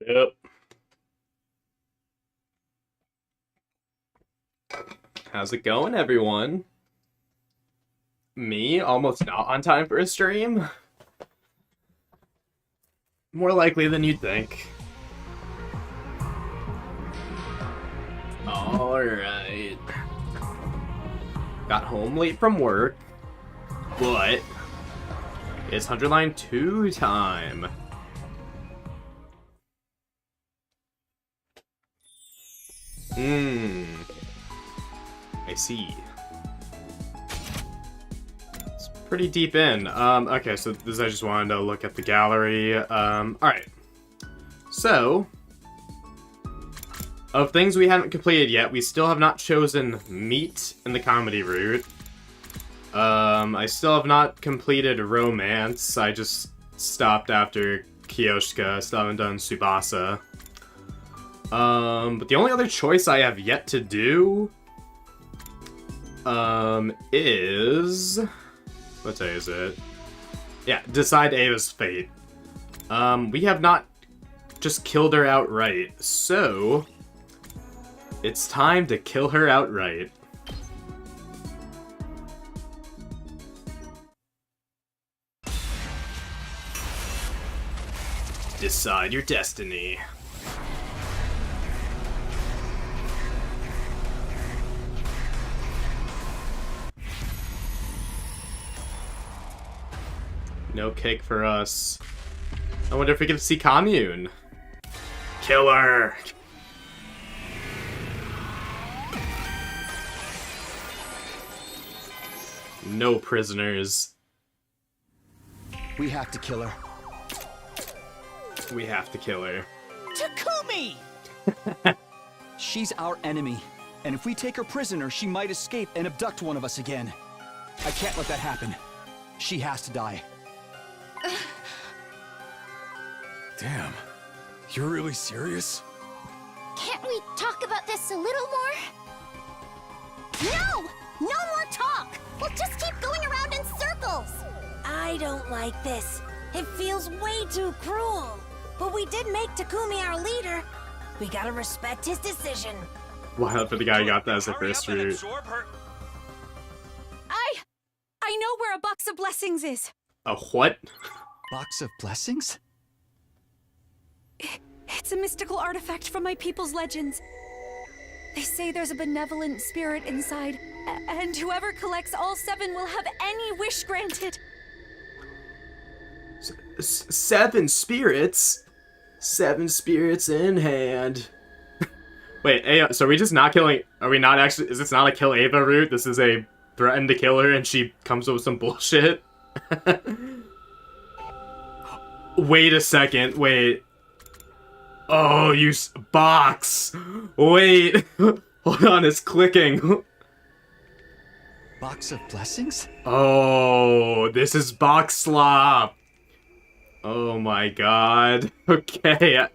Yep. How's it going, everyone? Me, almost not on time for a stream? More likely than you'd think. Alright. Got home late from work, but it's 100 line 2 time. I see. It's pretty deep in. Okay, so this I just wanted to look at the gallery. Alright. So, of things we haven't completed yet, we still have not chosen meat in the comedy route. I still have not completed romance. I just stopped after Kyoshka. Still haven't done Tsubasa. But the only other choice I have yet to do, is... What day is it? Yeah, decide Ava's fate. We have not just killed her outright, so... It's time to kill her outright. Decide your destiny. No cake for us. I wonder if we get to see Commune. Kill her! No prisoners. We have to kill her. We have to kill her. Takumi! She's our enemy, and if we take her prisoner, she might escape and abduct one of us again. I can't let that happen. She has to die. Damn. You're really serious? Can't we talk about this a little more? No! No more talk! We'll just keep going around in circles! I don't like this. It feels way too cruel. But we did make Takumi our leader. We gotta respect his decision. Wild for the guy who got that as a first route. I know where a box of blessings is. A what? Box of blessings? It's a mystical artifact from my people's legends. They say there's a benevolent spirit inside, and whoever collects all 7 will have any wish granted. 7 spirits? 7 spirits in hand. Wait, so are we just not killing... Are we not actually... Is this not a kill Ava route? This is a threaten to kill her and she comes up with some bullshit? Wait a second, wait. Oh, you box! Wait! Hold on, it's clicking. Box of blessings? Oh, this is box slop. Oh my god. Okay. I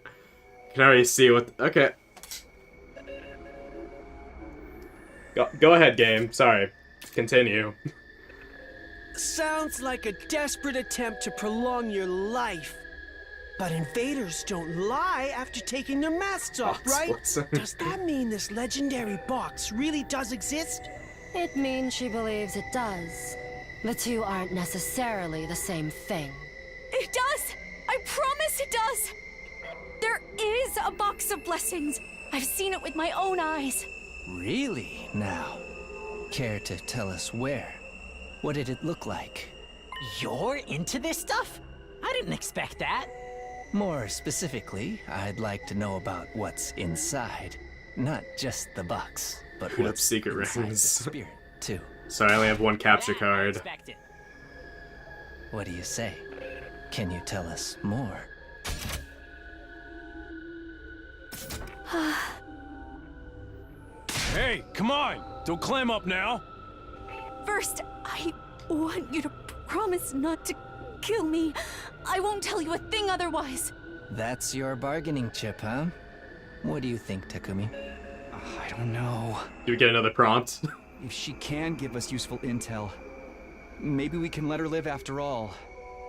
can already see what... Okay. Go ahead, game. Sorry. Continue. Sounds like a desperate attempt to prolong your life. But invaders don't lie after taking their masks off, right? Does that mean this legendary box really does exist? It means she believes it does. The two aren't necessarily the same thing. It does! I promise it does! There is a box of blessings. I've seen it with my own eyes. Really? Now, care to tell us where? What did it look like? You're into this stuff? I didn't expect that. More specifically, I'd like to know about what's inside. Not just the box, but what's secret inside rings. the spirit, too. Sorry, I only have one capture That I card. expected. What do you say? Can you tell us more? Hey, come on! Don't clam up now! First, I want you to promise not to kill me. I won't tell you a thing otherwise. That's your bargaining chip, huh? What do you think, Takumi? I don't know. Do we get another prompt? If she can give us useful intel, maybe we can let her live after all.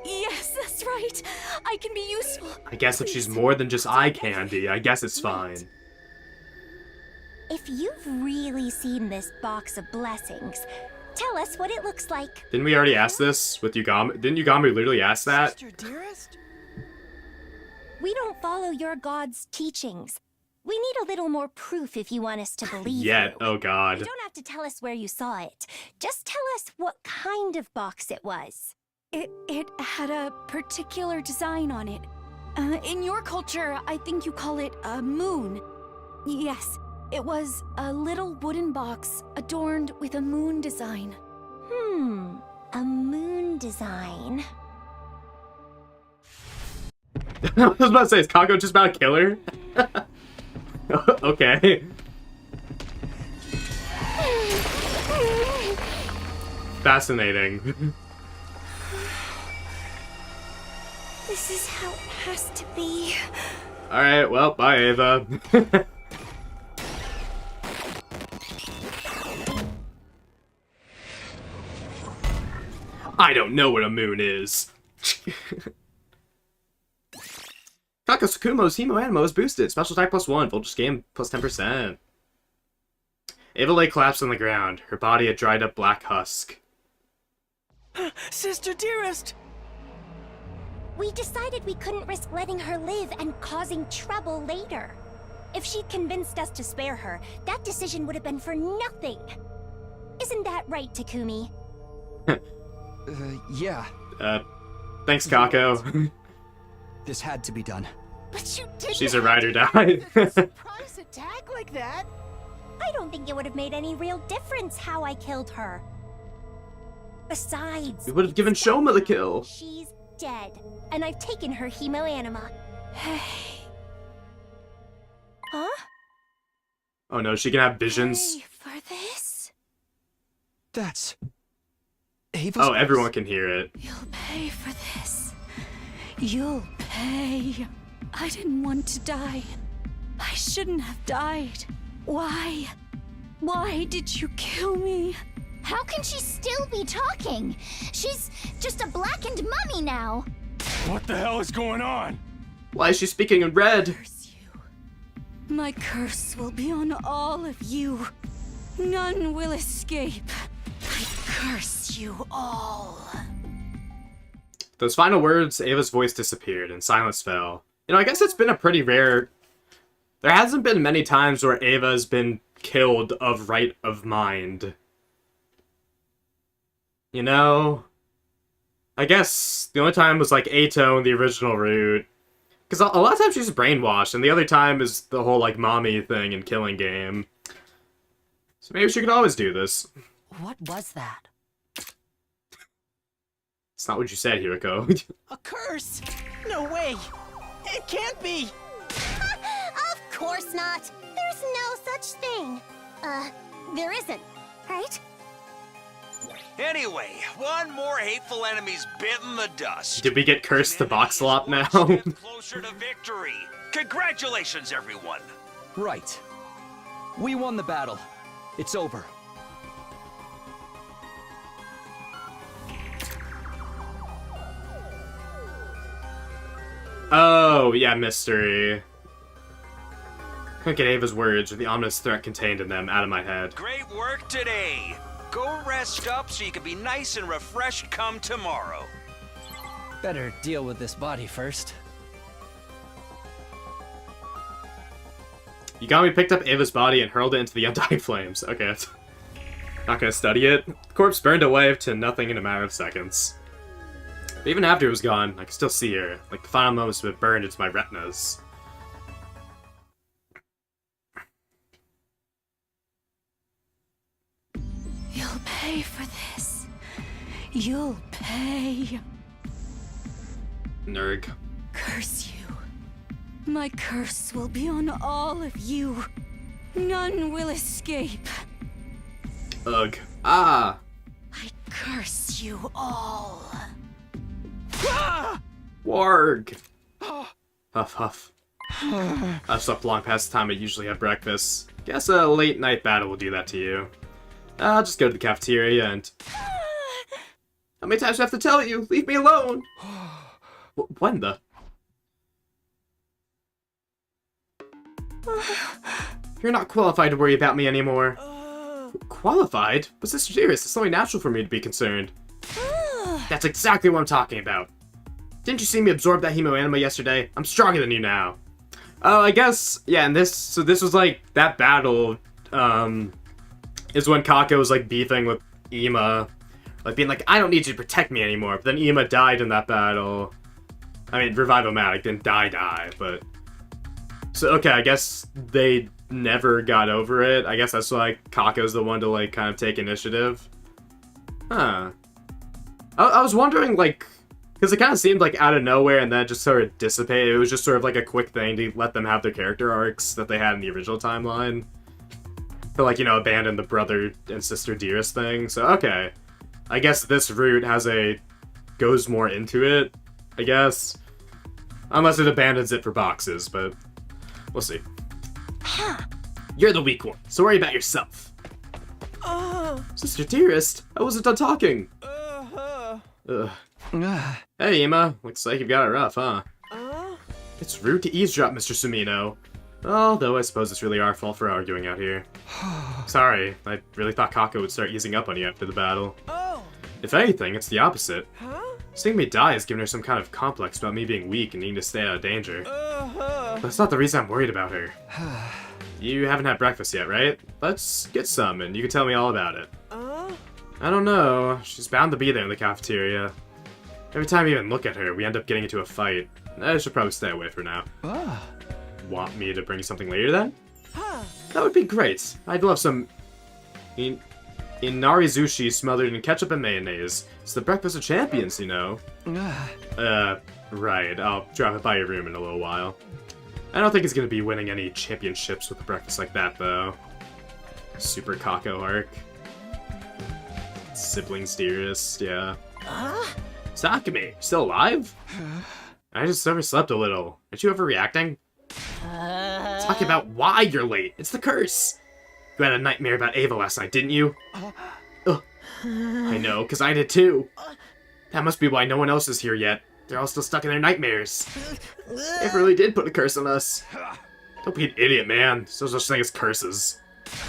Yes, That's right. I can be useful. I guess if she's more than just eye candy, I guess it's fine. If you've really seen this box of blessings, tell us what it looks like. Didn't we already ask this with Yugami? Didn't Yugami literally ask that? Sister dearest? We don't follow your god's teachings. We need a little more proof if you want us to believe Yet, you. oh god. You don't have to tell us where you saw it. Just tell us what kind of box it was. It had a particular design on it. In your culture, I think you call it a moon. Yes, it was a little wooden box adorned with a moon design. A moon design. I was about to say, is Kako just about to kill her? Okay. Fascinating. This is how it has to be. Alright, well, bye, Ava. I don't know what a moon is. Kako Tsukumo's Hemo Animo is boosted. Special attack +1, voltage game plus 10%. Ava lay collapsed on the ground, her body a dried up black husk. Sister dearest! We decided we couldn't risk letting her live and causing trouble later. If she'd convinced us to spare her, that decision would have been for nothing. Isn't that right, Takumi? Yeah. Thanks, Kako. This had to be done. But you didn't. She's a ride or die. Surprise attack like that? I don't think it would have made any real difference how I killed her. Besides, We would have given Shoma the kill. she's dead, and I've taken her Hemo Anima. Hey. Huh? Oh no, she can have visions. Pay for this? That's... Ava's Oh, voice. everyone can hear it. You'll pay for this. You'll pay. I didn't want to die. I shouldn't have died. Why? Why did you kill me? How can she still be talking? She's just a blackened mummy now. What the hell is going on? Why is she speaking in red? Curse you. My curse will be on all of you. None will escape. I curse you all. Those final words, Ava's voice disappeared and silence fell. You know, I guess it's been a pretty rare... There hasn't been many times where Ava's been killed of right of mind. You know? I guess the only time was like Ato in the original route. Because a lot of times she's brainwashed, and the other time is the whole like mommy thing in Killing Game. So maybe she could always do this. What was that? It's not what you said, Hiroko. A curse? No way! It can't be! Of course not. There's no such thing. There isn't, right? Anyway, one more hateful enemy's bitten the dust. Did we get cursed to Boxlop now? One step closer to victory. Congratulations, everyone. Right. We won the battle. It's over. Oh, yeah, mystery. Couldn't get Ava's words or the ominous threat contained in them out of my head. Great work today. Go rest up so you can be nice and refreshed come tomorrow. Better deal with this body first. Yugami picked up Ava's body and hurled it into the undying flames. Okay, not gonna study it. The corpse burned away to nothing in a matter of seconds. But even after it was gone, I could still see her, like the final moments of it burned into my retinas. You'll pay for this. You'll pay. Nerg. Curse you. My curse will be on all of you. None will escape. Ugh. Ah! I curse you all. Warg! Huff huff. I've slept long past the time I usually have breakfast. Guess a late night battle will do that to you. I'll just go to the cafeteria and... How many times do I have to tell you? Leave me alone! When the? You're not qualified to worry about me anymore. Qualified? But Sister Dearest, it's only natural for me to be concerned. That's exactly what I'm talking about. Didn't you see me absorb that Hemo Anima yesterday? I'm stronger than you now. Oh, I guess, yeah, and this was like, that battle, is when Kako was like beefing with Ima. Like being like, I don't need you to protect me anymore. But then Ima died in that battle. I mean, Revive-O-Matic didn't die, but... So, okay, I guess they never got over it. I guess that's why Kako's the one to, like, kind of take initiative. Huh. I was wondering, like... Because it kind of seemed like out of nowhere and then it just sort of dissipated. It was just sort of like a quick thing to let them have their character arcs that they had in the original timeline. To, like, you know, abandon the brother and sister Dearest thing. So, okay. I guess this route goes more into it, I guess. Unless it abandons it for boxes, but we'll see. You're the weak one, so worry about yourself. Sister Dearest, I wasn't done talking. Hey, Ima. Looks like you've got it rough, huh? It's rude to eavesdrop, Mr. Sumino. Although I suppose it's really our fault for arguing out here. Sorry, I really thought Kako would start easing up on you after the battle. If anything, it's the opposite. Seeing me die has given her some kind of complex about me being weak and needing to stay out of danger. But that's not the reason I'm worried about her. You haven't had breakfast yet, right? Let's get some, and you can tell me all about it. I don't know. She's bound to be there in the cafeteria. Every time I even look at her, we end up getting into a fight. I should probably stay away for now. Want me to bring you something later, then? That would be great. I'd love some... Inarizushi smothered in ketchup and mayonnaise. It's the breakfast of champions, you know. Right. I'll drop it by your room in a little while. I don't think it's gonna be winning any championships with a breakfast like that, though. Super Kako arc. Siblings Dearest, yeah. Sakumi, still alive? I just overslept a little. Aren't you overreacting? Talking about why you're late. It's the curse. You had a nightmare about Ava last night, didn't you? Ugh. I know, because I did too. That must be why no one else is here yet. They're all still stuck in their nightmares. Ava really did put a curse on us. Don't be an idiot, man. There's no such thing as curses.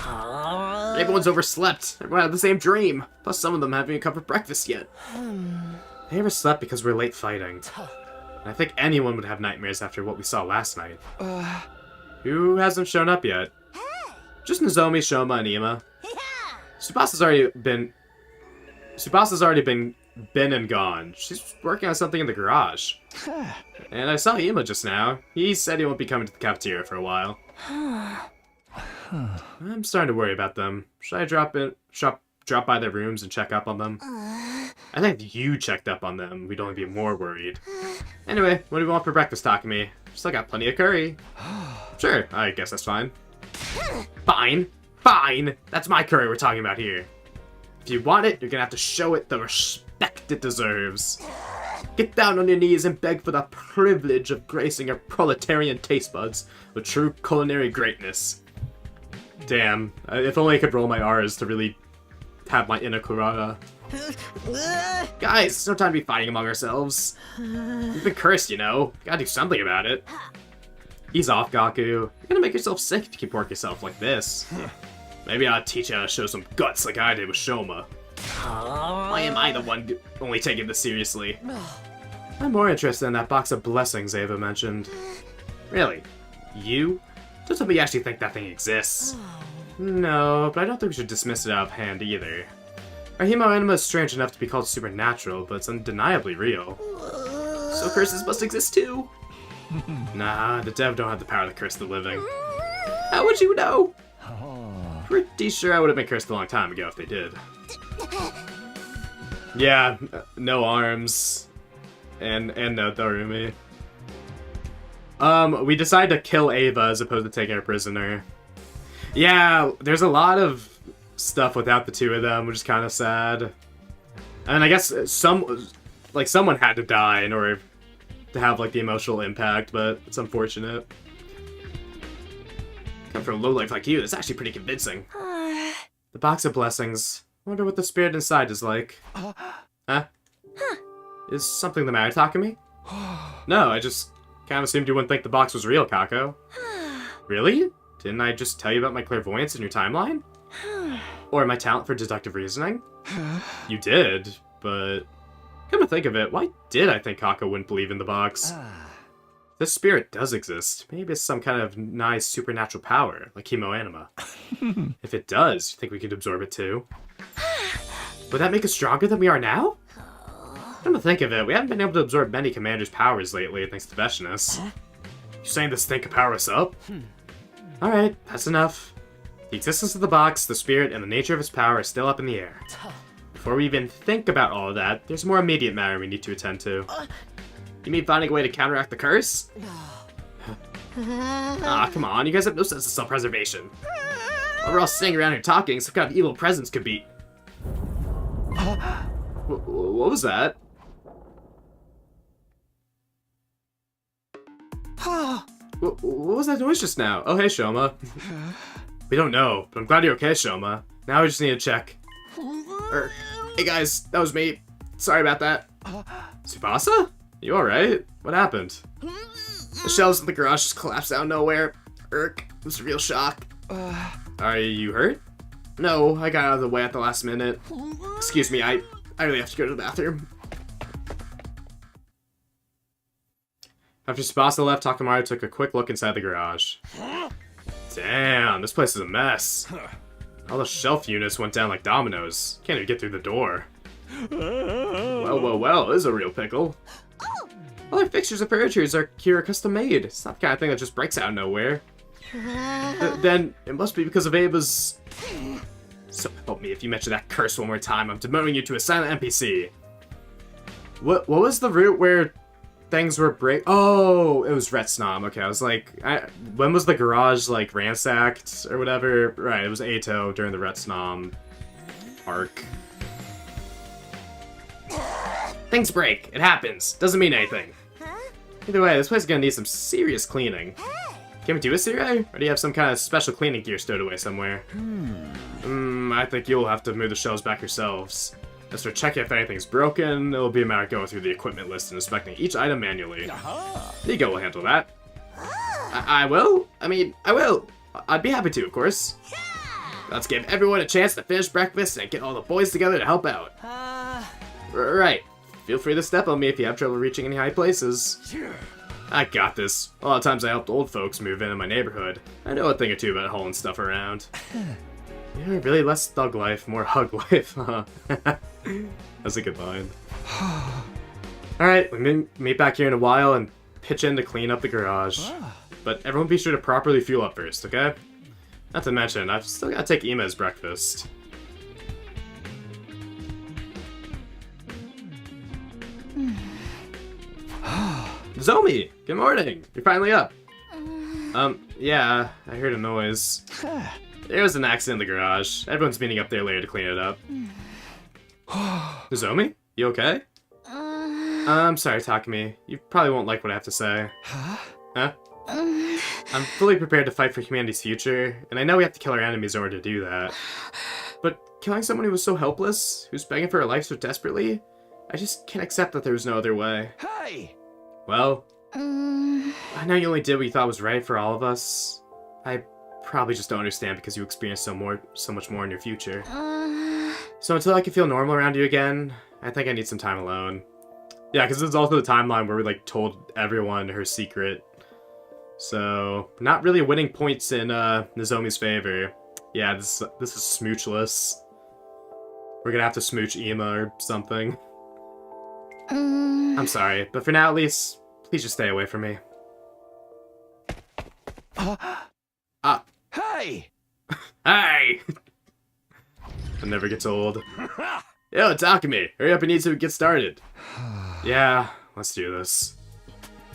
Everyone's overslept. Everyone had the same dream. Plus some of them haven't even come for breakfast yet. They overslept because we're late fighting. And I think anyone would have nightmares after what we saw last night. Who hasn't shown up yet? Just Nozomi, Shoma, and Ima. Tsubasa's already been and gone. She's working on something in the garage. And I saw Ima just now. He said he won't be coming to the cafeteria for a while. I'm starting to worry about them. Should I drop by their rooms and check up on them? I think if you checked up on them, we'd only be more worried. Anyway, what do you want for breakfast, Takumi? Still got plenty of curry. Sure, I guess that's fine. Fine. Fine! That's my curry we're talking about here. If you want it, you're gonna have to show it the respect it deserves. Get down on your knees and beg for the privilege of gracing your proletarian taste buds with true culinary greatness. Damn, if only I could roll my R's to really have my inner Kurara. Guys, it's no time to be fighting among ourselves. We've been cursed, you know. Gotta do something about it. Ease off, Gaku. You're gonna make yourself sick if you keep working yourself like this. Maybe I'll teach you how to show some guts like I did with Shoma. Why am I the one only taking this seriously? I'm more interested in that box of blessings Ava mentioned. Really? You? Don't tell me you actually think that thing exists. No, but I don't think we should dismiss it out of hand either. Our Hemo Anima is strange enough to be called supernatural, but it's undeniably real. So curses must exist too? Nah, the dev don't have the power to curse the living. How would you know? Pretty sure I would have been cursed a long time ago if they did. Yeah, no arms. And no Darumi. We decided to kill Ava as opposed to taking her prisoner. Yeah, there's a lot of stuff without the two of them, which is kind of sad. And I guess someone had to die in order to have like the emotional impact, but it's unfortunate. Come from a lowlife like you, that's actually pretty convincing. The box of blessings. Wonder what the spirit inside is like. Huh? Is something the matter, Takumi? No, I just kind of assumed you wouldn't think the box was real, Kako. Really? Didn't I just tell you about my clairvoyance in your timeline? Or my talent for deductive reasoning? You did, but come to think of it, why did I think Kako wouldn't believe in the box? This spirit does exist. Maybe it's some kind of nice supernatural power, like chemoanima. If it does, you think we could absorb it too? Would that make us stronger than we are now? Come to think of it, we haven't been able to absorb many commanders' powers lately thanks to Veshinus. You saying this thing could power us up? Alright, that's enough. The existence of the box, the spirit, and the nature of its power are still up in the air. Before we even think about all of that, there's more immediate matter we need to attend to. You mean finding a way to counteract the curse? Ah, come on, you guys have no sense of self-preservation. While we're all sitting around here talking, some kind of evil presence could be... What was that? What was that noise just now? Oh, hey, Shoma. We don't know, but I'm glad you're okay, Shoma. Now we just need to check. Hey guys, that was me. Sorry about that. Tsubasa? You alright? What happened? The shelves in the garage just collapsed out of nowhere. It was a real shock. Are you hurt? No, I got out of the way at the last minute. Excuse me, I really have to go to the bathroom. After Tsubasa left, Takamaru took a quick look inside the garage. Damn, this place is a mess. All the shelf units went down like dominoes. Can't even get through the door. Well, this is a real pickle. All our fixtures and furniture are Kira custom made. It's not the kind of thing that just breaks out of nowhere. Then it must be because of Ava's... So help me if you mention that curse one more time. I'm demoting you to a silent NPC. What was the route where things were Oh, it was Retsnam. Okay, I was like, when was the garage like ransacked or whatever? Right, it was Eito during the Retsnam arc. Things break. It happens. Doesn't mean anything. Either way, this place is gonna need some serious cleaning. Can we do it, Sirei? Or do you have some kind of special cleaning gear stowed away somewhere? I think you'll have to move the shelves back yourselves. As for checking if anything's broken, it'll be a matter of going through the equipment list and inspecting each item manually. Nigo will handle that. I will? I mean, I will. I'd be happy to, of course. Let's give everyone a chance to finish breakfast and get all the boys together to help out. Right. Feel free to step on me if you have trouble reaching any high places. I got this. A lot of times I helped old folks move in my neighborhood. I know a thing or two about hauling stuff around. Yeah, really less thug life, more hug life, huh? That's a good line. Alright, we meet back here in a while and pitch in to clean up the garage. But everyone be sure to properly fuel up first, okay? Not to mention, I've still gotta take Ima's breakfast. Zomi! Good morning! You're finally up. Yeah, I heard a noise. There was an accident in the garage. Everyone's meeting up there later to clean it up. Zomi? You okay? I'm sorry, Takumi. You probably won't like what I have to say. Huh? I'm fully prepared to fight for humanity's future, and I know we have to kill our enemies in order to do that. But killing someone who was so helpless, who's begging for her life so desperately, I just can't accept that there was no other way. Hey! Well, I know you only did what you thought was right for all of us. I probably just don't understand because you experienced so much more in your future. So until I can feel normal around you again, I think I need some time alone. Yeah, because this is also the timeline where we like told everyone her secret. So not really winning points in Nozomi's favor. Yeah, this is smoochless. We're gonna have to smooch Ima or something. I'm sorry, but for now at least, please just stay away from me. Hey! Hey! It never gets old. Yo, Takumi, hurry up and need to get started. Yeah, let's do this.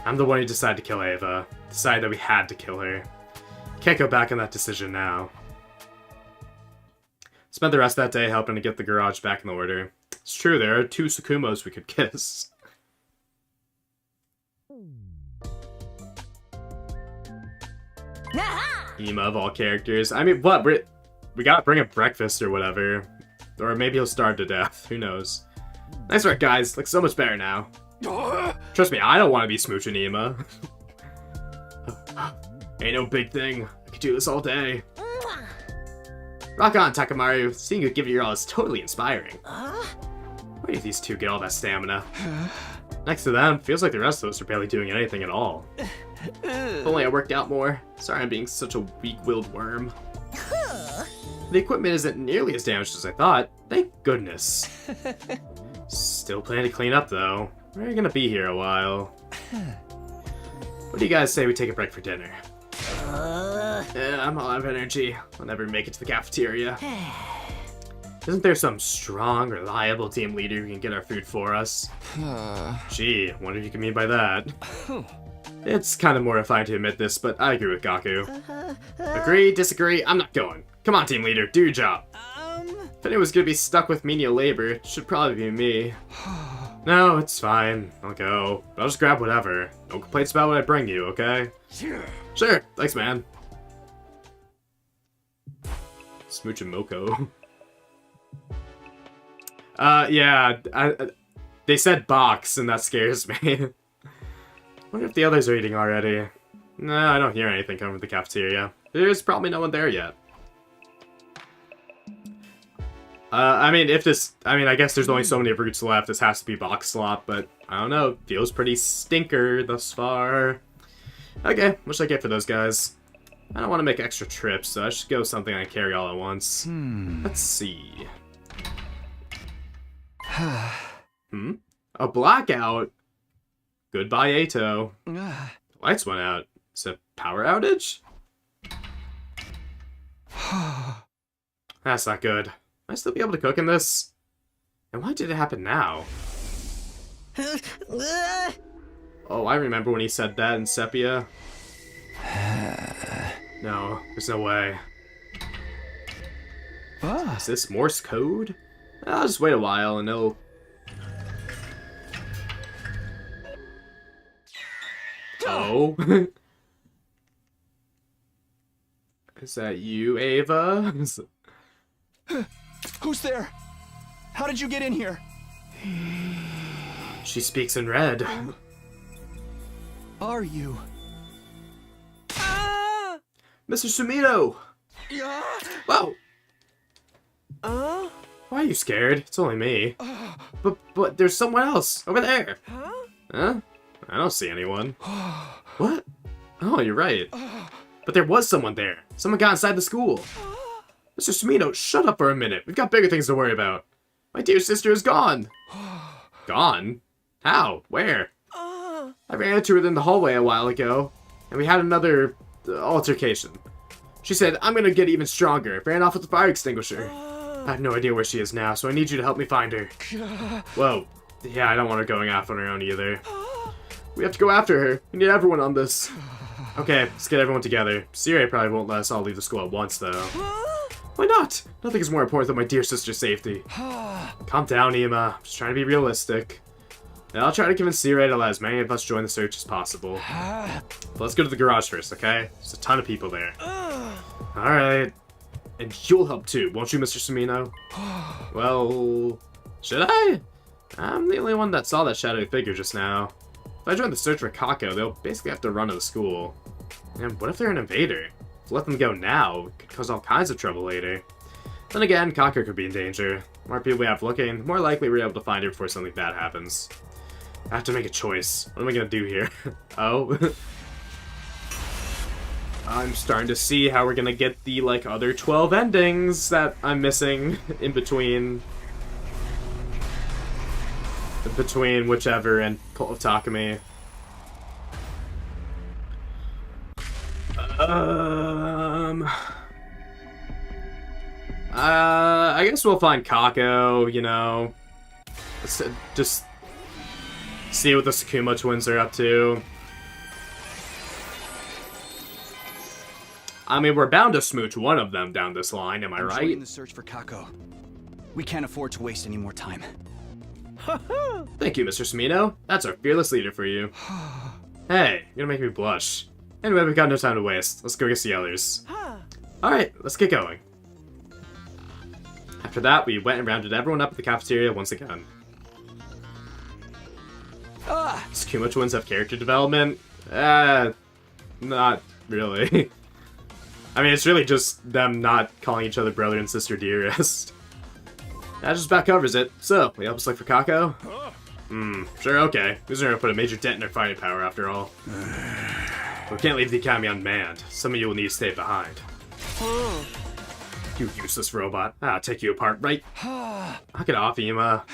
I'm the one who decided to kill Ava. Decided that we had to kill her. Can't go back on that decision now. Spent the rest of that day helping to get the garage back in order. It's true, there are 2 Tsukumos we could kiss. Ima of all characters. I mean, what? We gotta bring him breakfast or whatever. Or maybe he'll starve to death. Who knows? Nice work, guys. Looks so much better now. Trust me, I don't want to be smooching Ima. Ain't no big thing. I could do this all day. Rock on, Takamaru. Seeing you give it your all is totally inspiring. Where do these two get all that stamina? Next to them, feels like the rest of us are barely doing anything at all. If only I worked out more. Sorry I'm being such a weak-willed worm. The equipment isn't nearly as damaged as I thought. Thank goodness. Still planning to clean up, though. We're gonna be here a while. What do you guys say we take a break for dinner? I'm all out of energy. I'll never make it to the cafeteria. Isn't there some strong, reliable team leader who can get our food for us? Gee, wonder if you can mean by that. It's kind of mortifying to admit this, but I agree with Gaku. Agree, disagree, I'm not going. Come on, team leader, do your job. If anyone's gonna be stuck with menial labor, it should probably be me. No, it's fine. I'll go. I'll just grab whatever. No complaints about what I bring you, okay? Sure, thanks, man. Smooch and Moko. Yeah, they said box, and that scares me. Wonder if the others are eating already. No, I don't hear anything coming from the cafeteria. There's probably no one there yet. I guess there's only so many routes left. This has to be box slot, but I don't know. Feels pretty stinker thus far. Okay, what should I get for those guys? I don't want to make extra trips, so I should go with something I carry all at once. Let's see. A blackout? Goodbye, Ato. The lights went out. Is it a power outage? That's not good. Might I still be able to cook in this? And why did it happen now? Oh, I remember when he said that in Sepia. No, there's no way. Is this Morse code? I'll just wait a while and it'll... Oh? Is that you, Ava? Who's there? How did you get in here? She speaks in red. Are you? Mr. Sumino! Whoa! Why are you scared? It's only me. But there's someone else over there. Huh? I don't see anyone. What? Oh, you're right. But there was someone there. Someone got inside the school. Mr. Sumino, shut up for a minute. We've got bigger things to worry about. My dear sister is gone. Gone? How? Where? I ran into her in the hallway a while ago, and we had another altercation. She said, I'm gonna get even stronger. Ran off with the fire extinguisher. I have no idea where she is now, so I need you to help me find her. Whoa. Yeah, I don't want her going off on her own either. We have to go after her. We need everyone on this. Okay, let's get everyone together. Sirei probably won't let us all leave the school at once, though. Why not? Nothing is more important than my dear sister's safety. Calm down, Ima. I'm just trying to be realistic. And I'll try to convince Sirei to let as many of us join the search as possible. But let's go to the garage first, okay? There's a ton of people there. Alright. And you'll help too, won't you, Mr. Sumino? Well... should I? I'm the only one that saw that shadowy figure just now. If I join the search for Kako, they'll basically have to run to the school. And what if they're an invader? If I let them go now, it could cause all kinds of trouble later. Then again, Kako could be in danger. The more people we have looking, the more likely we're able to find her before something bad happens. I have to make a choice. What am I gonna do here? Oh. I'm starting to see how we're gonna get the, other 12 endings that I'm missing in between... whichever and Cult of Takumi. I guess we'll find Kako, you know. Let's just see what the Sakuma twins are up to. I mean, we're bound to smooch one of them down this line, am I right? Joining the search for Kako. We can't afford to waste any more time. Thank you, Mr. Sumino. That's our fearless leader for you. Hey, you're gonna make me blush. Anyway, we've got no time to waste. Let's go get the others. Alright, let's get going. After that, we went and rounded everyone up at the cafeteria once again. Does Kuma twins have character development? Not really. I mean, it's really just them not calling each other brother and sister dearest. That just about covers it. So, we help us look for Kako? Sure, okay. These are gonna put a major dent in their fighting power after all. We can't leave the academy unmanned. Some of you will need to stay behind. You useless robot. I'll take you apart, right? Knock it off, Ima.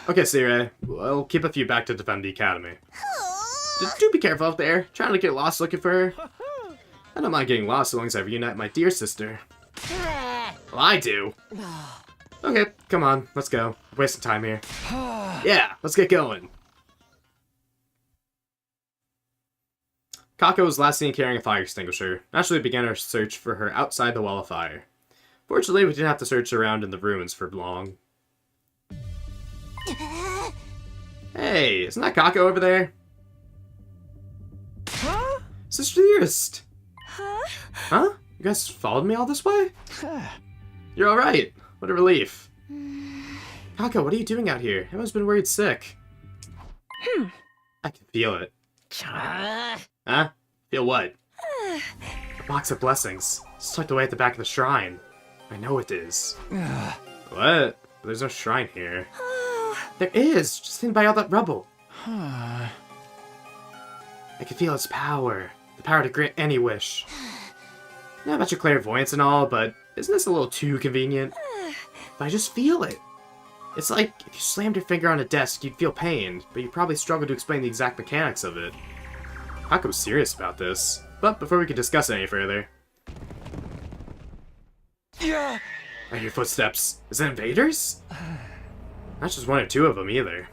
Okay, Sire. We'll keep a few back to defend the academy. Do be careful out there. Trying to get lost looking for her. I don't mind getting lost as long as I reunite my dear sister. Well, I do. Okay, come on. Let's go. We're wasting time here. Yeah, let's get going. Kako was last seen carrying a fire extinguisher. Naturally, we began our search for her outside the wall of fire. Fortunately, we didn't have to search around in the ruins for long. Hey, isn't that Kako over there? Huh? Sister Dearest! Huh? You guys followed me all this way? You're alright. What a relief. Kako, what are you doing out here? Everyone's been worried sick. I can feel it. Huh? Feel what? A box of blessings. It's tucked away at the back of the shrine. I know it is. What? There's no shrine here. There is, just in by all that rubble. I can feel its power. The power to grant any wish. Not about your clairvoyance and all, but isn't this a little too convenient? But I just feel it. It's like if you slammed your finger on a desk, you'd feel pain, but you'd probably struggle to explain the exact mechanics of it. Kako's serious about this. But before we can discuss it any further... Yeah. I hear footsteps. Is it invaders? Not just one or two of them either.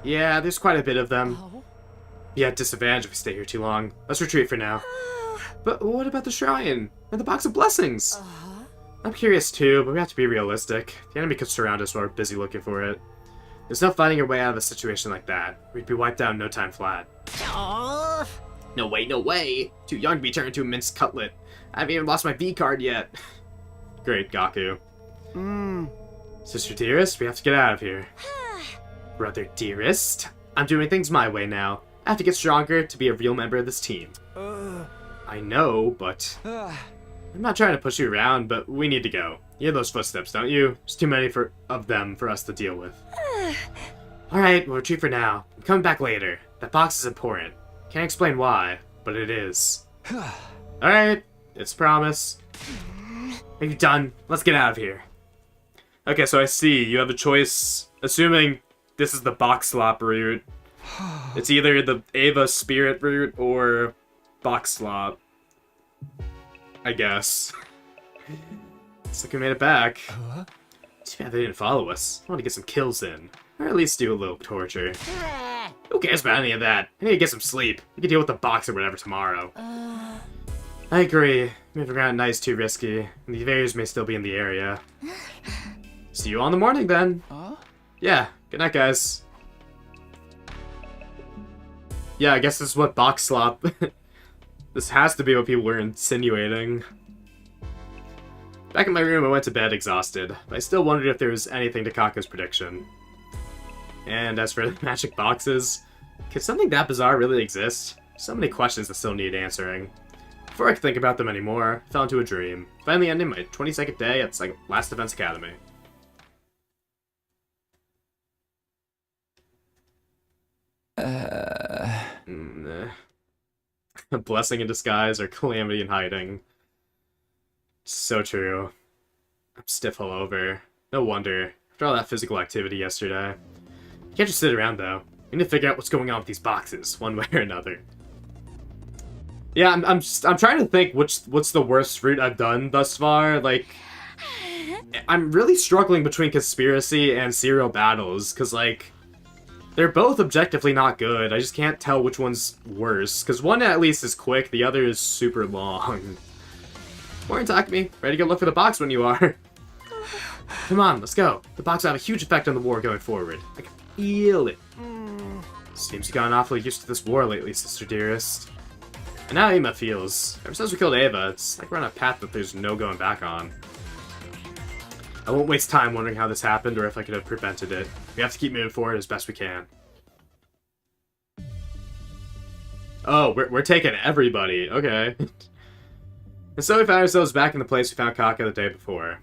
Yeah, there's quite a bit of them. Be at disadvantage if we stay here too long. Let's retreat for now. But what about the shrine? And the box of blessings? I'm curious too, but we have to be realistic. The enemy could surround us while we're busy looking for it. There's no fighting your way out of a situation like that. We'd be wiped out in no time flat. No way, no way! Too young to be turned into a minced cutlet. I haven't even lost my V card yet. Great, Gaku. Sister Dearest, we have to get out of here. Brother Dearest, I'm doing things my way now. I have to get stronger to be a real member of this team. I know, but... I'm not trying to push you around, but we need to go. You hear those footsteps, don't you? There's too many of them for us to deal with. Alright, we'll retreat for now. I'm coming back later. That box is important. Can't explain why, but it is. Alright, it's a promise. Are you done? Let's get out of here. Okay, so I see. You have a choice. Assuming this is the box slop route. It's either the Ava Spirit route or box slop. I guess. Looks like we made it back. Too bad they didn't follow us. I want to get some kills in. Or at least do a little torture. Who cares about any of that? I need to get some sleep. We can deal with the box or whatever tomorrow. I agree. Moving around at night is too risky, and the invaders may still be in the area. See you all in the morning then. Yeah, good night guys. Yeah, I guess this is what box slop... This has to be what people were insinuating. Back in my room, I went to bed exhausted, but I still wondered if there was anything to Kako's prediction. And as for the magic boxes, could something that bizarre really exist? So many questions that still need answering. Before I could think about them anymore, I fell into a dream, finally ending my 22nd day at Last Defense Academy. A blessing in disguise or calamity in hiding. So true. I'm stiff all over. No wonder. After all that physical activity yesterday. You can't just sit around though. You need to figure out what's going on with these boxes, one way or another. Yeah, I'm trying to think what's the worst route I've done thus far. Like, I'm really struggling between conspiracy and serial battles, because like, they're both objectively not good. I just can't tell which one's worse, because one at least is quick, the other is super long. Morning, Takumi. Ready to go look for the box when you are. Come on, let's go. The box will have a huge effect on the war going forward. I can feel it. Seems you've gotten awfully used to this war lately, Sister Dearest. And now Ima feels. Ever since we killed Ava, it's like we're on a path that there's no going back on. I won't waste time wondering how this happened or if I could have prevented it. We have to keep moving forward as best we can. Oh, we're taking everybody. Okay. And so we found ourselves back in the place we found Kaka the day before.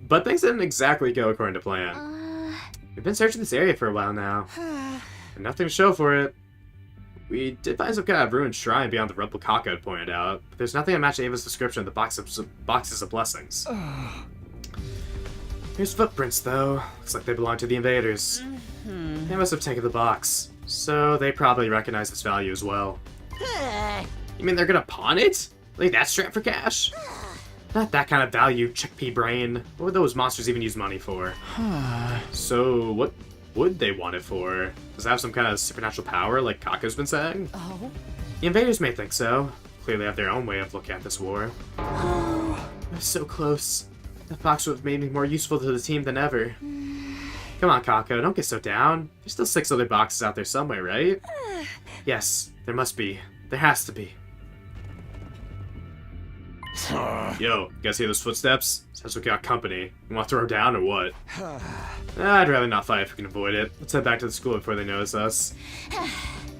But things didn't exactly go according to plan. We've been searching this area for a while now. And nothing to show for it. We did find some kind of ruined shrine beyond the rubble Kaka had pointed out, but there's nothing to match Ava's description of the boxes of blessings. Here's footprints, though. Looks like they belong to the invaders. They must have taken the box, so they probably recognize its value as well. You mean they're gonna pawn it? Like that strapped for cash? Not that kind of value, chickpea brain. What would those monsters even use money for? So, what would they want it for? Does it have some kind of supernatural power, like Kaka's been saying? The invaders may think so. Clearly have their own way of looking at this war. We're so close. That box would have made me more useful to the team than ever. Come on, Kako, don't get so down. There's still 6 other boxes out there somewhere, right? Yes, there must be. There has to be. Yo, you guys hear those footsteps? Sounds like we got company. You want to throw her down or what? I'd rather not fight if we can avoid it. Let's head back to the school before they notice us.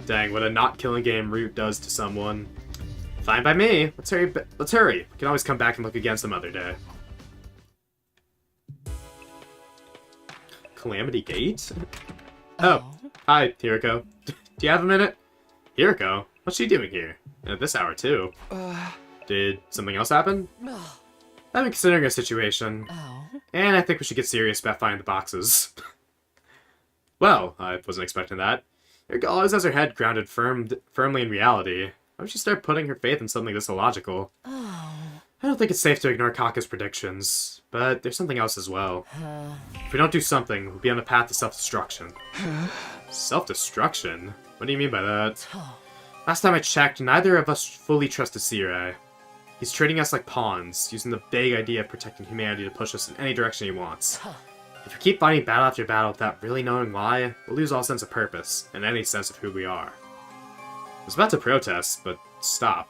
Dang, what a not killing game route does to someone. Fine by me. Let's hurry. We can always come back and look again some other day. Calamity Gate? Oh, hi, Hiriko. Do you have a minute? Hiriko? What's she doing here? And at this hour, too. Did something else happen? I've been considering a situation. And I think we should get serious about finding the boxes. Well, I wasn't expecting that. Hiriko always has her head grounded firmly in reality. Why would she start putting her faith in something this illogical? I don't think it's safe to ignore Kaka's predictions, but there's something else as well. If we don't do something, we'll be on a path to self-destruction. Self-destruction? What do you mean by that? Last time I checked, neither of us fully trusted Seirai. He's treating us like pawns, using the vague idea of protecting humanity to push us in any direction he wants. If we keep fighting battle after battle without really knowing why, we'll lose all sense of purpose, and any sense of who we are. I was about to protest, but stopped.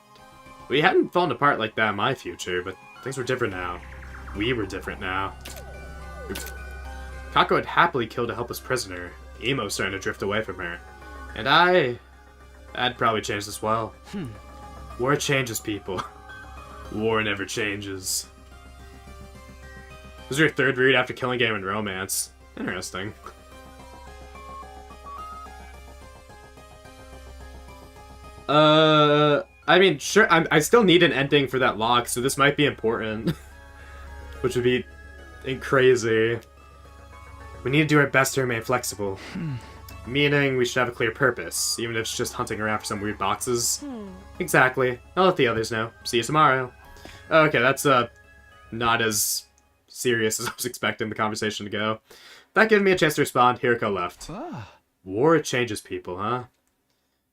We hadn't fallen apart like that in my future, but things were different now. We were different now. Kako had happily killed a helpless prisoner. Emo was starting to drift away from her. And I'd probably changed as well. War changes people. War never changes. This is your 3rd read after Killing Game and Romance. Interesting. I mean, sure, I still need an ending for that lock, so this might be important. Which would be crazy. We need to do our best to remain flexible. Meaning we should have a clear purpose, even if it's just hunting around for some weird boxes. Exactly. I'll let the others know. See you tomorrow. Okay, that's not as serious as I was expecting the conversation to go. That giving me a chance to respond, Hiriko left. War changes people, huh?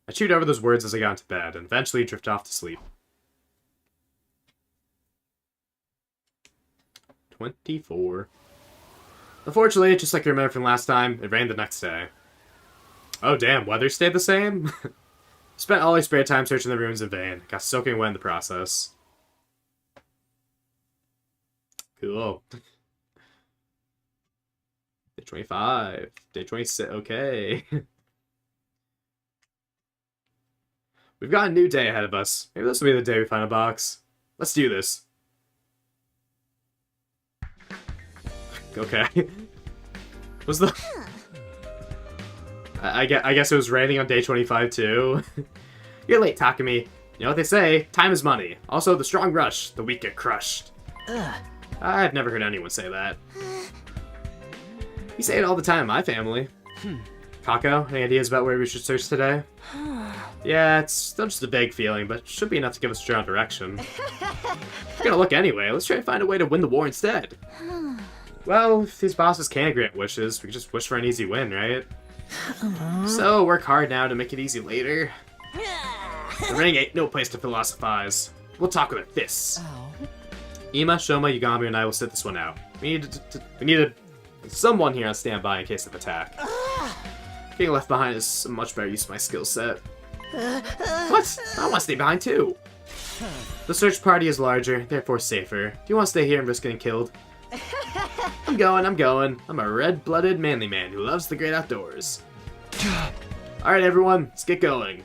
I chewed over those words as I got into bed, and eventually drifted off to sleep. 24. Unfortunately, just like I remember from last time, it rained the next day. Oh damn, weather stayed the same? Spent all my spare time searching the ruins in vain. Got soaking wet in the process. Cool. Day 25. Day 26. Okay. We've got a new day ahead of us. Maybe this will be the day we find a box. Let's do this. Okay. Was the... I guess it was raining on day 25 too. You're late, Takumi. You know what they say, time is money. Also, the strong rush, the weak get crushed. I've never heard anyone say that. We say it all the time in my family. Kako, any ideas about where we should search today? Yeah, it's still just a vague feeling, but it should be enough to give us a general direction. We're gonna look anyway. Let's try to find a way to win the war instead. Well, if these bosses can't grant wishes, we can just wish for an easy win, right? So, work hard now to make it easy later. The ring ain't no place to philosophize. We'll talk with our fists. Ima, Shoma, Yugami, and I will sit this one out. We need someone here on standby in case of attack. Getting left behind is a much better use of my skill set. What? I want to stay behind too. The search party is larger, therefore safer. Do you want to stay here and risk getting killed? I'm going. I'm a red-blooded manly man who loves the great outdoors. Alright everyone, let's get going.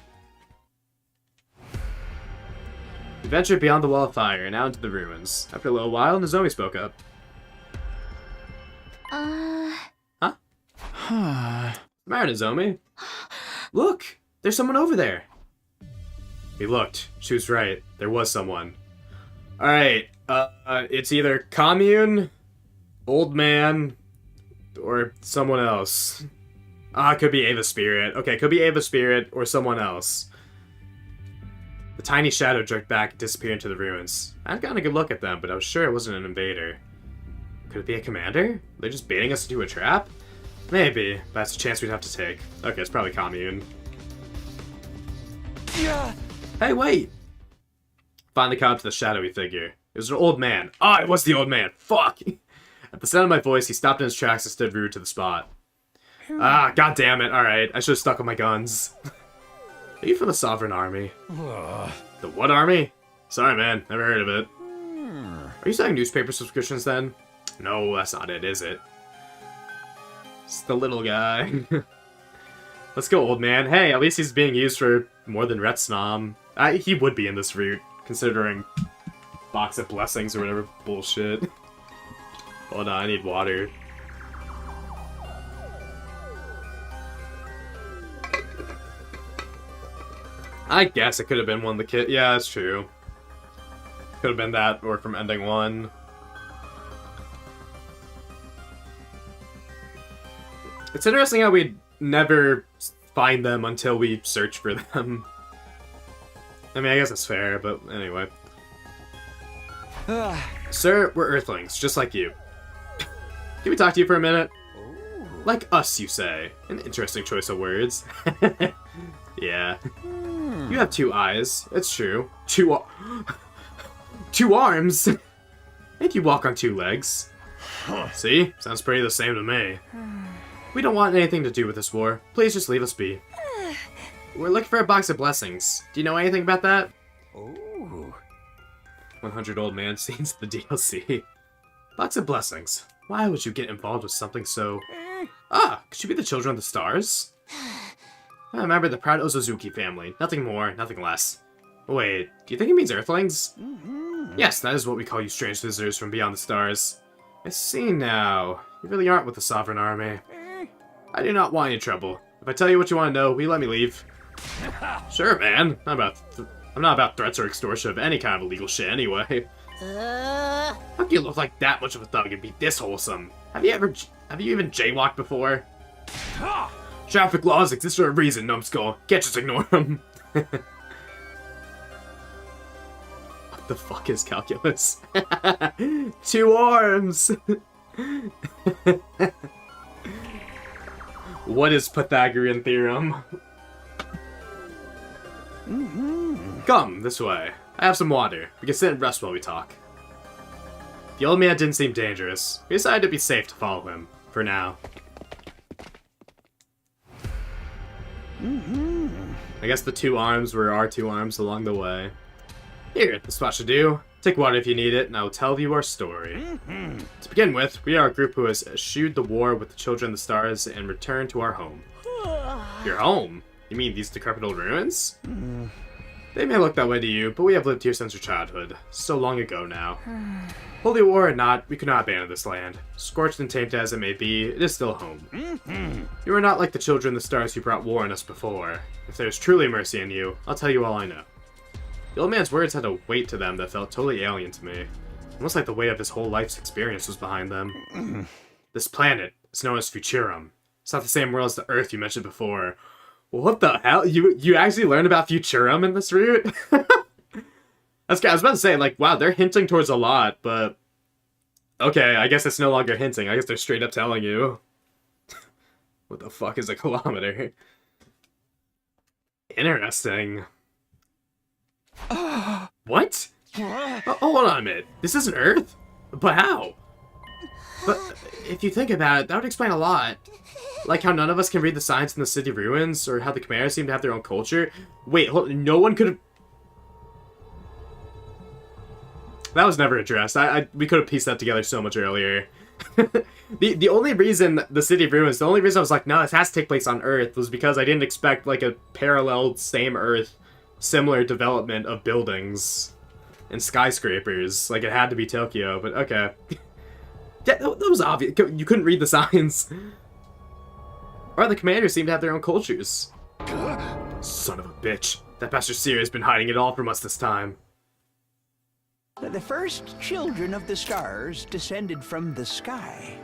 ventured beyond the wall of fire and out into the ruins. After a little while, Nozomi spoke up. Huh? Matter, Nozomi? Look! There's someone over there! We looked. She was right. There was someone. Alright, it's either Commune, Old Man, or someone else. It could be Ava Spirit. Okay, could be Ava Spirit or someone else. The tiny shadow jerked back and disappeared into the ruins. I hadn't gotten a good look at them, but I was sure it wasn't an invader. Could it be a commander? They're just baiting us into a trap? Maybe, but that's a chance we'd have to take. Okay, it's probably Commune. Yeah. Hey, wait! Finally caught up to the shadowy figure. It was an old man. It was the old man! Fuck! At the sound of my voice, he stopped in his tracks and stood rude to the spot. God damn it. Alright, I should have stuck with my guns. Are you from the Sovereign Army? The what army? Sorry, man. Never heard of it. Are you selling newspaper subscriptions, then? No, that's not it, is it? It's the little guy. Let's go, old man. Hey, at least he's being used for more than Retsnom. He would be in this route, considering Box of Blessings or whatever bullshit. Hold on, I need water. I guess it could have been one of the kids. Yeah, that's true. Could have been that, or from Ending 1. It's interesting how we'd never find them until we search for them. I mean, I guess that's fair, but anyway. Sir, we're Earthlings, just like you. Can we talk to you for a minute? Like us, you say. An interesting choice of words. Yeah. You have 2 eyes. It's true. 2 arms! And you walk on 2 legs. See? Sounds pretty the same to me. We don't want anything to do with this war. Please just leave us be. We're looking for a box of blessings. Do you know anything about that? Ooh. 100 old man scenes the DLC. Box of blessings. Why would you get involved with something so... could you be the children of the stars? I remember the proud Ozozuki family. Nothing more, nothing less. Wait, do you think it means Earthlings? Yes, that is what we call you strange visitors from beyond the stars. I see now. You really aren't with the Sovereign Army. I do not want any trouble. If I tell you what you want to know, will you let me leave? Sure, man. I'm not about threats or extortion of any kind of illegal shit anyway. How can you look like that much of a thug and be this wholesome? Have you even jaywalked before? Traffic laws exist for a reason, numbskull. Can't just ignore them. What the fuck is calculus? 2 arms! What is Pythagorean theorem? Come, this way. I have some water. We can sit and rest while we talk. The old man didn't seem dangerous. We decided it'd be safe to follow him. For now. I guess the 2 arms were our 2 arms along the way. Here, this spot should do. Take water if you need it, and I will tell you our story. To begin with, we are a group who has eschewed the war with the Children of the Stars and returned to our home. Your home? You mean these decrepit old ruins? They may look that way to you, but we have lived here since our childhood. So long ago now. Holy war or not, we could not abandon this land. Scorched and tamed as it may be, it is still home. You are not like the Children of the Stars who brought war on us before. If there is truly mercy in you, I'll tell you all I know. The old man's words had a weight to them that felt totally alien to me. Almost like the weight of his whole life's experience was behind them. This planet is known as Futurum. It's not the same world as the Earth you mentioned before. What the hell? You actually learned about Futurum in this route? That's good. I was about to say, like, wow, they're hinting towards a lot, but... Okay, I guess it's no longer hinting. I guess they're straight up telling you. What the fuck is a kilometer? Interesting. What? Oh, hold on a minute. This isn't Earth? But how? But if you think about it, that would explain a lot. Like how none of us can read the signs in the city ruins, or how the Chimeras seem to have their own culture. Wait, no one could have... That was never addressed. We could have pieced that together so much earlier. The only reason the city ruins, the only reason I was like, no, this has to take place on Earth, was because I didn't expect like a parallel, same Earth, similar development of buildings. and skyscrapers. Like, it had to be Tokyo, but okay. Yeah, that was obvious. You couldn't read the signs. Or the commanders seem to have their own cultures. Son of a bitch. That bastard Seer has been hiding it all from us this time. The first children of the stars descended from the sky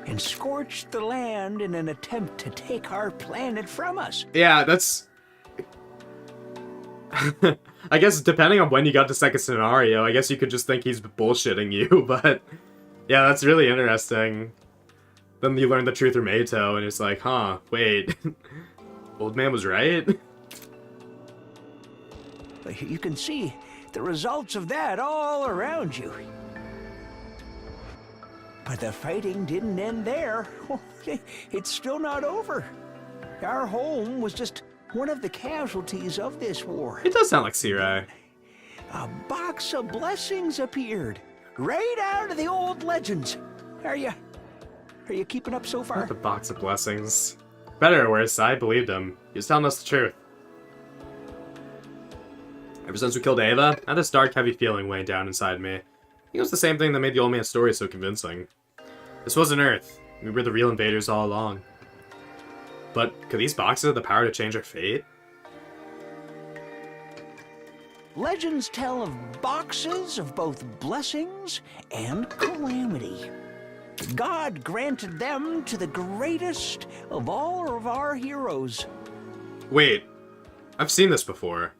and scorched the land in an attempt to take our planet from us. Yeah, that's... I guess depending on when you got to second scenario, I guess you could just think he's bullshitting you, but... Yeah, that's really interesting. Then you learn the truth from Eito, and it's like, huh, wait. Old man was right? You can see the results of that all around you. But the fighting didn't end there. It's still not over. Our home was just one of the casualties of this war. It does sound like Sirai. A box of blessings appeared, right out of the old legends. Are you keeping up so far? The box of blessings. Better or worse, I believed him. He was telling us the truth. Ever since we killed Ava, I had this dark, heavy feeling weighing down inside me. I think it was the same thing that made the old man's story so convincing. This wasn't Earth. We were the real invaders all along. But could these boxes have the power to change our fate? Legends tell of boxes of both blessings and calamity. God granted them to the greatest of all of our heroes. Wait, I've seen this before.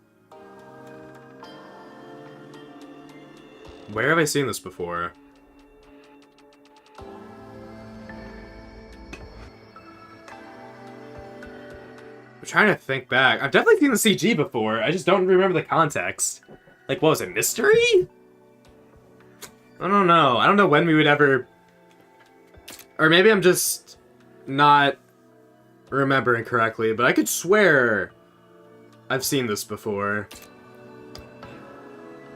Where have I seen this before? I'm trying to think back. I've definitely seen the CG before. I just don't remember the context. Like, what was it, mystery? I don't know. I don't know when we would ever... Or maybe I'm just not remembering correctly, but I could swear I've seen this before.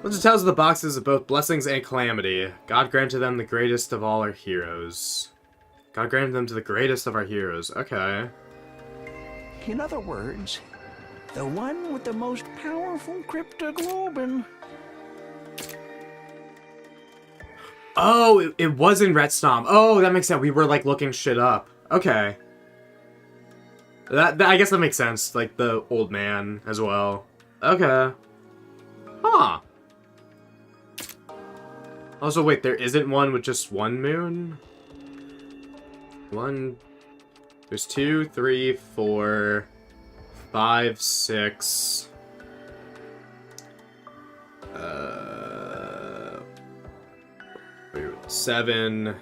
Legend tells of the boxes of both blessings and calamity. God granted them the greatest of all our heroes. God granted them to the greatest of our heroes. Okay. In other words, the one with the most powerful cryptoglobin. Oh, it was in Retstom. Oh, that makes sense. We were, like, looking shit up. Okay. That I guess that makes sense. Like, the old man as well. Okay. Huh. Also, wait, there isn't one with just one moon? There's 2, 3, 4, 5, 6... 7,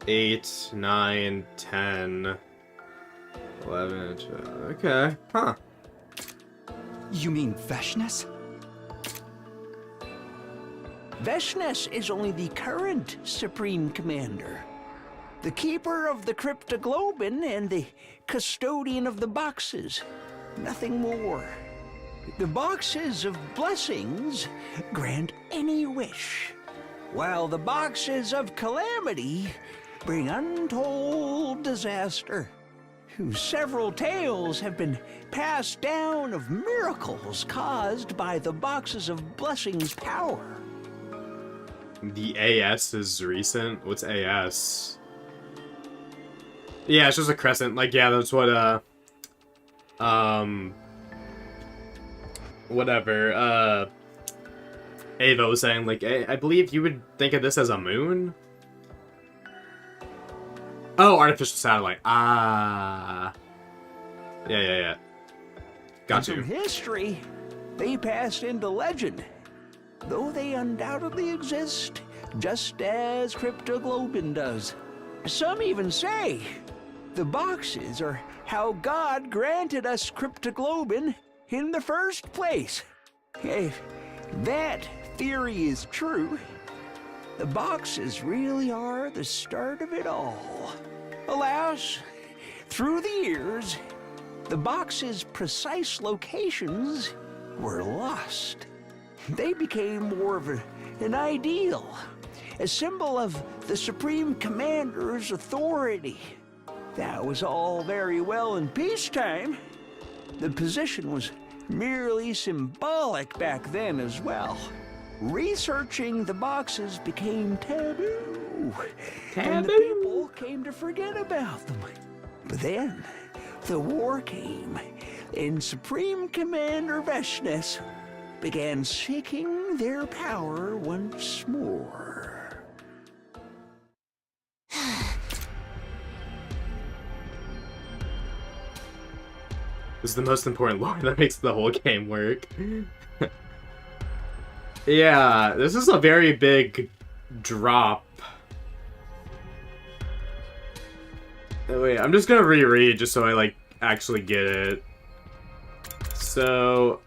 8, 9, 10, 11, 12. Okay, huh. You mean Veshnes? Veshnes is only the current Supreme Commander. The keeper of the cryptoglobin and the custodian of the boxes. Nothing more. The boxes of blessings grant any wish, while the boxes of calamity bring untold disaster. Several tales have been passed down of miracles caused by the boxes of blessings' power. The AS is recent? What's AS? Yeah, it's just a crescent. Like, yeah, that's what, whatever, Ava was saying, like, I believe you would think of this as a moon? Oh, artificial satellite. Ah. Yeah. Got you. From history, they passed into legend, though they undoubtedly exist, just as cryptoglobin does. Some even say the boxes are how God granted us cryptoglobin in the first place. If that theory is true, the boxes really are the start of it all. Alas, through the years, the boxes' precise locations were lost. They became more of an ideal, a symbol of the Supreme Commander's authority. That was all very well in peacetime. The position was merely symbolic back then as well. Researching the boxes became taboo. And the people came to forget about them. But then, the war came, and Supreme Commander Veshnes began seeking their power once more. This is the most important lore that makes the whole game work. Yeah, this is a very big drop. Oh, wait, I'm just gonna reread just so I, like, actually get it. So...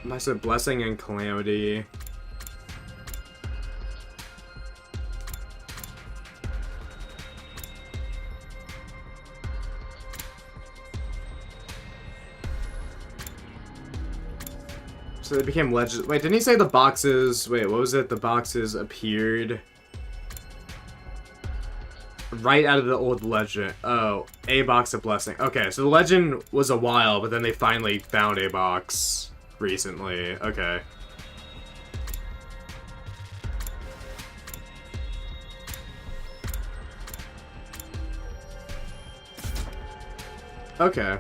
I said Blessing and Calamity. So they became legend. Wait, didn't he say the boxes? Wait, what was it? The boxes appeared right out of the old legend. Oh, a box of blessing. Okay, so the legend was a while, but then they finally found a box recently. Okay. Okay.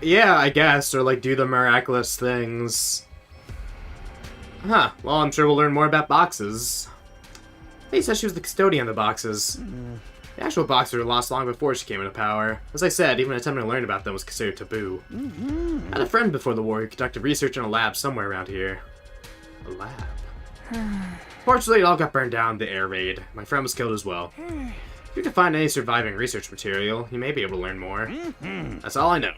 Yeah, I guess, or like do the miraculous things. Huh, well, I'm sure we'll learn more about boxes. He said she was the custodian of the boxes. The actual boxes were lost long before she came into power. As I said, even attempting to learn about them was considered taboo. I had a friend before the war who conducted research in a lab somewhere around here. A lab? Fortunately, it all got burned down in the air raid. My friend was killed as well. If you can find any surviving research material, you may be able to learn more. That's all I know.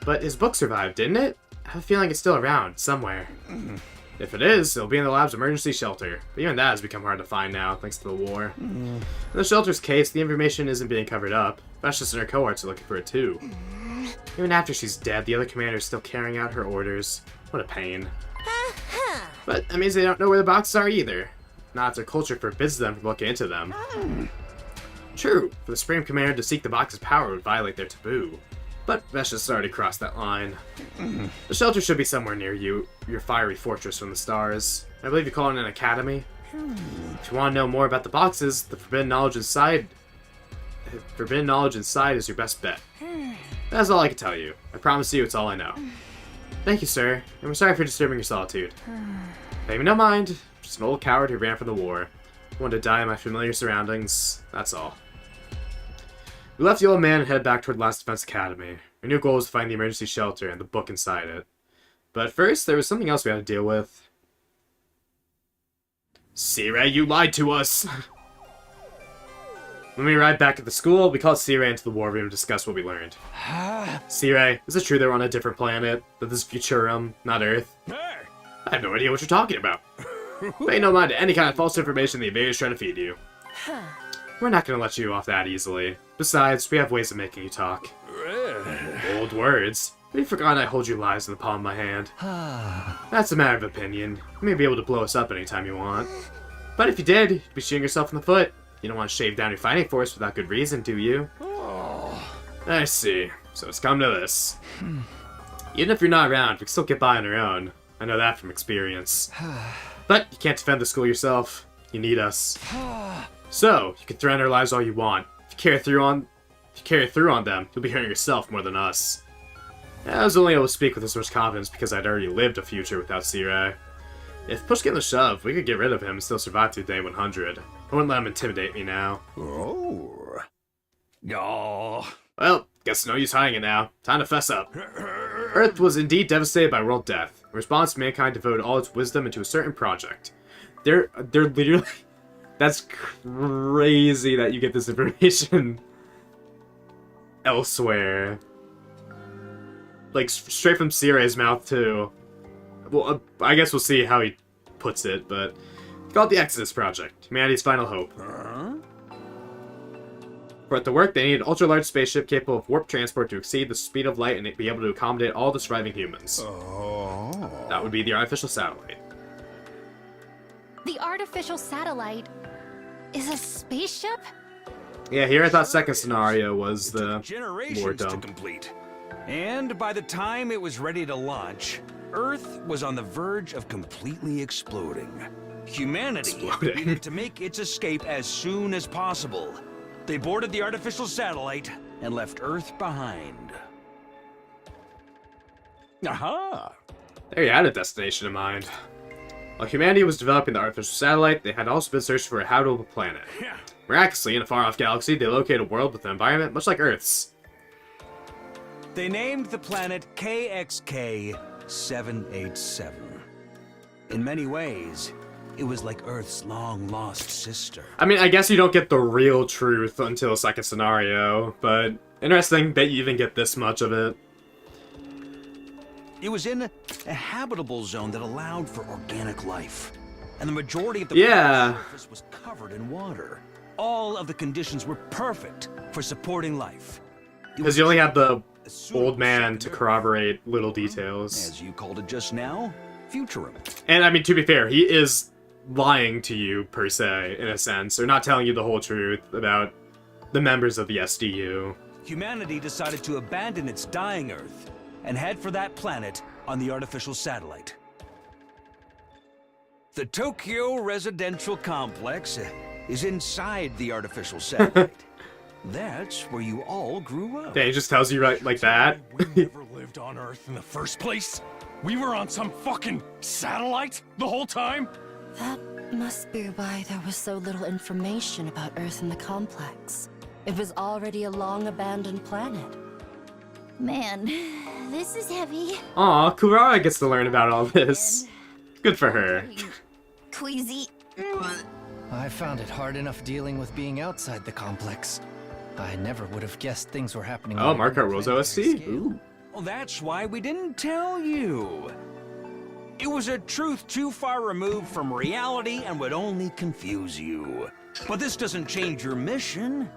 But his book survived, didn't it? I have a feeling it's still around, somewhere. If it is, it'll be in the lab's emergency shelter. But even that has become hard to find now, thanks to the war. In the shelter's case, the information isn't being covered up. Veshnes and her cohorts are looking for it too. Even after she's dead, the other commander is still carrying out her orders. What a pain. But that means they don't know where the boxes are either. Not if their culture forbids them from looking into them. True, for the Supreme Commander to seek the box's power would violate their taboo. But Veshnes has already crossed that line. The shelter should be somewhere near you, your fiery fortress from the stars. I believe you call it an academy. If you want to know more about the boxes, the forbidden knowledge inside is your best bet. That's all I can tell you. I promise you it's all I know. Thank you, sir. I'm sorry for disturbing your solitude. Pay me no mind. Just an old coward who ran from the war. I wanted to die in my familiar surroundings. That's all. We left the old man and headed back toward Last Defense Academy. Our new goal was to find the emergency shelter and the book inside it. But first, there was something else we had to deal with. Cirrei, you lied to us! When we arrived back at the school, we called Cirrei into the war room to discuss what we learned. Cirrei, is it true they were on a different planet? That this is Futurum, not Earth? I have no idea what you're talking about. Pay no mind to any kind of false information the invaders trying to feed you. We're not going to let you off that easily. Besides, we have ways of making you talk. Bold words. Have you forgotten I hold your lives in the palm of my hand? That's a matter of opinion. You may be able to blow us up anytime you want. But if you did, you'd be shooting yourself in the foot. You don't want to shave down your fighting force without good reason, do you? I see. So it's come to this. Even if you're not around, we can still get by on our own. I know that from experience. But you can't defend the school yourself. You need us. So, you can threaten our lives all you want. If you carry through on them, you'll be hurting yourself more than us. I was only able to speak with this much confidence because I'd already lived a future without Cirrei. If push came to shove, we could get rid of him and still survive through day 100. I wouldn't let him intimidate me now. Well, guess no use hiding it now. Time to fess up. Earth was indeed devastated by world death. In response, mankind devoted all its wisdom into a certain project. They're literally... That's crazy that you get this information elsewhere. Like, straight from Cirrei's mouth, too. Well, I guess we'll see how he puts it, but... It's called the Exodus Project, humanity's final hope. For it to work, they need an ultra-large spaceship capable of warp transport to exceed the speed of light and be able to accommodate all the surviving humans. That would be the artificial satellite. The artificial satellite is a spaceship? Yeah, here I thought second scenario was the more generations to dumb. complete. And by the time it was ready to launch, Earth was on the verge of completely exploding. Humanity needed to make its escape as soon as possible. They boarded the artificial satellite and left Earth behind. Aha! There you had a destination in mind. While humanity was developing the artificial satellite, they had also been searching for a habitable planet. Miraculously, in a far-off galaxy, they located a world with an environment much like Earth's. They named the planet KXK-787. In many ways, it was like Earth's long-lost sister. I mean, I guess you don't get the real truth until second scenario, but interesting that you even get this much of it. It was in a habitable zone that allowed for organic life, and the majority of the surface was covered in water. All of the conditions were perfect for supporting life. Because you only have the old man to corroborate little details. As you called it just now, Futurum. And I mean, to be fair, he is lying to you, per se, in a sense, or not telling you the whole truth about the members of the SDU. Humanity decided to abandon its dying Earth and head for that planet on the artificial satellite. The Tokyo Residential Complex is inside the artificial satellite. That's where you all grew up. Yeah, he just tells you right like that. We never lived on Earth in the first place. We were on some fucking satellite the whole time. That must be why there was so little information about Earth in the complex. It was already a long-abandoned planet. Man, this is heavy. Aw, Kurara gets to learn about all this. Good for her. Queasy. I found it hard enough dealing with being outside the complex. I never would have guessed things were happening. Oh, Marco Rose OSC? Ooh. Well, that's why we didn't tell you. It was a truth too far removed from reality and would only confuse you. But this doesn't change your mission.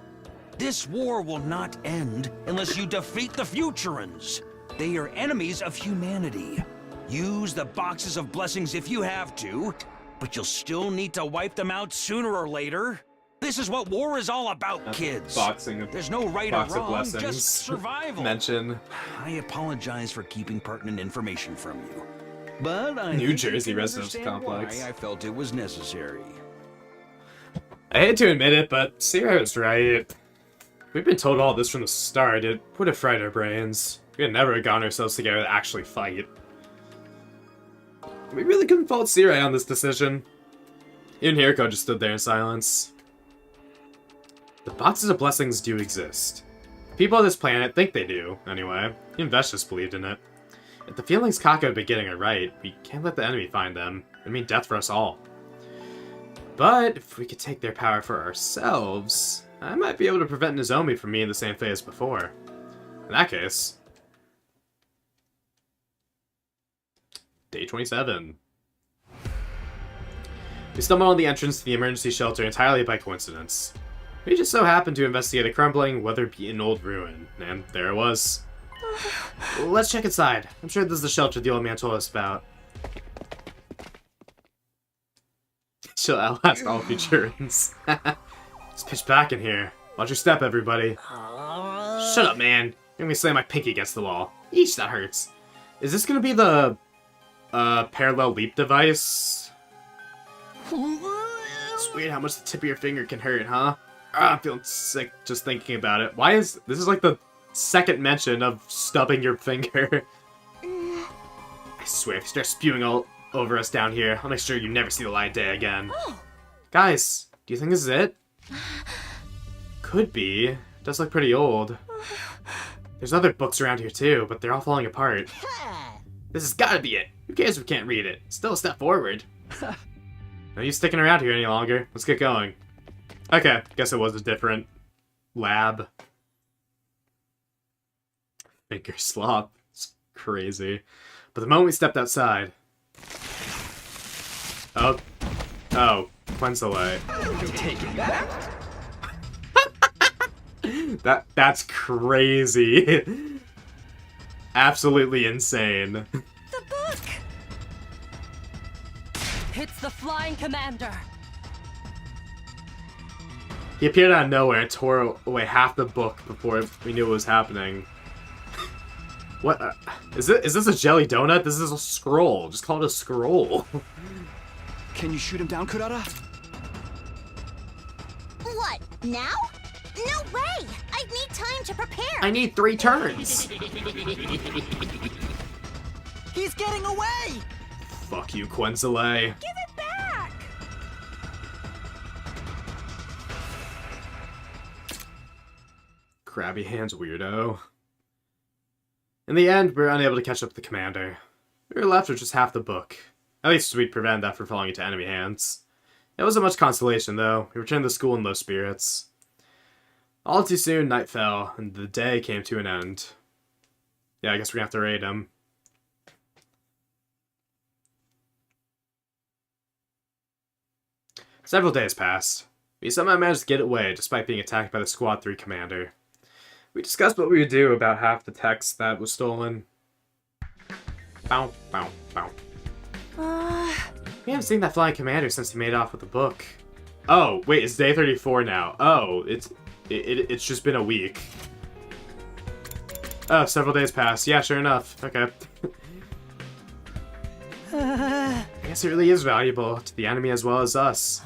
This war will not end unless you defeat the Futurans. They are enemies of humanity. Use the boxes of blessings if you have to, but you'll still need to wipe them out sooner or later. This is what war is all about, kids. There's no right or wrong, just survival. Mention. I apologize for keeping pertinent information from you, but I New think Jersey you can Residence understand Complex. why I felt it was necessary. I hate to admit it, but Sierra was right. We've been told all this from the start. It would have fried our brains. We had never gotten ourselves together to actually fight. We really couldn't fault Sierra on this decision. Even Hiriko just stood there in silence. The boxes of blessings do exist. People on this planet think they do, anyway. Even Veshtus believed in it. If the feelings Kako had been getting are right, we can't let the enemy find them. It would mean death for us all. But if we could take their power for ourselves, I might be able to prevent Nozomi from being the same fate as before. In that case... Day 27. We stumbled on the entrance to the emergency shelter entirely by coincidence. We just so happened to investigate a crumbling, weather-beaten old ruin, and there it was. Let's check inside. I'm sure this is the shelter the old man told us about. She'll outlast all Futurans. It's pitch black in here. Watch your step, everybody. Shut up, man. You're gonna me slam my pinky against the wall. Eesh, that hurts. Is this gonna be the parallel leap device? It's weird how much the tip of your finger can hurt, huh? I'm feeling sick just thinking about it. Why is this is like the second mention of stubbing your finger? I swear, if you start spewing all over us down here, I'll make sure you never see the light of day again. Guys, do you think this is it? Could be. It does look pretty old. There's other books around here too, but they're all falling apart. This has gotta be it. Who cares if we can't read it? Still a step forward. No use sticking around here any longer. Let's get going. Okay, guess it was a different lab. Finger slop. It's crazy. But the moment we stepped outside... Oh. Cleanse away. Take it back. That's crazy. Absolutely insane. The book! It's the Flying Commander. He appeared out of nowhere and tore away half the book before we knew what was happening. What? Is this a jelly donut? This is a scroll. Just call it a scroll. Can you shoot him down, Kurara? What, now? No way! I need time to prepare! I need 3 turns! He's getting away! Fuck you, Quenzele. Give it back! Crabby hands, weirdo. In the end, we were unable to catch up with the commander. We were left with just half the book. At least we'd prevent that from falling into enemy hands. It wasn't much consolation, though. We returned to school in low spirits. All too soon, night fell, and the day came to an end. Yeah, I guess we're gonna have to raid him. Several days passed. We somehow managed to get away, despite being attacked by the Squad 3 commander. We discussed what we would do about half the text that was stolen. Bow, bow, bow. We haven't seen that flying commander since he made off with the book. Oh, wait, it's day 34 now. Oh, it's just been a week. Oh, several days passed. Yeah, sure enough. Okay. I guess it really is valuable to the enemy as well as us.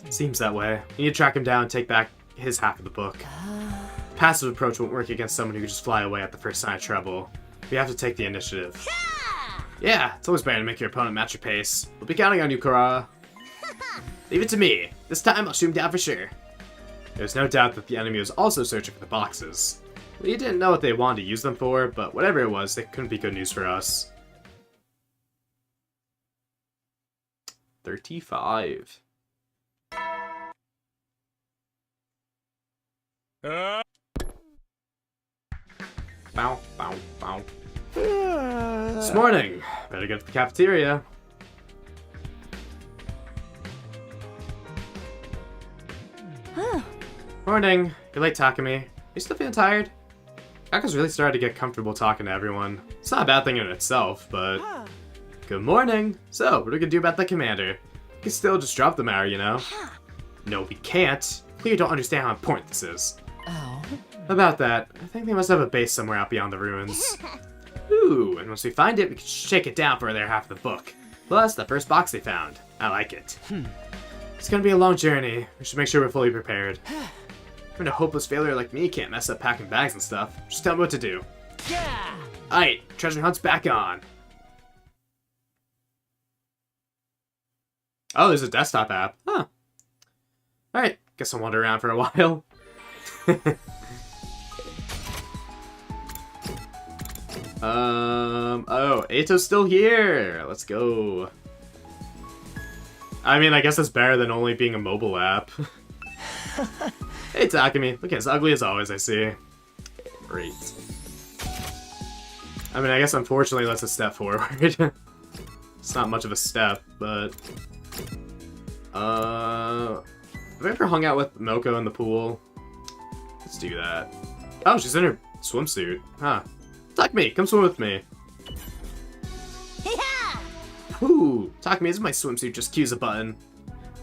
Seems that way. We need to track him down and take back his half of the book. Passive approach won't work against someone who can just fly away at the first sign of trouble. We have to take the initiative. Yeah, it's always better to make your opponent match your pace. We'll be counting on you, Kurara. Leave it to me. This time I'll shoot him down for sure. There's no doubt that the enemy was also searching for the boxes. We didn't know what they wanted to use them for, but whatever it was, it couldn't be good news for us. 35. Bow, bow, bow. This morning. Better get to the cafeteria. Morning. You're late, Takumi. You still feeling tired? Kaka's really started to get comfortable talking to everyone. It's not a bad thing in itself, but... Good morning. So, what are we gonna do about the commander? We can still just drop the matter, you know? No, we can't. You don't understand how important this is. Oh. About that, I think they must have a base somewhere out beyond the ruins. Ooh, and once we find it, we can shake it down for their half of the book. Plus, the first box they found. I like it. It's gonna be a long journey. We should make sure we're fully prepared. Even a hopeless failure like me can't mess up packing bags and stuff. Just tell me what to do. Yeah! Alright, treasure hunt's back on. Oh, there's a desktop app. Huh. Alright, guess I'll wander around for a while. Oh, Eito's still here. Let's go. I mean, I guess that's better than only being a mobile app. Hey, Takumi. Looking as ugly as always, I see. Great. I mean, I guess unfortunately that's a step forward. It's not much of a step, but... Have I ever hung out with Moko in the pool? Let's do that. Oh, she's in her swimsuit. Huh. Takumi, come swim with me. Ooh, Takumi, isn't my swimsuit just cues a button?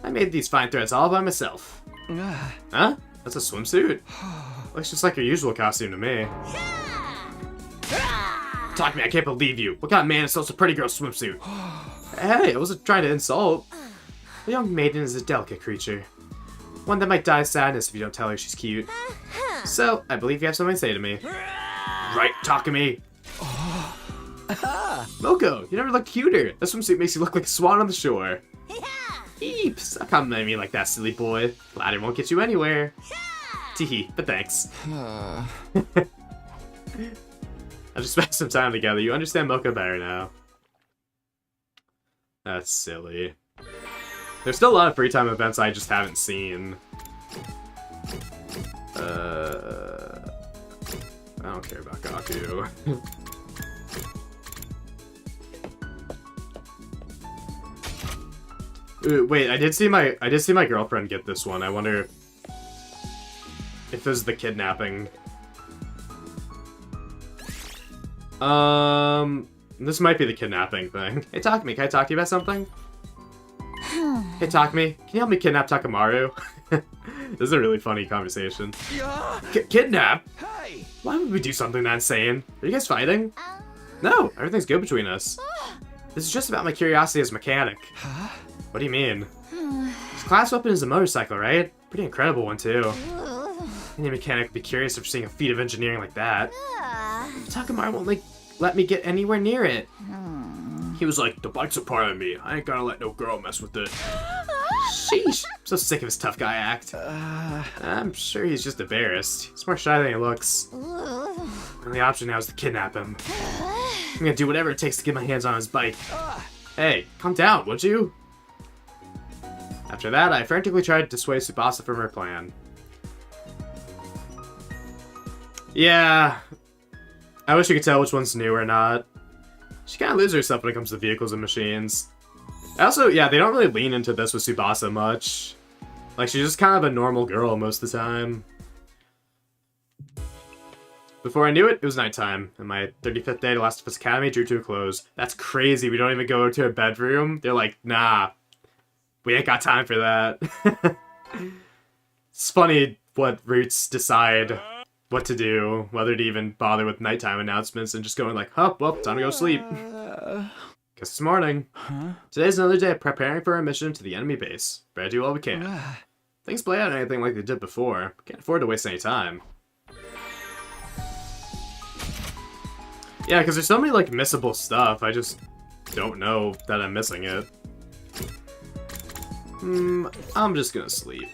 I made these fine threads all by myself. Huh? That's a swimsuit? Looks just like your usual costume to me. Takumi, I can't believe you. What kind of man installs a pretty girl's swimsuit? Hey, I wasn't trying to insult. A young maiden is a delicate creature. One that might die of sadness if you don't tell her she's cute. So, I believe you have something to say to me. Right, Takumi? Moko, you never looked cuter. That swimsuit makes you look like a swan on the shore. Eep, stop complimenting me like that, silly boy. Ladder won't get you anywhere. Teehee, but thanks. I just spent some time together. You understand Moko better now. That's silly. There's still a lot of free time events I just haven't seen. I don't care about Gaku. Wait, I did see my girlfriend get this one. I wonder if this is the kidnapping. This might be the kidnapping thing. Hey, Takumi, can I talk to you about something? Hey, Takumi, can you help me kidnap Takamaru? This is a really funny conversation. Kidnap? Hey! Why would we do something that insane? Are you guys fighting? No, everything's good between us. This is just about my curiosity as a mechanic. Huh? What do you mean? This class weapon is a motorcycle, right? Pretty incredible one, too. Any mechanic would be curious after seeing a feat of engineering like that. Takamura won't let me get anywhere near it. He was like, the bike's a part of me. I ain't gonna let no girl mess with it. Sheesh. I'm so sick of his tough guy act. I'm sure he's just embarrassed. He's more shy than he looks. And the option now is to kidnap him. I'm gonna do whatever it takes to get my hands on his bike. Hey, calm down, would you? After that, I frantically tried to dissuade Tsubasa from her plan. Yeah, I wish you could tell which one's new or not. She kind of loses herself when it comes to vehicles and machines. Also, yeah, they don't really lean into this with Tsubasa much. Like, she's just kind of a normal girl most of the time. Before I knew it, it was nighttime, and my 35th day to Last of Us Academy drew to a close. That's crazy, we don't even go to a bedroom. They're like, nah, we ain't got time for that. It's funny what Roots decide what to do, whether to even bother with nighttime announcements and just going like, huh, well, time to go sleep. Guess it's morning. Today's another day of preparing for our mission to the enemy base. Better do all we can. Things play out anything like they did before. Can't afford to waste any time. Yeah, because there's so many like missable stuff, I just don't know that I'm missing it. I'm just gonna sleep.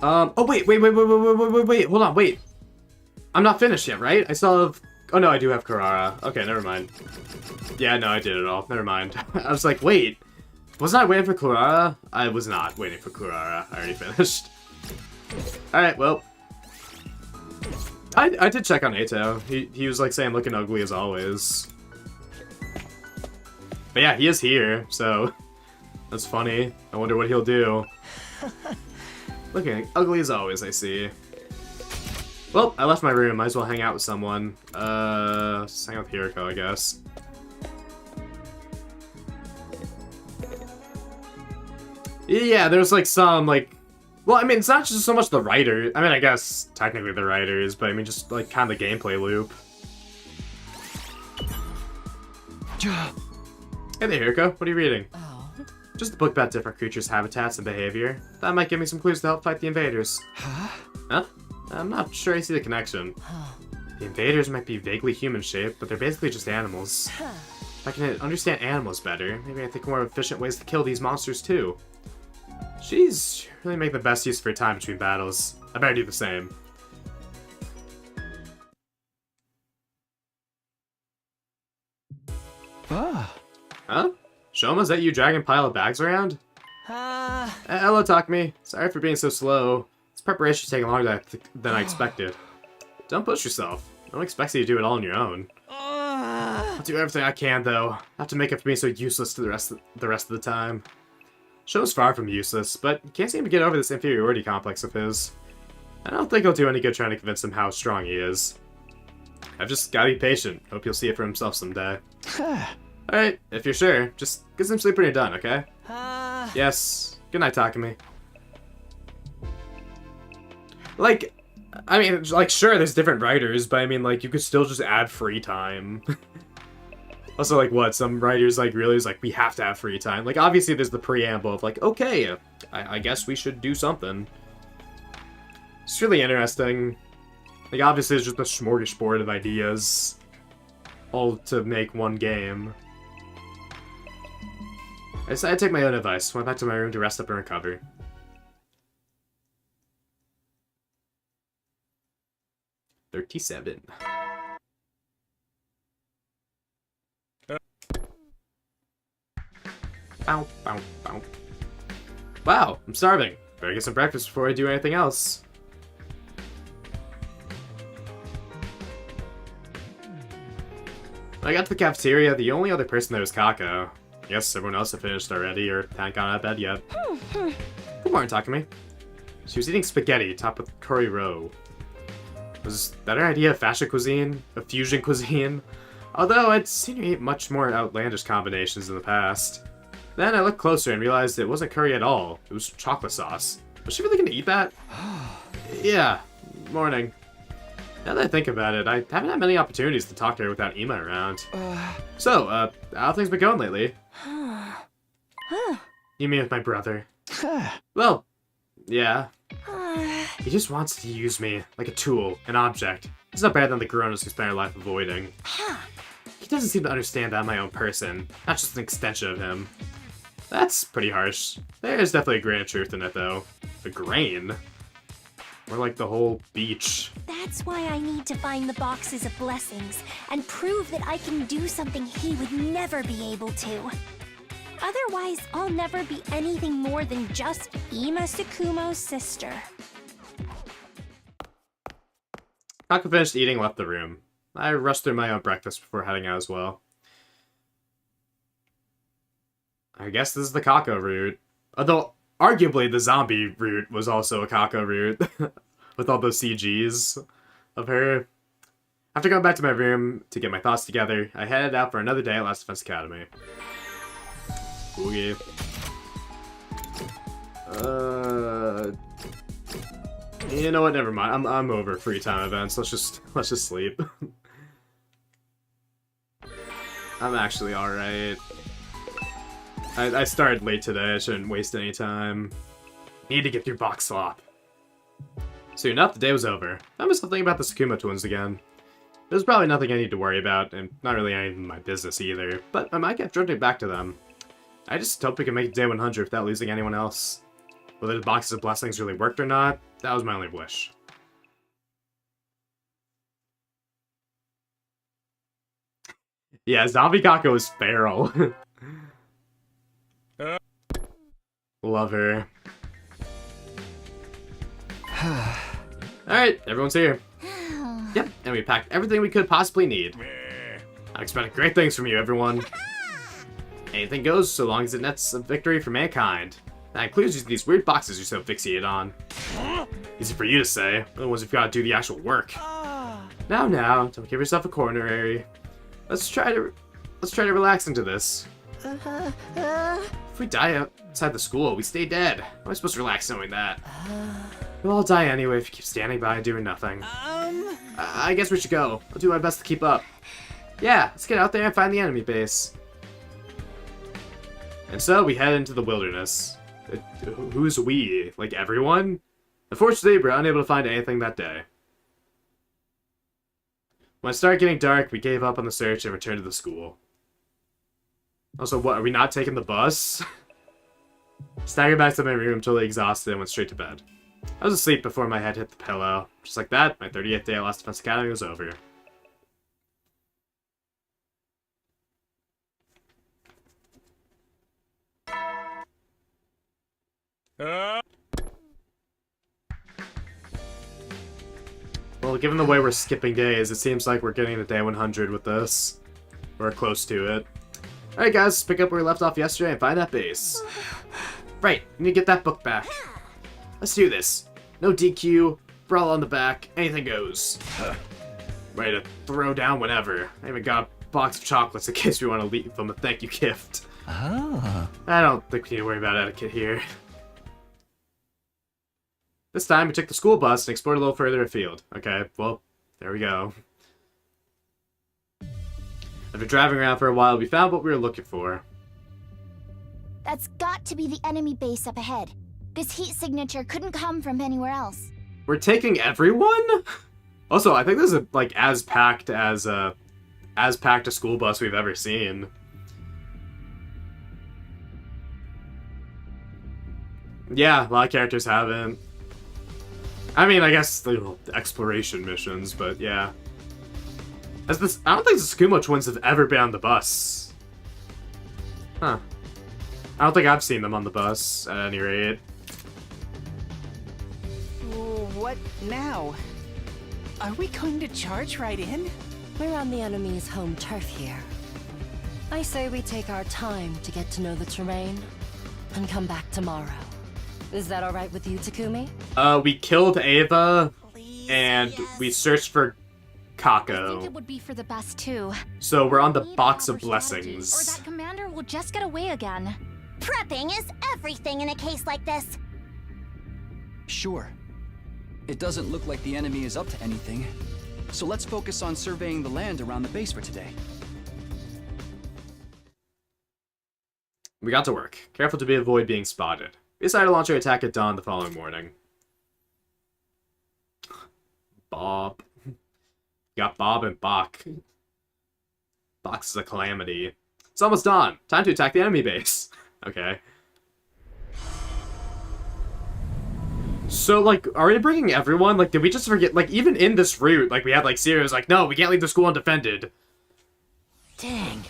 Oh wait, hold on, wait. I'm not finished yet, right? I still have... Oh no, I do have Kurara. Okay, never mind. Yeah, no, I did it all. Never mind. I was like, wait. Wasn't I waiting for Kurara? I was not waiting for Kurara. I already finished. Alright, well. I did check on Eito. He was like saying looking ugly as always. But yeah, he is here, so... That's funny. I wonder what he'll do. Looking ugly as always, I see. Well, I left my room. Might as well hang out with someone. Just hang out with Hiriko, I guess. Yeah, there's like some, like... Well, I mean, it's not just so much the writer. I mean, I guess technically the writers, but I mean, just like kind of the gameplay loop. Hey there, Hiriko. What are you reading? Just a book about different creatures' habitats and behavior. That might give me some clues to help fight the invaders. Huh? I'm not sure I see the connection. The invaders might be vaguely human-shaped, but they're basically just animals. If I can understand animals better, maybe I think more efficient ways to kill these monsters too. She's really making the best use of her time between battles. I better do the same. Huh? Shoma, is that you dragging a pile of bags around? Hello, Takumi. Sorry for being so slow. This preparation's taking longer than I expected. Don't push yourself. No one expects you to do it all on your own. I'll do everything I can, though. I have to make up for being so useless to the rest of the time. Shoma's far from useless, but he can't seem to get over this inferiority complex of his. I don't think he'll do any good trying to convince him how strong he is. I've just gotta be patient. Hope he'll see it for himself someday. Alright, if you're sure, just get some sleep when you're done, okay? Yes. Good night, Takumi. Like, I mean, like, sure, there's different writers, but I mean, like, you could still just add free time. Also, like, what? Some writers, like, really is like, we have to have free time. Like, obviously, there's the preamble of, like, okay, I guess we should do something. It's really interesting. Like, obviously, it's just a smorgasbord of ideas. All to make one game. I decided to take my own advice. Went back to my room to rest up and recover. $37. Bow, bow, bow. Wow, I'm starving. Better get some breakfast before I do anything else. When I got to the cafeteria, the only other person there was Kako. I guess everyone else had finished already or hadn't gone out of bed yet. Good morning, Takumi. She was eating spaghetti topped with curry roe. Was that her idea of fashion cuisine? Of fusion cuisine? Although I'd seen her eat much more outlandish combinations in the past. Then I looked closer and realized it wasn't curry at all. It was chocolate sauce. Was she really gonna eat that? Yeah, morning. Now that I think about it, I haven't had many opportunities to talk to her without Ima around. So, how things been going lately? You mean with my brother? Well, yeah. He just wants to use me like a tool, an object. He's not better than the Coronas who spend their life avoiding. He doesn't seem to understand that I'm my own person, not just an extension of him. That's pretty harsh. There's definitely a grain of truth in it, though. A grain? More like the whole beach. That's why I need to find the boxes of blessings and prove that I can do something he would never be able to. Otherwise, I'll never be anything more than just Ima Tsukumo's sister. Kako finished eating and left the room. I rushed through my own breakfast before heading out as well. I guess this is the Kako route. Although, arguably, the zombie route was also a Kako route. With all those CGs of her. After going back to my room to get my thoughts together, I headed out for another day at Last Defense Academy. Oogie. You know what? Never mind. I'm over free time events. Let's just sleep. I'm actually all right. I started late today. I shouldn't waste any time. Need to get through box slop. Soon enough, the day was over. I was thinking about the Tsukumo twins again. There's probably nothing I need to worry about, and not really any of my business either. But I might get drifting back to them. I just hope we can make it day 100 without losing anyone else. Whether the boxes of blessings really worked or not, that was my only wish. Yeah, Zombie Kako is feral. Love her. Alright, everyone's here. Yep, and we packed everything we could possibly need. I expect great things from you, everyone. Anything goes so long as it nets a victory for mankind. That includes these weird boxes you're so fixated on. Easy for you to say, but the ones who've got to do the actual work. Now, don't give yourself a coronary. Let's try to relax into this. If we die outside the school, we stay dead. How am I supposed to relax knowing that? We'll all die anyway if you keep standing by and doing nothing. I guess we should go. I'll do my best to keep up. Yeah, let's get out there and find the enemy base. And so we head into the wilderness. Who's we? Like everyone? Unfortunately, we're unable to find anything that day. When it started getting dark, we gave up on the search and returned to the school. Also, what, are we not taking the bus? Staggered back to my room, totally exhausted, and went straight to bed. I was asleep before my head hit the pillow. Just like that, my 38th day at Last Defense Academy was over. Well, given the way we're skipping days, it seems like we're getting to day 100 with this. We're close to it. Alright guys, let's pick up where we left off yesterday and find that base. Right, we need to get that book back. Let's do this. No DQ, brawl on the back, anything goes. Ready to throw down whenever. I even got a box of chocolates in case we want to leave them a thank you gift. I don't think we need to worry about etiquette here. This time we took the school bus and explored a little further afield. Okay, well, there we go. After driving around for a while, we found what we were looking for. That's got to be the enemy base up ahead. This heat signature couldn't come from anywhere else. We're taking everyone? Also, I think this is like as packed a school bus we've ever seen. Yeah, a lot of characters haven't. I mean, I guess the exploration missions, but yeah. I don't think the Tsukumo twins have ever been on the bus. Huh. I don't think I've seen them on the bus, at any rate. What now? Are we going to charge right in? We're on the enemy's home turf here. I say we take our time to get to know the terrain and come back tomorrow. Is that alright with you, Takumi? We killed Ava and we searched for I think it Kako. would be for the best too. So we're on the Need Box our of strategy, Blessings. Or that commander will just get away again. Prepping is everything in a case like this. Sure. It doesn't look like the enemy is up to anything. So let's focus on surveying the land around the base for today. We got to work. Careful to avoid being spotted. We decided to launch our attack at dawn the following morning. Bob. Got Bob and Bach. Box is a calamity. It's almost dawn. Time to attack the enemy base. Okay. So, like, are we bringing everyone? Like, did we just forget? Like, even in this route, like, we had, like, Sirius, like, no, we can't leave the school undefended. Dang.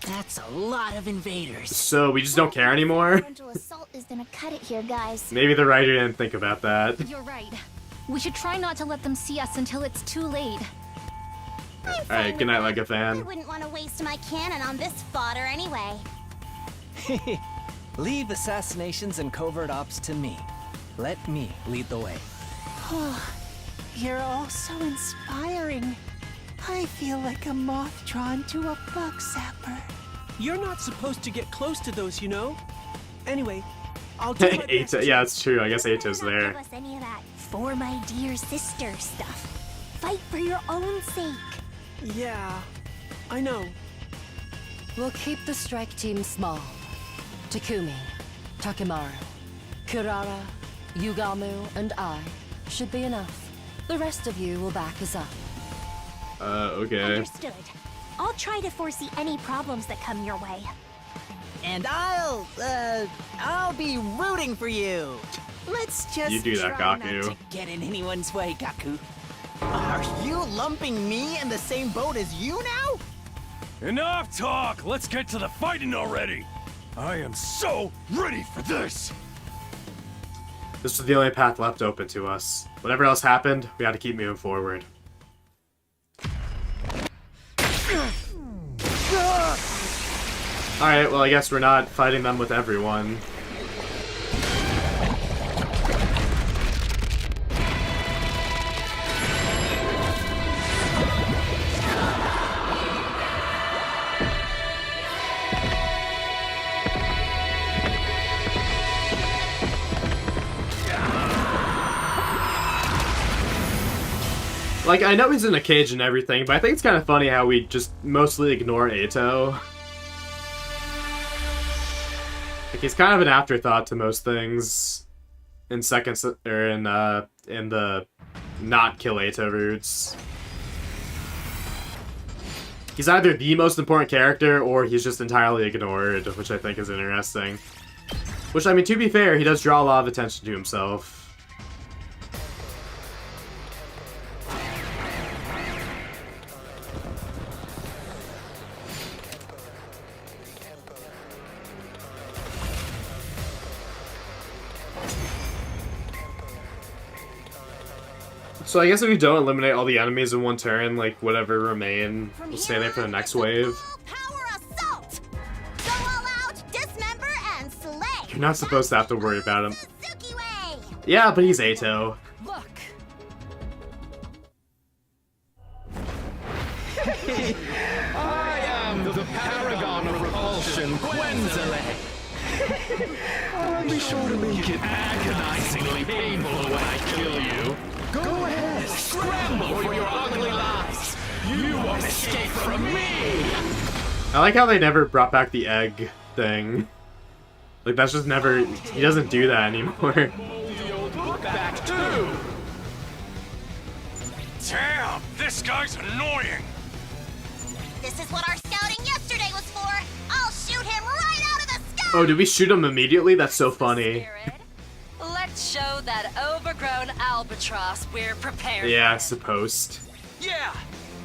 That's a lot of invaders. So, we just don't care anymore? Frontal assault is gonna cut it here, guys. Maybe the writer didn't think about that. You're right. We should try not to let them see us until it's too late. Alright, good night, like a I fan. wouldn't want to waste my cannon on this fodder anyway. Leave assassinations and covert ops to me. Let me lead the way. You're all so inspiring. I feel like a moth drawn to a bug zapper. You're not supposed to get close to those, you know? Anyway, I'll do my best. Eita, yeah, it's true. I guess Eita's Give there. us any of that for my dear sister stuff. Fight for your own sake. Yeah, I know. We'll keep the strike team small. Takumi, Takimaru, Kirara, Yugamu, and I should be enough. The rest of you will back us up. Okay. Understood. I'll try to foresee any problems that come your way. And I'll be rooting for you. Let's just You do that, try Gaku. not to get in anyone's way, Gaku. Are you lumping me in the same boat as you now? Enough talk! Let's get to the fighting already! I am so ready for this! This was the only path left open to us. Whatever else happened, we had to keep moving forward. Alright, well I guess we're not fighting them with everyone. Like, I know he's in a cage and everything, but I think it's kind of funny how we just mostly ignore Eito. Like, he's kind of an afterthought to most things in in the not kill Eito routes. He's either the most important character or he's just entirely ignored, which I think is interesting. Which, I mean, to be fair, he does draw a lot of attention to himself. So I guess if we don't eliminate all the enemies in one turn, like, whatever remain, we'll stay there for the next wave. Power assault! Go all out, dismember, and slay! You're not supposed to have to worry about him. Suzuki way! Yeah, but he's Eito. Look! I am the paragon of repulsion, Gwenzile. I'll be sure to make it agonizingly painful when I kill you. Go ahead, scramble for your ugly lives. You won't escape from me. I like how they never brought back the egg thing. Like, that's just never... He doesn't do that anymore. Back too. Damn, this guy's annoying! This is what our scouting yesterday was for! I'll shoot him right out of the sky! Oh, did we shoot him immediately? That's so funny. Let's show that overgrown albatross we're prepared Yeah, for. supposed. Yeah!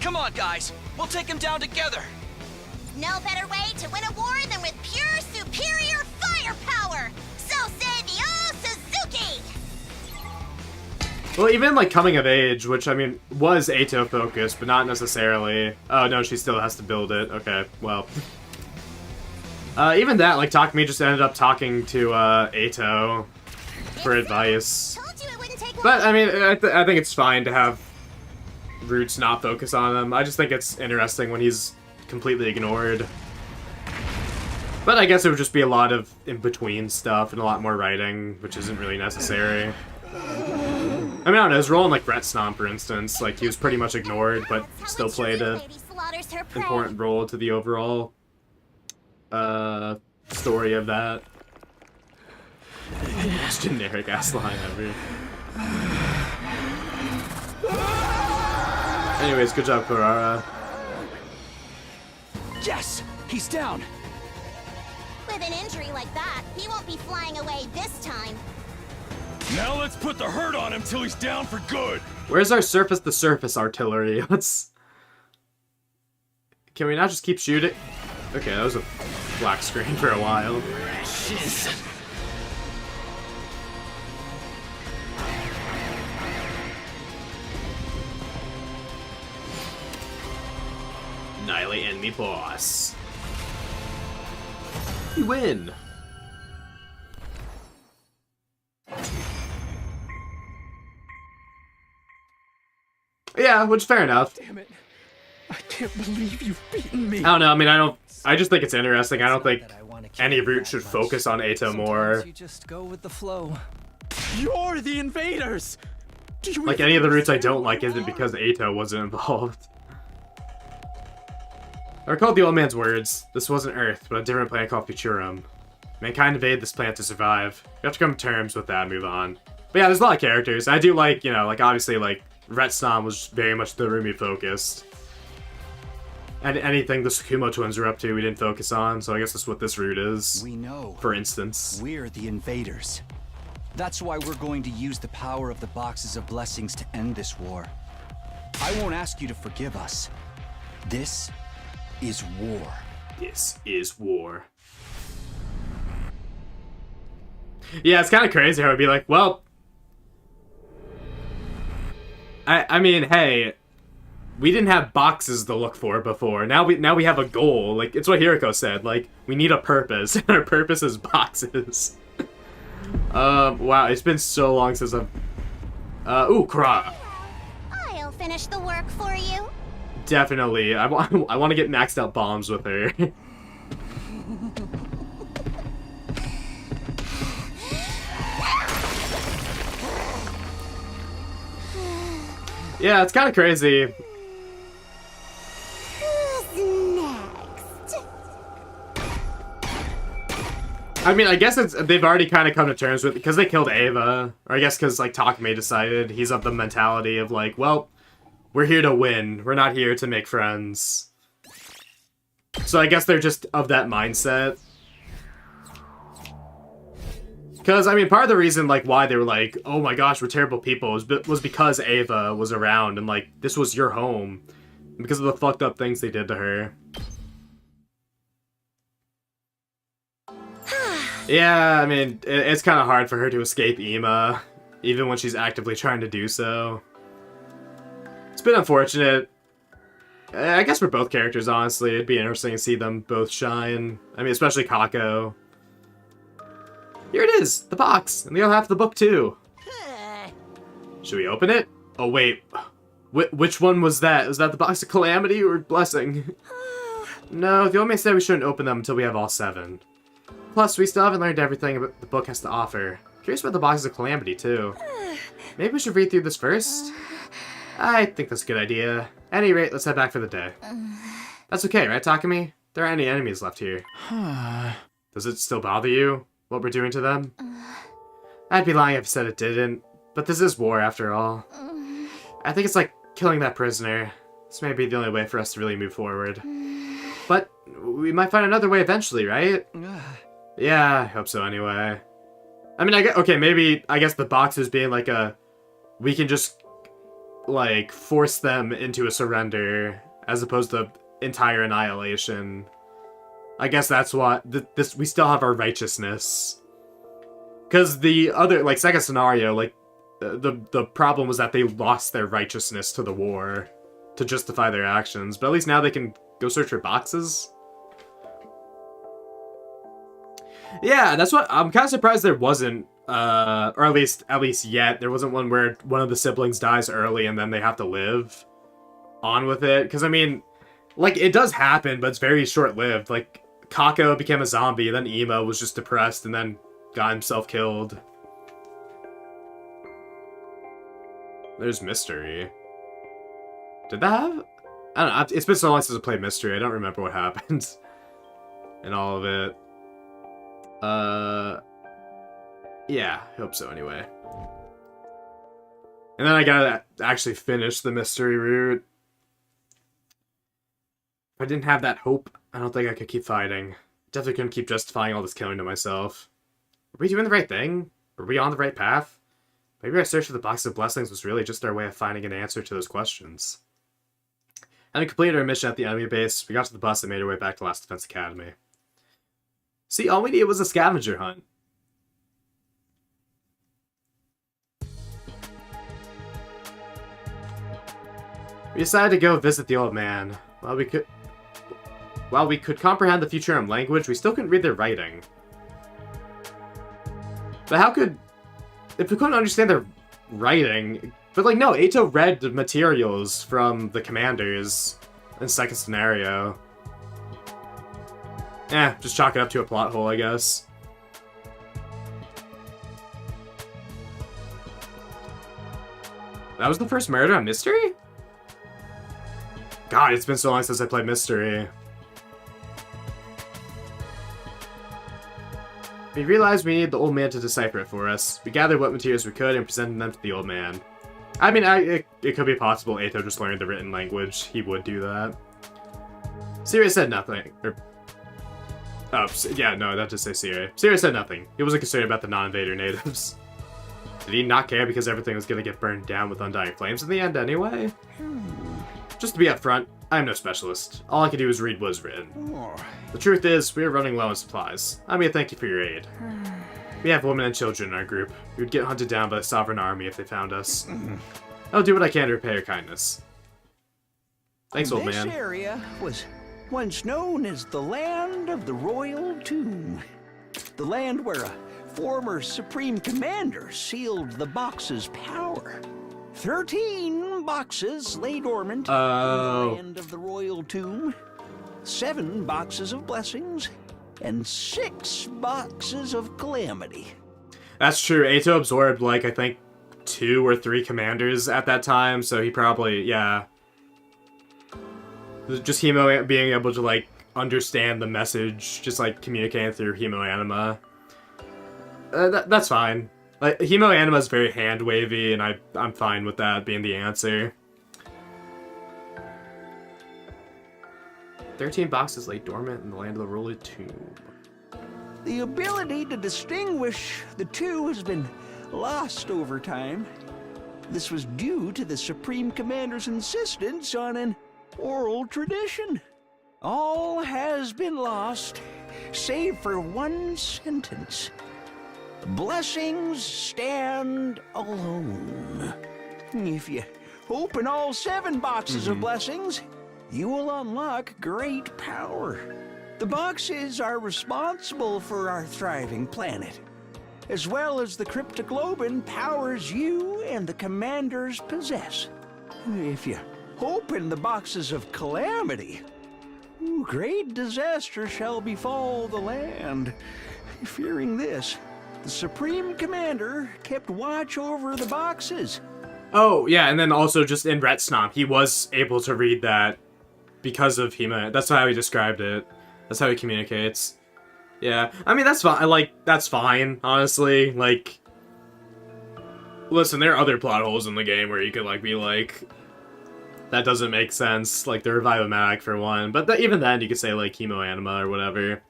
Come on, guys. We'll take him down together. No better way to win a war than with pure, superior firepower! So say the old Suzuki! Well, even, like, coming of age, which, I mean, was Eito focused, but not necessarily. Oh, no, she still has to build it. Okay, well. Even that, like, Takumi just ended up talking to, Eito. for advice. But, I mean, I think it's fine to have Roots not focus on him. I just think it's interesting when he's completely ignored. But I guess it would just be a lot of in-between stuff and a lot more writing, which isn't really necessary. I mean, I don't know, his role in, like, Ret Stomp, for instance, like, he was pretty much ignored, but still played a important role to the overall, story of that. Most generic ass line ever. Anyways, good job, Kurara. Yes! He's down! With an injury like that, he won't be flying away this time. Now let's put the hurt on him till he's down for good. Where's our surface-to-surface artillery? Can we not just keep shooting? Okay, that was a black screen for a while. Shit. Annihilate enemy boss. We win. Yeah, which is fair enough. Damn it. I can't believe you've beaten me. I don't know, I mean, I just think it's interesting. I don't think any route should focus on Ato more. You just go with the flow. You're the invaders! Like, any of the routes I don't like isn't because Ato wasn't involved. I recall the old man's words. This wasn't Earth, but a different planet called Futurum. Mankind invaded this planet to survive. You have to come to terms with that and move on. But yeah, there's a lot of characters. I do like, you know, like, obviously, like, Ret Stomp was very much the Rumi focused. And anything the Tsukumo twins were up to, we didn't focus on, so I guess that's what this route is. We know. For instance. We're the invaders. That's why we're going to use the power of the Boxes of Blessings to end this war. I won't ask you to forgive us. This is war. This is war. Yeah, it's kind of crazy how it'd be like, well... I mean, hey... We didn't have boxes to look for before. Now we have a goal. Like, it's what Hiriko said. Like, we need a purpose. And our purpose is boxes. Wow, it's been so long since I've... ooh, Kurara. I'll finish the work for you. Definitely. I want to get maxed out bombs with her. Yeah, it's kind of crazy. I mean, I guess they've already kind of come to terms with it because they killed Ava. Or I guess because, like, Takumi decided he's of the mentality of, like, well, we're here to win. We're not here to make friends. So I guess they're just of that mindset. Because, I mean, part of the reason, like, why they were like, oh my gosh, we're terrible people was because Ava was around and, like, this was your home. Because of the fucked up things they did to her. Yeah, I mean, it's kind of hard for her to escape Ima, even when she's actively trying to do so. It's been unfortunate. I guess for both characters, honestly. It'd be interesting to see them both shine. I mean, especially Kako. Here it is, the box, and the other half of the book, too. Should we open it? Oh, wait. Which one was that? Was that the Box of Calamity or Blessing? No, the old man said we shouldn't open them until we have all 7. Plus, we still haven't learned everything the book has to offer. Curious about the Boxes of Calamity, too. Maybe we should read through this first? I think that's a good idea. At any rate, let's head back for the day. That's okay, right, Takumi? There aren't any enemies left here. Does it still bother you, what we're doing to them? I'd be lying if I said it didn't, but this is war after all. I think it's like killing that prisoner. This may be the only way for us to really move forward. But we might find another way eventually, right? Yeah, I hope so anyway. I mean, okay, maybe, I guess the boxes being like we can just, like, force them into a surrender, as opposed to entire annihilation. I guess that's what, we still have our righteousness. Because the other, like, second scenario, like, the problem was that they lost their righteousness to the war to justify their actions, but at least now they can go search for boxes. Yeah, that's what I'm kind of surprised there wasn't Or at least yet. There wasn't one where one of the siblings dies early and then they have to live on with it. Because, I mean, like, it does happen, but it's very short-lived. Like, Kako became a zombie, then Emo was just depressed and then got himself killed. There's Mystery. Did that have... I don't know, it's been so long since I played Mystery, I don't remember what happened in all of it. Yeah, I hope so anyway. And then I gotta actually finish the Mystery route. If I didn't have that hope, I don't think I could keep fighting. Definitely couldn't keep justifying all this killing to myself. Are we doing the right thing? Are we on the right path? Maybe our search for the Box of Blessings was really just our way of finding an answer to those questions. Having completed our mission at the enemy base, we got to the bus and made our way back to Last Defense Academy. See, all we needed was a scavenger hunt. We decided to go visit the old man. While we could comprehend the Futurum language, we still couldn't read their writing. But how could... If we couldn't understand their writing... But, like, no, Eito read the materials from the commanders in the second scenario. Just chalk it up to a plot hole, I guess. That was the first murder on Mystery? God, it's been so long since I played Mystery. We realized we needed the old man to decipher it for us. We gathered what materials we could and presented them to the old man. I mean, it could be possible Eito just learned the written language. He would do that. Sirius said nothing. Yeah, no, that just say Sirius. Sirius said nothing. He wasn't concerned about the non-invader natives. Did he not care because everything was gonna get burned down with undying flames in the end anyway? Just to be upfront, I am no specialist. All I could do was read what was written. The truth is, we are running low on supplies. I mean, thank you for your aid. We have women and children in our group. We would get hunted down by the Sovereign Army if they found us. I'll do what I can to repay your kindness. Thanks, old man. This area was once known as the Land of the Royal Tomb. The land where a former Supreme Commander sealed the box's power. 13 boxes lay dormant in the Land of the Royal Tomb. 7 boxes of blessings. And 6 boxes of calamity. That's true. Eito absorbed, like, I think 2 or 3 commanders at that time, so he probably, yeah. Just Hemo being able to, like, understand the message, just, like, communicating through Hemo Anima. That's fine. Like, Hemo Anima is very hand-wavy, and I'm fine with that being the answer. 13 boxes lay dormant in the Land of the Royal Tomb. The ability to distinguish the two has been lost over time. This was due to the Supreme Commander's insistence on an oral tradition. All has been lost, save for one sentence. Blessings stand alone. If you open all 7 boxes of blessings, you will unlock great power. The boxes are responsible for our thriving planet, as well as the Cryptoglobin powers you and the commanders possess. If you open the boxes of calamity, great disaster shall befall the land. Fearing this, the Supreme Commander kept watch over the boxes. Oh, yeah, and then also just in Ret Stomp, he was able to read that because of Hema. That's how he described it. That's how he communicates. Yeah, I mean, that's fine. That's fine, honestly. Like, listen, there are other plot holes in the game where you could, like, be like, that doesn't make sense. Like, the Revive-O-Matic, for one. But even then, you could say, like, Hemo Anima or whatever.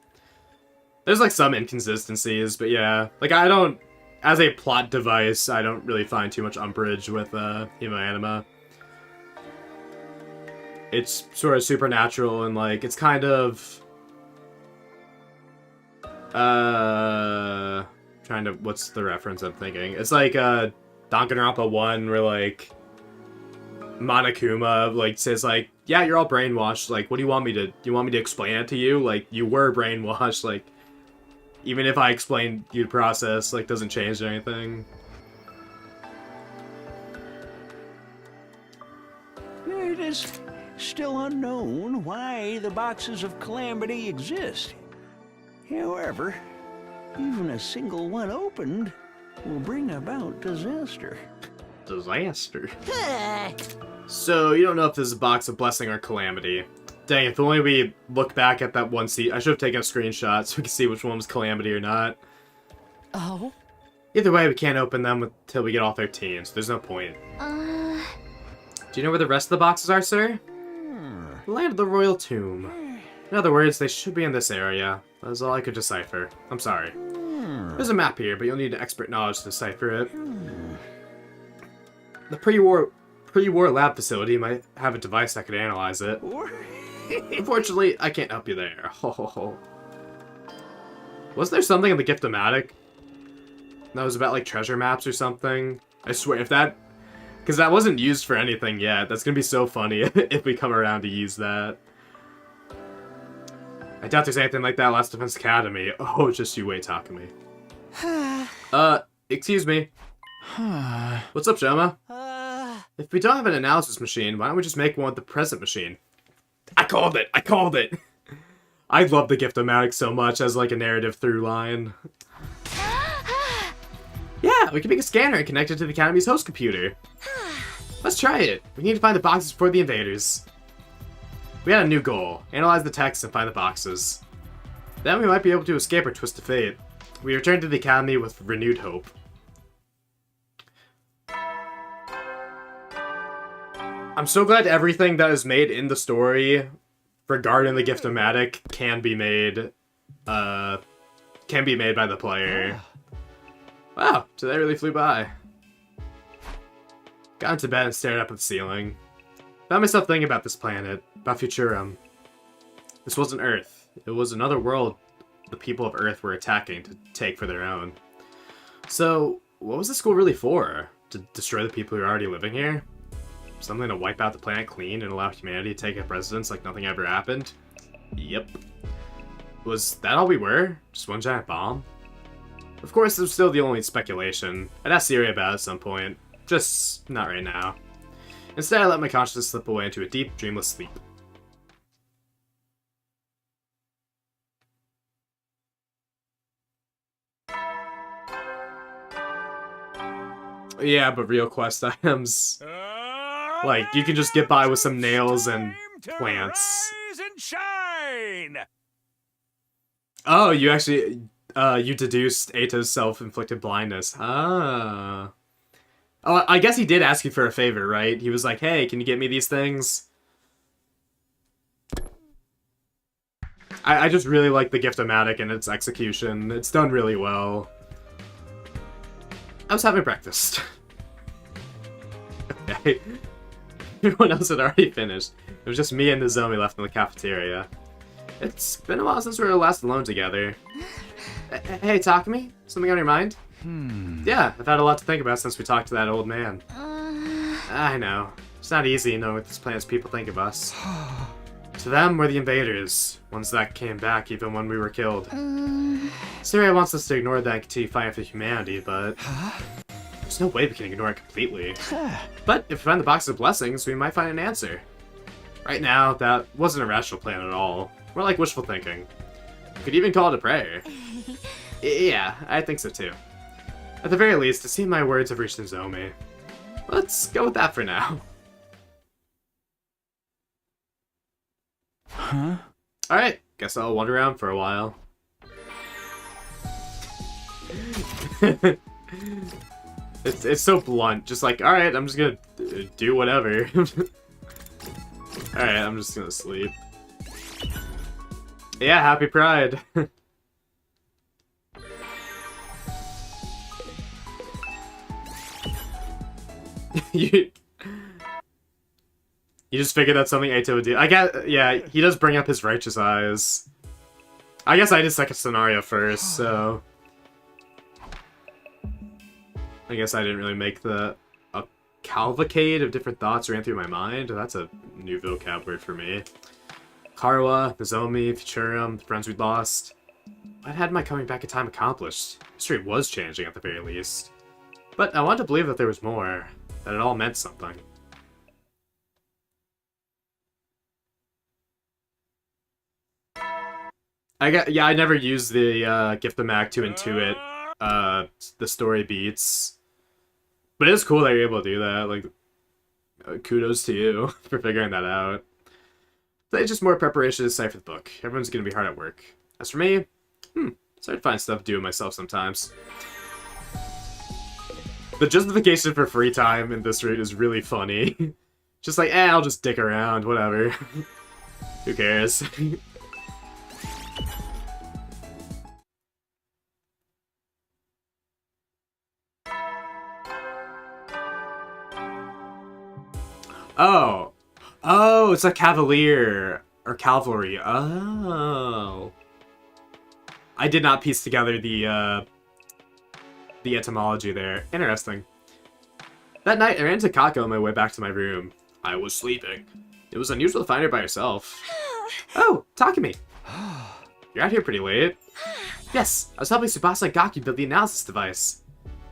There's, like, some inconsistencies, but yeah. Like, I don't... As a plot device, I don't really find too much umbrage with Hemo Anima. It's sort of supernatural and, like, it's kind of... Trying to... What's the reference I'm thinking? It's like, Danganronpa 1, where, like, Monokuma, like, says, like, yeah, you're all brainwashed. Like, what do you want me to... Do you want me to explain it to you? Like, you were brainwashed. Like, Even if I explain you the process, like, doesn't change anything. It is still unknown why the Boxes of Calamity exist. However, even a single one opened will bring about disaster. Disaster? So, you don't know if this is a box of blessing or calamity. Dang, if only we look back at that one seat. I should have taken a screenshot so we can see which one was calamity or not. Oh? Either way, we can't open them until we get all 13, so there's no point. Do you know where the rest of the boxes are, sir? The land of the Royal Tomb. In other words, they should be in this area. That's all I could decipher. I'm sorry. There's a map here, but you'll need expert knowledge to decipher it. The pre-war lab facility might have a device that could analyze it. Unfortunately, I can't help you there. Was there something in the Gift-O-Matic that was about, like, treasure maps or something? I swear, if that... Because that wasn't used for anything yet. That's gonna be so funny if we come around to use that. I doubt there's anything like that at Last Defense Academy. Oh, just you wait, Takumi. Excuse me. What's up, Shoma? If we don't have an analysis machine, why don't we just make one with the present machine? I called it! I called it! I love the Gift-O-Matic so much as, like, a narrative through line. Yeah, we can make a scanner and connect it to the Academy's host computer. Let's try it. We need to find the boxes before the invaders. We had a new goal. Analyze the text and find the boxes. Then we might be able to escape our twist of fate. We return to the Academy with renewed hope. I'm so glad everything that is made in the story regarding the Gift-O-Matic can be made by the player. Wow, today really flew by. Got into bed and stared up at the ceiling. Found myself thinking about this planet, about Futurum. This wasn't Earth. It was another world the people of Earth were attacking to take for their own. So, what was the school really for? To destroy the people who are already living here? Something to wipe out the planet clean and allow humanity to take up residence like nothing ever happened? Yep. Was that all we were? Just one giant bomb? Of course, it was still the only speculation. I'd ask Siri about it at some point. Just not right now. Instead, I let my consciousness slip away into a deep, dreamless sleep. Yeah, but real quest items, like, you can just get by with some nails and plants. And shine! Oh, you actually, you deduced Eita's self-inflicted blindness. Ah. Oh, I guess he did ask you for a favor, right? He was like, hey, can you get me these things? I just really like the Gift-O-Matic and its execution. It's done really well. I was having breakfast. Okay. Everyone else had already finished. It was just me and Nozomi left in the cafeteria. It's been a while since we were last alone together. Hey, Takumi? Something on your mind? Yeah, I've had a lot to think about since we talked to that old man. I know. It's not easy knowing what this planet's people think of us. To them, we're the invaders. Ones that came back even when we were killed. Syria wants us to ignore that and continue fighting for humanity, but... There's no way we can ignore it completely. But if we find the box of blessings, we might find an answer. Right now, that wasn't a rational plan at all. More like wishful thinking. You could even call it a prayer. Yeah, I think so too. At the very least, it seems my words have reached Nozomi. Let's go with that for now. Huh? Alright, guess I'll wander around for a while. It's so blunt, just like, alright, I'm just gonna do whatever. Alright, I'm just gonna sleep. Yeah, happy Pride! You just figured that's something Eita would do. I guess, yeah, he does bring up his righteous eyes. I guess I did second scenario first, so... I guess I didn't really make a cavalcade of different thoughts ran through my mind. That's a new vocab word for me. Karawa, Nozomi, Futurum, the friends we lost. What had my coming back in time accomplished? History was changing at the very least. But I wanted to believe that there was more, that it all meant something. I never used the Gift of Mag to intuit the story beats. But it's cool that you're able to do that. Like, kudos to you for figuring that out. But it's just more preparation to decipher the book. Everyone's gonna be hard at work. As for me, it's hard to find stuff to do myself sometimes. The justification for free time in this route is really funny. Just like, I'll just dick around, whatever. Who cares? Oh, it's a cavalier. Or cavalry. Oh. I did not piece together the etymology there. Interesting. That night, I ran to Kako on my way back to my room. I was sleeping. It was unusual to find her by herself. Oh, Takumi. You're out here pretty late. Yes, I was helping Tsubasa and Gaku build the analysis device.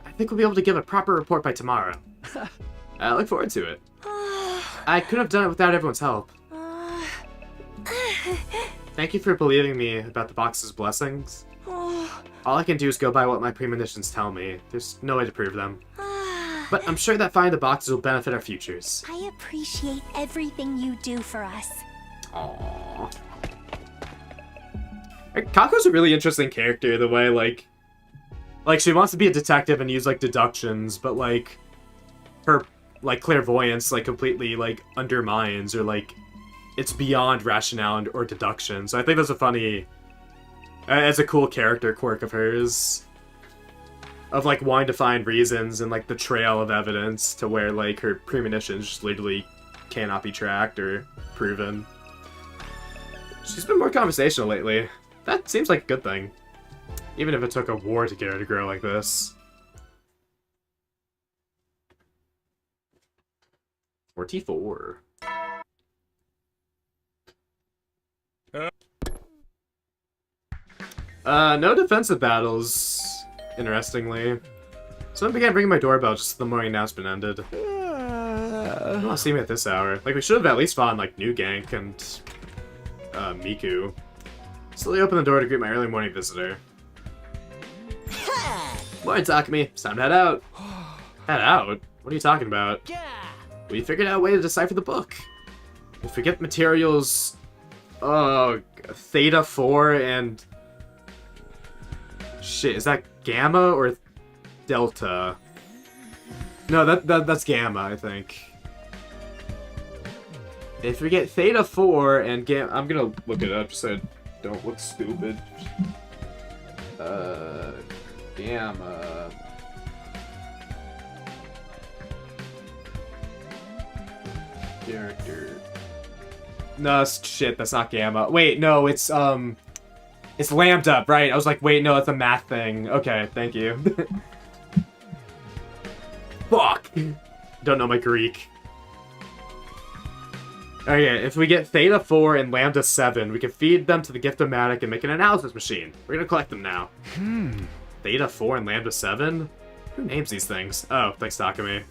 I think we'll be able to give a proper report by tomorrow. I look forward to it. I couldn't have done it without everyone's help. Thank you for believing me about the box's blessings. All I can do is go by what my premonitions tell me. There's no way to prove them. But I'm sure that finding the boxes will benefit our futures. I appreciate everything you do for us. Aww. Kako's a really interesting character, the way, like she wants to be a detective and use, like, deductions, but, like, her, like, clairvoyance, like, completely, like, undermines, or, like, it's beyond rationale or deduction. So I think that's a funny, it's a cool character quirk of hers. Of, like, wanting to find reasons and, like, the trail of evidence to where, like, her premonitions just literally cannot be tracked or proven. She's been more conversational lately. That seems like a good thing. Even if it took a war to get her to grow like this. 44. No defensive battles, interestingly. Someone began ringing my doorbell just as the morning announcement ended. You don't want to see me at this hour. Like, we should have at least fought, like, New Gank and Miku. Slowly opened the door to greet my early morning visitor. Morning, Takumi. It's time to head out. Head out? What are you talking about? We figured out a way to decipher the book. If we get materials... Theta 4 and... Shit, is that Gamma or Delta? No, that's Gamma, I think. If we get Theta 4 and Gamma... I'm gonna look it up just so I don't look stupid. Gamma... Character... No, shit, that's not Gamma. Wait, no, it's Lambda, right? I was like, wait, no, it's a math thing. Okay, thank you. Fuck! Don't know my Greek. Okay, if we get Theta 4 and Lambda 7, we can feed them to the Gift of Matic and make an analysis machine. We're gonna collect them now. Theta 4 and Lambda 7? Who names these things? Oh, thanks, Takumi.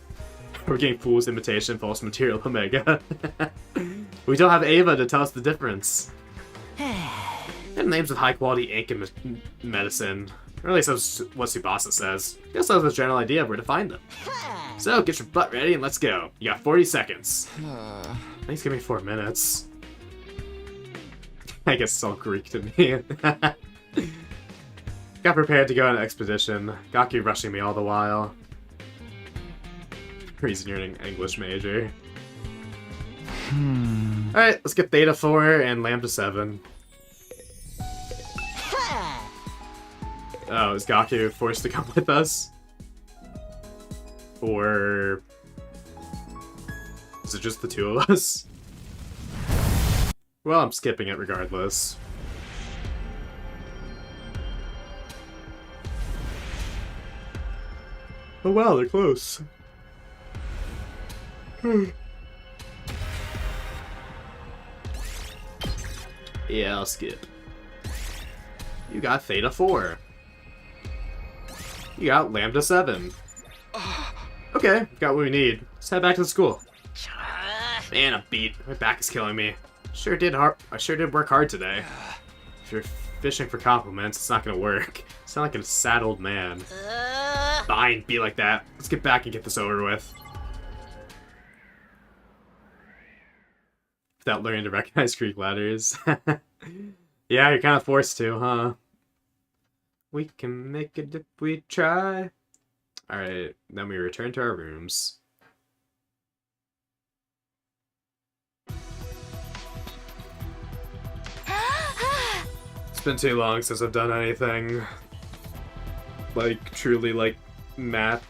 We're getting Fool's Imitation, False Material Omega. We don't have Ava to tell us the difference. And names with high-quality ink and medicine. Or at least that's what Tsubasa says. He also has a general idea of where to find them. So, get your butt ready and let's go. You got 40 seconds. Thanks, give me 4 minutes. I guess it's all Greek to me. Got prepared to go on an expedition. Gaku rushing me all the while. Reason you're an English major. Alright, let's get Theta 4 and Lambda 7. Oh, is Gaku forced to come with us? Or... is it just the two of us? Well, I'm skipping it regardless. Oh wow, they're close. Yeah, I'll skip. You got Theta 4. You got Lambda 7. Okay, got what we need. Let's head back to the school. Man, I'm beat. My back is killing me. I sure did work hard today. If you're fishing for compliments, it's not gonna work. You sound like a sad old man. Fine, be like that. Let's get back and get this over with. Without learning to recognize Greek letters. Yeah, you're kind of forced to, huh? We can make it if we try. Alright, then we return to our rooms. It's been too long since I've done anything like truly like math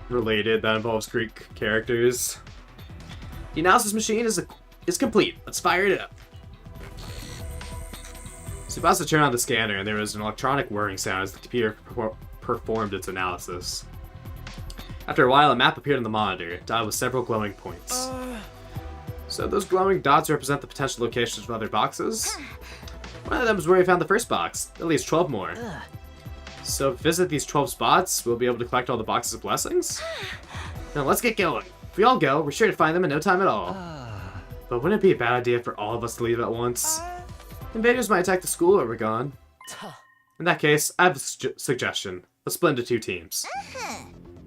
related that involves Greek characters. The analysis machine is complete. Let's fire it up. Tsubasa turned on the scanner and there was an electronic whirring sound as the computer performed its analysis. After a while, a map appeared on the monitor, dotted with several glowing points. So those glowing dots represent the potential locations of other boxes? One of them is where we found the first box. At least 12 more. So if we visit these 12 spots, we'll be able to collect all the boxes of blessings? Now let's get going. If we all go, we're sure to find them in no time at all. But wouldn't it be a bad idea for all of us to leave at once? Invaders might attack the school or we're gone. In that case, I have a suggestion. Let's split into 2 teams.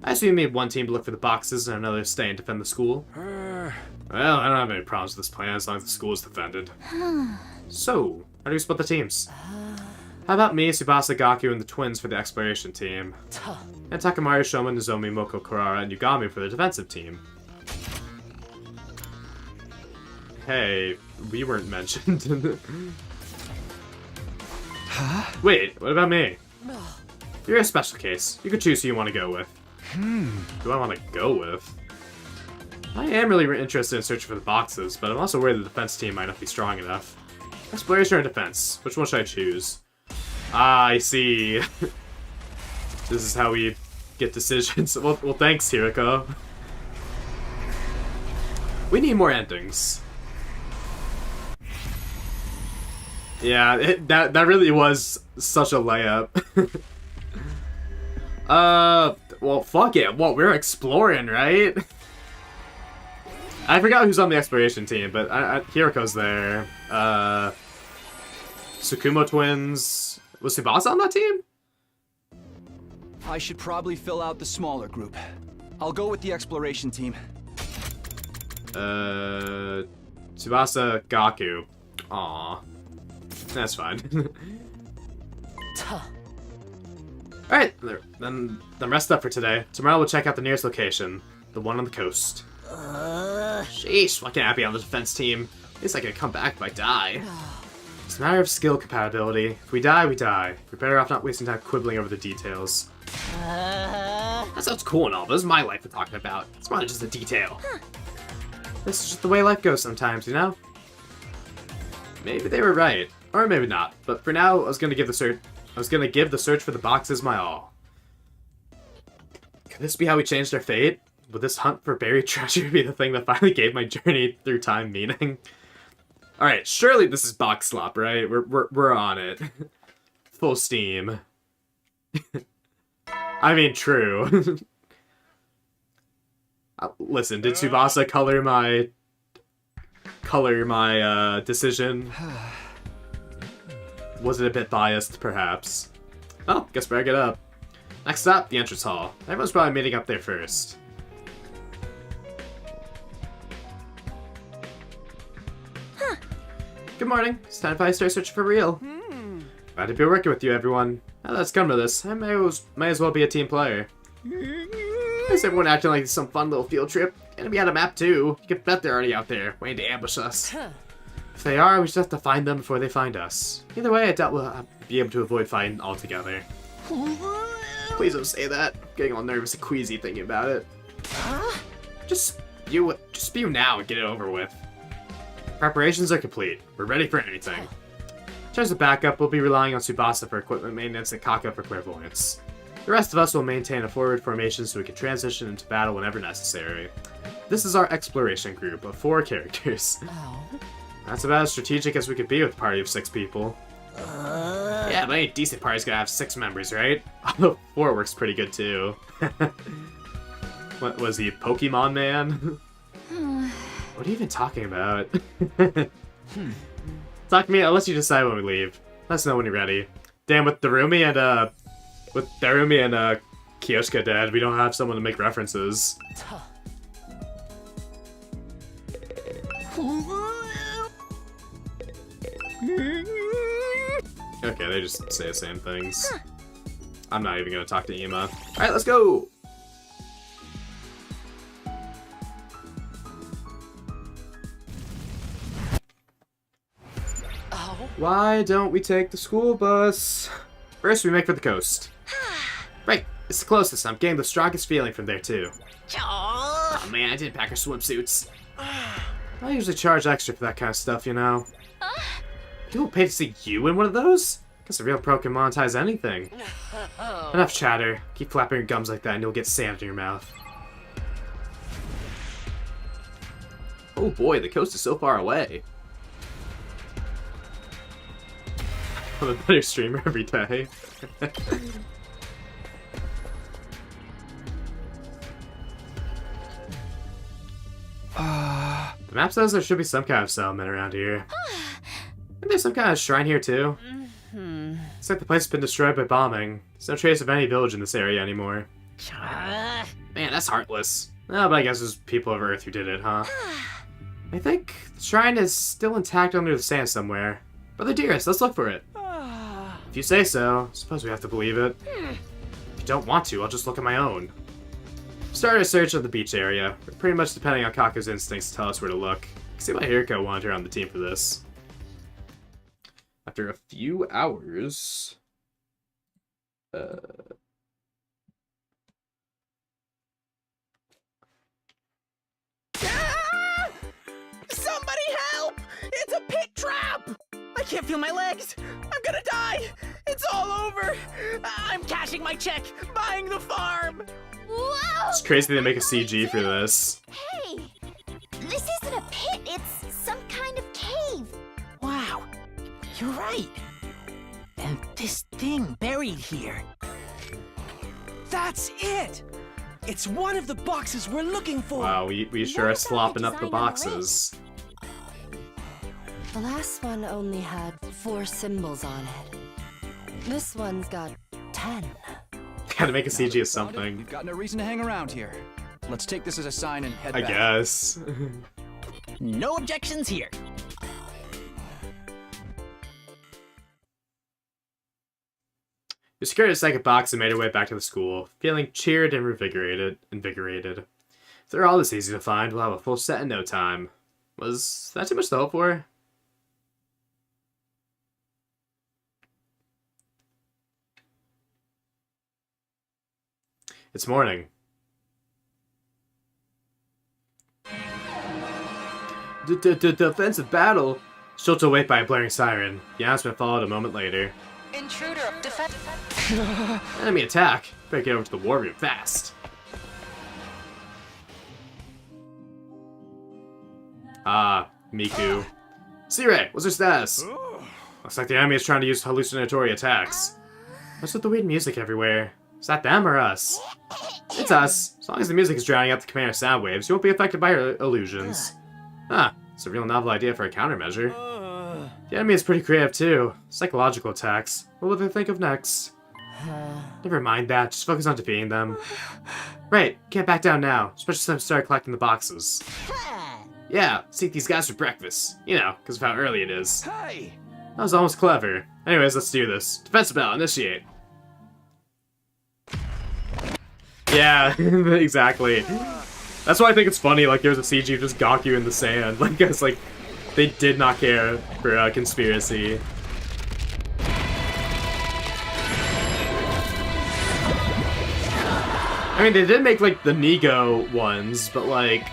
I assume we have one team to look for the boxes and another to stay and defend the school. Well, I don't have any problems with this plan as long as the school is defended. So, how do we split the teams? How about me, Tsubasa, Gaku, and the twins for the exploration team? And Takamaru, Shoma, Nozomi, Moko, Kurara, and Yugami for the defensive team. Hey, we weren't mentioned. Wait, what about me? You're a special case. You could choose who you want to go with. Who I want to go with? I am really interested in searching for the boxes, but I'm also worried the defense team might not be strong enough. Exploration or defense? Which one should I choose? Ah, I see. This is how we get decisions. Well, thanks, Hiroko. We need more endings. Yeah, that really was such a layup. Well, fuck it. Well, we're exploring, right? I forgot who's on the exploration team, but Hiroko's there. Tsukumo twins. Was Tsubasa on that team? I should probably fill out the smaller group. I'll go with the exploration team. Tsubasa, Gaku. Aw. That's fine. Alright, then rest up for today. Tomorrow we'll check out the nearest location. The one on the coast. Sheesh, why can't I be on the defense team? At least I can come back if I die. It's a matter of skill compatibility. If we die, we die. We're better off not wasting time quibbling over the details. That sounds cool and all, but this is my life we're talking about. It's more than just a detail. This is just the way life goes sometimes, you know? Maybe they were right. Or maybe not. But for now, I was gonna give the search for the boxes my all. Could this be how we changed our fate? Would this hunt for buried treasure be the thing that finally gave my journey through time meaning? Alright, surely this is box slop, right? We're on it. Full steam. I mean, true. Listen, did Tsubasa color my decision? Was it a bit biased, perhaps? Well, guess better get up. Next stop, the entrance hall. Everyone's probably meeting up there first. Good morning. It's time to start searching for real. Glad to be working with you, everyone. Now let's come to this. I may as well be a team player. Is everyone acting like it's some fun little field trip? And we had a map too. You can bet they're already out there, waiting to ambush us. If they are, we just have to find them before they find us. Either way, I doubt we'll be able to avoid fighting altogether. Please don't say that. I'm getting all nervous and queasy thinking about it. Just spew now and get it over with. Preparations are complete. We're ready for anything. In terms of backup, we'll be relying on Tsubasa for equipment maintenance and Kaka for clairvoyance. The rest of us will maintain a forward formation so we can transition into battle whenever necessary. This is our exploration group of 4 characters. That's about as strategic as we could be with a party of 6 people. Yeah, but any decent party's gonna have 6 members, right? Although 4 works pretty good too. What was he, Pokemon Man? What are you even talking about? Talk to me, I'll let you decide when we leave. Let us know when you're ready. Damn, with Darumi and Kyoshka dead, we don't have someone to make references. Okay, they just say the same things. I'm not even gonna talk to Ima. Alright, let's go! Why don't we take the school bus? First, we make for the coast. Right, it's the closest. I'm getting the strongest feeling from there, too. Oh man, I didn't pack our swimsuits. I usually charge extra for that kind of stuff, you know. People pay to see you in one of those? Guess a real pro can monetize anything. Enough chatter. Keep flapping your gums like that and you'll get sand in your mouth. Oh boy, the coast is so far away. I'm a better streamer every day. The map says there should be some kind of settlement around here. Maybe there's some kind of shrine here too. Looks like the place has been destroyed by bombing. There's no trace of any village in this area anymore. Man, that's heartless. Oh, but I guess there's people of Earth who did it, huh? I think the shrine is still intact under the sand somewhere. Brother Dearest, let's look for it. If you say so, I suppose we have to believe it. If you don't want to, I'll just look at my own. Start a search of the beach area. We're pretty much depending on Kaku's instincts to tell us where to look. I can see why Hiriko wanted her on the team for this. After a few hours... Somebody help! It's a pit trap! I can't feel my legs! I'm gonna die! It's all over! I'm cashing my check, buying the farm! Whoa! It's crazy they make a CG for this. Hey! This isn't a pit, it's some kind of cave. Wow, you're right. And this thing buried here. That's it! It's one of the boxes we're looking for! Wow, we sure are slopping up the boxes. The last one only had 4 symbols on it. This one's got 10. Gotta make a CG of something. You've got no reason to hang around here. Let's take this as a sign and head I back. guess. No objections here. We secured a second box and made our way back to the school, feeling cheered and invigorated. If they're all this easy to find, we'll have a full set in no time. Was that too much to hope for? It's morning. Defensive battle! Schultz awake by a blaring siren. The announcement followed a moment later. Intruder, defense. Enemy attack! Better get over to the war room fast. Ah, Miku. Sire, what's her status? Looks like the enemy is trying to use hallucinatory attacks. What's with the weird music everywhere? Is that them or us? It's us. As long as the music is drowning out the commander sound waves, you won't be affected by her illusions. Ah, it's a real novel idea for a countermeasure. The enemy is pretty creative too. Psychological attacks. What will they think of next? Never mind that, just focus on defeating them. Right, can't back down now, especially since I started collecting the boxes. Yeah, let's eat these guys for breakfast. You know, because of how early it is. Hey! That was almost clever. Anyways, let's do this. Defensive battle, initiate. Yeah, exactly. That's why I think it's funny, like, there's a CG of just Gaku in the sand. Like, it's like, they did not care for conspiracy. I mean, they did make, like, the Nigo ones, but, like...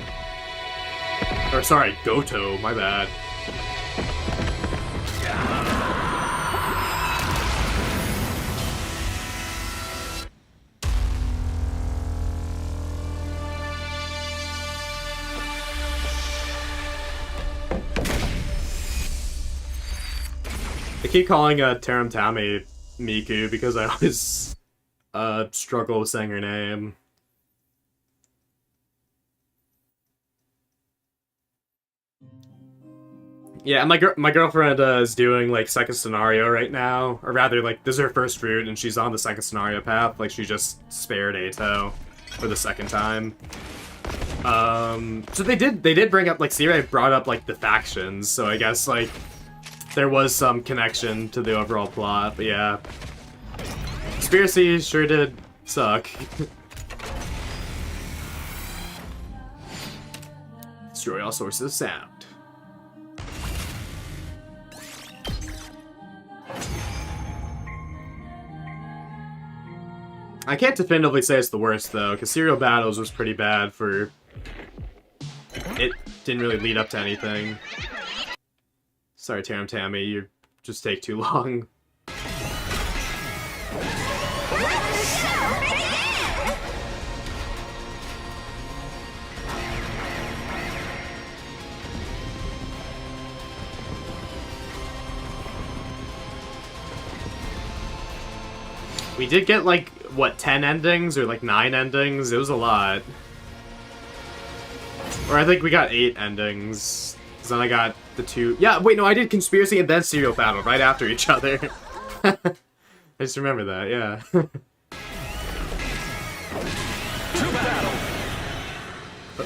Or, sorry, Goto, my bad. I keep calling Taram Tami Miku because I always struggle with saying her name. Yeah, my girlfriend is doing like second scenario right now, or rather like this is her first route and she's on the second scenario path. Like she just spared Ato for the second time. So they did bring up, like, Siri brought up like the factions, so I guess like there was some connection to the overall plot, but yeah. Conspiracy sure did suck. Destroy all sources of sound. I can't definitively say it's the worst though, because Serial Battles was pretty bad for... It didn't really lead up to anything. Sorry, Taram Tami, you just take too long. We did get, like, what, 10 endings? Or, like, 9 endings? It was a lot. Or I think we got 8 endings. Because then I got the 2... Yeah, wait, no, I did Conspiracy and then Serial Battle right after each other. I just remember that, yeah.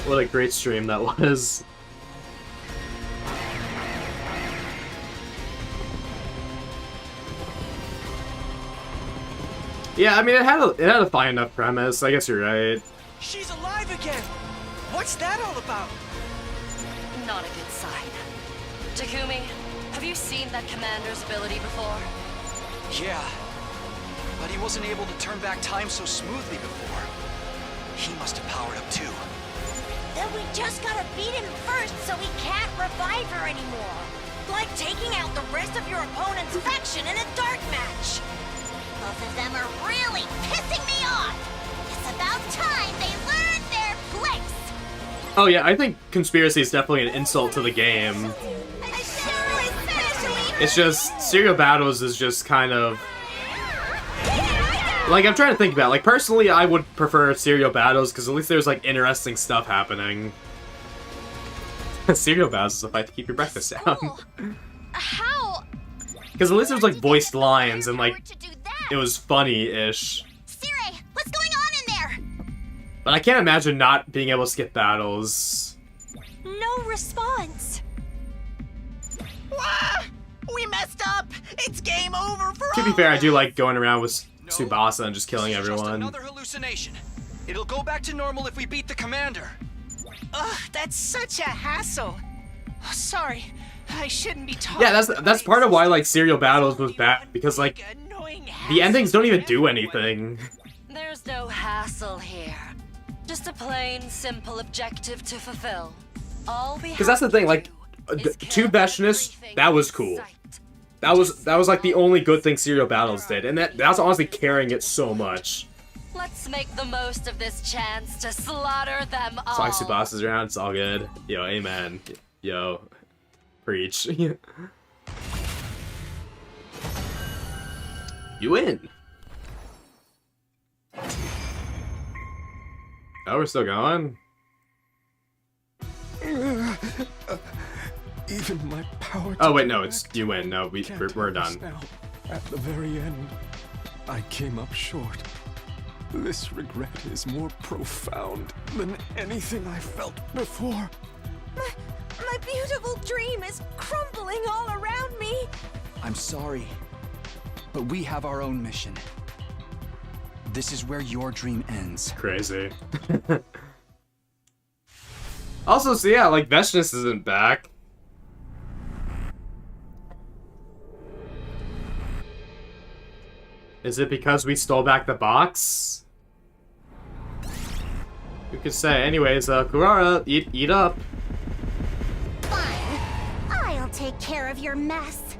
What a great stream that was. Yeah, I mean, it had a fine enough premise. I guess you're right. She's alive again! What's that all about? Not a good sign. Takumi, have you seen that commander's ability before? Yeah, but he wasn't able to turn back time so smoothly before. He must have powered up too. Then we just gotta beat him first so we can't revive her anymore. Like taking out the rest of your opponent's faction in a dark match. Both of them are really pissing me off. It's about time they learned their place. Oh yeah, I think Conspiracy is definitely an insult to the game. It's just, Serial Battles is just kind of... Like, I'm trying to think about it. Like, personally, I would prefer Serial Battles, because at least there's, like, interesting stuff happening. Serial Battles is a fight to keep your breakfast down. How? Because at least there's, like, voiced lines, and, like, it was funny-ish. Siri, what's going on in there? But I can't imagine not being able to skip battles. No response. Ah, we messed up. It's game over for To be fair, I do like going around with Tsubasa and just killing everyone. Just another hallucination. It'll go back to normal if we beat the commander. Ugh, that's such a hassle. Sorry, I shouldn't be talking. Yeah, that's part of why, like, Serial Battles was bad, because, like, the endings don't even do anything. There's no hassle here. Just a plain, simple objective to fulfill. All we Because that's the thing, like, to Veshnish, that was cool. That was like the only good thing Serial Battles did, and that's honestly carrying it so much. Let's make the most of this chance to slaughter them all. Sorry, Tsubasa's around, it's all good. Yo, amen. Yo, preach. You win. Oh, we're still going? Even my power. Oh wait, no, it's you win. No, we're done. Now, at the very end, I came up short. This regret is more profound than anything I felt before. My beautiful dream is crumbling all around me. I'm sorry, but we have our own mission. This is where your dream ends. Crazy. Also, so yeah, like, Veshnish isn't back. Is it because we stole back the box? You could say. Anyways, Kurara, eat up. Fine. I'll take care of your mess.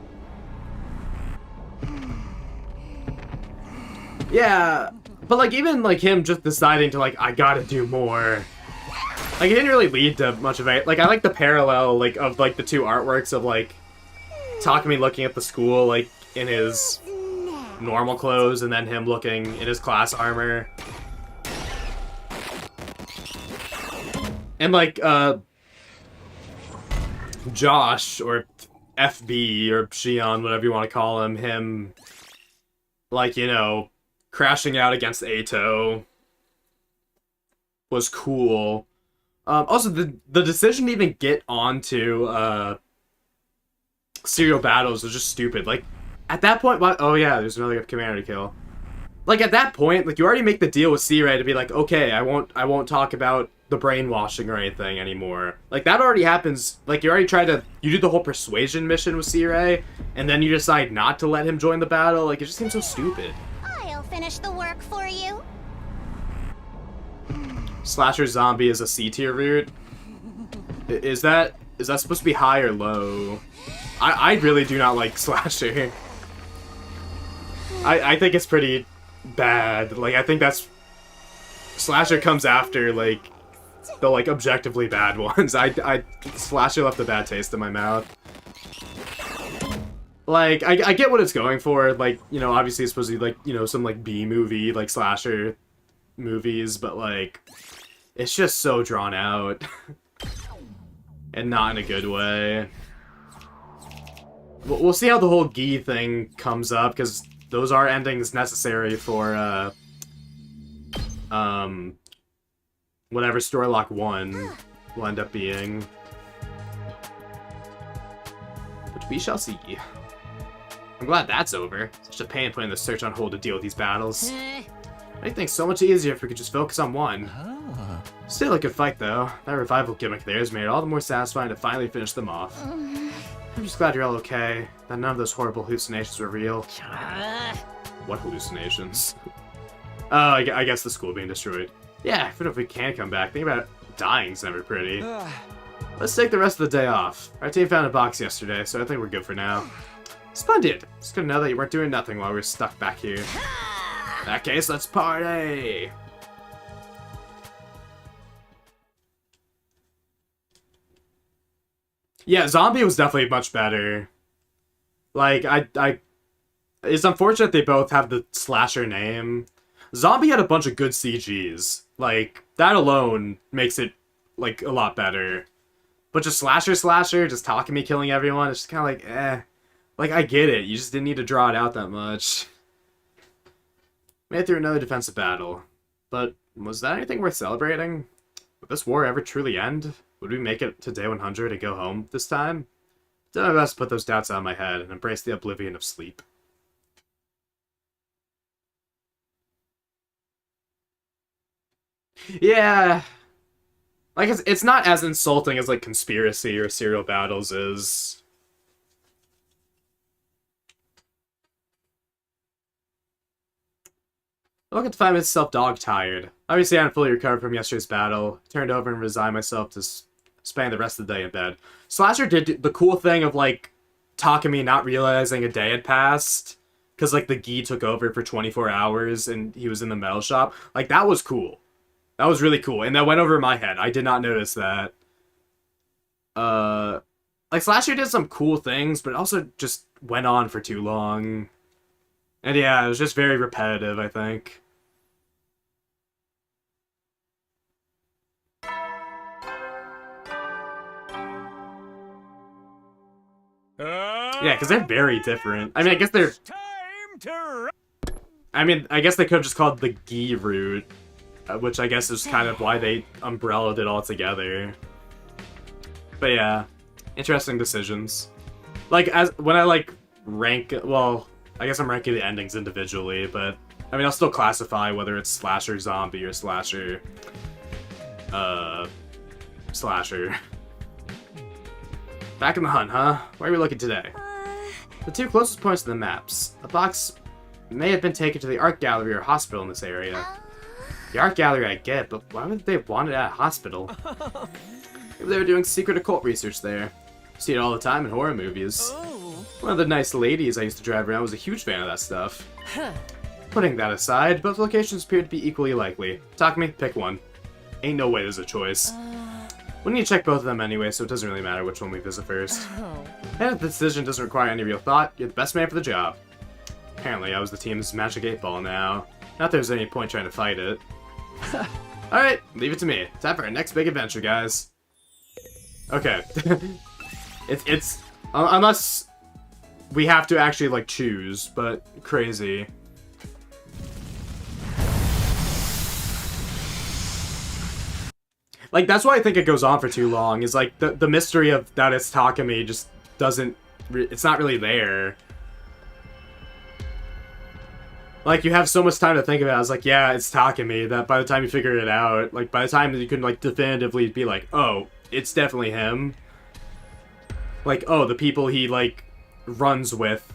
Yeah, but like even like him just deciding to like I gotta do more. Like it didn't really lead to much of it. Like I like the parallel like of like the two artworks of like Takumi looking at the school, like, in his normal clothes, and then him looking in his class armor. And, like, Josh, or FB, or Shion, whatever you want to call him, like, you know, crashing out against Eito was cool. Also, the decision to even get onto, serial battles was just stupid. Like, at that point, oh yeah, there's another commander kill. Like, at that point, like, you already make the deal with C-Ray to be like, okay, I won't talk about the brainwashing or anything anymore. Like, that already happens. Like, you do the whole persuasion mission with C-Ray, and then you decide not to let him join the battle. Like, it just seems so stupid. I'll finish the work for you. Slasher Zombie is a C-tier route. Is that supposed to be high or low? I really do not like Slasher. I think it's pretty bad. Like, I think Slasher comes after, like, the, like, objectively bad ones. Slasher left a bad taste in my mouth. Like, I get what it's going for. Like, you know, obviously it's supposed to be, like, you know, some, like, B-movie, like, Slasher movies, but, like, it's just so drawn out. And not in a good way. We'll see how the whole Gi thing comes up, because those are endings necessary for, whatever Storylock 1 will end up being. But we shall see. I'm glad that's over. Such a pain putting the search on hold to deal with these battles. Make things so much easier if we could just focus on one. Still a good fight, though. That revival gimmick there has made it all the more satisfying to finally finish them off. I'm just glad you're all okay, that none of those horrible hallucinations were real. What hallucinations? Oh, I guess the school being destroyed. Yeah, even if we can come back, think about it. Dying's never pretty. Let's take the rest of the day off. Our team found a box yesterday, so I think we're good for now. Splendid! It's good to know that you weren't doing nothing while we were stuck back here. In that case, let's party! Yeah, Zombie was definitely much better. Like, it's unfortunate they both have the Slasher name. Zombie had a bunch of good CGs. Like, that alone makes it, like, a lot better. But just Slasher, just Takumi killing everyone, it's just kind of like, eh. Like, I get it, you just didn't need to draw it out that much. Made it through another defensive battle. But, was that anything worth celebrating? Would this war ever truly end? Would we make it to day 100 and go home this time? Did my best to put those doubts out of my head and embrace the oblivion of sleep. Yeah. Like, it's not as insulting as, like, Conspiracy or Serial Battles is. I woke up to find myself dog-tired. Obviously, I hadn't fully recovered from yesterday's battle. I turned over and resigned myself to spend the rest of the day in bed. Slasher did the cool thing of, like, Takumi not realizing a day had passed. Because, like, the Gi took over for 24 hours and he was in the metal shop. Like, that was cool. That was really cool. And that went over my head. I did not notice that. Like, Slasher did some cool things, but also just went on for too long. And yeah, it was just very repetitive, I think. Yeah, because they're very different. I mean, I guess they're... I mean, I guess they could have just called the Gi route, which I guess is kind of why they umbrellaed it all together. But yeah, interesting decisions. Like, when I, like, rank... Well, I guess I'm ranking the endings individually, but... I mean, I'll still classify whether it's Slasher Zombie or Slasher... Slasher. Back in the hunt, huh? Where are we looking today? The two closest points to the maps. The box may have been taken to the art gallery or hospital in this area. The art gallery I get, but why would they want it at a hospital? Maybe they were doing secret occult research there. See it all the time in horror movies. One of the nice ladies I used to drive around was a huge fan of that stuff. Putting that aside, both locations appear to be equally likely. Takumi, pick one. Ain't no way there's a choice. We'll need to check both of them anyway, so it doesn't really matter which one we visit first. And if the decision doesn't require any real thought, you're the best man for the job. Apparently, I was the team's magic 8-ball now. Not that there's any point trying to fight it. Alright, leave it to me. Time for our next big adventure, guys. Okay. it's unless we have to actually, like, choose, but crazy. Like, that's why I think it goes on for too long, is, like, the mystery of that it's Takemi just doesn't... It's not really there. Like, you have so much time to think about it. It's like, yeah, it's Takemi, that by the time you figure it out, like, by the time you can, like, definitively be like, oh, it's definitely him. Like, oh, the people he, like, runs with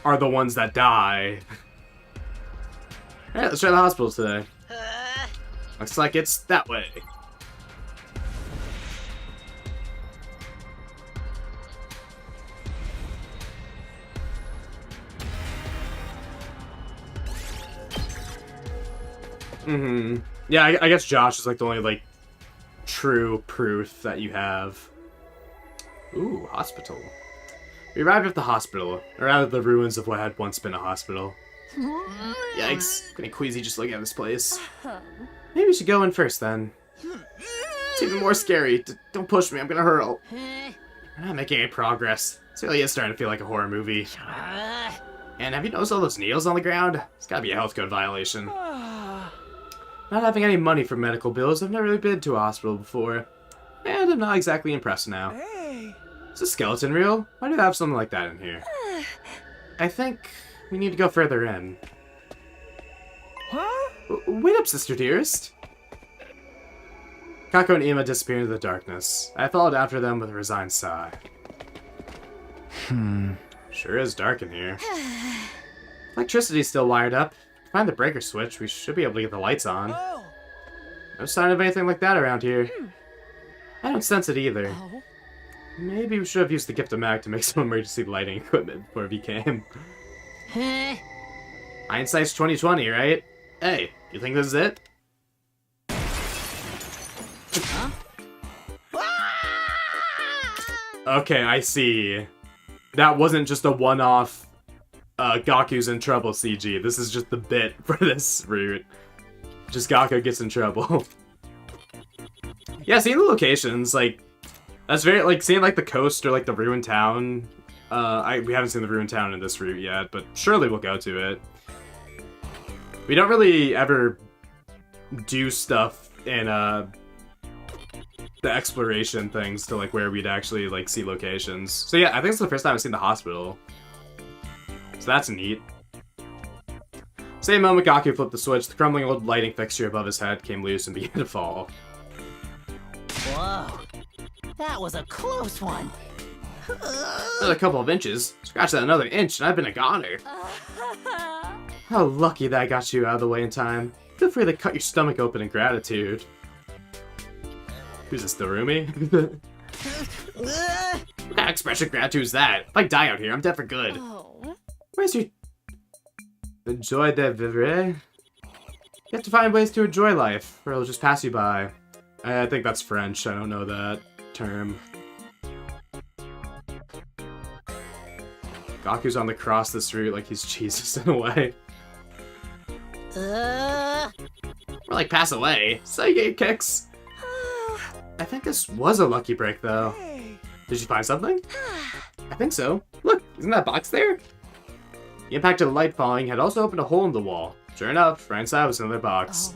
are the ones that die. Alright, let's try the hospital today. Looks like it's that way. Yeah, I guess Josh is like the only like true proof that you have. Ooh, hospital. We arrived at the hospital, or rather the ruins of what had once been a hospital. Yikes, getting queasy just looking at this place. Maybe we should go in first then. It's even more scary. Don't push me, I'm gonna hurl. We're not making any progress. This really is starting to feel like a horror movie. And have you noticed all those needles on the ground? It's gotta be a health code violation. Not having any money for medical bills, I've never really been to a hospital before. And I'm not exactly impressed now. Hey. Is the skeleton real? Why do they have something like that in here? I think we need to go further in. Huh? Wait up, sister dearest. Kako and Ima disappeared into the darkness. I followed after them with a resigned sigh. Sure is dark in here. Electricity's still wired up. Find the breaker switch, we should be able to get the lights on. No sign of anything like that around here. I don't sense it either. Maybe we should have used the gift of mag to make some emergency lighting equipment before we came. Hindsight's 2020, right? Hey, you think this is it? Okay, I see. That wasn't just a one-off Gaku's in trouble CG. This is just the bit for this route. Just Gaku gets in trouble. Yeah, seeing the locations, like, that's very, like, seeing, like, the coast or, like, the ruined town. We haven't seen the ruined town in this route yet, but surely we'll go to it. We don't really ever do stuff in, the exploration things to, like, where we'd actually, like, see locations. So yeah, I think it's the first time I've seen the hospital. So that's neat. Same moment Gaku flipped the switch, the crumbling old lighting fixture above his head came loose and began to fall. Whoa. That was a close one. Another couple of inches. Scratch that another inch and I've been a goner. How lucky that I got you out of the way in time. Feel free to cut your stomach open in gratitude. Who's this, the roomie? What kind of expression of gratitude is that? If I die out here, I'm dead for good. Where's your... Enjoy de vivre? You have to find ways to enjoy life, or it'll just pass you by. I think that's French, I don't know that term. Gaku's on the cross this route like he's Jesus in a way. More like pass away. So you get kicks. I think this was a lucky break, though. Did you find something? I think so. Look, isn't that box there? The impact of the light falling had also opened a hole in the wall. Sure enough, right inside was another box.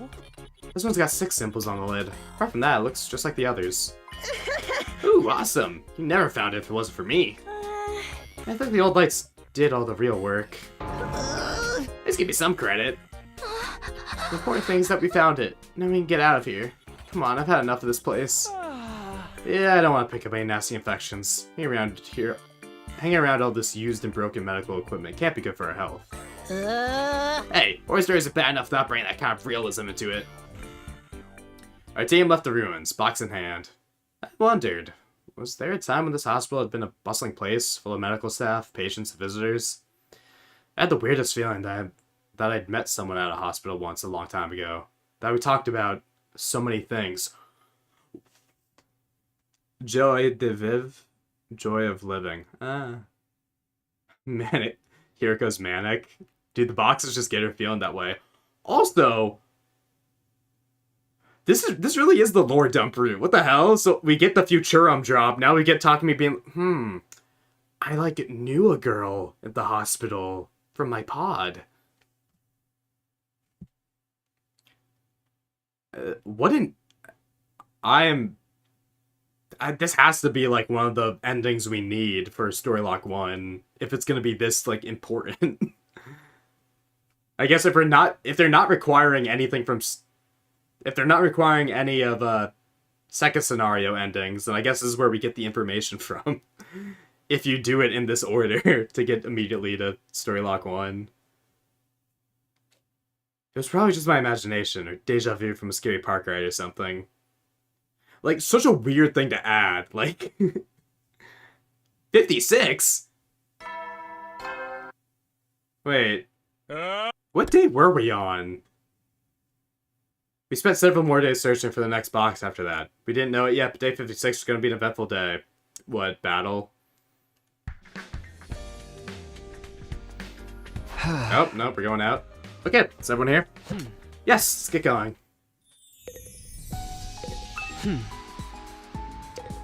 This one's got 6 symbols on the lid. Apart from that, it looks just like the others. Ooh, awesome! You never found it if it wasn't for me. I think the old lights did all the real work. Let's give me some credit. The important thing is that we found it. Now we can get out of here. Come on, I've had enough of this place. Yeah, I don't want to pick up any nasty infections. Hanging around all this used and broken medical equipment can't be good for our health. Hey, Horror Stories are bad enough to not bring that kind of realism into it. Our team left the ruins, box in hand. I wondered, was there a time when this hospital had been a bustling place, full of medical staff, patients, and visitors? I had the weirdest feeling that I'd met someone at a hospital once a long time ago. That we talked about so many things. Joy de vivre. Joy of living. Manic. Hiriko's manic. Dude, the boxes just get her feeling that way. Also, this really is the lore dump route. What the hell? So we get the Futurum drop. Now we get Takumi being, I like knew a girl at the hospital from my pod. This has to be like one of the endings we need for Story Lock 1 if it's gonna be this like important. I guess if they're not requiring anything from, if they're not requiring any of second scenario endings, then I guess this is where we get the information from. If you do it in this order to get immediately to Story Lock 1. It was probably just my imagination or deja vu from a scary park ride or something. Like, such a weird thing to add. Like, 56? Wait. What day were we on? We spent several more days searching for the next box after that. We didn't know it yet, but day 56 was going to be an eventful day. What, battle? Oh, nope, we're going out. Okay, is everyone here? Yes, let's get going.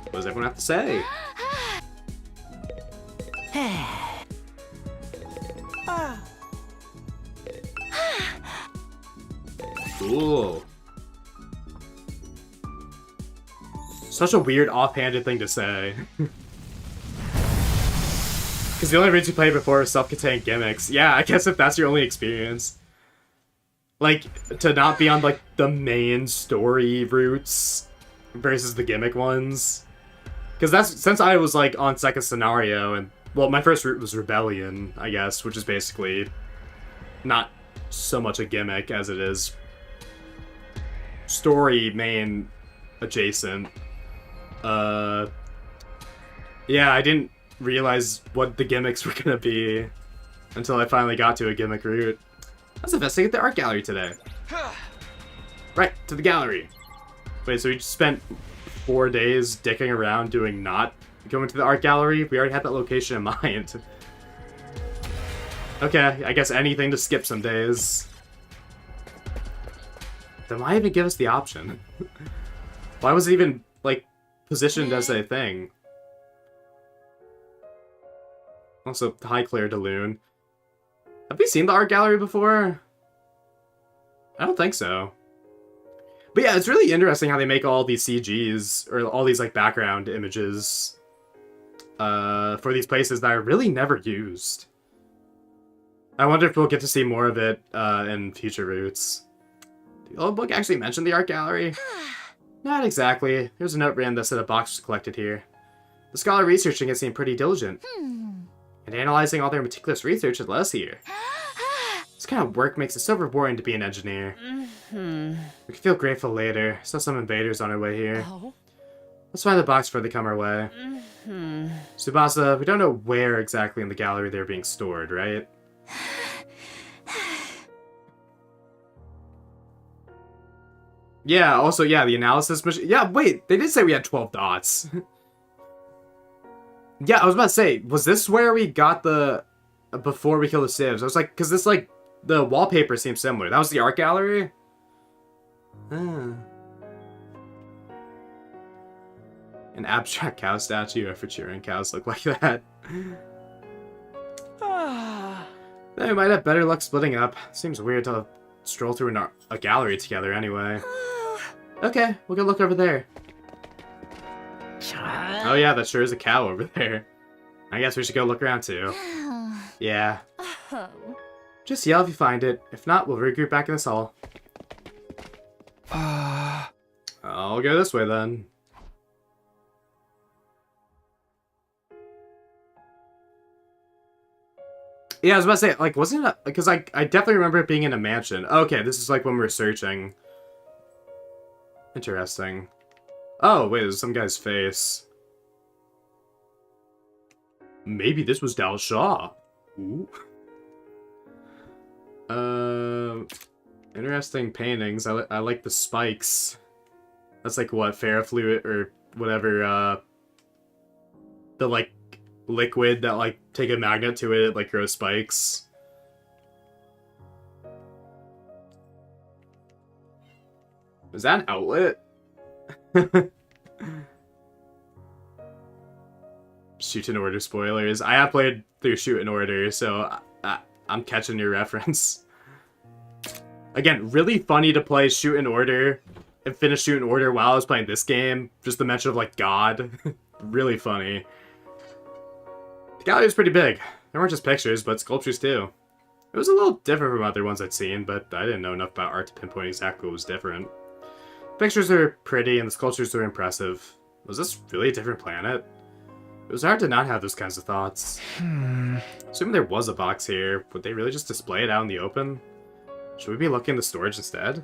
What does everyone have to say? Cool. Such a weird offhanded thing to say. Because the only routes you played before were self-contained gimmicks. Yeah, I guess if that's your only experience. Like, to not be on, like, the main story routes versus the gimmick ones. Because that's, since I was, like, on second scenario, and, well, my first route was Rebellion, I guess, which is basically not so much a gimmick as it is story main adjacent. Yeah, I didn't realize what the gimmicks were gonna be until I finally got to a gimmick route. Let's investigate the art gallery today. Right, to the gallery. Wait, so we just spent 4 days dicking around doing not going to the art gallery? We already had that location in mind. Okay, I guess anything to skip some days. Then why even give us the option? Why was it even, like, positioned as a thing? Also, hi Claire DeLune. Have we seen the art gallery before? I don't think so. But yeah, it's really interesting how they make all these CGs, or all these, like, background images for these places that are really never used. I wonder if we'll get to see more of it in future routes. Did the old book actually mention the art gallery? Not exactly. There's a note written that said a box was collected here. The scholar researching it seemed pretty diligent. And analyzing all their meticulous research had led us here. This kind of work makes it so rewarding to be an engineer. We can feel grateful later. Saw some invaders on our way here. Let's find the box before they come our way. Tsubasa, we don't know where exactly in the gallery they're being stored, right? Yeah, also, yeah, the analysis machine. Yeah, wait, they did say we had 12 dots. Yeah, I was about to say, was this where we got the... before we killed the civs? I was like, because this, like, the wallpaper seems similar. That was the art gallery? An abstract cow statue. If Futuran cows look like that. Then we might have better luck splitting up. Seems weird to stroll through a gallery together anyway. Okay, we'll go look over there. Oh yeah, that sure is a cow over there. I guess we should go look around too. Yeah. Just yell if you find it. If not, we'll regroup back in this hall. I'll go this way then. Yeah, I was about to say, like, wasn't it, because I definitely remember it being in a mansion. Okay, this is like when we were searching. Interesting. Oh, wait, there's some guy's face. Maybe this was Dal Shaw. Ooh. Interesting paintings. I like the spikes. That's like what, Ferrofluid or whatever the like liquid that like take a magnet to it, like grows spikes. Is that an outlet? Shoot in Order spoilers. I have played through Shoot in Order, so I'm catching your reference. Again, really funny to play Shoot in Order and finish Shoot in Order while I was playing this game. Just the mention of, like, God. Really funny. The gallery was pretty big. There weren't just pictures, but sculptures too. It was a little different from other ones I'd seen, but I didn't know enough about art to pinpoint exactly what was different. Pictures are pretty and the sculptures are impressive. Was this really a different planet? It was hard to not have those kinds of thoughts. Assuming there was a box here, would they really just display it out in the open? Should we be looking in the storage instead?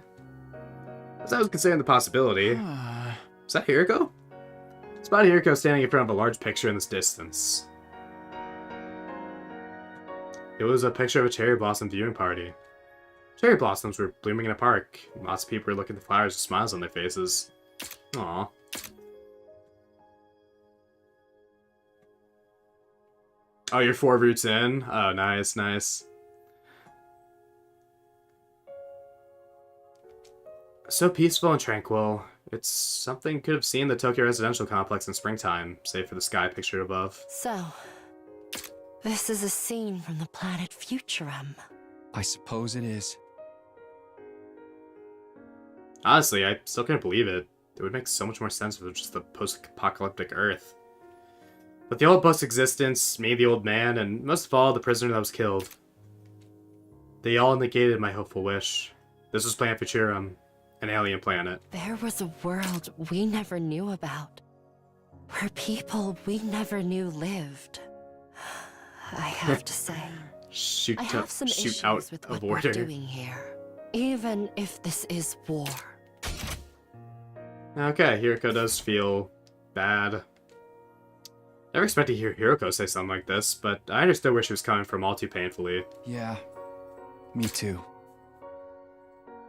As I was considering the possibility. Is that Hiriko? Spot Hiriko standing in front of a large picture in this distance. It was a picture of a cherry blossom viewing party. Cherry blossoms were blooming in a park. Lots of people were looking at the flowers with smiles on their faces. Aww. Oh, you're 4 routes in? Oh, nice, nice. So peaceful and tranquil. It's something you could have seen in the Tokyo residential complex in springtime, save for the sky pictured above. So, this is a scene from the planet Futurum. I suppose it is. Honestly, I still couldn't believe it. It would make so much more sense if it was just the post-apocalyptic Earth. But the old book's existence, me, the old man, and most of all, the prisoner that was killed. They all negated my hopeful wish. This was Planet Futurum, an alien planet. There was a world we never knew about, where people we never knew lived. I have to say, I have some issues with what we're doing here, even if this is war. Okay, Hiriko does feel bad. Never expected to hear Hiriko say something like this, but I understood where she was coming from all too painfully. Yeah, me too.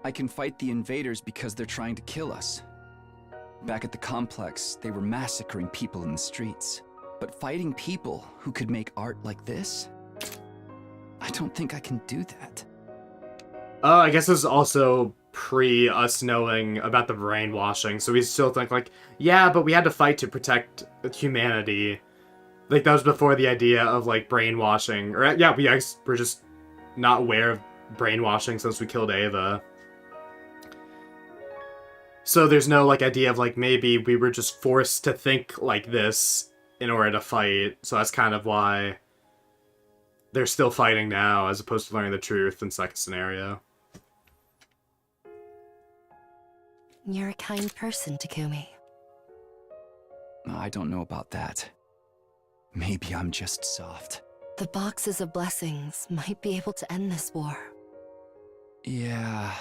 I can fight the invaders because they're trying to kill us. Back at the complex, they were massacring people in the streets. But fighting people who could make art like this? I don't think I can do that. I guess this is also pre us knowing about the brainwashing, so we still think like, yeah, but we had to fight to protect humanity. Like, that was before the idea of, like, brainwashing. Or, yeah, we're just not aware of brainwashing since we killed Ava. So there's no, like, idea of, like, maybe we were just forced to think like this in order to fight. So that's kind of why they're still fighting now, as opposed to learning the truth in the second scenario. You're a kind person, Takumi. I don't know about that. Maybe I'm just soft. The boxes of blessings might be able to end this war. Yeah.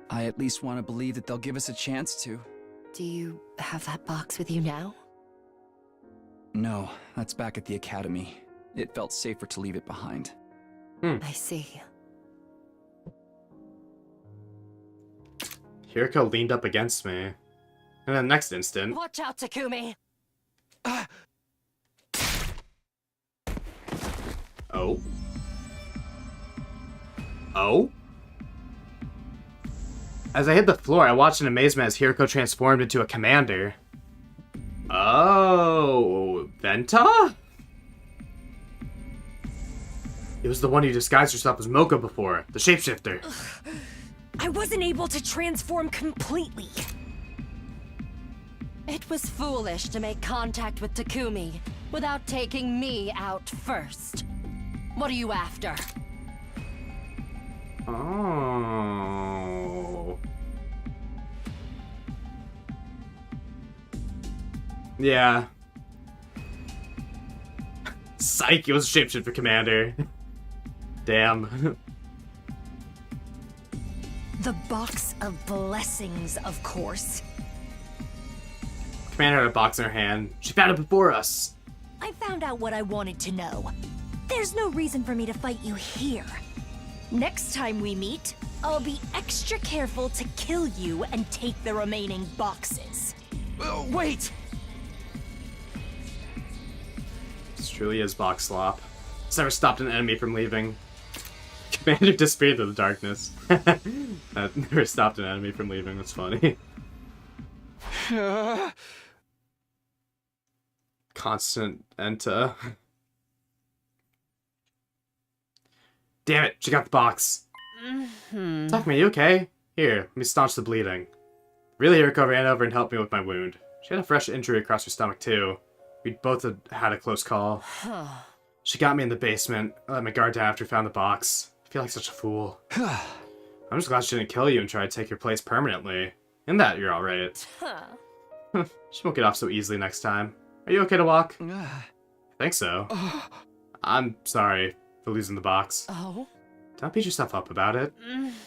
I at least want to believe that they'll give us a chance to. Do you have that box with you now? No, that's back at the academy. It felt safer to leave it behind. I see. Hiriko leaned up against me. And then the next instant... Watch out, Takumi! Oh? Oh? As I hit the floor, I watched in amazement as Hiriko transformed into a commander. Oh, Venta? It was the one who disguised herself as Moko before, the shapeshifter. I wasn't able to transform completely. It was foolish to make contact with Takumi without taking me out first. What are you after? Oh. Yeah. Psych, it was a shapeshifter commander. Damn. The box of blessings, of course. Commander had a box in her hand. She found it before us. I found out what I wanted to know. There's no reason for me to fight you here. Next time we meet, I'll be extra careful to kill you and take the remaining boxes. Wait! truly is box slop. It's never stopped an enemy from leaving. Commander disappeared into the darkness. That never stopped an enemy from leaving. That's funny. Constant enter. Damn it, she got the box. Takumi, you okay? Here, let me staunch the bleeding. Really, Hiriko ran over and helped me with my wound. She had a fresh injury across her stomach, too. We both had a close call. She got me in the basement. I let my guard down after I found the box. I feel like such a fool. I'm just glad she didn't kill you and try to take your place permanently. In that, you're alright. She won't get off so easily next time. Are you okay to walk? I think so. I'm sorry for losing the box. Oh? Don't beat yourself up about it.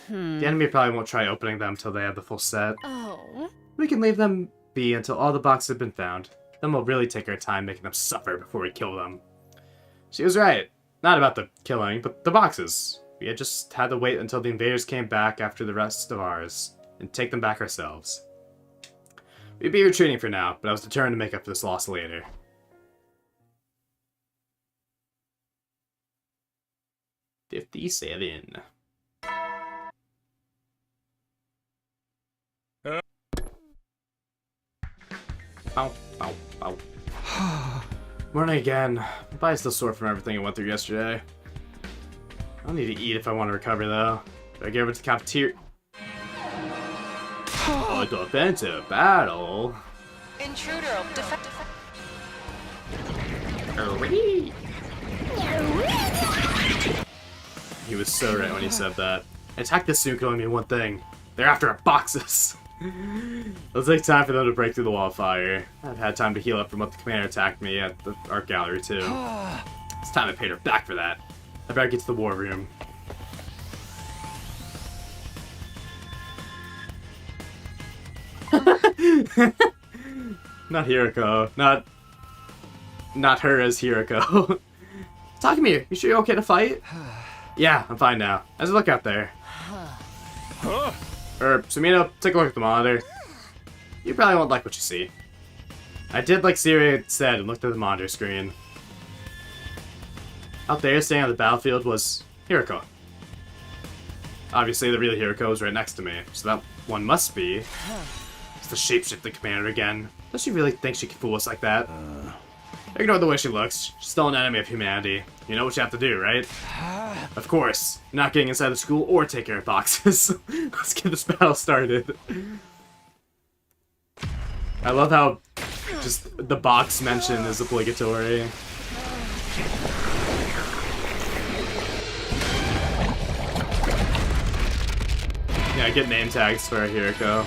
The enemy probably won't try opening them until they have the full set. Oh? We can leave them be until all the boxes have been found. Then we'll really take our time making them suffer before we kill them. She was right. Not about the killing, but the boxes. We had just had to wait until the invaders came back after the rest of ours, and take them back ourselves. We'd be retreating for now, but I was determined to make up for this loss later. $57. Ow, ow, ow. Morning again. My body's still sore from everything I went through yesterday. I'll need to eat if I want to recover, though. Do I get over to the cafeteria? Oh, defensive battle. Intruder, He was so right when he said that. Attack this soon can only mean one thing. They're after our boxes. It'll take time for them to break through the wall of fire. I've had time to heal up from what the commander attacked me at the art gallery, too. It's time I paid her back for that. I better get to the war room. Not Hiriko. Not her as Hiriko. Takumi, you sure you're okay to fight? Yeah, I'm fine now. How's it look out there? Sumino, take a look at the monitor. You probably won't like what you see. I did like Siri said and looked at the monitor screen. Out there, standing on the battlefield, was Hiriko. Obviously, the real Hiriko is right next to me, so that one must be... It's the shape-shifting commander again. Does she really think she can fool us like that? Ignore the way she looks. She's still an enemy of humanity. You know what you have to do, right? Of course. Not getting inside the school or taking our boxes. Let's get this battle started. I love how just the box mention is obligatory. Yeah, get name tags for Hiriko.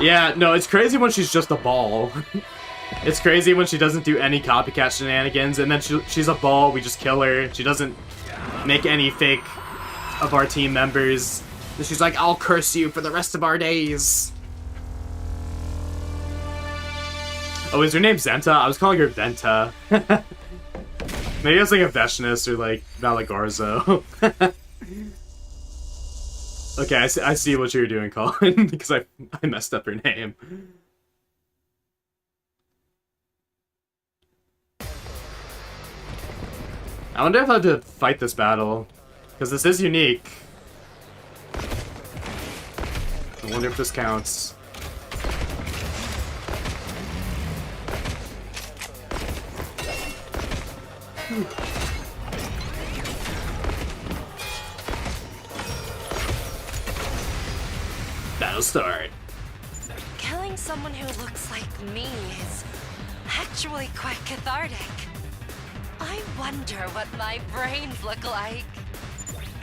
Yeah, no, it's crazy when she's just a ball. It's crazy when she doesn't do any copycat shenanigans, and then she's a ball, we just kill her. She doesn't make any fake of our team members. And she's like, I'll curse you for the rest of our days. Oh, is her name Zenta? I was calling her Venta. Maybe it's like a Veshnus or like Valagorzo. Okay, I see what you're doing, Colin, because I messed up her name. I wonder if I have to fight this battle, because this is unique. I wonder if this counts. Battle start. Killing someone who looks like me is actually quite cathartic. I wonder what my brains look like.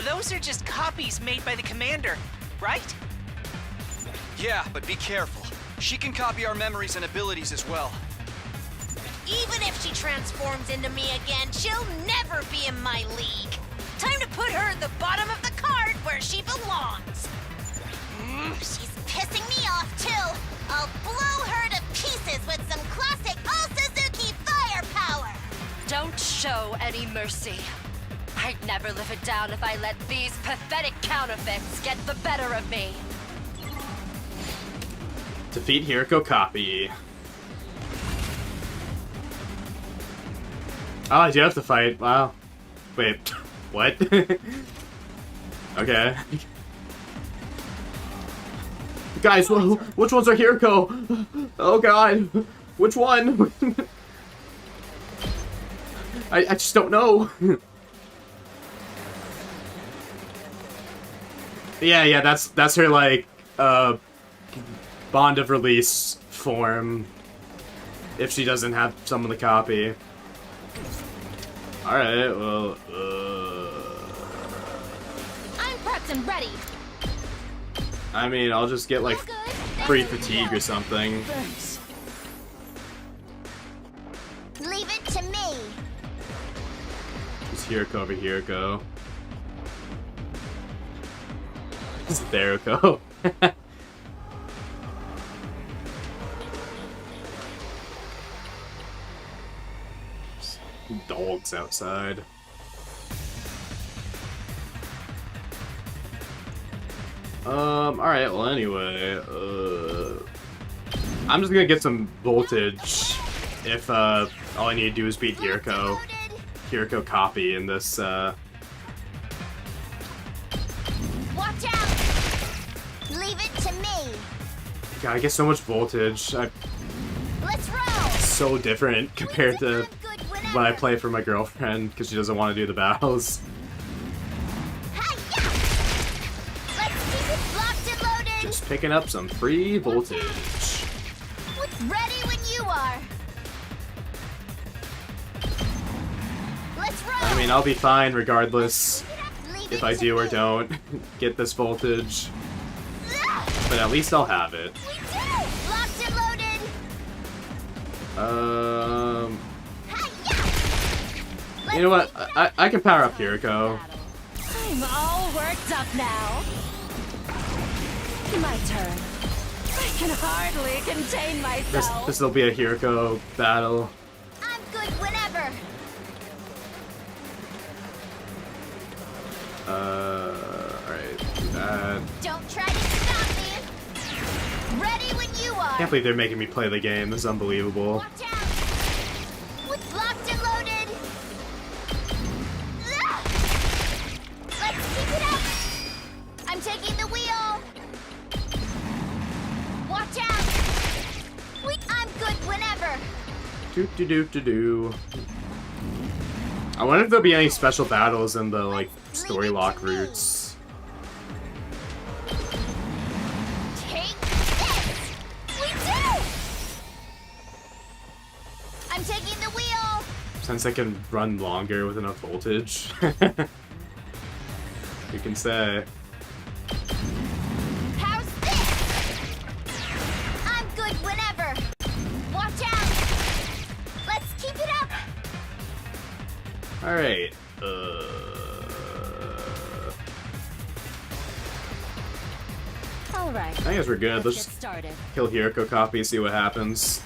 Those are just copies made by the commander, right? Yeah, but be careful. She can copy our memories and abilities as well. Even if she transforms into me again, she'll never be in my league. Time to put her at the bottom of the card where she belongs. She's pissing me off, too. I'll blow her to pieces with some classic All-Suzuki firepower. Don't show any mercy. I'd never live it down if I let these pathetic counterfeits get the better of me. Defeat Hiriko Copy. Oh, I do have to fight. Wow. Wait, what? Okay. Guys, which ones are Hiriko? Oh god. Which one? I just don't know. Yeah, that's her, like, bond of release form. If she doesn't have someone to copy. Alright, well, I'm prepped and ready. I mean, I'll just get, like, free fatigue or something. Thanks. Leave it to me. Just Hiriko over Hiriko. It's Theruko. Dogs outside. Alright, well anyway, I'm just gonna get some voltage if, all I need to do is beat Hiriko. Hiriko copy in this, Watch out! Leave it to me. God, I get so much voltage. Let's roll. So different compared to when I play for my girlfriend, because she doesn't want to do the battles. Just picking up some free voltage. Ready when you are. Let's roll. I mean, I'll be fine regardless if I do or don't get this voltage. But at least I'll have it. Locked and loaded. You know what? I can power up Hiriko. I'm all worked up now. My turn. I can hardly contain myself. This will be a Hiriko battle. I'm good whenever. Alright, do that. Don't try to stop me. Ready when you are. Can't believe they're making me play the game. This is unbelievable. Watch out. With locked and loaded. Let's keep it up. I'm taking the wheel. Watch out. I'm good whenever. Do. I wonder if there'll be any special battles in the, like, story lock routes. Take this. We do. I'm taking the wheel. Since I can run longer with enough voltage. You can say. How's this? I'm good whenever. Watch out. Let's keep it up. Alright. All right. I guess we're good. Let's Get just started. kill Hiriko copy, see what happens.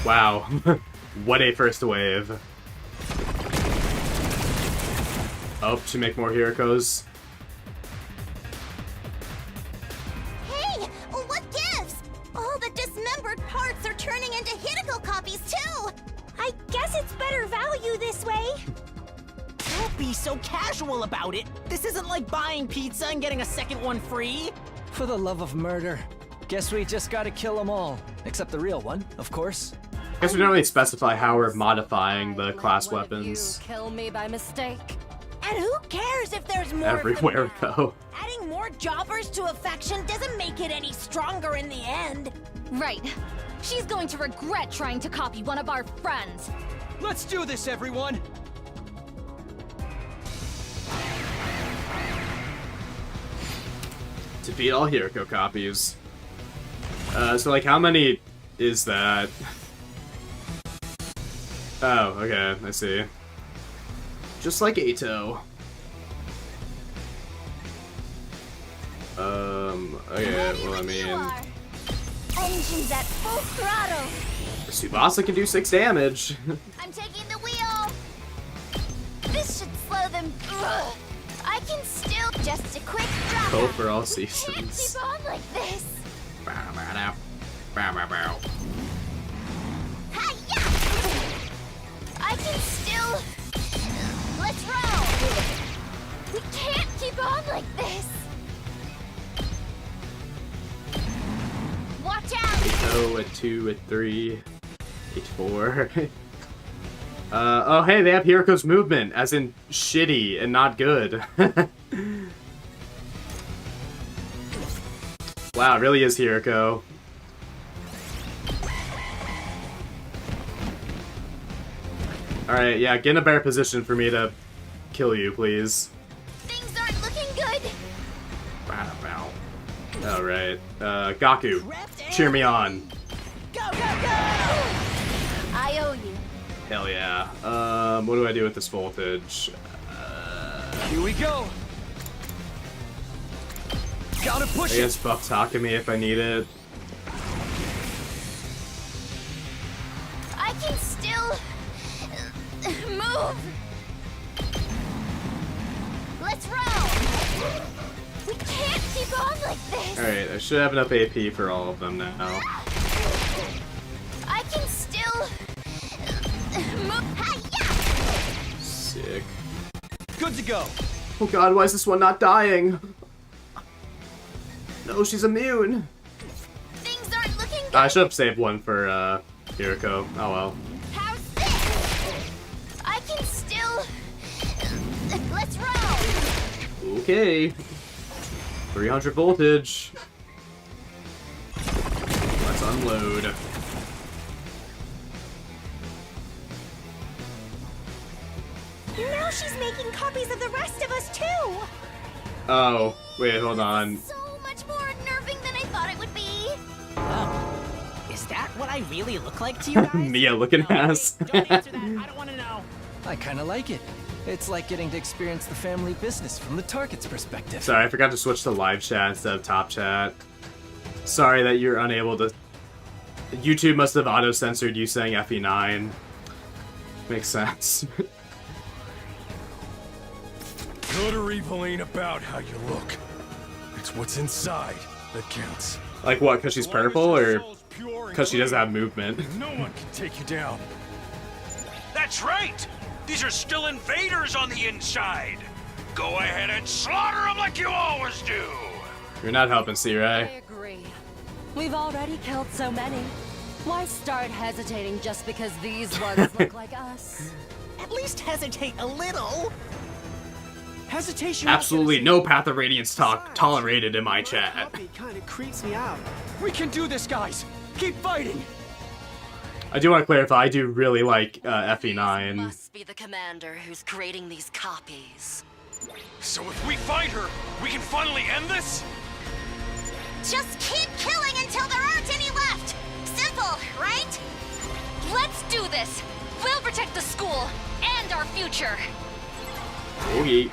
Wow. What a first wave. Oh, to make more Hirikos. Hey, what gives? All the dismembered parts are turning into Hideko copies too. I guess it's better value this way. Don't be so casual about it. This isn't like buying pizza and getting a second one free. For the love of murder. Guess we just gotta kill them all. Except the real one, of course. I guess we don't really specify how we're modifying the class One of weapons. you kill me by mistake. And who cares if there's more Everywhere, from now? though. Adding more jobbers to a faction doesn't make it any stronger in the end. Right. She's going to regret trying to copy one of our friends. Let's do this, everyone! To beat all Hiriko copies. So like how many is that? Oh, okay, I see. Just like Ato. Okay, well I mean... Engines at full throttle. Tsubasa can do 6 damage. I'm taking the wheel. This should slow them. Ugh. I can still just a quick drop. Hope for all Can't seasons. keep on like this. Bow, bow, bow. Bow, bow, bow. We can't keep on like this! Watch out! 8-0, at 2, at 3, 8-4. Oh hey, they have Hiriko's movement, as in shitty and not good. Wow, it really is Hiriko. Alright, yeah, get in a better position for me to kill you, please. Things aren't looking good! Wow. Alright, Gaku, cheer me on. Go, go, go! I owe you. Hell yeah. What do I do with this voltage? Here we go. Gotta push I guess buff Takumi if I need it. I can still move. Let's roll. We can't keep on like this. Alright, I should have enough AP for all of them now. I can still move. Hi-ya! Sick. Good to go. Oh god, why is this one not dying? No, she's immune. Things aren't looking good. I should have saved one for Hiriko. Oh well. How's this? I can still. Let's roll. Okay. 300 voltage. Let's unload. Now she's making copies of the rest of us too. Oh, wait, hold on. So much more unnerving than I thought it would be. Oh, is that what I really look like to you guys? Mia looking ass. Don't answer that. I don't want to know. I kinda like it. It's like getting to experience the family business from the target's perspective. Sorry, I forgot to switch to live chat instead of top chat. Sorry that you're unable to... YouTube must have auto-censored you saying FE9. Makes sense. Good or evil ain't about how you look. It's what's inside that counts. Like what, because she's purple, or because she doesn't have movement? No one can take you down. That's right! These are still invaders on the inside! Go ahead and slaughter them like you always do! You're not helping, I C-Ray. agree. We've already killed so many. Why start hesitating just because these ones look like us? At least hesitate a little. Hesitation. Absolutely no Path of Radiance talk tolerated in my chat. Puppy kind of creeps me out. We can do this, guys! Keep fighting! I do want to clarify, I do really like FE9. Must be the commander who's creating these copies. So if we fight her, we can finally end this? Just keep killing until there aren't any left. Simple, right? Let's do this. We'll protect the school and our future. Okay.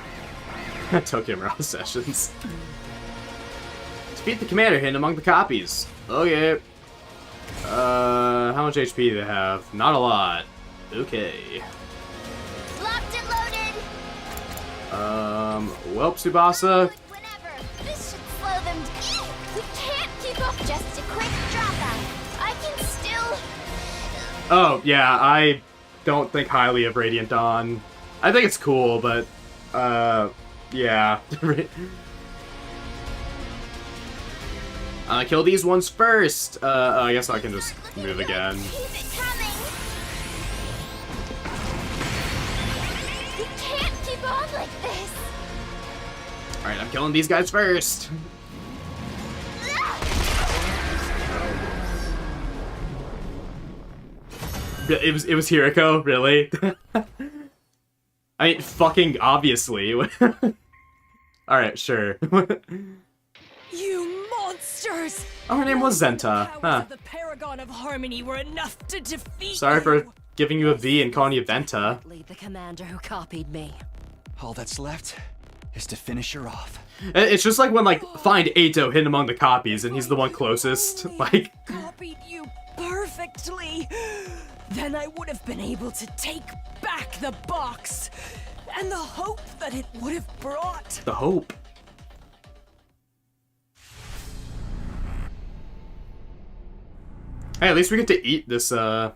Tokyo Mirage Sessions. Defeat the commander hidden among the copies. Okay. How much HP do they have? Not a lot. Okay. Locked and loaded. Well, Tsubasa. Whenever. This should slow them down. We can't keep up. Just a quick dropout. I can still. Oh, yeah, I don't think highly of Radiant Dawn. I think it's cool, but, yeah. Kill these ones first! I guess I can just move again. Keep it coming. We can't keep on like this. Alright, I'm killing these guys first! It was Hiriko, really? I mean, fucking obviously. Alright, sure. You monsters! Oh, her name was Zenta. Huh. The Paragon of Harmony were enough to defeat Sorry for giving you a V and calling you Venta. The commander who copied me. All that's left is to finish her off. It's just like when, like, find Eito hidden among the copies and he's the one closest. Like, copied you perfectly. Then I would have been able to take back the box and the hope that it would have brought. the hope. Hey, at least we get to eat this, in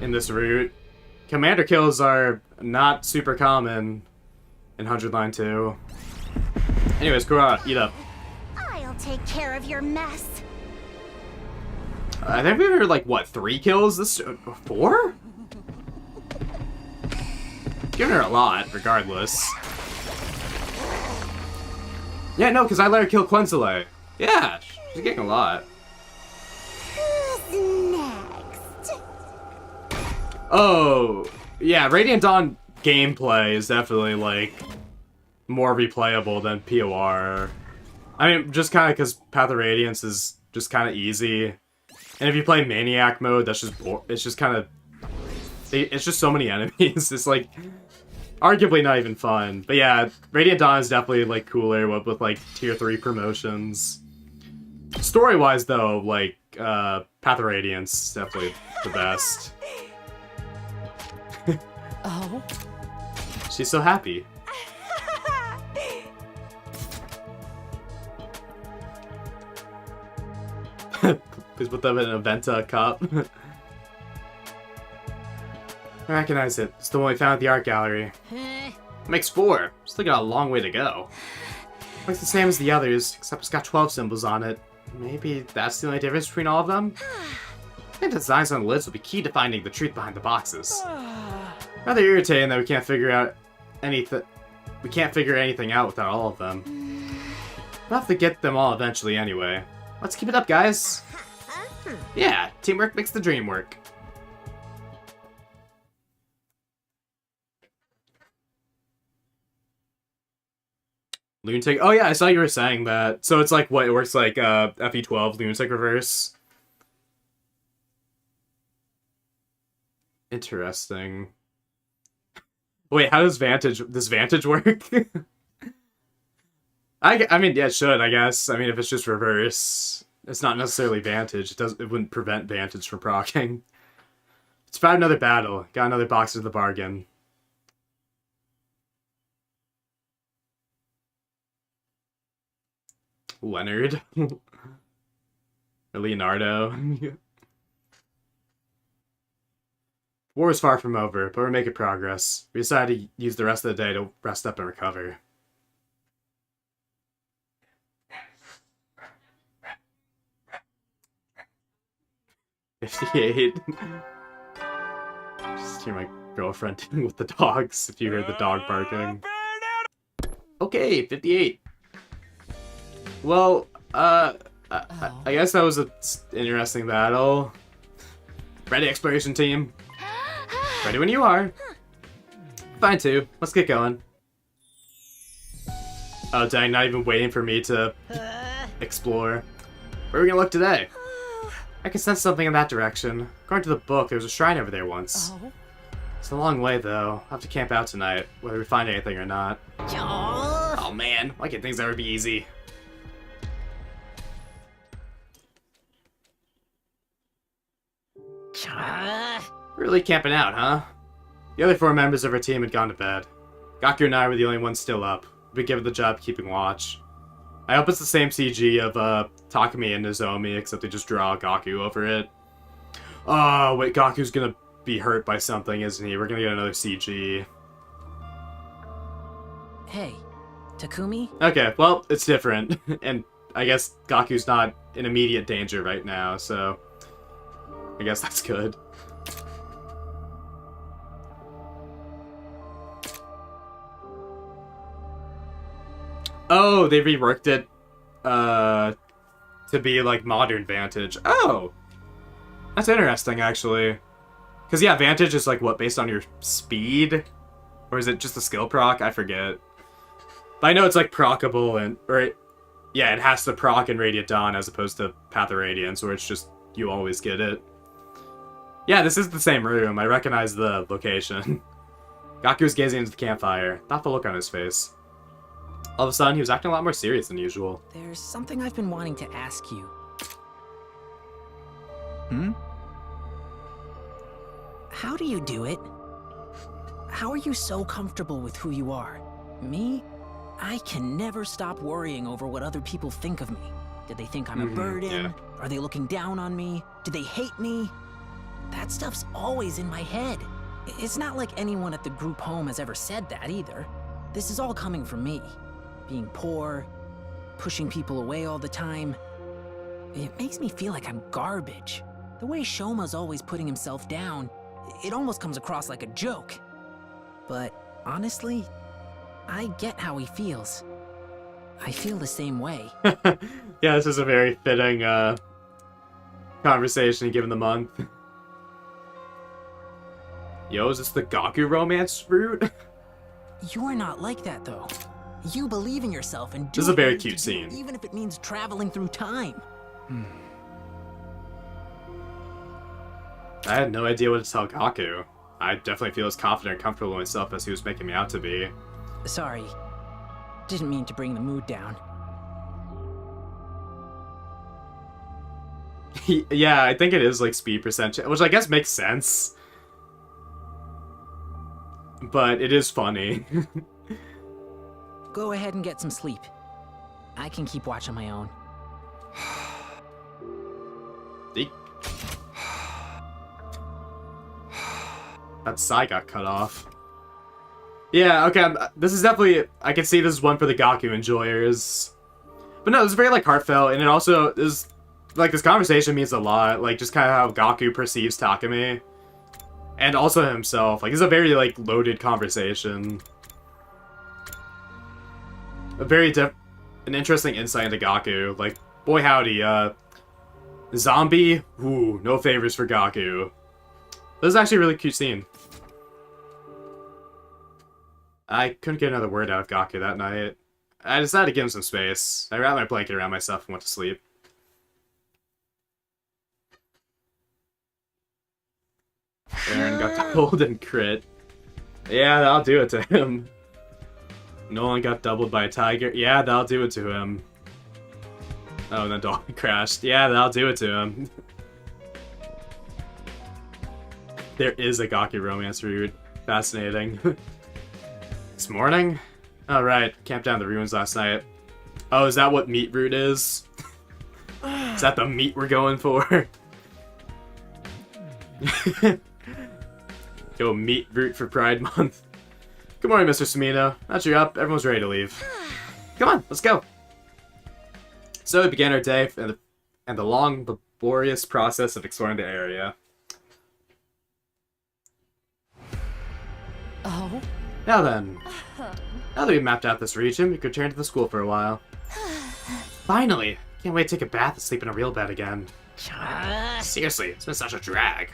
this route. Commander kills are not super common in 100 line too. Anyways, Kurara, eat up. I'll take care of your mess. I think we heard like what, 3 kills this 4? Giving her a lot, regardless. Yeah, no, because I let her kill Quenzile. Yeah, she's getting a lot. Who's next? Oh, yeah, Radiant Dawn gameplay is definitely, like, more replayable than POR. I mean, just kind of because Path of Radiance is just kind of easy. And if you play Maniac mode, that's just, it's just kind of, it's just so many enemies. It's, like, arguably not even fun. But yeah, Radiant Dawn is definitely, like, cooler with like, tier 3 promotions. Story-wise, though, like, Path of Radiance is definitely the best. Oh? She's so happy. Please put them in an Aventa cup. I recognize it. It's the one we found at the art gallery. Makes 4. Still got a long way to go. Looks the same as the others, except it's got 12 symbols on it. Maybe that's the only difference between all of them? I think the designs on the lids will be key to finding the truth behind the boxes. Rather irritating that we can't figure out anything. We can't figure anything out without all of them. We'll have to get them all eventually anyway. Let's keep it up, guys. Yeah, teamwork makes the dream work. Lunatic. Oh yeah, I saw you were saying that. So it's like what it works like FE12 Lunatic Reverse. Interesting. Wait, how does Vantage work? I mean, yeah, it should, I guess. I mean, if it's just reverse, it's not necessarily Vantage. It wouldn't prevent Vantage from proccing. It's about another battle. Got another box of the bargain. Leonard. Or Leonardo. War is far from over, but we're making progress. We decided to use the rest of the day to rest up and recover. $58. Just hear my girlfriend dealing with the dogs if you heard the dog barking. Okay, 58. Well, I guess that was an interesting battle. Ready, exploration team? Ready when you are. Fine too. Let's get going. Oh dang, not even waiting for me to explore. Where are we gonna look today? I can sense something in that direction. According to the book, there was a shrine over there once. Oh? It's a long way though. I'll have to camp out tonight, whether we find anything or not. Oh man, why can't things ever be easy? Really camping out, huh? The other 4 members of our team had gone to bed. Gaku and I were the only ones still up. We given the job keeping watch. I hope it's the same CG of Takumi and Nozomi, except they just draw Gaku over it. Oh, wait, Gaku's gonna be hurt by something, isn't he? We're gonna get another CG. Hey, Takumi? Okay, well, it's different. And I guess Gaku's not in immediate danger right now, so I guess that's good. Oh, they reworked it to be like modern Vantage. Oh, that's interesting actually. Because yeah, Vantage is like what, based on your speed? Or is it just a skill proc? I forget. But I know it's like proccable and, yeah, it has to proc in Radiant Dawn as opposed to Path of Radiance, where it's just, you always get it. Yeah, this is the same room. I recognize the location. Gaku's gazing into the campfire. Thoughtful look on his face. All of a sudden, he was acting a lot more serious than usual. There's something I've been wanting to ask you. How do you do it? How are you so comfortable with who you are? Me? I can never stop worrying over what other people think of me. Did they think I'm a burden? Yeah. Are they looking down on me? Do they hate me? That stuff's always in my head. It's not like anyone at the group home has ever said that either. This is all coming from me. Being poor, pushing people away all the time. It makes me feel like I'm garbage. The way Shoma's always putting himself down, it almost comes across like a joke. But honestly, I get how he feels. I feel the same way. Yeah, this is a very fitting conversation given the month. Yo, is this the Gaku romance route? You're not like that, though. You believe in yourself and do This is a what you very need cute to do, scene. even if it means traveling through time. I had no idea what to tell Gaku. I definitely feel as confident and comfortable in myself as he was making me out to be. Sorry. Didn't mean to bring the mood down. Yeah, I think it is like speed percentage, which I guess makes sense. But it is funny. Go ahead and get some sleep. I can keep watch on my own. That sigh got cut off. Yeah, okay, this is definitely... I can see this is one for the Gaku enjoyers. But no, it's very, like, heartfelt, and it also is... Like, this conversation means a lot. Like, just kind of how Gaku perceives Takumi. And also himself. Like, it's a very, like, loaded conversation. A very an interesting insight into Gaku. Like, boy howdy, zombie? Ooh, no favors for Gaku. This is actually a really cute scene. I couldn't get another word out of Gaku that night. I decided to give him some space. I wrapped my blanket around myself and went to sleep. Aaron got doubled and crit. Yeah, that'll do it to him. Nolan got doubled by a tiger. Yeah, that'll do it to him. Oh, and then Dalton crashed. Yeah, that'll do it to him. There is a Gaku romance route. Fascinating. This morning? Oh, right. Camped down the ruins last night. Oh, is that what meat route is? Is that the meat we're going for? Yo, meat route for Pride Month. Good morning, Mr. Sumino. Now that you're up, everyone's ready to leave. Come on, let's go. So we began our day and the long, laborious process of exploring the area. Oh? Now then, now that we've mapped out this region, we could return to the school for a while. Finally! Can't wait to take a bath and sleep in a real bed again. Seriously, it's been such a drag.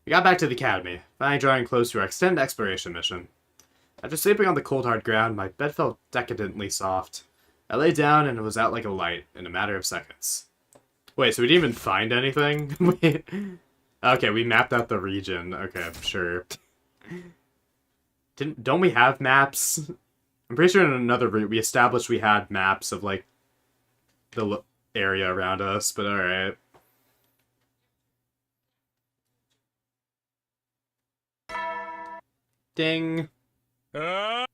We got back to the academy, finally drawing close to our extended exploration mission. After sleeping on the cold hard ground, my bed felt decadently soft. I lay down and it was out like a light in a matter of seconds. Wait, so we didn't even find anything? Okay, we mapped out the region. Okay, sure. Don't we have maps? I'm pretty sure in another route we established we had maps of, like, the area around us, but alright. Ding. Bow,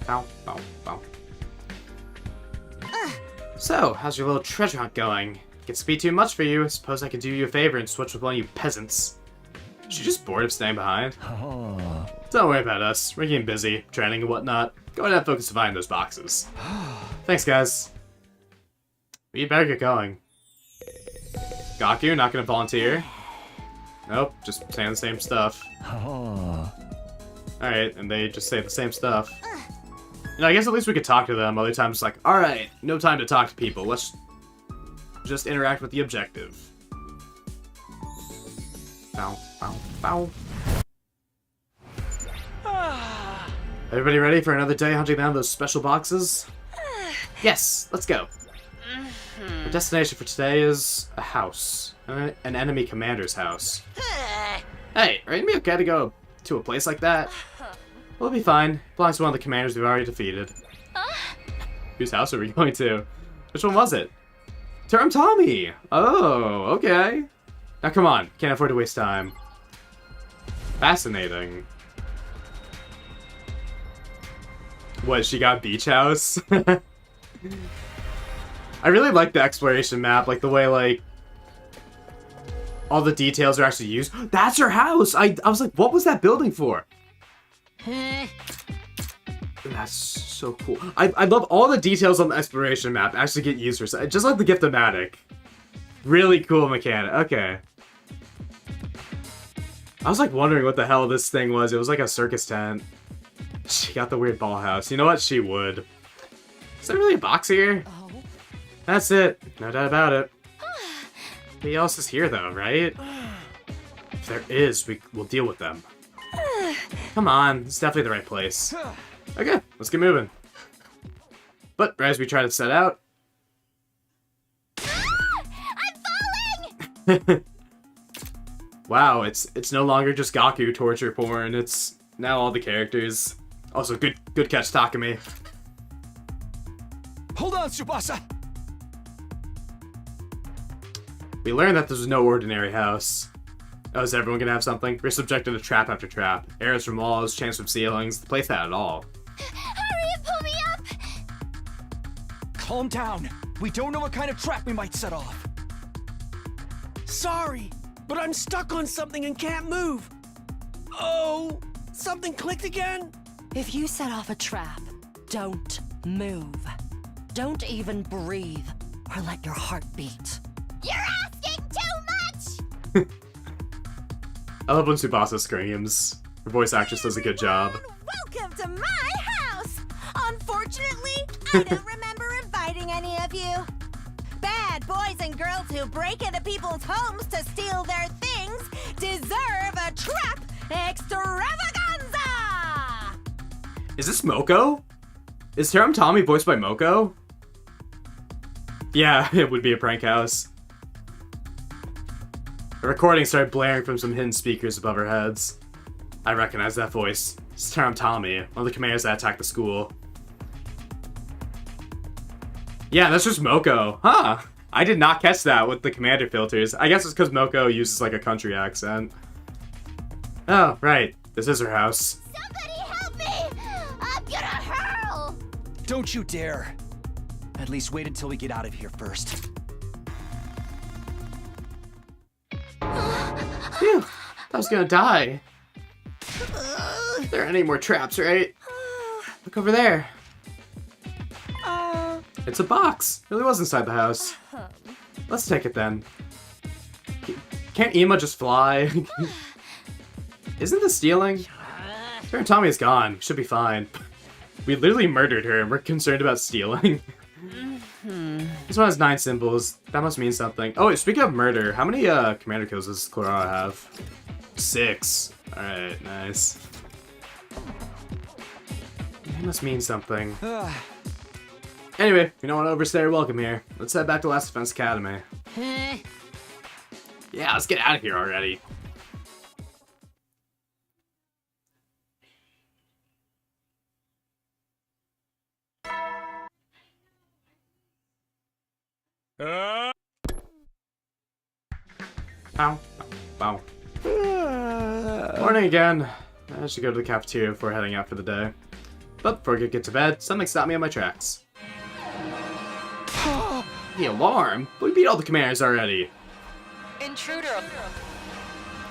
bow, bow. So, how's your little treasure hunt going? Gets to be too much for you. Suppose I could do you a favor and switch with one of you peasants. Is she just bored of staying behind? Oh. Don't worry about us. We're getting busy, training and whatnot. Go ahead and focus to find those boxes. Thanks, guys. We better get going. Gaku, not gonna volunteer. Nope, just saying the same stuff. Oh. Alright, and they just say the same stuff. You know, I guess at least we could talk to them. Other times it's like, alright, no time to talk to people. Let's just interact with the objective. Bow, bow, bow. Everybody ready for another day hunting down those special boxes? Yes, let's go. Our destination for today is a house. An enemy commander's house. Hey, are you okay to go to a place like that? We'll be fine. Belongs to one of the commanders we've already defeated. Whose house are we going to? Which one was it? Term Tommy! Oh, okay. Now come on, can't afford to waste time. Fascinating. What, she got beach house? I really like the exploration map, like the way, like, all the details are actually used. That's her house! I was like, what was that building for? That's so cool. I love all the details on the exploration map actually get used for stuff. Just like the Gift-O-Matic. Really cool mechanic. Okay. I was like wondering what the hell this thing was. It was like a circus tent. She got the weird ball house. You know what? She would. Is there really a box here? Oh. That's it. No doubt about it. Nobody else is here though, right? If there is, we'll deal with them. Come on. It's definitely the right place. Okay, let's get moving. But as we try to set out... I'm falling! Wow, it's no longer just Gaku torture porn. It's now all the characters. Also, good catch, Takumi. Hold on, Tsubasa! We learned that this was no ordinary house. Oh, is everyone gonna have something? We're subjected to trap after trap. Arrows from walls, chance from ceilings. The place had it all. Hurry and pull me up! Calm down. We don't know what kind of trap we might set off. Sorry, but I'm stuck on something and can't move. Oh, something clicked again? If you set off a trap, don't move. Don't even breathe, or let your heart beat. You're asking too much! I love when Tsubasa screams. Her voice actress does a good job. Welcome to my house! Unfortunately, I don't remember inviting any of you. Bad boys and girls who break into people's homes to steal their things deserve a trap extravaganza! Is this Moko? Is Terum Tommy voiced by Moko? Yeah, it would be a prank house. The recording started blaring from some hidden speakers above our heads. I recognize that voice. It's Terum Tommy, one of the commanders that attacked the school. Yeah, that's just Moko. Huh. I did not catch that with the commander filters. I guess it's because Moko uses like a country accent. Oh, right. This is her house. Somebody help me! I'm gonna hurl! Don't you dare. At least wait until we get out of here first. Phew. I was gonna die. There aren't any more traps, right? Look over there. It's a box. It really was inside the house. Let's take it then. Can't Ima just fly? Isn't this stealing? Terum Tommy is gone. Should be fine. We literally murdered her and we're concerned about stealing. This one has 9 symbols. That must mean something. Oh, wait, speaking of murder, how many commander kills does Clara have? 6. Alright, nice. That must mean something. Anyway, we don't want to overstay our welcome here. Let's head back to Last Defense Academy. Yeah, let's get out of here already. Ow. Wow. Morning again. I should go to the cafeteria before heading out for the day. But before I get to bed, something stopped me on my tracks. The alarm? We beat all the commanders already. Intruder.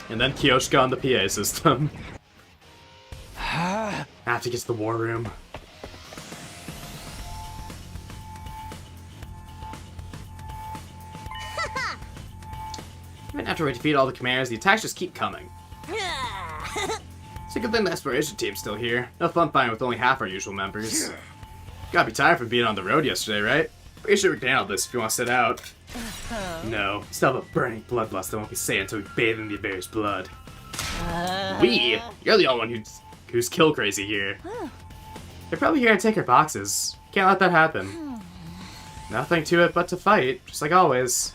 And then Kyoshika on the PA system. I have to get to the war room. Even after we defeat all the commanders, the attacks just keep coming. It's a good thing the exploration team's still here. No fun fighting with only half our usual members. Gotta be tired from being on the road yesterday, right? Pretty sure we can handle this if you want to sit out. No, still have a burning bloodlust that won't be sated until we bathe in the bear's blood. We? You're the only one who's kill crazy here. They're probably here to take our boxes. Can't let that happen. Nothing to it but to fight, just like always.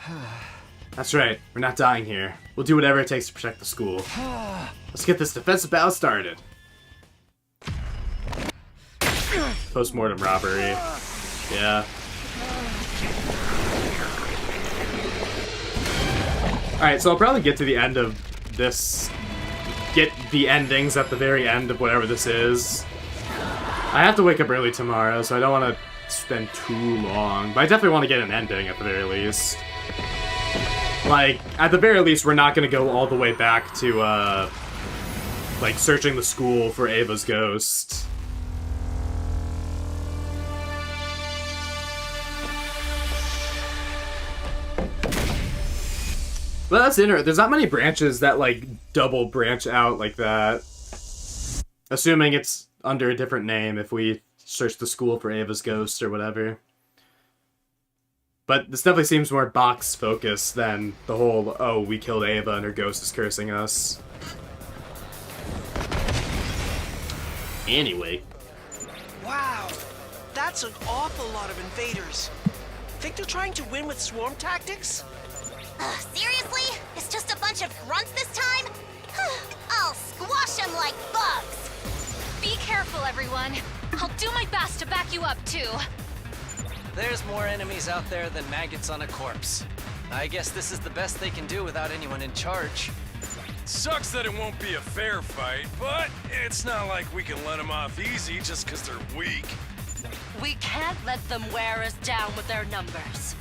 That's right, we're not dying here. We'll do whatever it takes to protect the school. Let's get this defensive battle started. Post-mortem robbery. Yeah. Alright, so I'll probably get to the end of this. Get the endings at the very end of whatever this is. I have to wake up early tomorrow, so I don't want to spend too long. But I definitely want to get an ending at the very least. Like, at the very least, we're not gonna go all the way back to, like, searching the school for Ava's ghost. Well, that's interesting. There's not many branches that, like, double branch out like that. Assuming it's under a different name if we search the school for Ava's ghost or whatever. But this definitely seems more box-focused than the whole, oh, we killed Ava and her ghost is cursing us. Anyway. Wow, that's an awful lot of invaders. Think they're trying to win with swarm tactics? Seriously? It's just a bunch of grunts this time? I'll squash them like bugs! Be careful, everyone. I'll do my best to back you up, too. There's more enemies out there than maggots on a corpse. I guess this is the best they can do without anyone in charge. Sucks that it won't be a fair fight, but it's not like we can let them off easy just because they're weak. We can't let them wear us down with their numbers.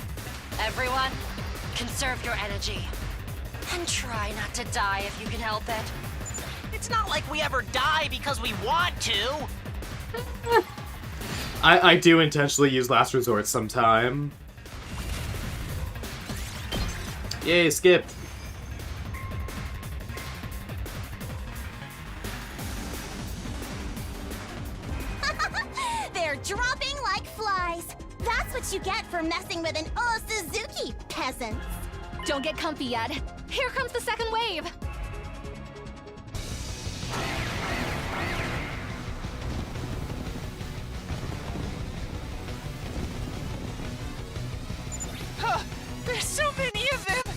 Everyone, conserve your energy. And try not to die if you can help it. It's not like we ever die because we want to. I do intentionally use Last Resort sometime. Yay, skip. They're dropping like flies. That's what you get for messing with an Suzuki, peasants. Don't get comfy yet. Here comes the second wave. There's so many of them!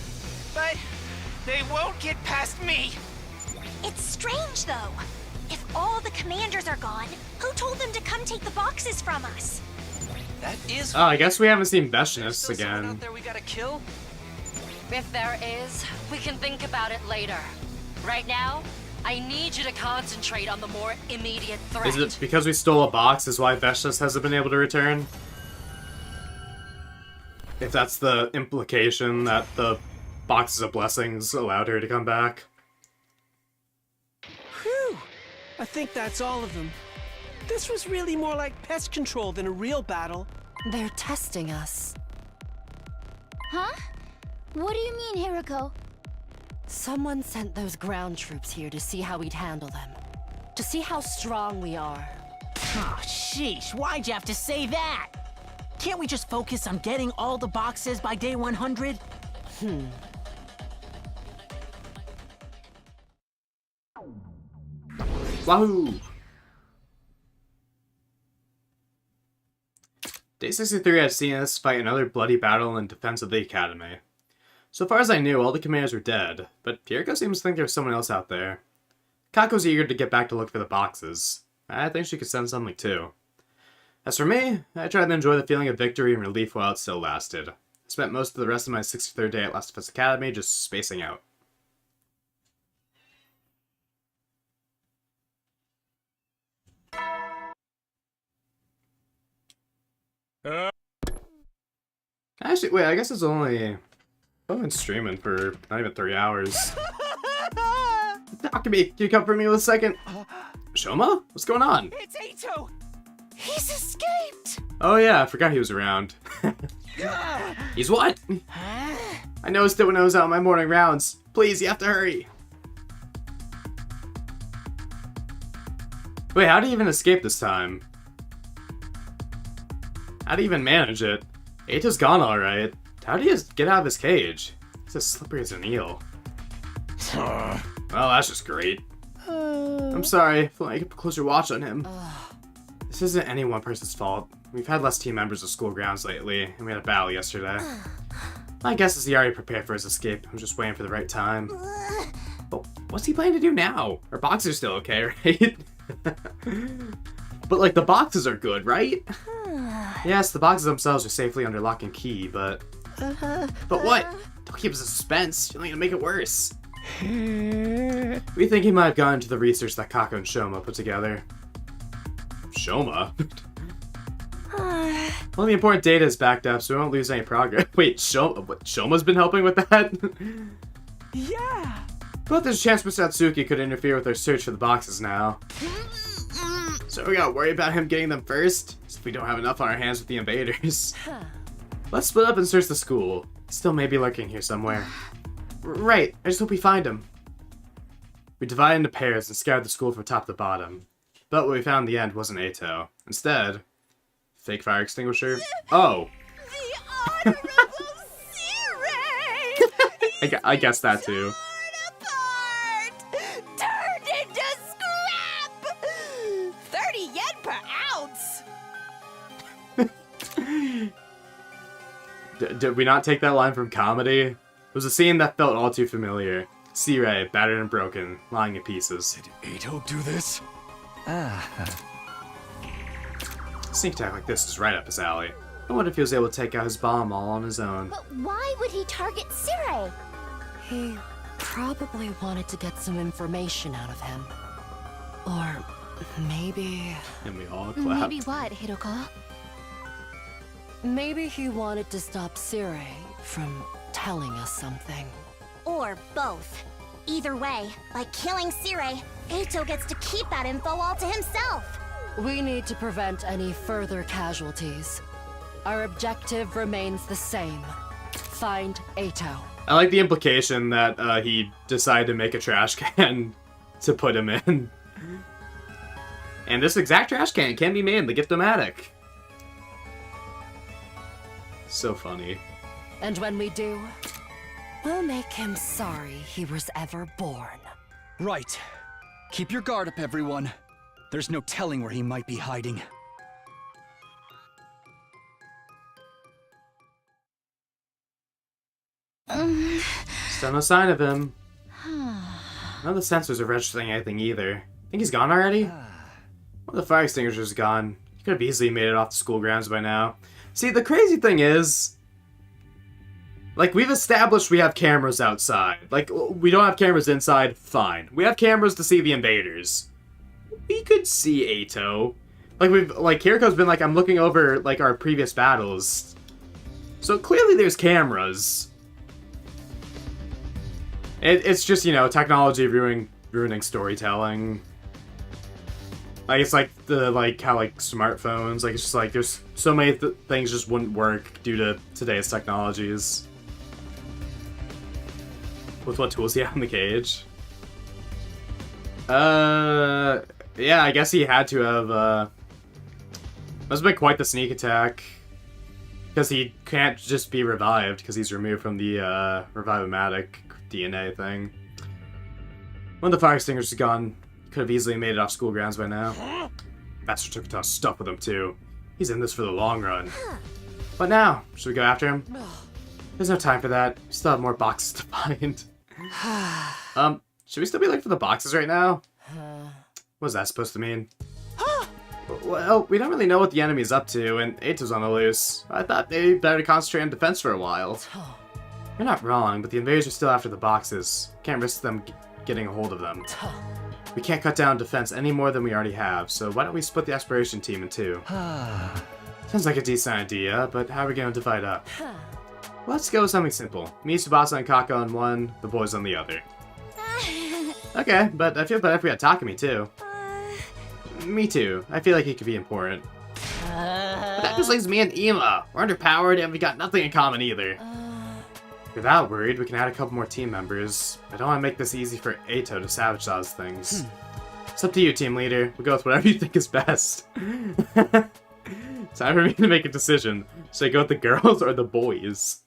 But they won't get past me! It's strange, though. If all the commanders are gone, who told them to come take the boxes from us? That is. Oh, I guess we haven't seen Beshness again. Out there we gotta kill? If there is, we can think about it later. Right now, I need you to concentrate on the more immediate threat. Is it because we stole a box is why Beshness hasn't been able to return? If that's the implication that the boxes of blessings allowed her to come back. Whew! I think that's all of them. This was really more like pest control than a real battle. They're testing us. Huh? What do you mean, Hiriko? Someone sent those ground troops here to see how we'd handle them. To see how strong we are. Oh, sheesh, why'd you have to say that? Can't we just focus on getting all the boxes by day 100? Wahoo! Day 63 had seen us fight another bloody battle in defense of the Academy. So far as I knew, all the commanders were dead, but Hiriko seems to think there's someone else out there. Kako's eager to get back to look for the boxes. I think she could sense something too. As for me, I tried to enjoy the feeling of victory and relief while it still lasted. I spent most of the rest of my 63rd day at Last of Us Academy just spacing out. Actually, wait, I guess it's only... I've been streaming for not even 3 hours. Takumi, can you come for me with a second? Shoma? What's going on? It's Ito! He's escaped! Oh yeah, I forgot he was around. He's what? I noticed it when I was out on my morning rounds. Please, you have to hurry. Wait, how do you even escape this time? How do you even manage it? Ito's gone alright. How do you get out of his cage? He's as slippery as an eel. Well, that's just great. I'm sorry, I want to keep a closer watch on him. This isn't any one person's fault. We've had less team members at school grounds lately, and we had a battle yesterday. My guess is he already prepared for his escape. I'm just waiting for the right time. But what's he planning to do now? Our boxes are still okay, right? But, like, the boxes are good, right? Yes, the boxes themselves are safely under lock and key, but... But what? Don't keep us in suspense. You're only gonna make it worse. We think he might have gone into the research that Kako and Shoma put together. Shoma? All the important data is backed up, so we won't lose any progress. Wait, Shoma's been helping with that? Yeah! But there's a chance Mr. Satsuki could interfere with our search for the boxes now. So we gotta worry about him getting them first? If we don't have enough on our hands with the invaders. Let's split up and search the school. Still may be lurking here somewhere. Right, I just hope we find him. We divided into pairs and scoured the school from top to bottom. But what we found in the end wasn't Eito. Instead, fake fire extinguisher. Oh! The Honorable Sirei! I guess that too. Turned into scrap! 30 yen per ounce! Did we not take that line from comedy? It was a scene that felt all too familiar. Sirei, battered and broken, lying in pieces. Did Eito do this? Sneak attack like this is right up his alley. I wonder if he was able to take out his bomb all on his own. But why would he target Sirei? He probably wanted to get some information out of him. Or maybe... And we all clapped. Maybe what, Hiroko? Maybe he wanted to stop Sirei from telling us something. Or both. Either way, by killing Sirei, Eito gets to keep that info all to himself. We need to prevent any further casualties. Our objective remains the same. Find Eito. I like the implication that he decided to make a trash can to put him in. And this exact trash can can be made in the Gift-O-Matic. So funny. And when we do, we'll make him sorry he was ever born. Right. Keep your guard up, everyone. There's no telling where he might be hiding. Still no sign of him. None of the sensors are registering anything either. Think he's gone already? Well, the fire extinguisher's gone. He could have easily made it off the school grounds by now. See, the crazy thing is, like, we've established we have cameras outside. Like, we don't have cameras inside, fine. We have cameras to see the invaders. We could see Eito. Like, Kiriko's been like, I'm looking over, like, our previous battles. So clearly there's cameras. It's just, you know, technology ruining storytelling. Like, it's like how smartphones, like, it's just like there's so many things just wouldn't work due to today's technologies. With what tools he had in the cage. Yeah, I guess he had to have, must have been quite the sneak attack. Because he can't just be revived, because he's removed from the, Revive-O-Matic DNA thing. When the fire extinguisher's gone, could have easily made it off school grounds by now. Bastard took a ton of stuff with him too. He's in this for the long run. But now, should we go after him? There's no time for that. We still have more boxes to find. Should we still be looking for the boxes right now? What's that supposed to mean? Well, we don't really know what the enemy's up to, and Eito's on the loose. I thought they'd better concentrate on defense for a while. You're not wrong, but the invaders are still after the boxes. Can't risk them getting a hold of them. We can't cut down defense any more than we already have, so why don't we split the exploration team in two? Sounds like a decent idea, but how are we going to divide up? Let's go with something simple. Me, Tsubasa, and Kako on one, the boys on the other. Okay, but I feel better if we had Takumi too. Me too. I feel like he could be important. But that just leaves me and Ima. We're underpowered and we got nothing in common either. If you're that worried, we can add a couple more team members. I don't want to make this easy for Eito to savage those things. It's up to you, team leader. We'll go with whatever you think is best. Time for me to make a decision. Should I go with the girls or the boys?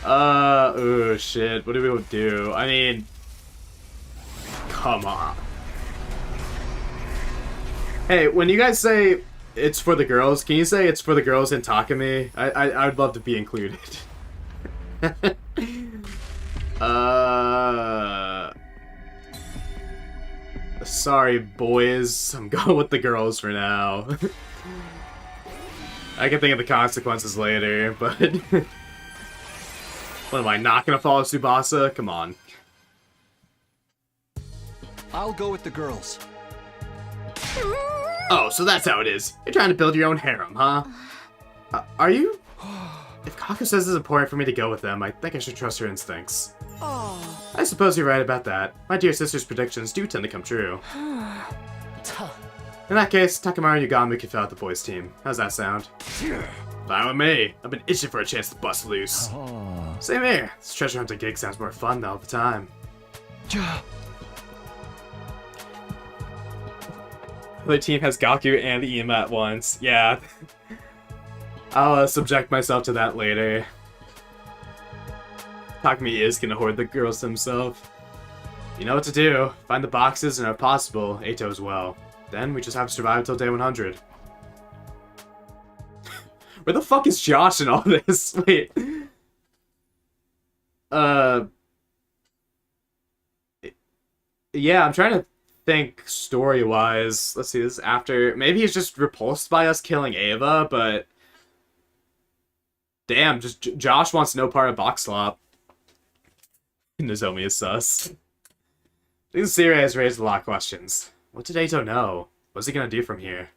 Oh shit. What do we do? I mean, come on. Hey, when you guys say it's for the girls, can you say it's for the girls and Takumi? I would love to be included. Sorry, boys. I'm going with the girls for now. I can think of the consequences later, but... What am I, not gonna follow Tsubasa? Come on. I'll go with the girls. Oh, so that's how it is. You're trying to build your own harem, huh? Are you? If Kaku says it's important for me to go with them, I think I should trust her instincts. Oh. I suppose you're right about that. My dear sister's predictions do tend to come true. In that case, Takemaru and Yugami can fill out the boys' team. How's that sound? Fine with me. I've been itching for a chance to bust loose. Same here. This treasure hunting gig sounds more fun than all the time. The team has Gaku and Ima at once. Yeah. I'll subject myself to that later. Takumi is gonna hoard the girls himself. You know what to do. Find the boxes and if possible, Eito as well. Then we just have to survive until day 100. Where the fuck is Josh in all this? Wait. Yeah, I'm trying to think story-wise. Let's see, this is after... Maybe he's just repulsed by us killing Ava, but... Damn, just Josh wants no part of Box Slop. Nozomi is sus. This series has raised a lot of questions. What did Eito know? What's he gonna do from here?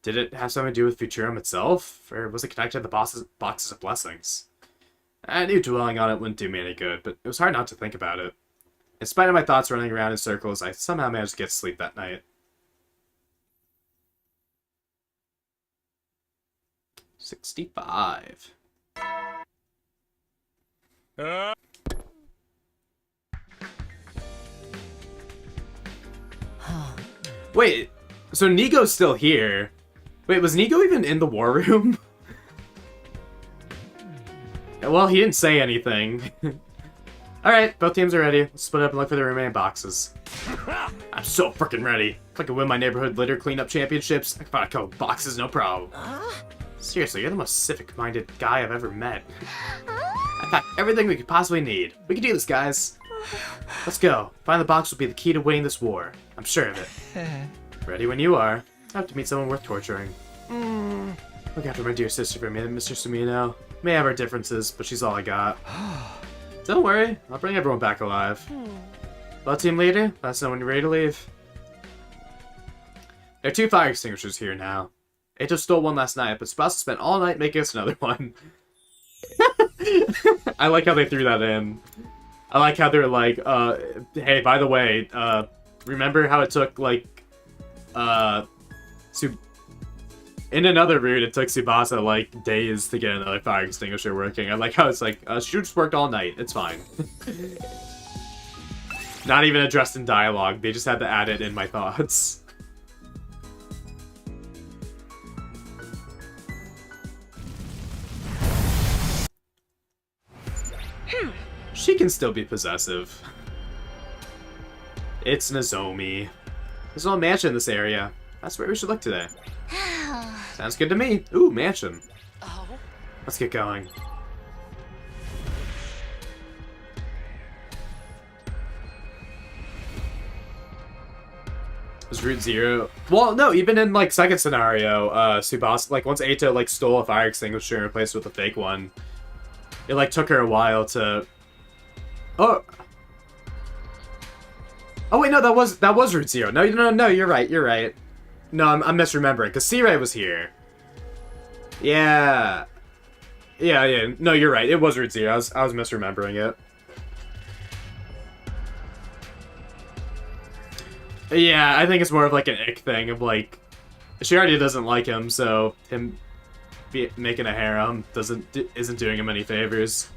Did it have something to do with Futurum itself? Or was it connected to the boxes of blessings? I knew dwelling on it wouldn't do me any good, but it was hard not to think about it. In spite of my thoughts running around in circles, I somehow managed to get to sleep that night. 65. Wait, so Nigo's still here. Wait, was Nigo even in the war room? Well, he didn't say anything. Alright, both teams are ready. Let's split up and look for the remaining boxes. I'm so freaking ready. If I can win my neighborhood litter cleanup championships, I can find a couple boxes, no problem. Seriously, you're the most civic-minded guy I've ever met. I packed everything we could possibly need. We can do this, guys. Let's go. Find the box will be the key to winning this war. I'm sure of it. Ready when you are. I have to meet someone worth torturing. Look after my dear sister for me, Mr. Sumino. May have our differences, but she's all I got. Don't worry, I'll bring everyone back alive. Well, team leader, let us know when you're ready to leave. There are 2 fire extinguishers here now. Eito stole one last night, but Tsubasa spent all night making us another one. I like how they threw that in. I like how they're like, hey, by the way, remember how it took, like, in another route, it took Tsubasa, like, days to get another fire extinguisher working. I like how it's like, she just worked all night. It's fine. Not even addressed in dialogue. They just had to add it in my thoughts. She can still be possessive. It's Nozomi. There's no mansion in this area. That's where we should look today. Sounds good to me. Ooh, mansion. Oh. Let's get going. Was Route 0? Well, no, even in, like, second scenario, Tsubasa, like, once Eito, like, stole a fire extinguisher and replaced it with a fake one, it, like, took her a while to... Oh! Oh, wait, no, that was Route 0. No, you're right, you're right. No, I'm misremembering, because C-Ray was here. Yeah. Yeah, no, you're right, it was Route 0. I was misremembering it. Yeah, I think it's more of like an ick thing of like, she already doesn't like him, so him making a harem isn't doing him any favors.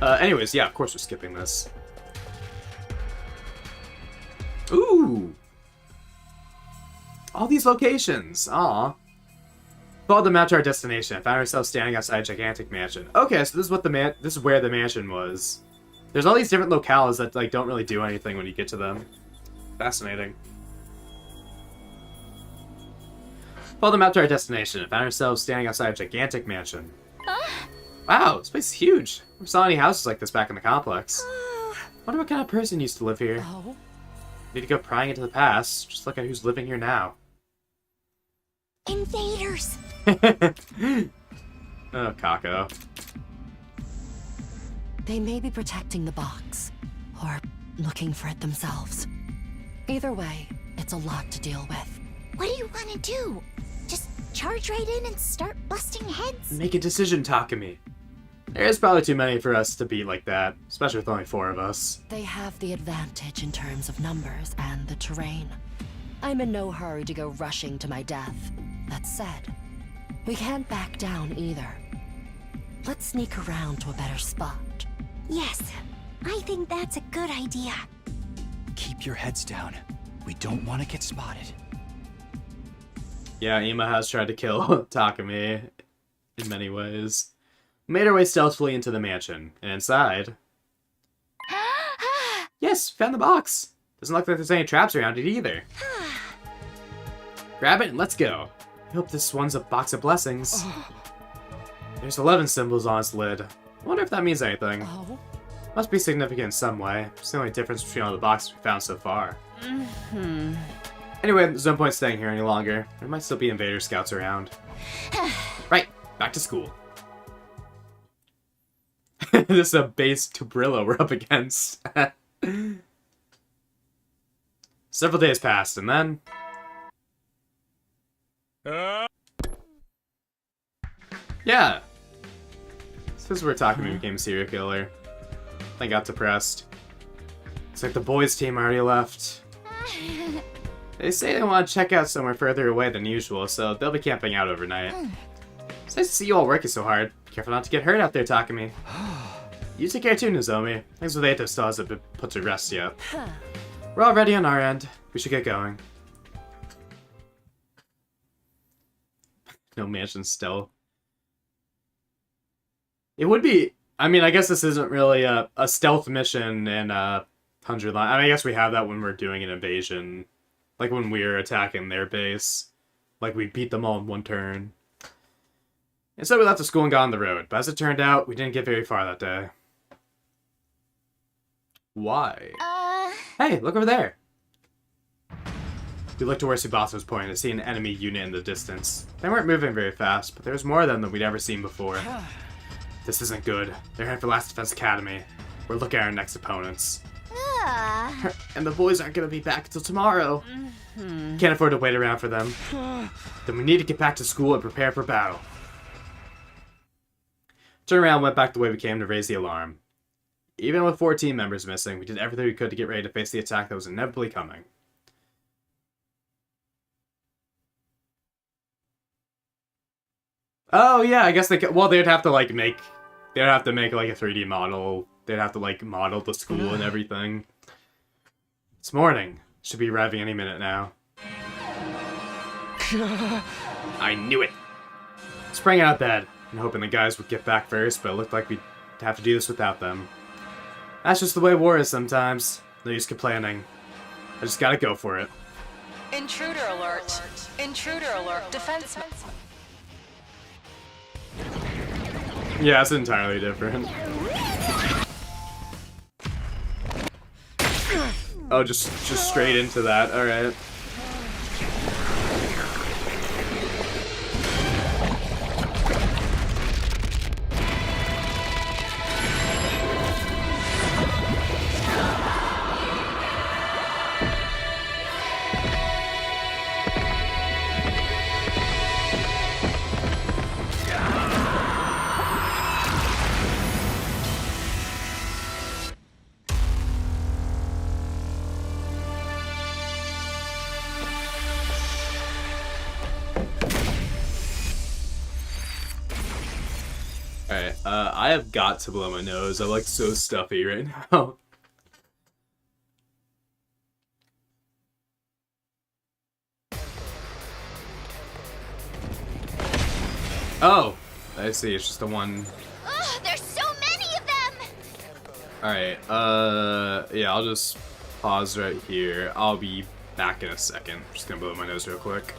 Anyways, yeah, of course we're skipping this. Ooh! All these locations! Aw. Followed the map to our destination. Found ourselves standing outside a gigantic mansion. Okay, so this is where the mansion was. There's all these different locales that like don't really do anything when you get to them. Fascinating. Followed the map to our destination and found ourselves standing outside a gigantic mansion. Wow, this place is huge. Never saw any houses like this back in the complex. Wonder what kind of person used to live here. Need to go prying into the past. Just look at who's living here now. Invaders! Oh, Kako. They may be protecting the box, or looking for it themselves. Either way, it's a lot to deal with. What do you want to do? Just charge right in and start busting heads. Make a decision, Takumi. There's probably too many for us to beat like that, especially with only 4 of us. They have the advantage in terms of numbers and the terrain. I'm in no hurry to go rushing to my death. That said, we can't back down either. Let's sneak around to a better spot. Yes, I think that's a good idea. Keep your heads down. We don't want to get spotted. Yeah, Ima has tried to kill Takumi in many ways. Made our way stealthily into the mansion, and inside... Yes, found the box! Doesn't look like there's any traps around it either. Grab it and let's go. I hope this one's a box of blessings. There's 11 symbols on its lid. I wonder if that means anything. Must be significant in some way. It's the only difference between all the boxes we found so far. Anyway, there's no point staying here any longer. There might still be invader scouts around. Right, back to school. This is a base Tubrilla we're up against. Several days passed, and then... Yeah! This is where Takumi became a serial killer. I got depressed. It's like the boys' team already left. They say they want to check out somewhere further away than usual, so they'll be camping out overnight. It's nice to see you all working so hard. Careful not to get hurt out there, Takumi. You take care too, Nozomi. Things with Ato still hasn't been put to rest yet. We're all ready on our end. We should get going. No mansion stealth. It would be... I mean, I guess this isn't really a stealth mission in 100 Line. I mean, I guess we have that when we're doing an invasion. Like when we're attacking their base. Like we beat them all in one turn. Instead, we left the school and got on the road. But as it turned out, we didn't get very far that day. Why? Hey, look over there! We looked to where Tsubasa was pointing to see an enemy unit in the distance. They weren't moving very fast, but there was more of them than we'd ever seen before. This isn't good. They're heading for Last Defense Academy. We're looking at our next opponents. And the boys aren't going to be back until tomorrow. Can't afford to wait around for them. Then we need to get back to school and prepare for battle. Turned around and went back the way we came to raise the alarm. Even with 4 team members missing, we did everything we could to get ready to face the attack that was inevitably coming. Oh yeah, I guess they could, well, they'd have to like make, they'd have to make like a 3D model. They'd have to like model the school and everything. It's morning. Should be arriving any minute now. I knew it. Sprang out of bed and hoping the guys would get back first, but it looked like we'd have to do this without them. That's just the way war is sometimes. No use complaining. I just gotta go for it. Intruder alert. Intruder alert. Defense. Yeah, it's entirely different. Oh, just straight into that. All right. Alright, I have got to blow my nose. I'm like so stuffy right now. Oh, I see. It's just the one. Ugh, there's so many of them! Alright, yeah, I'll just pause right here. I'll be back in a second. Just gonna blow my nose real quick.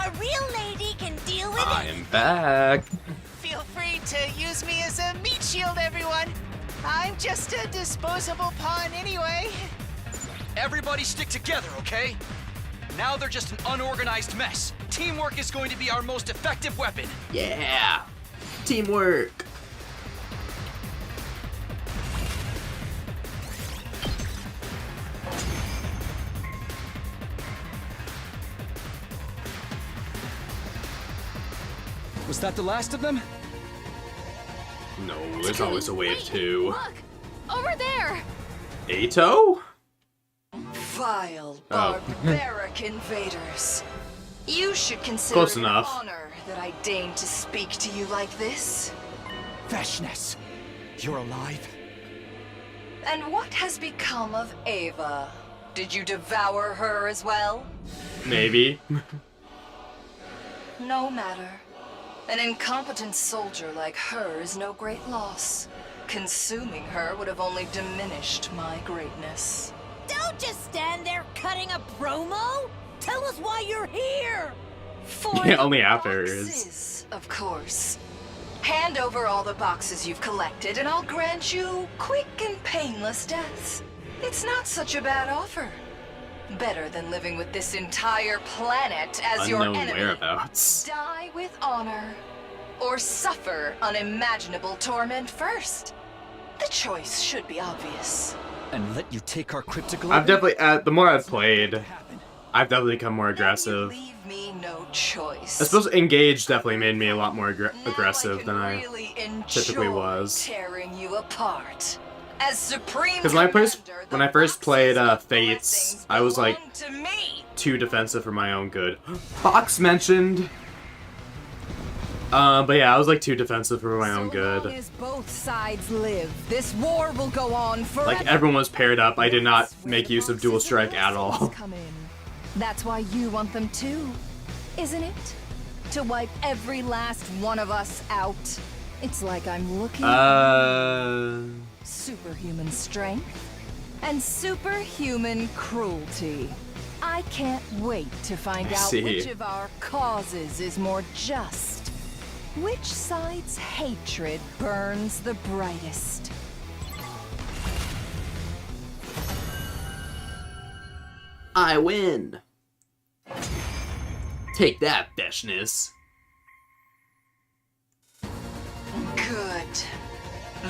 A real lady can deal with I it. am back. Feel free to use me as a meat shield, everyone. I'm just a disposable pawn anyway. Everybody stick together, okay? Now they're just an unorganized mess. Teamwork is going to be our most effective weapon. Yeah. Teamwork. Was that the last of them? No, there's always a wave 2. Look! Over there! Ato? Vile, Oh. barbaric invaders. You should consider Close it enough. an honor that I deign to speak to you like this. Vashnis, you're alive? And what has become of Ava? Did you devour her as well? Maybe. No matter. An incompetent soldier like her is no great loss. Consuming her would have only diminished my greatness. Don't just stand there cutting a promo. Tell us why you're here. For Yeah, the only after boxes, of course. Hand over all the boxes you've collected and I'll grant you quick and painless deaths. It's not such a bad offer. Better than living with this entire planet as your Unknown enemy. whereabouts. Die with honor, or suffer unimaginable torment first. The choice should be obvious. And let you take our cryptic. I've definitely, the more I've played, I've definitely become more aggressive. Leave me no choice. I suppose engage definitely made me a lot more aggressive than I Really typically enjoy was. tearing you apart. As supreme Because when I first played Fates, I was like too defensive for my own good. Fox mentioned. But yeah, I was like too defensive for my own good. As both sides live, this war will go on forever. Like everyone was paired up. I did not make use of dual strike at all. Come in. That's why you want them too, isn't it? To wipe every last one of us out. It's like I'm looking at superhuman strength and superhuman cruelty. I can't wait to find out which of our causes is more just. Which side's hatred burns the brightest. I win. Take that, Vashnis. Good.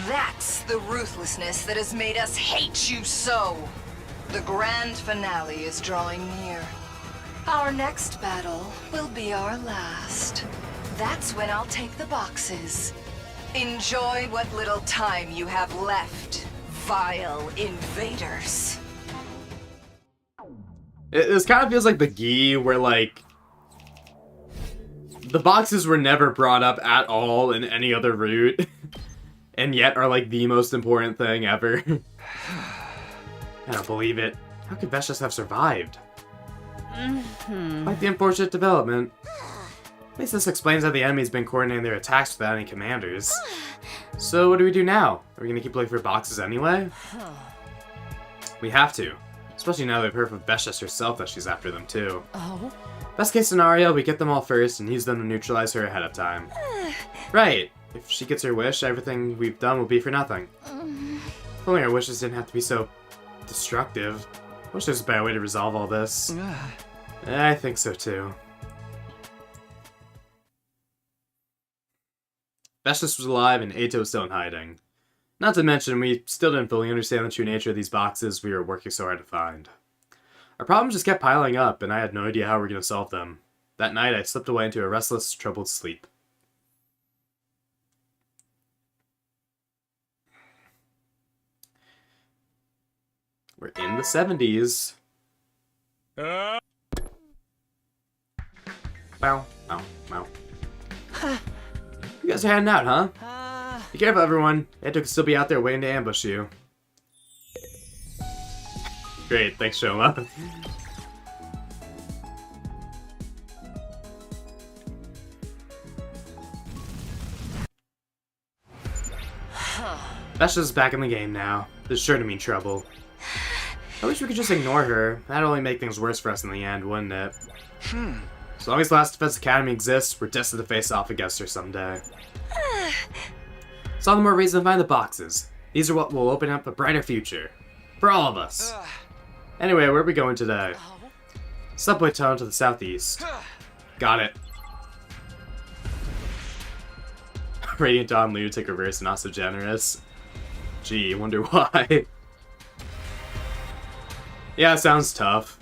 That's the ruthlessness that has made us hate you so. The grand finale is drawing near. Our next battle will be our last. That's when I'll take the boxes. Enjoy what little time you have left, vile invaders. This kind of feels like the Gi, where like the boxes were never brought up at all in any other route, and yet are like the most important thing ever. I don't believe it. How could Vashnis have survived? Quite the unfortunate development. At least this explains how the enemy's been coordinating their attacks without any commanders. So what do we do now? Are we gonna keep looking for boxes anyway? We have to. Especially now that we've heard from Vashnis herself that she's after them too. Oh? Best case scenario, we get them all first and use them to neutralize her ahead of time. Right. If she gets her wish, everything we've done will be for nothing. If only our wishes didn't have to be so destructive. I wish there was a better way to resolve all this. I think so too. Vashnis was alive and Ato was still in hiding. Not to mention, we still didn't fully understand the true nature of these boxes we were working so hard to find. Our problems just kept piling up, and I had no idea how we were going to solve them. That night, I slipped away into a restless, troubled sleep. We're in the 70s. Bow, bow, bow. You guys are heading out, huh? Be careful, everyone. Ato could still be out there waiting to ambush you. Great, thanks, Shoma. Vashnis back in the game now. This is sure to mean trouble. I wish we could just ignore her. That'd only make things worse for us in the end, wouldn't it? As long as Last Defense Academy exists, we're destined to face off against her someday. It's all the more reason to find the boxes. These are what will open up a brighter future. For all of us. Anyway, where are we going today? Subway tunnel to the southeast. Got it. Radiant Dawn Lunatic Reverse, not so generous. Gee, wonder why. Yeah, sounds tough.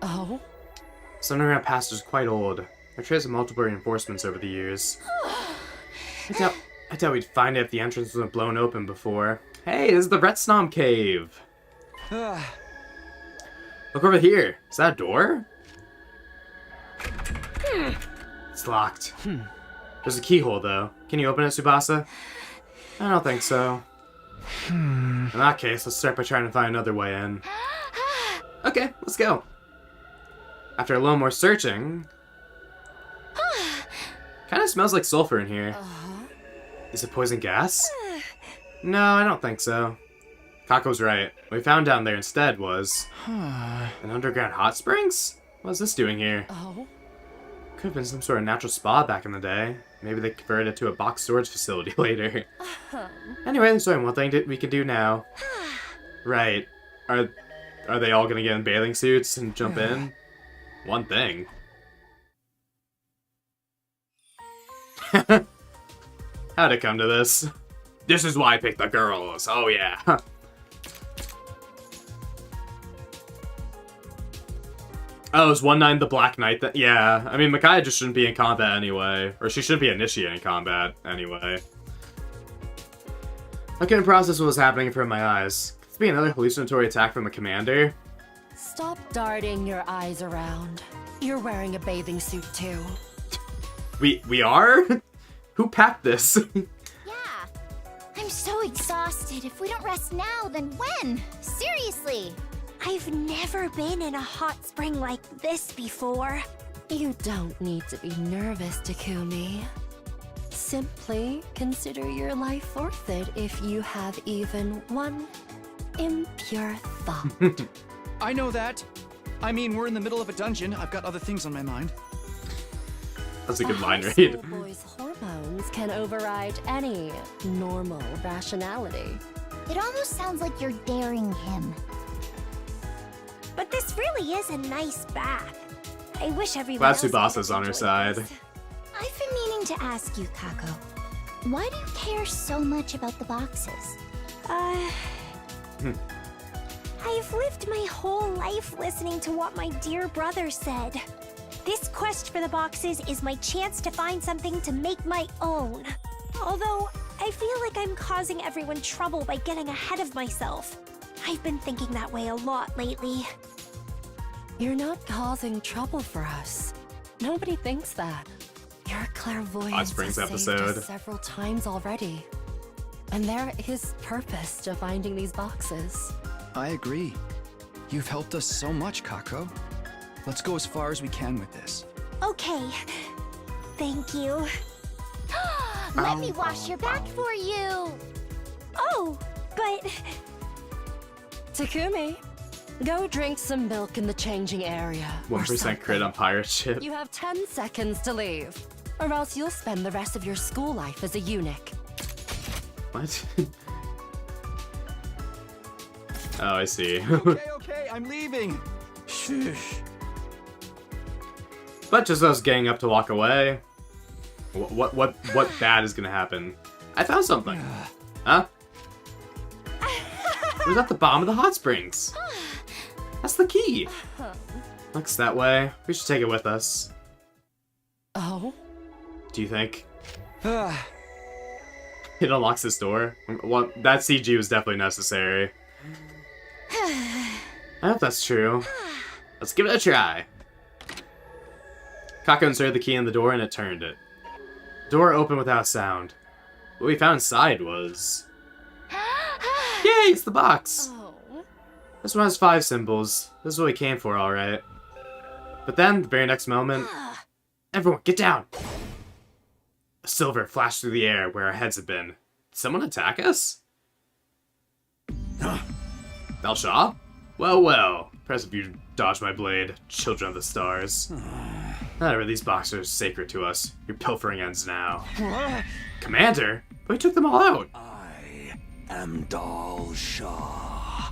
Oh? This underground passage is quite old. I've traced multiple reinforcements over the years. I doubt we'd find it if the entrance wasn't blown open before. Hey, this is the Retsnom Cave! Look over here. Is that a door? It's locked. There's a keyhole, though. Can you open it, Tsubasa? I don't think so. In that case, let's start by trying to find another way in. Okay, let's go. After a little more searching... Kinda smells like sulfur in here. Is it poison gas? No, I don't think so. Kako's right. What we found down there instead was... an underground hot springs? What's this doing here? Could have been some sort of natural spa back in the day. Maybe they converted it to a box storage facility later. Anyway, there's only one thing we can do now. Right. Are they all gonna get in bathing suits and jump in? One thing. How'd it come to this? This is why I picked the girls. Oh yeah. Oh, is 1-9 the Black Knight? Yeah, I mean, Micaiah just shouldn't be in combat anyway. Or she should be initiating combat anyway. I couldn't process what was happening in front of my eyes. Could this be another hallucinatory attack from the commander? Stop darting your eyes around. You're wearing a bathing suit too. We are? Who packed this? I'm so exhausted. If we don't rest now, then when? Seriously. I've never been in a hot spring like this before. You don't need to be nervous, Takumi. Simply consider your life worth it if you have even one impure thought. I know that. I mean, we're in the middle of a dungeon. I've got other things on my mind. That's a good line high read. Boy's hormones can override any normal rationality. It almost sounds like you're daring him. But this really is a nice bath. I wish everyone Glad else Tsubasa's on her side. I've been meaning to ask you, Kako. Why do you care so much about the boxes? I've lived my whole life listening to what my dear brother said. This quest for the boxes is my chance to find something to make my own. Although, I feel like I'm causing everyone trouble by getting ahead of myself. I've been thinking that way a lot lately. You're not causing trouble for us. Nobody thinks that. Your clairvoyance Hot Springs has saved episode. us several times already. And there is purpose to finding these boxes. I agree. You've helped us so much, Kako. Let's go as far as we can with this. Okay. Thank you. Let me wash your back for you. Oh, but... Takumi, go drink some milk in the changing area. 1% crit on pirate ship. You have 10 seconds to leave, or else you'll spend the rest of your school life as a eunuch. What? Oh, I see. Okay, I'm leaving. Shush. But just us getting up to walk away. What bad is gonna happen? I found something. Huh? It was at the bottom of the hot springs. That's the key. Looks that way. We should take it with us. Oh? Do you think? It unlocks this door. Well, that CG was definitely necessary. I hope that's true. Let's give it a try. Kako inserted the key in the door and it turned it. The door opened without sound. What we found inside was... Yay, it's the box! This one has 5 symbols. This is what we came for, alright. But then, the very next moment... Everyone, get down! A silver flashed through the air where our heads had been. Did someone attack us? Dal Shah? Well, well. Impressive you dodged my blade, children of the stars. However, these boxes are sacred to us. Your pilfering ends now. Commander? But we took them all out. I am Dal Shah.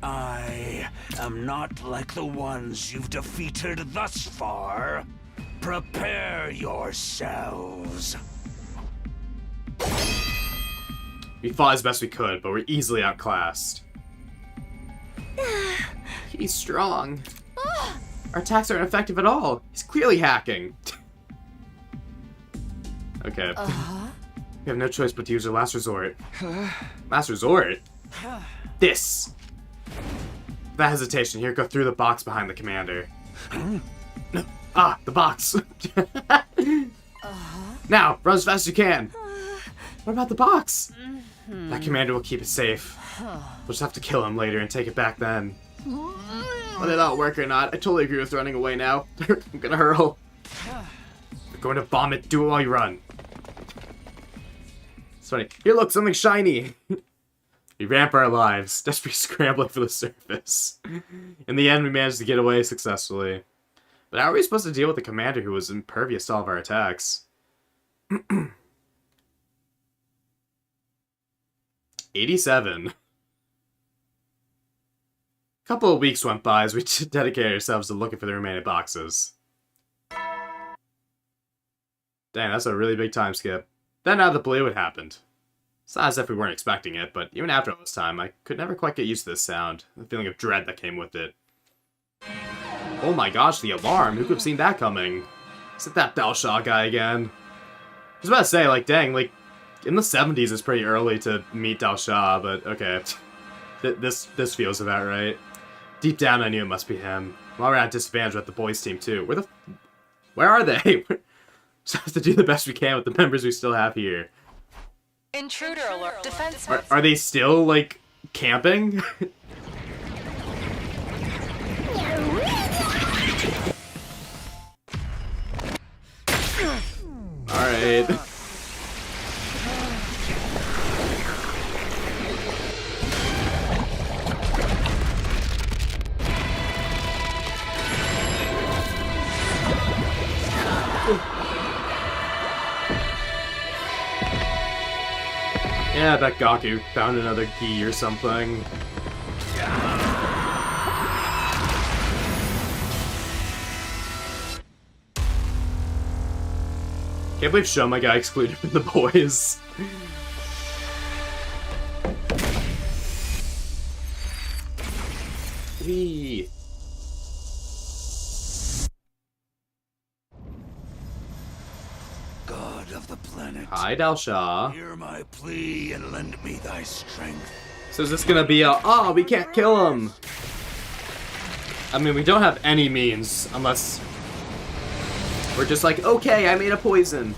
I am not like the ones you've defeated thus far. Prepare yourselves. We fought as best we could, but we're easily outclassed. He's strong. Our attacks aren't effective at all. He's clearly hacking. Okay. We have no choice but to use our last resort. Last resort? This. Without hesitation, here, go through the box behind the commander. Ah, the box. Now, run as fast as you can. What about the box? That commander will keep it safe. We'll just have to kill him later and take it back then. Whether that'll work or not, I totally agree with running away now. I'm gonna hurl. We're going to bomb it. Do it while you run. It's funny. Here, look, something shiny. We ran for our lives, desperately scrambling for the surface. In the end, we managed to get away successfully. But how are we supposed to deal with the commander who was impervious to all of our attacks? 87. A couple of weeks went by as we dedicated ourselves to looking for the remaining boxes. Dang, that's a really big time skip. Then out of the blue it happened. It's not as if we weren't expecting it, but even after all this time, I could never quite get used to this sound. The feeling of dread that came with it. Oh my gosh, the alarm! Who could have seen that coming? Is it that Dal Shah guy again? I was about to say, like, dang, like, in the 70s it's pretty early to meet Dal Shah, but okay. This feels about right. Deep down I knew it must be him. While we're at disadvantage with the boys team too. Where are they? Just have to do the best we can with the members we still have here. Intruder alert. Defense. Are they still, like, camping? Alright. Yeah, I bet Gaku found another key or something. Can't believe Shoma got excluded from the boys. Whee! God of the planet. Hi, Dal Shah. Hear my plea and lend me thy strength. So is this gonna be a, oh, we can't kill him? I mean, we don't have any means, unless we're just like, okay, I made a poison.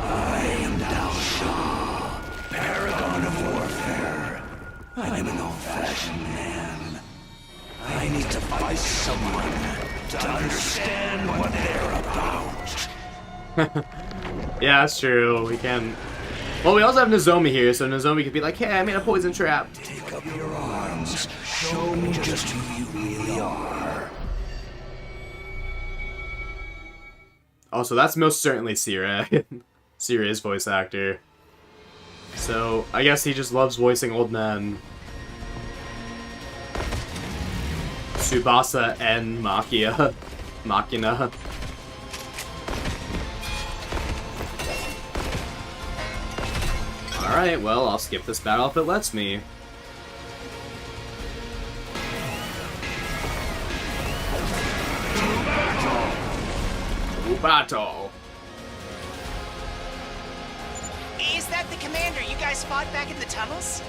I am Dal Shah, paragon of warfare. I am an old-fashioned man. I need to fight someone to understand what they're about. Yeah, that's true. We can. Well, we also have Nozomi here, so Nozomi could be like, hey, I made a poison trap. Take up your arms. Show me just who you really are. Also, that's most certainly Sira. Sira's voice actor. So, I guess he just loves voicing old men. Tsubasa and Machina. Alright, well, I'll skip this battle if it lets me. Battle! Is that the commander you guys fought back in the tunnels?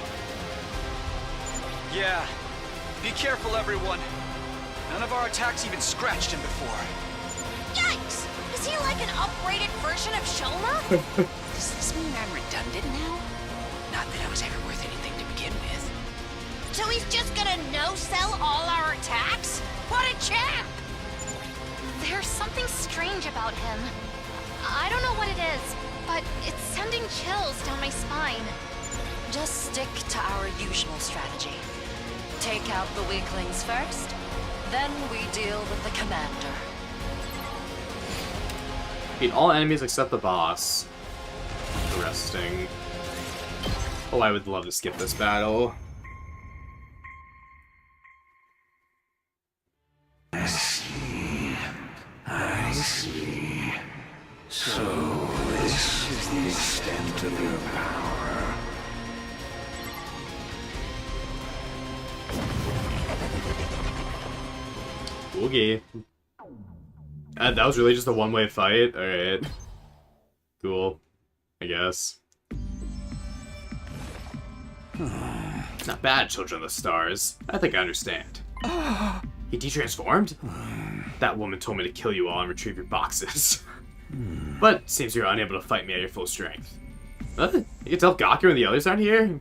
Yeah. Be careful, everyone. None of our attacks even scratched him before. Yikes! Is he like an upgraded version of Shoma? Does this mean I'm redundant now? Not that I was ever worth anything to begin with. So he's just gonna no-sell all our attacks? What a champ! There's something strange about him. I don't know what it is, but it's sending chills down my spine. Just stick to our usual strategy. Take out the weaklings first, then we deal with the commander. Beat all enemies except the boss. Interesting. Oh, I would love to skip this battle. I see. So this is the extent of your power. Okay. That was really just a one-way fight? Alright. Cool. I guess. Not bad, Children of the Stars. I think I understand. He de-transformed? That woman told me to kill you all and retrieve your boxes. But seems you're unable to fight me at your full strength. You can tell Gaku and the others aren't here?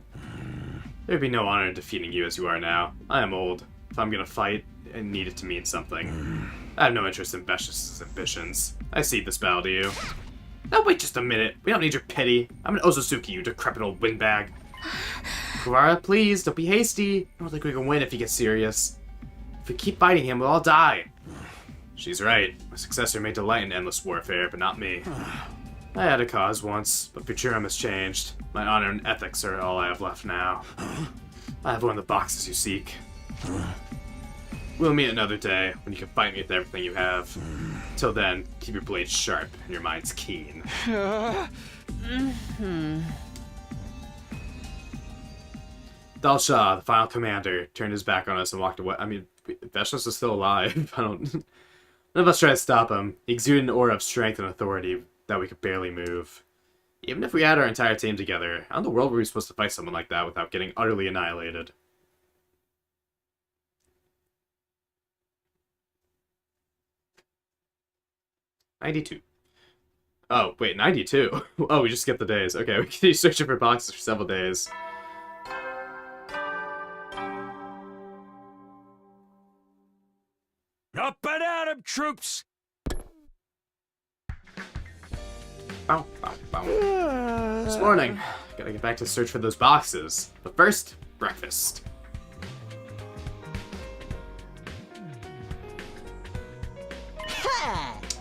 There'd be no honor in defeating you as you are now. I am old. If I'm gonna fight, I need it to mean something. I have no interest in Besh's ambitions. I cede this battle to you. Now wait just a minute. We don't need your pity. I'm an Otsutsuki, you decrepit old windbag. Kurara, please, don't be hasty. I don't think we can win if he gets serious. If we keep fighting him, we'll all die. She's right. My successor may delight in endless warfare, but not me. I had a cause once, but Futurum has changed. My honor and ethics are all I have left now. I have one of the boxes you seek. We'll meet another day, when you can fight me with everything you have. Till then, keep your blades sharp and your minds keen. Dalsha, the final commander, turned his back on us and walked away. I mean, Veshnos is still alive. None of us tried to stop him. He exuded an aura of strength and authority that we could barely move. Even if we had our entire team together, how in the world were we supposed to fight someone like that without getting utterly annihilated? $92. Oh, wait, 92? Oh, we just skipped the days. Okay, we can searching for boxes for several days. Up and at 'em, troops! Bow, bow, bow. This morning, gotta get back to search for those boxes. But first, breakfast.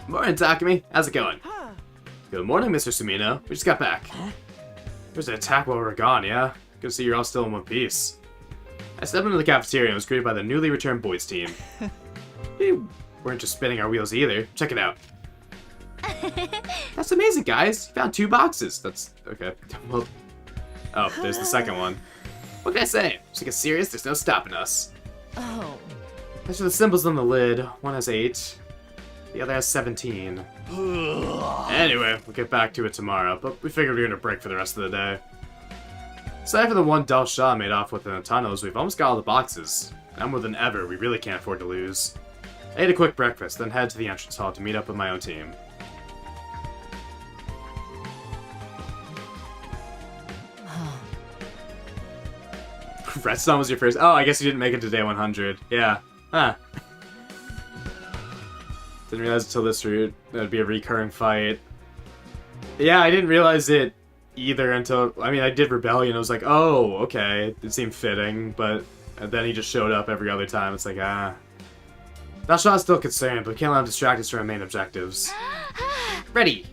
Morning, Takumi. How's it going? Good morning, Mr. Sumino. We just got back. There's an attack while we were gone, yeah? Good to see you're all still in one piece. I stepped into the cafeteria and was greeted by the newly returned boys team. We weren't just spinning our wheels either. Check it out. That's amazing, guys. You found 2 boxes. That's okay. Well, oh, there's the second one. What can I say? Just get serious. There's no stopping us. Oh. As for the symbols on the lid, one has 8, the other has 17. Anyway, we'll get back to it tomorrow, but we figured we were gonna break for the rest of the day. Aside from the one Dalsha made off with in the tunnels, we've almost got all the boxes. Now more than ever, we really can't afford to lose. I ate a quick breakfast, then head to the entrance hall to meet up with my own team. Redstone was your first. Oh, I guess you didn't make it to day 100. Yeah. Huh. Didn't realize until this route that would be a recurring fight. Yeah, I didn't realize it either until. I mean, I did Rebellion. I was like, oh, okay. It seemed fitting, but then he just showed up every other time. It's like, ah. Dalsha's still concerned, but we can't let him distract us from our main objectives. Ready!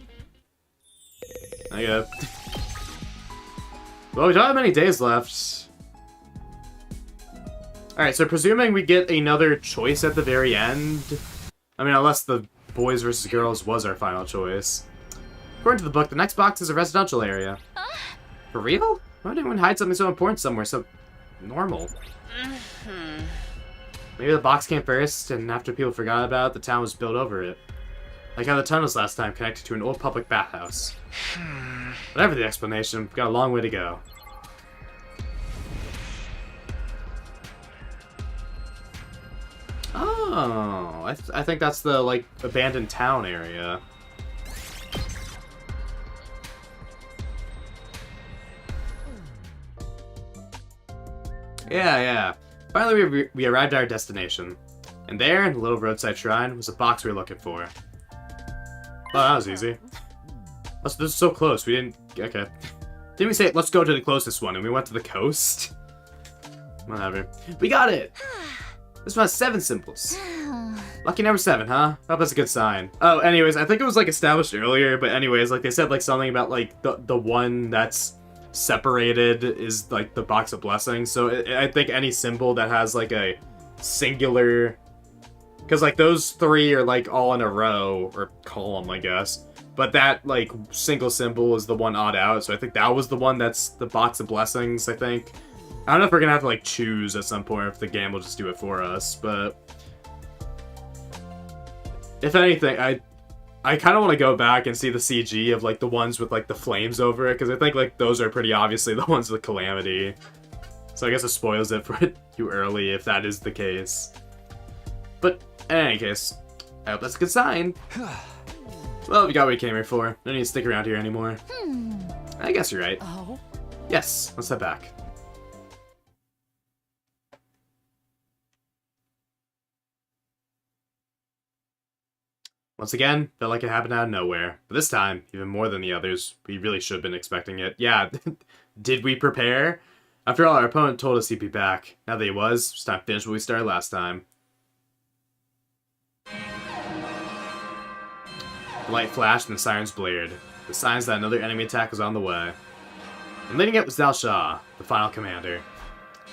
Okay. Well, we don't have many days left. Alright, so presuming we get another choice at the very end. I mean, unless the boys versus girls was our final choice. According to the book, the next box is a residential area. For real? Why would anyone hide something so important somewhere so normal? Maybe the box came first, and after people forgot about it, the town was built over it. Like how the tunnels last time connected to an old public bathhouse. Whatever the explanation, we've got a long way to go. Oh, I think that's the, like, abandoned town area. Yeah. Finally, we arrived at our destination. And there, in the little roadside shrine, was a box we were looking for. Oh, that was easy. This is so close. We didn't... Okay. Didn't we say, let's go to the closest one, and we went to the coast? Whatever. We got it! This one has 7 symbols. Lucky number 7, huh? Hope that's a good sign. Oh, anyways, I think it was, like, established earlier, but anyways, like, they said, like, something about, like, the one that's separated is, like, the box of blessings. So I think any symbol that has, like, a singular... Because, like, those 3 are, like, all in a row, or column, I guess. But that, like, single symbol is the one odd out, so I think that was the one that's the box of blessings, I think. I don't know if we're gonna have to, like, choose at some point, or if the game will just do it for us, but... If anything, I kind of want to go back and see the CG of, like, the ones with, like, the flames over it, because I think, like, those are pretty obviously the ones with Calamity. So I guess it spoils it for you early, if that is the case. But, in any case, I hope that's a good sign. Well, we got what we came here for. No need to stick around here anymore. I guess you're right. Oh? Yes, let's head back. Once again, felt like it happened out of nowhere. But this time, even more than the others, we really should have been expecting it. Yeah, did we prepare? After all, our opponent told us he'd be back. Now that he was, it's time to finish what we started last time. The light flashed and the sirens blared. The signs that another enemy attack was on the way. And leading it was Tal Sha, the final commander.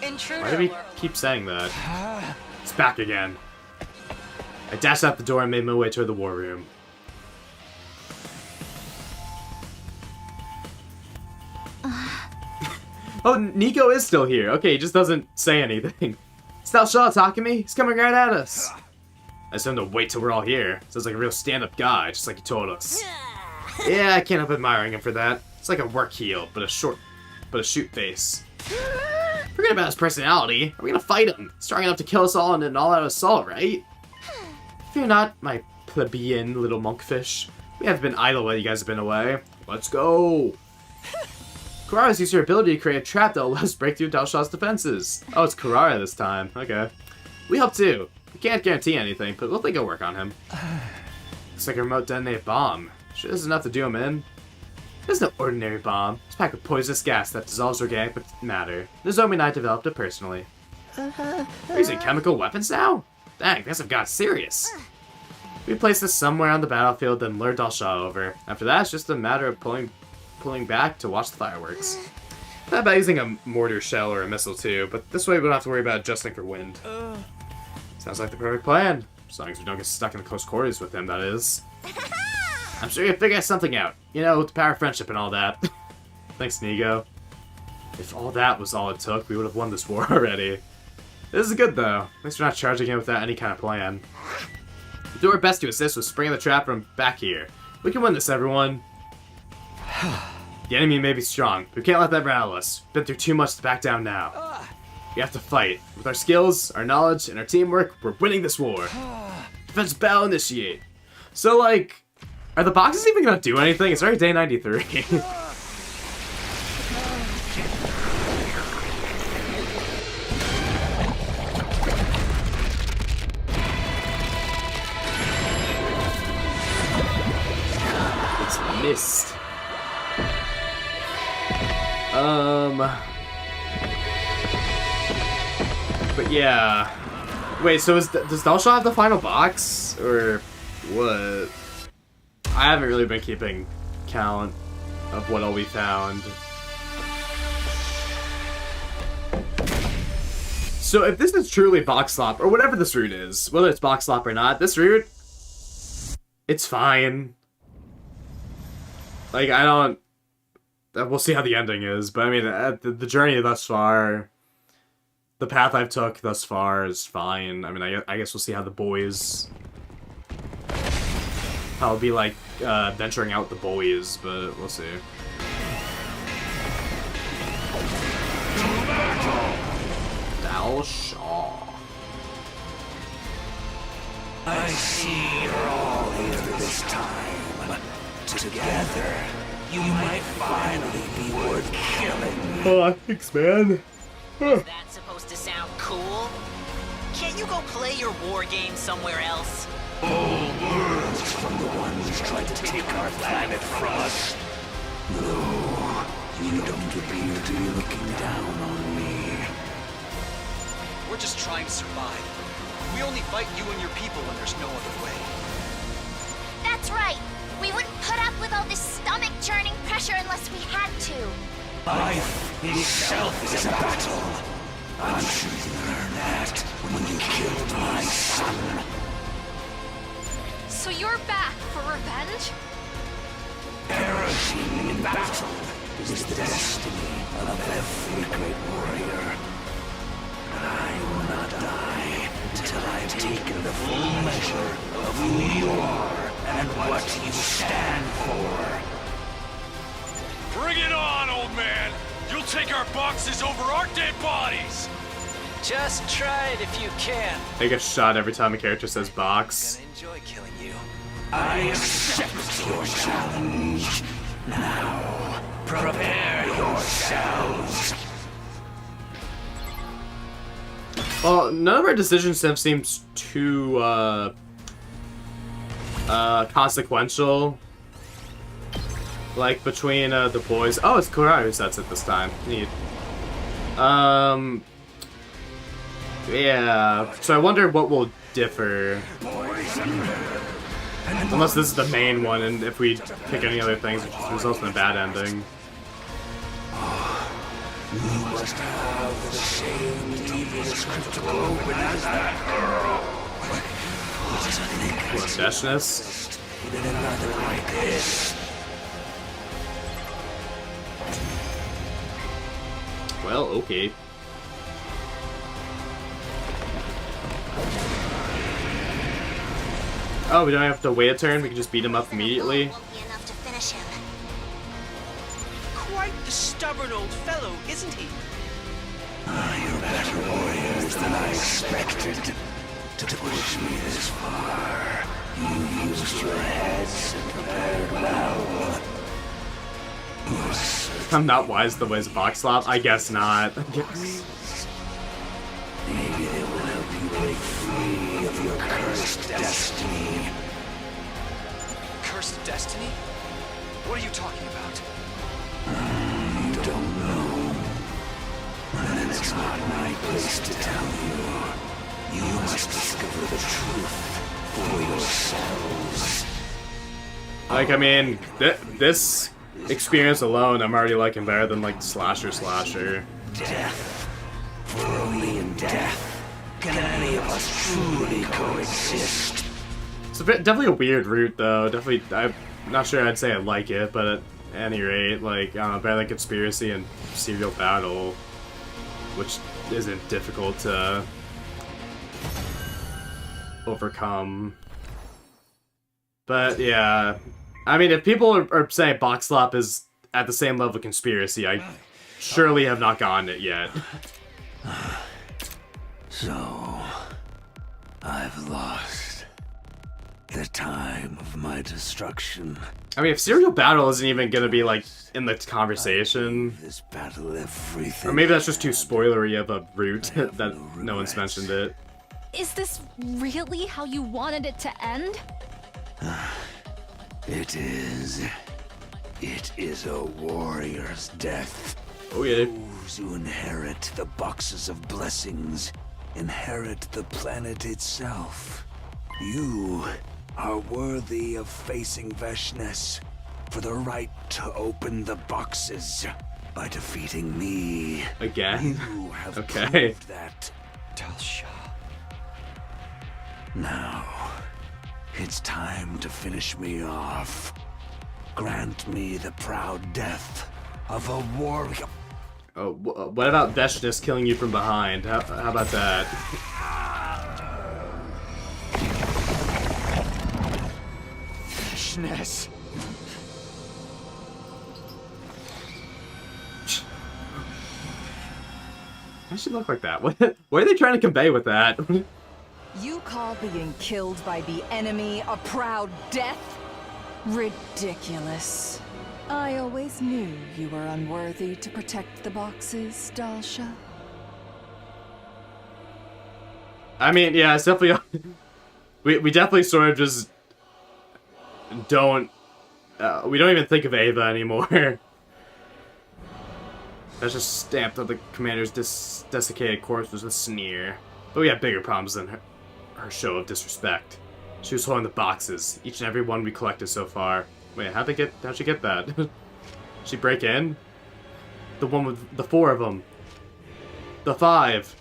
Intruder. Why do we keep saying that? It's back again. I dashed out the door and made my way toward the war room. Oh, Nico is still here. Okay, he just doesn't say anything. It's Tal Sha attacking me? He's coming right at us. I just have to wait till we're all here. Sounds like a real stand-up guy, just like he told us. Yeah, I can't help admiring him for that. It's like a work heel, but a shoot face. Forget about his personality. Are we gonna fight him? Strong enough to kill us all in an all-out assault, right? Fear not, my plebeian little monkfish. We haven't been idle while you guys have been away. Let's go! Kurara's used her ability to create a trap that will let us break through Tal Sha's defenses. Oh, it's Kurara this time. Okay. We help too. We can't guarantee anything, but we'll think it'll work on him. Looks like a remote detonated bomb. Sure, this is enough to do him in. This is no ordinary bomb. It's packed with poisonous gas that dissolves organic matter. Nozomi and I developed it personally. We're using chemical weapons now? Dang, things have got serious. We place this somewhere on the battlefield, then lure Tal Sha over. After that, it's just a matter of pulling back to watch the fireworks. Thought about using a mortar shell or a missile too, but this way we don't have to worry about adjusting for wind. Sounds like the perfect plan. As long as we don't get stuck in close quarters with him, that is. I'm sure you'll figure something out. You know, with the power of friendship and all that. Thanks, Nigo. If all that was all it took, we would have won this war already. This is good, though. At least we're not charging him without any kind of plan. We'll do our best to assist with springing the trap from back here. We can win this, everyone. The enemy may be strong, but we can't let that rattle us. We've been through too much to back down now. We have to fight. With our skills, our knowledge, and our teamwork, we're winning this war. Defense battle initiate. So, like, are the boxes even gonna do anything? It's already day 93. Missed. But yeah. Wait, so does Tal Sha have the final box? Or what? I haven't really been keeping count of what all we found. So if this is truly Box Slop, or whatever this route is, whether it's Box Slop or not, this route, it's fine. Like, I don't... We'll see how the ending is, but I mean, the journey thus far, the path I've took thus far is fine. I mean, I guess we'll see how the boys... How it'll be like, venturing out the boys, but we'll see. Tal Sha. I see you're all here this time. Together, you might finally be worth killing. Oh, thanks, man. Is that supposed to sound cool? Can't you go play your war game somewhere else? All worlds from the ones who tried to take our planet from us. No, you don't appear to be looking down on me. We're just trying to survive. We only fight you and your people when there's no other way. That's right. We wouldn't put up with all this stomach-churning pressure unless we had to. Life itself is a battle. I'm sure you learned that when you killed my son. So you're back for revenge? Perishing in battle is the destiny of every great warrior. But I will not die until I've taken the full measure of who you are and what you stand for. Bring it on, old man! You'll take our boxes over our dead bodies! Just try it if you can. I get shot every time a character says box. Gonna enjoy killing you. I accept your challenge. Now, prepare yourselves. Well, none of our decisions have seemed too consequential. Like between the boys. Oh, it's Kurara who sets it this time. Neat. Yeah. So I wonder what will differ. Unless this is the main one, and if we pick any other things, it just results in a bad ending. You must have the same devious cryptoglobe as that girl. Dashness? In another like this. Well, okay. Oh, we don't have to wait a turn, we can just beat him up immediately. Won't be enough to finish him. Quite the stubborn old fellow, isn't he? You're better warriors than I expected. To push me this far, you used your heads and prepared well. I'm not wise the ways of box slop. I guess not. Maybe they will help you break free of your cursed destiny. Cursed destiny? What are you talking about? You don't know. Then it's not my place to tell you. You must discover the truth for yourselves. Like, I mean, this experience alone, I'm already liking better than, like, slasher. Death. For only in death can any of us truly coexist. It's definitely a weird route, though. Definitely, I'm not sure I'd say I like it, but at any rate, like, I don't know, better than Conspiracy and Serial Battle, which isn't difficult to overcome. But, yeah. I mean, if people are saying Box Slop is at the same level of Conspiracy, I surely have not gotten it yet. So, I've lost the time of my destruction. I mean, if Serial Battle isn't even gonna be, like, in the conversation... This battle, everything... Or maybe that's just too spoilery of a route that no one's mentioned it. Is this really how you wanted it to end? It is. It is a warrior's death. Oh yeah. Those who inherit the boxes of blessings inherit the planet itself. You are worthy of facing Veshness for the right to open the boxes by defeating me. Again? You have okay. proved that. Talsha. Now, it's time to finish me off. Grant me the proud death of a warrior. Oh, what about Veshness killing you from behind? How about that? Veshness. Why does she look like that? What are they trying to convey with that? You call being killed by the enemy a proud death? Ridiculous. I always knew you were unworthy to protect the boxes, Dalsha. I mean, yeah, it's definitely... we definitely sort of just don't... we don't even think of Ava anymore. That's just stamped on the commander's desiccated corpse with a sneer. But we have bigger problems than her show of disrespect. She was holding the boxes, each and every one we collected so far. Wait, how'd she get that? She break in? The one with the 4 of them. The 5.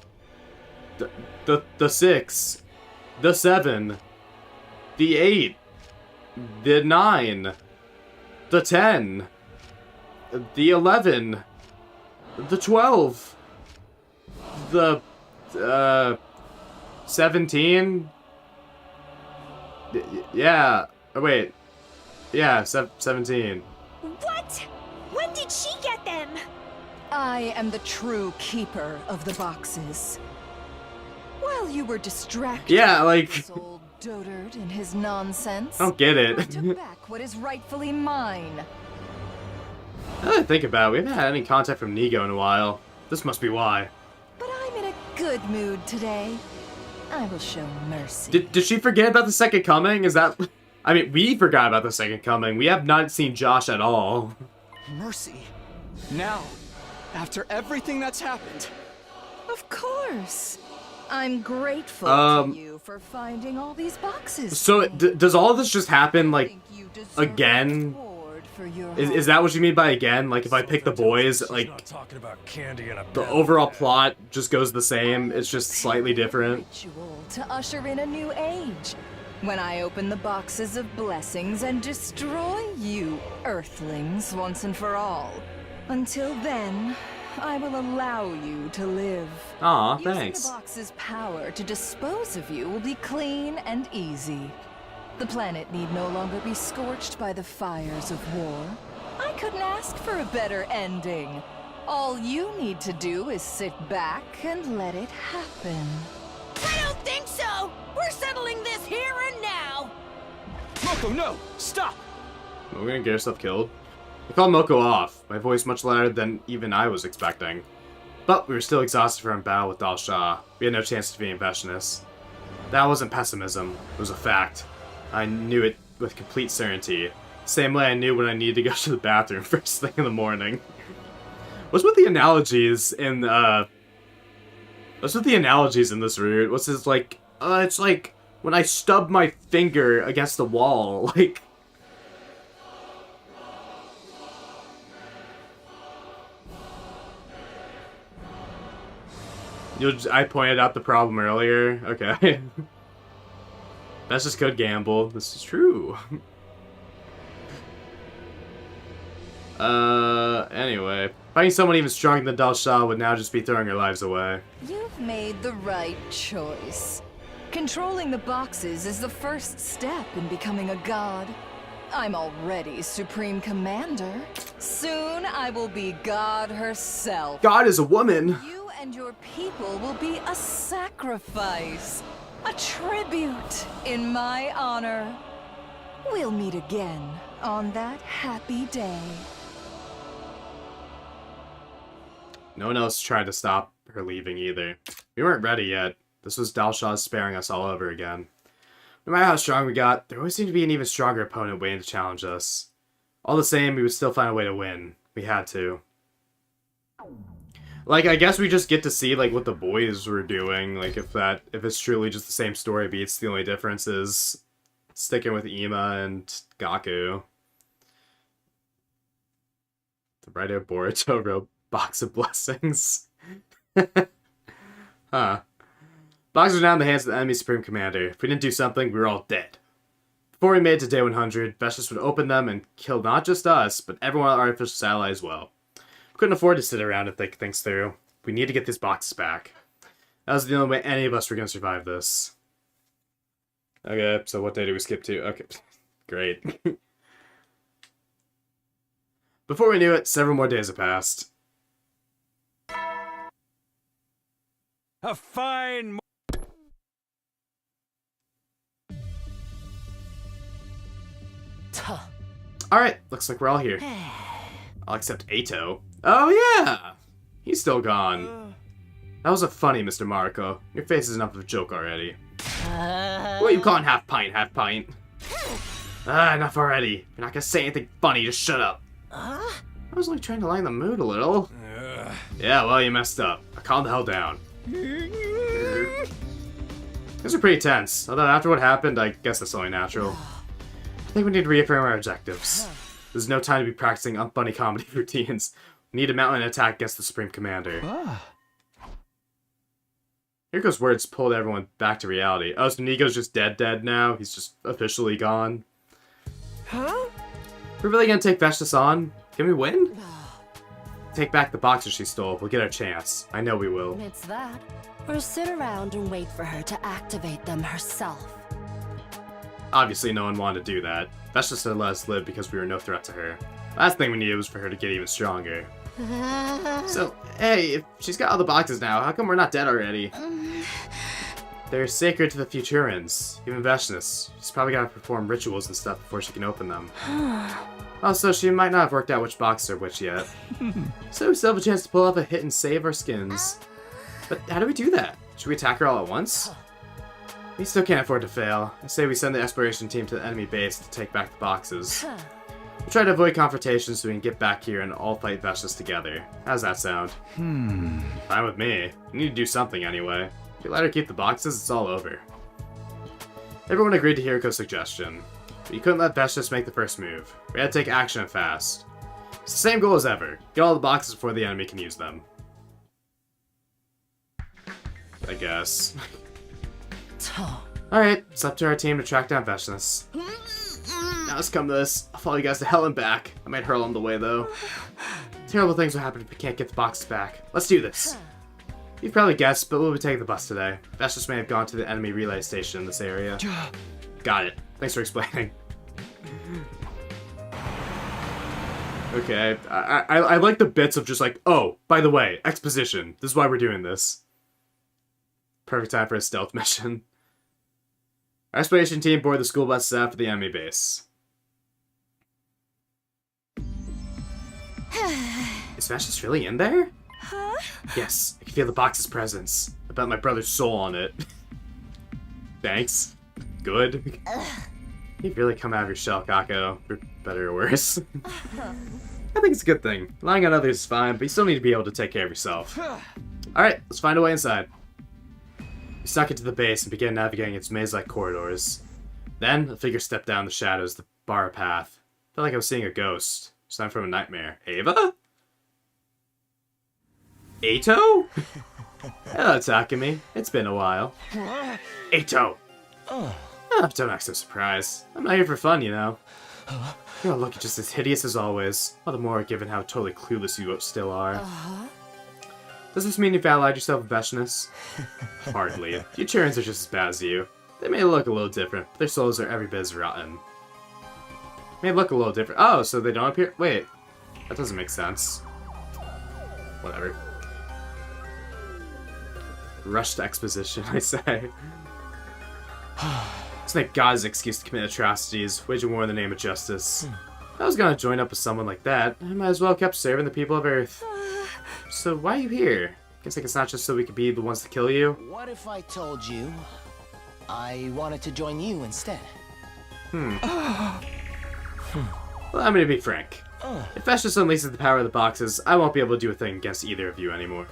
The 6. The 7. The 8. The 9. The 10. The 11. The 12. The 17. Yeah. Oh, wait. Yeah, 17. What? When did she get them? I am the true keeper of the boxes. While you were distracted, yeah, like this old dotard and his nonsense, I don't get it. I took back what is rightfully mine. Now that I think about it, we haven't had any contact from Nigo in a while. This must be why. But I'm in a good mood today. I will show mercy. Did she forget about the Second Coming? Is that... I mean, we forgot about the Second Coming. We have not seen Josh at all. Mercy. Now, after everything that's happened. Of course. I'm grateful to you for finding all these boxes. So, does all of this just happen, like, again? Is that what you mean by again? Like, if I pick the boys, like, the overall plot just goes the same, it's just slightly different? Ritual to usher in a new age. When I open the boxes of blessings and destroy you, Earthlings, once and for all. Until then, I will allow you to live. Aw, thanks. Using the box's power to dispose of you will be clean and easy. The planet need no longer be scorched by the fires of war. I couldn't ask for a better ending. All you need to do is sit back and let it happen. I don't think so! We're settling this here and now! Moko, no! Stop! We're gonna get ourselves killed. I called Moko off, my voice much louder than even I was expecting. But we were still exhausted from our battle with Dal Shah. We had no chance of defeating Veshnis. That wasn't pessimism, it was a fact. I knew it with complete certainty. Same way I knew when I needed to go to the bathroom first thing in the morning. What's with the analogies in, What's with the analogies in this route? What's this, like, it's like when I stub my finger against the wall, like... I pointed out the problem earlier? Okay. That's just good gamble. This is true. Anyway. Fighting someone even stronger than Dal Shah would now just be throwing our lives away. You've made the right choice. Controlling the boxes is the first step in becoming a god. I'm already Supreme Commander. Soon I will be God herself. God is a woman. You and your people will be a sacrifice. A tribute in my honor. We'll meet again on that happy day. No one else tried to stop her leaving either. We weren't ready yet. This was Dal Shah sparing us all over again. No matter how strong we got, there always seemed to be an even stronger opponent waiting to challenge us. All the same, we would still find a way to win. We had to. Like, I guess we just get to see, like, what the boys were doing. Like, if it's truly just the same story beats, the only difference is sticking with Ima and Gaku. The writer Boruto wrote Box of Blessings. Huh. Boxes are now in the hands of the enemy Supreme Commander. If we didn't do something, we were all dead. Before we made it to day 100, Veshnis would open them and kill not just us, but everyone on Artificial Satellite as well. We couldn't afford to sit around and think things through. We need to get these boxes back. That was the only way any of us were going to survive this. Okay, so what day do we skip to? Okay, great. Before we knew it, several more days had passed. A fine... Alright, looks like we're all here. I'll accept Ato. Oh yeah! He's still gone. That wasn't funny, Mr. Mariko. Your face is enough of a joke already. What are you calling half pint, half pint? Enough already. You're not gonna say anything funny, just shut up. I was only trying to lighten the mood a little. Yeah, well, you messed up. Now calm the hell down. These are pretty tense, although after what happened, I guess that's only natural. I think we need to reaffirm our objectives. There's no time to be practicing unfunny comedy routines. We need to mount an attack against the Supreme Commander. Hiriko's words pulled everyone back to reality. Oh, so Nico's just dead now? He's just officially gone? Huh? We're really gonna take Veshtus on? Can we win? Take back the boxer she stole. We'll get our chance. I know we will. It's that. Or sit around and wait for her to activate them herself. Obviously, no one wanted to do that. Veshtus had let us live because we were no threat to her. Last thing we needed was for her to get even stronger. So, hey, if she's got all the boxes now, how come we're not dead already? They're sacred to the Futurans, even Veshtus. She's probably gotta perform rituals and stuff before she can open them. Also, she might not have worked out which boxes are which yet. So we still have a chance to pull off a hit and save our skins. But how do we do that? Should we attack her all at once? We still can't afford to fail. I say we send the exploration team to the enemy base to take back the boxes. We'll try to avoid confrontation so we can get back here and all fight Veshtus together. How's that sound? Fine with me. We need to do something anyway. If we let her keep the boxes, it's all over. Everyone agreed to Hiriko's suggestion. But you couldn't let Veshtus make the first move. We had to take action fast. It's the same goal as ever. Get all the boxes before the enemy can use them. I guess. Alright, it's up to our team to track down Veshtus. Now let's come to this. I'll follow you guys to hell and back. I might hurl on the way, though. Terrible things will happen if we can't get the boxes back. Let's do this. You've probably guessed, but we'll be taking the bus today. Veshtus may have gone to the enemy relay station in this area. Got it. Thanks for explaining. Okay, I like the bits of just like, oh, by the way, exposition. This is why we're doing this. Perfect time for a stealth mission. Our exploration team board the school bus set up for the enemy base. Is Veshtus really in there? Huh? Yes, I can feel the box's presence. I bet my brother's soul on it. Thanks. Good. You've really come out of your shell, Kako. For better or worse. I think it's a good thing. Relying on others is fine, but you still need to be able to take care of yourself. Alright, let's find a way inside. We snuck into the base and began navigating its maze-like corridors. Then, a figure stepped down the shadows to bar a path. Felt like I was seeing a ghost. Something from a nightmare. Ava? Eito? Hello, Takumi. It's been a while. Eito! Oh, don't act so surprised. I'm not here for fun, you know. You're looking just as hideous as always. All the more given how totally clueless you still are. Does this mean you've allied yourself with Veshtus? Hardly. Futurans are just as bad as you. They may look a little different, but their souls are every bit as rotten. May look a little different. Oh, so they don't appear? Wait. That doesn't make sense. Whatever. Rushed exposition, I say. Let's make God's excuse to commit atrocities, waging war in the name of justice. If I was gonna join up with someone like that, I might as well have kept serving the people of Earth. So why are you here? Guess like it's not just so we could be the ones to kill you? What if I told you I wanted to join you instead? Well, I'm gonna be frank. If Veshtus unleashes the power of the boxes, I won't be able to do a thing against either of you anymore.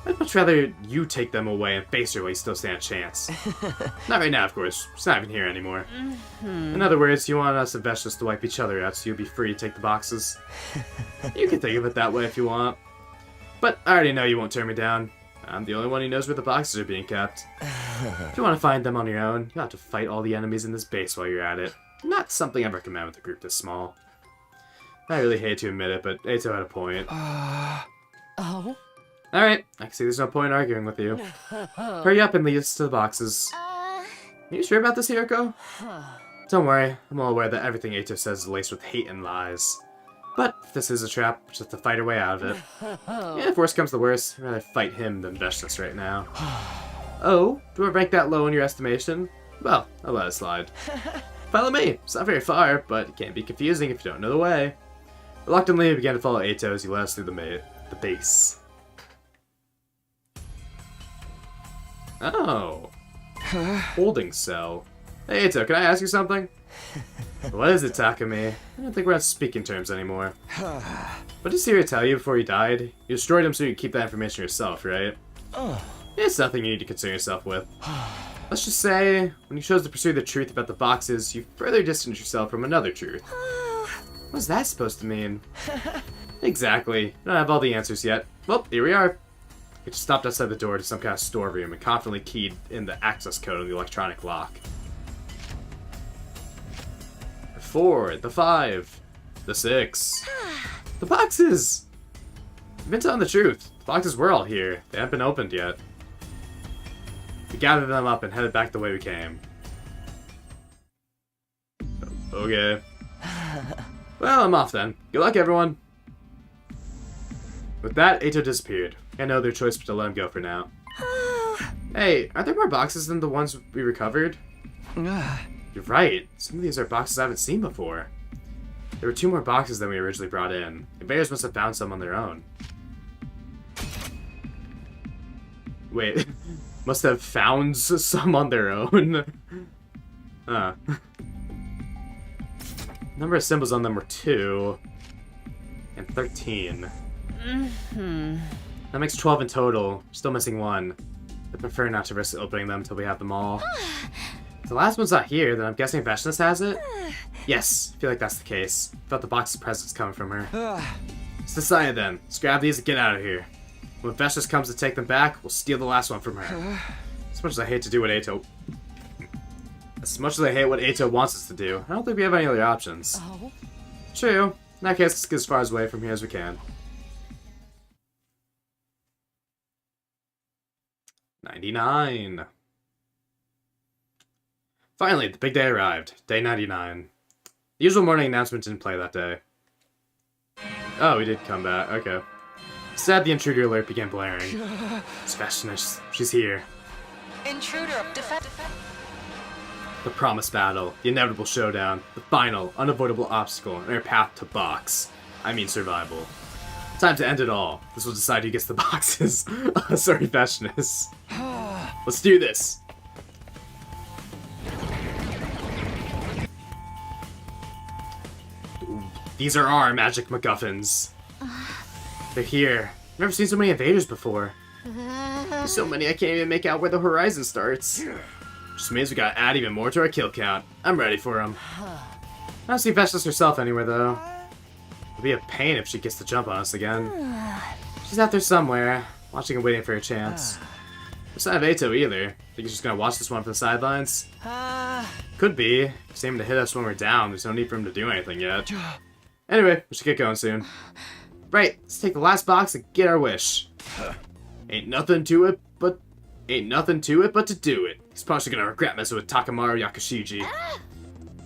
I'd much rather you take them away and face her while you still stand a chance. Not right now, of course. She's not even here anymore. In other words, you want us and Veshtus to wipe each other out so you'll be free to take the boxes. You can think of it that way if you want. But I already know you won't turn me down. I'm the only one who knows where the boxes are being kept. If you want to find them on your own, you'll have to fight all the enemies in this base while you're at it. Not something I'd recommend with a group this small. I really hate to admit it, but Eito had a point. Alright, I can see there's no point arguing with you. Hurry up and lead us to the boxes. Are you sure about this, Hiriko? Don't worry, I'm well aware that everything Eito says is laced with hate and lies. But if this is a trap, we'll just have to fight our way out of it. Yeah, if worse comes to worse, I'd rather fight him than Veshtus right now. Oh, do I rank that low in your estimation? Well, I'll let it slide. Follow me. It's not very far, but it can be confusing if you don't know the way. Reluctantly, we began to follow Eito as he led us through the base. Oh. Holding cell. Hey, Ito, can I ask you something? What is it, Takumi? I don't think we're on speaking terms anymore. What did Siri tell you before he died? You destroyed him so you could keep that information yourself, right? It's nothing you need to concern yourself with. Let's just say, when you chose to pursue the truth about the boxes, you further distanced yourself from another truth. What's that supposed to mean? Exactly. I don't have all the answers yet. Well, here we are. We just stopped outside the door to some kind of storeroom and confidently keyed in the access code on the electronic lock. The 4, the 5, the 6. The boxes! I've been telling the truth. The boxes were all here. They haven't been opened yet. We gathered them up and headed back the way we came. Okay. Well, I'm off then. Good luck, everyone. With that, Ito disappeared. I know their choice but to let him go for now. Hey, aren't there more boxes than the ones we recovered? You're right. Some of these are boxes I haven't seen before. There were 2 more boxes than we originally brought in. Invaders must have found some on their own. Wait. Must have found some on their own? Number of symbols on them were 2. And 13. That makes 12 in total. Still missing 1. I prefer not to risk opening them until we have them all. If the last one's not here, then I'm guessing Veshness has it? Yes, I feel like that's the case. I felt the box's presence coming from her. It's decided then. Let's grab these and get out of here. When Veshness comes to take them back, we'll steal the last one from her. As much as I hate to do what Ito... As much as I hate what Ito wants us to do, I don't think we have any other options. True. In that case, let's get as far away from here as we can. 99. Finally, the big day arrived. Day 99. The usual morning announcement didn't play that day. Oh, we did come back. Okay. Instead, the intruder alert began blaring. It's Veshness. She's here. Intruder, defend. The promised battle. The inevitable showdown. The final, unavoidable obstacle on our path to box. I mean survival. Time to end it all. This will decide who gets the boxes. Sorry, Veshness. Let's do this. These are our magic MacGuffins. They're here. I've never seen so many invaders before. There's so many I can't even make out where the horizon starts. Just means we gotta add even more to our kill count. I'm ready for them. I don't see Veshness herself anywhere though. It'll be a pain if she gets the jump on us again. She's out there somewhere, watching and waiting for her chance. There's not Ito either. Think he's just gonna watch this one from the sidelines? Could be. He's aiming to hit us when we're down. There's no need for him to do anything yet. Anyway, we should get going soon. Right, let's take the last box and get our wish. Ain't nothing to it but to do it. He's probably gonna regret messing with Takamaru Yakushiji.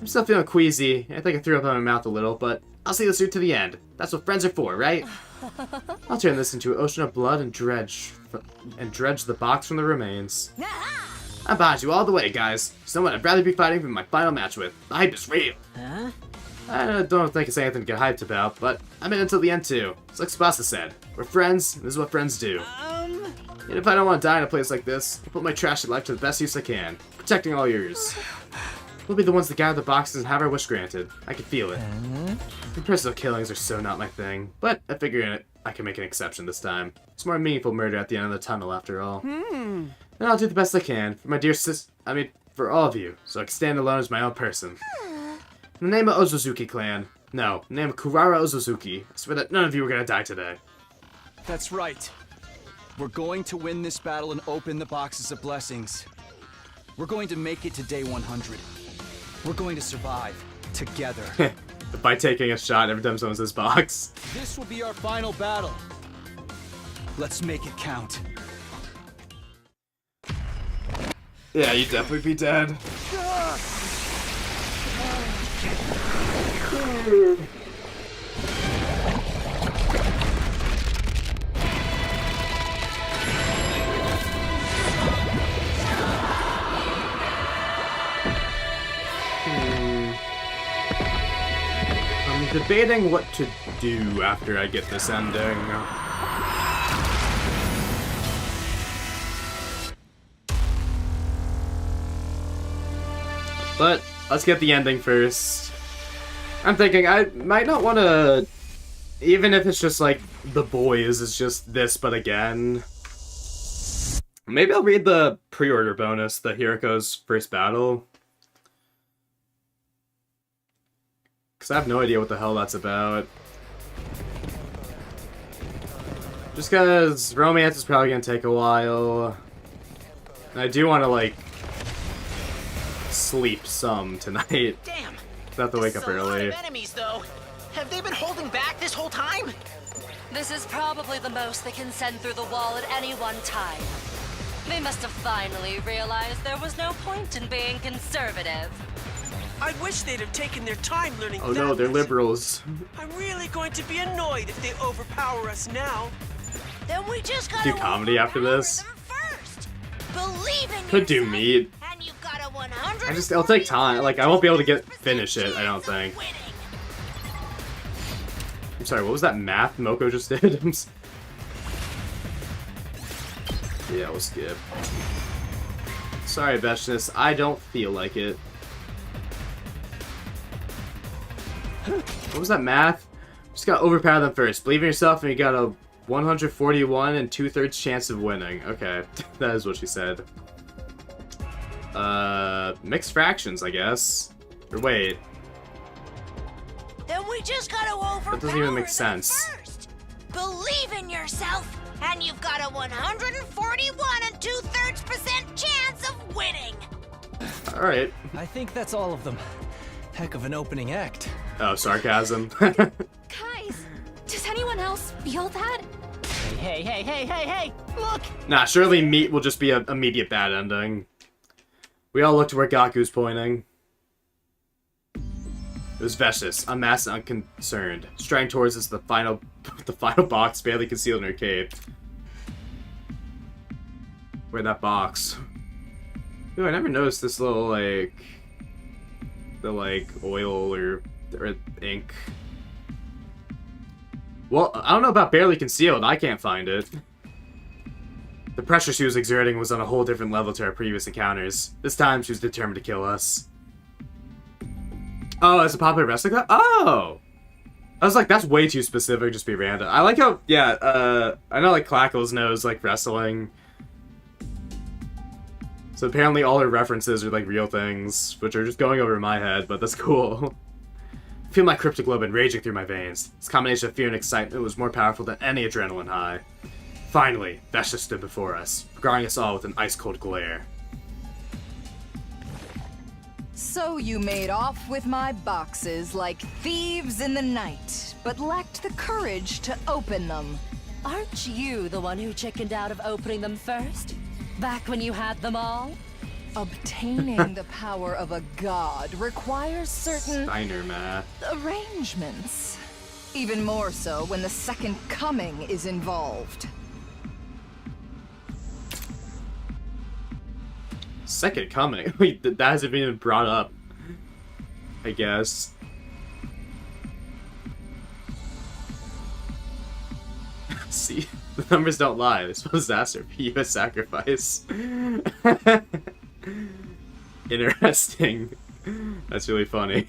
I'm still feeling queasy. I think I threw up in my mouth a little, but I'll see this through to the end. That's what friends are for, right? I'll turn this into an ocean of blood and dredge the box from the remains. I'm behind you all the way, guys. Someone I'd rather be fighting for my final match with. The hype is real. I don't think it's anything to get hyped about, but I'm in until the end too. It's like Tsubasa said, we're friends, and this is what friends do. And if I don't want to die in a place like this, I'll put my trashy life to the best use I can, protecting all yours. We'll be the ones that gather the boxes and have our wish granted. I can feel it. Impersonal killings are so not my thing, but I figure I can make an exception this time. It's more meaningful murder at the end of the tunnel after all. And I'll do the best I can for my dear for all of you, so I can stand alone as my own person. In the name of Ozozuki clan. No, in the name of Kurara Ozozuki. I swear that none of you are gonna die today. That's right. We're going to win this battle and open the boxes of blessings. We're going to make it to day 100. We're going to survive together. By taking a shot every time someone says box. This will be our final battle. Let's make it count. Yeah, you'd definitely be dead. I'm debating what to do after I get this ending. But let's get the ending first. I'm thinking I might not want to, even if it's just like The Boys, it's just this but again. Maybe I'll read the pre-order bonus, the Hiriko's First Battle. Because I have no idea what the hell that's about. Just because romance is probably going to take a while. And I do want to, like, sleep some tonight. Damn. Not to wake up early. A lot of enemies, though. Have they been holding back this whole time? This is probably the most they can send through the wall at any one time. They must have finally realized there was no point in being conservative. I wish they'd have taken their time learning Oh that no, they're lesson. liberals. I'm really going to be annoyed if they overpower us now. Then we just gotta Do comedy after this. believe in Could do meat. and you've got a 100. It'll take time. Like, I won't be able to finish it, I don't think. I'm sorry, what was that math Moko just did? Yeah, we'll skip. Sorry, Beshness, I don't feel like it. What was that math? Just gotta overpower them first. Believe in yourself and you got a 141 and 2/3 chance of winning. Okay, that is what she said. Mixed fractions, I guess. Or wait. Then we just gotta overpower That doesn't even make sense. Believe in yourself, and you've got a 141 and 2/3% chance of winning. Alright. I think that's all of them. Heck of an opening act. Oh, sarcasm. Guys, does anyone else feel that? Hey, look! Nah, surely meat will just be an immediate bad ending. We all look to where Gaku's pointing. It was Veshus, unmasked and unconcerned, striding towards us the final box barely concealed in her cape. Where'd that box? Ooh, I never noticed this little, like, the, oil or ink. Well, I don't know about barely concealed, I can't find it. The pressure she was exerting was on a whole different level to our previous encounters. This time, she was determined to kill us. Oh, it's a popular wrestling club? Oh! I was like, that's way too specific, just be random. I like how, yeah, I know, like, Clackles knows, like, wrestling. So apparently all her references are, like, real things, which are just going over my head, but that's cool. I feel my cryptoglobin raging through my veins. This combination of fear and excitement was more powerful than any adrenaline high. Finally, Veshta stood before us, regarding us all with an ice-cold glare. So you made off with my boxes like thieves in the night, but lacked the courage to open them. Aren't you the one who chickened out of opening them first? Back when you had them all? Obtaining the power of a god requires certain Steiner math. arrangements. Even more so when the second coming is involved. Second coming? Wait, that hasn't been brought up, I guess. See, the numbers don't lie. They're supposed to ask her a sacrifice. Interesting. That's really funny.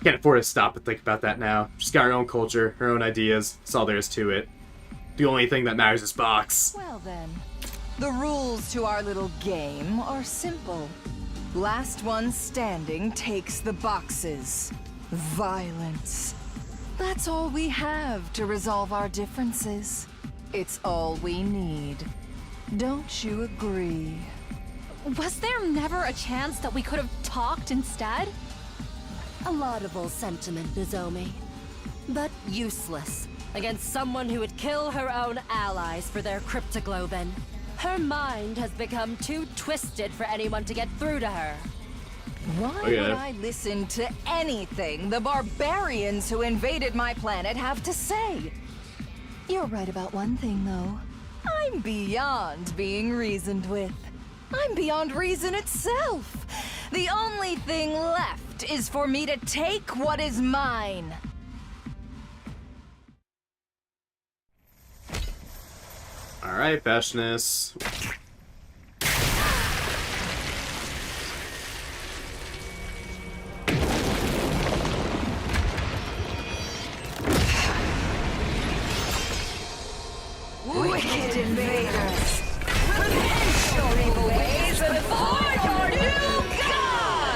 Can't afford to stop and think about that now. She's got her own culture, her own ideas. That's all there is to it. The only thing that matters is box. Well then, the rules to our little game are simple. Last one standing takes the boxes. Violence. That's all we have to resolve our differences. It's all we need. Don't you agree? Was there never a chance that we could have talked instead? A laudable sentiment, Nozomi. But useless against someone who would kill her own allies for their cryptoglobin. Her mind has become too twisted for anyone to get through to her. Why would I listen to anything the barbarians who invaded my planet have to say? You're right about one thing, though. I'm beyond being reasoned with. I'm beyond reason itself. The only thing left is for me to take what is mine. Alright, Beshness.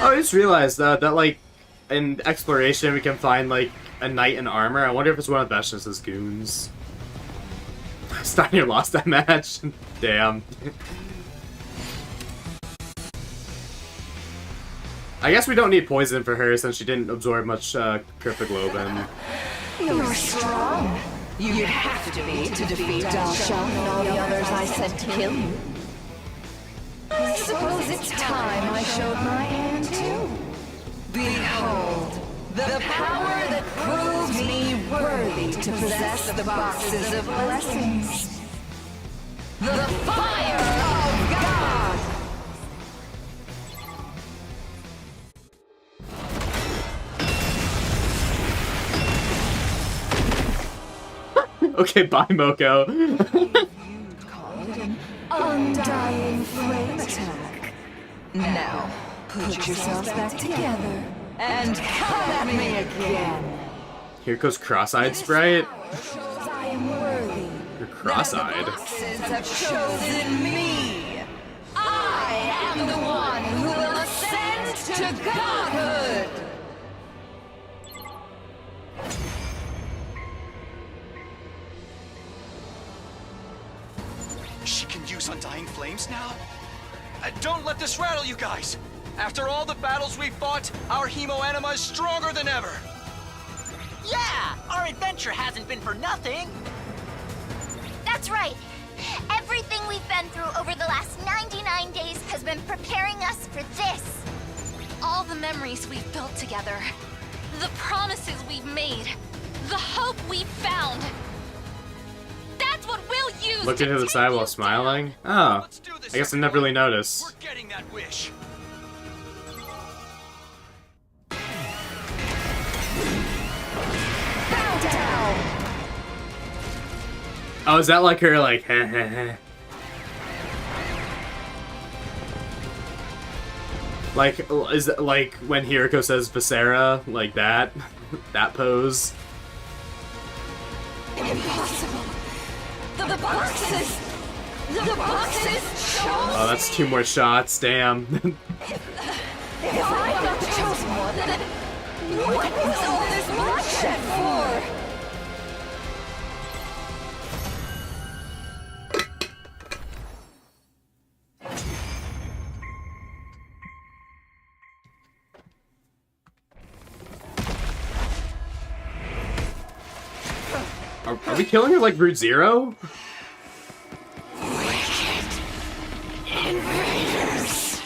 Oh, I just realized that like in exploration we can find like a knight in armor. I wonder if it's one of Vashnis's goons. Steiner lost that match. Damn. I guess we don't need poison for her since she didn't absorb much cryptoglobin. You're strong. You'd have to be to defeat Dalshan and all the others I sent to kill you. I suppose it's time I showed my hand too. Behold, the power that proves me worthy to possess the boxes of blessings. The fire of God! Okay, bye, Moko. Undying flame attack. Now, put yourselves back together and come at me again. Here goes cross-eyed Sprite. I am worthy. You're cross-eyed. The boxes have chosen me. I am the one who will ascend to godhood. She can use Undying Flames now? Don't let this rattle you guys! After all the battles we've fought, our Hemo Anima is stronger than ever! Yeah! Our adventure hasn't been for nothing! That's right! Everything we've been through over the last 99 days has been preparing us for this! All the memories we've built together, the promises we've made, the hope we've found. That's what we'll use. Looking to the side while smiling? Oh, I guess I never really noticed. We're getting that wish! Bow down. Oh, is that like her, like, heh heh heh? Like, is it like when Hiriko says Viscera, like that? That pose? Impossible. The boxes. The boxes chose Oh, that's 2 more shots, damn. If I'm not the chosen one, then what was all this bloodshed for? Are we killing her like Route Zero? Invaders.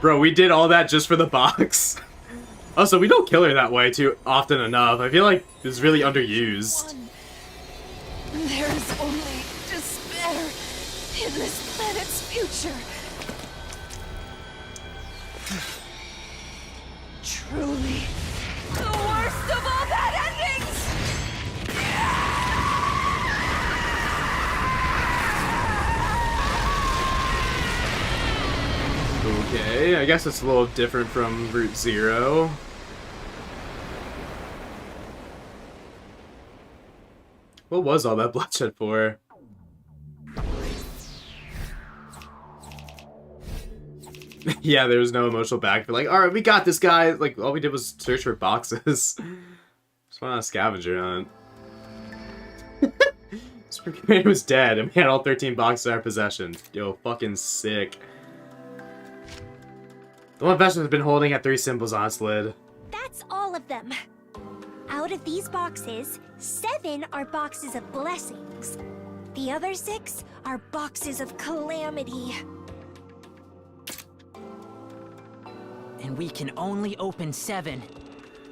Bro, we did all that just for the box. Also, we don't kill her that way too often enough. I feel like it's really underused. There is only despair in this planet's future. Truly, the worst of all bad endings! Okay, I guess it's a little different from Route Zero. What was all that bloodshed for? Yeah, there was no emotional backfeel. Like, alright, we got this guy. Like, all we did was search for boxes. Just went on a scavenger hunt. Spring Commander was dead, and we had all 13 boxes in our possession. Yo, fucking sick. The one Vashnis has been holding had 3 symbols on its lid. That's all of them. Out of these boxes, 7 are boxes of blessings. The other 6 are boxes of calamity. And we can only open 7.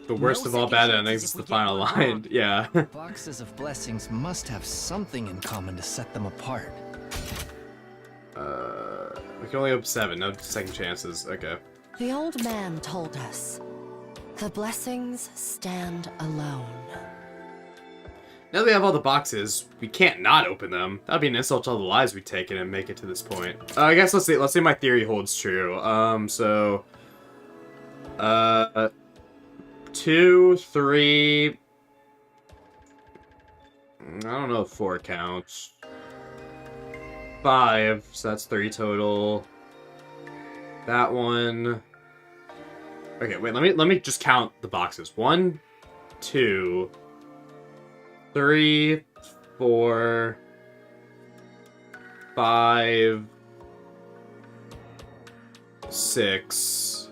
The worst of all bad endings is the final line. Yeah. Boxes of blessings must have something in common to set them apart. We can only open 7, no second chances. Okay. The old man told us, the blessings stand alone. Now that we have all the boxes, we can't not open them. That'd be an insult to all the lives we've taken and make it to this point. I guess let's see my theory holds true. 2, 3... I don't know if 4 counts. 5, so that's 3 total. That one... Okay, wait, let me just count the boxes. 1, 2, 3, 4, 5, 6.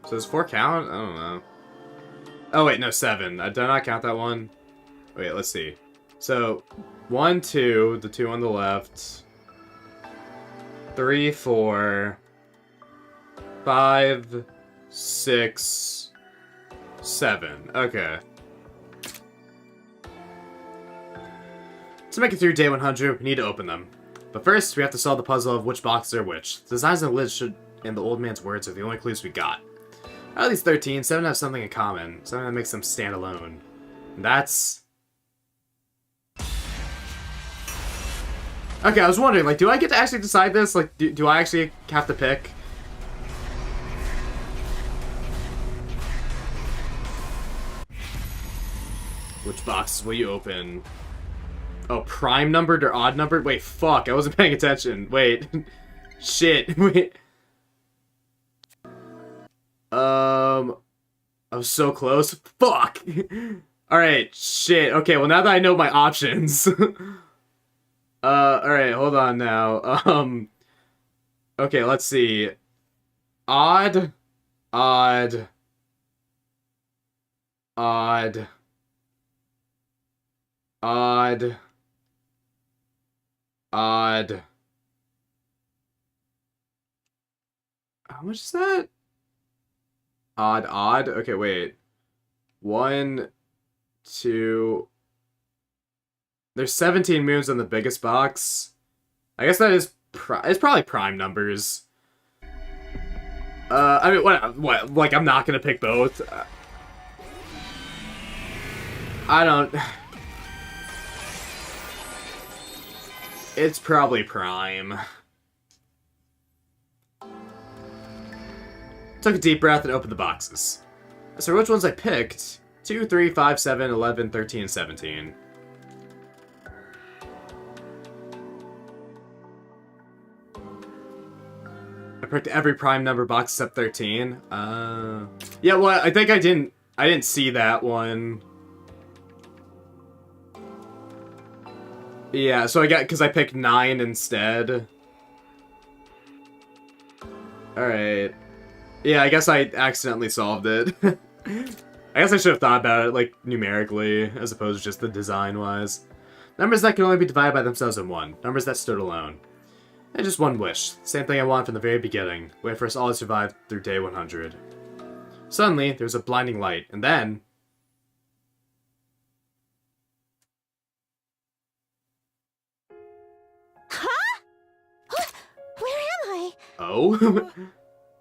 So does 4 count? I don't know. Oh wait, no, 7. Did I not count that one? Wait, let's see. So 1, 2, the 2 on the left. 3, 4, 5, 6, 7. Okay. To make it through day 100, we need to open them. But first, we have to solve the puzzle of which boxes are which. The designs on the lid should, and the old man's words are the only clues we got. Out of these 13, 7 have something in common, something that makes them stand alone. And that's... Okay, I was wondering, like, do I get to actually decide this? Like, do I actually have to pick? Which box will you open? Oh, prime numbered or odd numbered? Wait, fuck, I wasn't paying attention. Wait. Shit, wait. I was so close. Fuck! Alright, shit. Okay, well now that I know my options. Alright, hold on now. Okay, let's see. Odd. Odd. Odd. Odd. Odd. How much is that? Odd, odd? Okay, wait. 1, 2... There's 17 moons on the biggest box. I guess that is... it's probably prime numbers. I mean, what? Like, I'm not gonna pick both. I don't... It's probably prime. Took a deep breath and opened the boxes. So which ones I picked? 2, 3, 5, 7, 11, 13, and 17. I picked every prime number box except 13. Yeah, well, I think I didn't see that one. Yeah, so because I picked 9 instead. Alright. Yeah, I guess I accidentally solved it. I guess I should have thought about it, like, numerically, as opposed to just the design-wise. Numbers that can only be divided by themselves in 1. Numbers that stood alone. And just one wish. Same thing I wanted from the very beginning. Wait for us all to survive through day 100. Suddenly, there was a blinding light, and then... Huh? Where am I? Oh?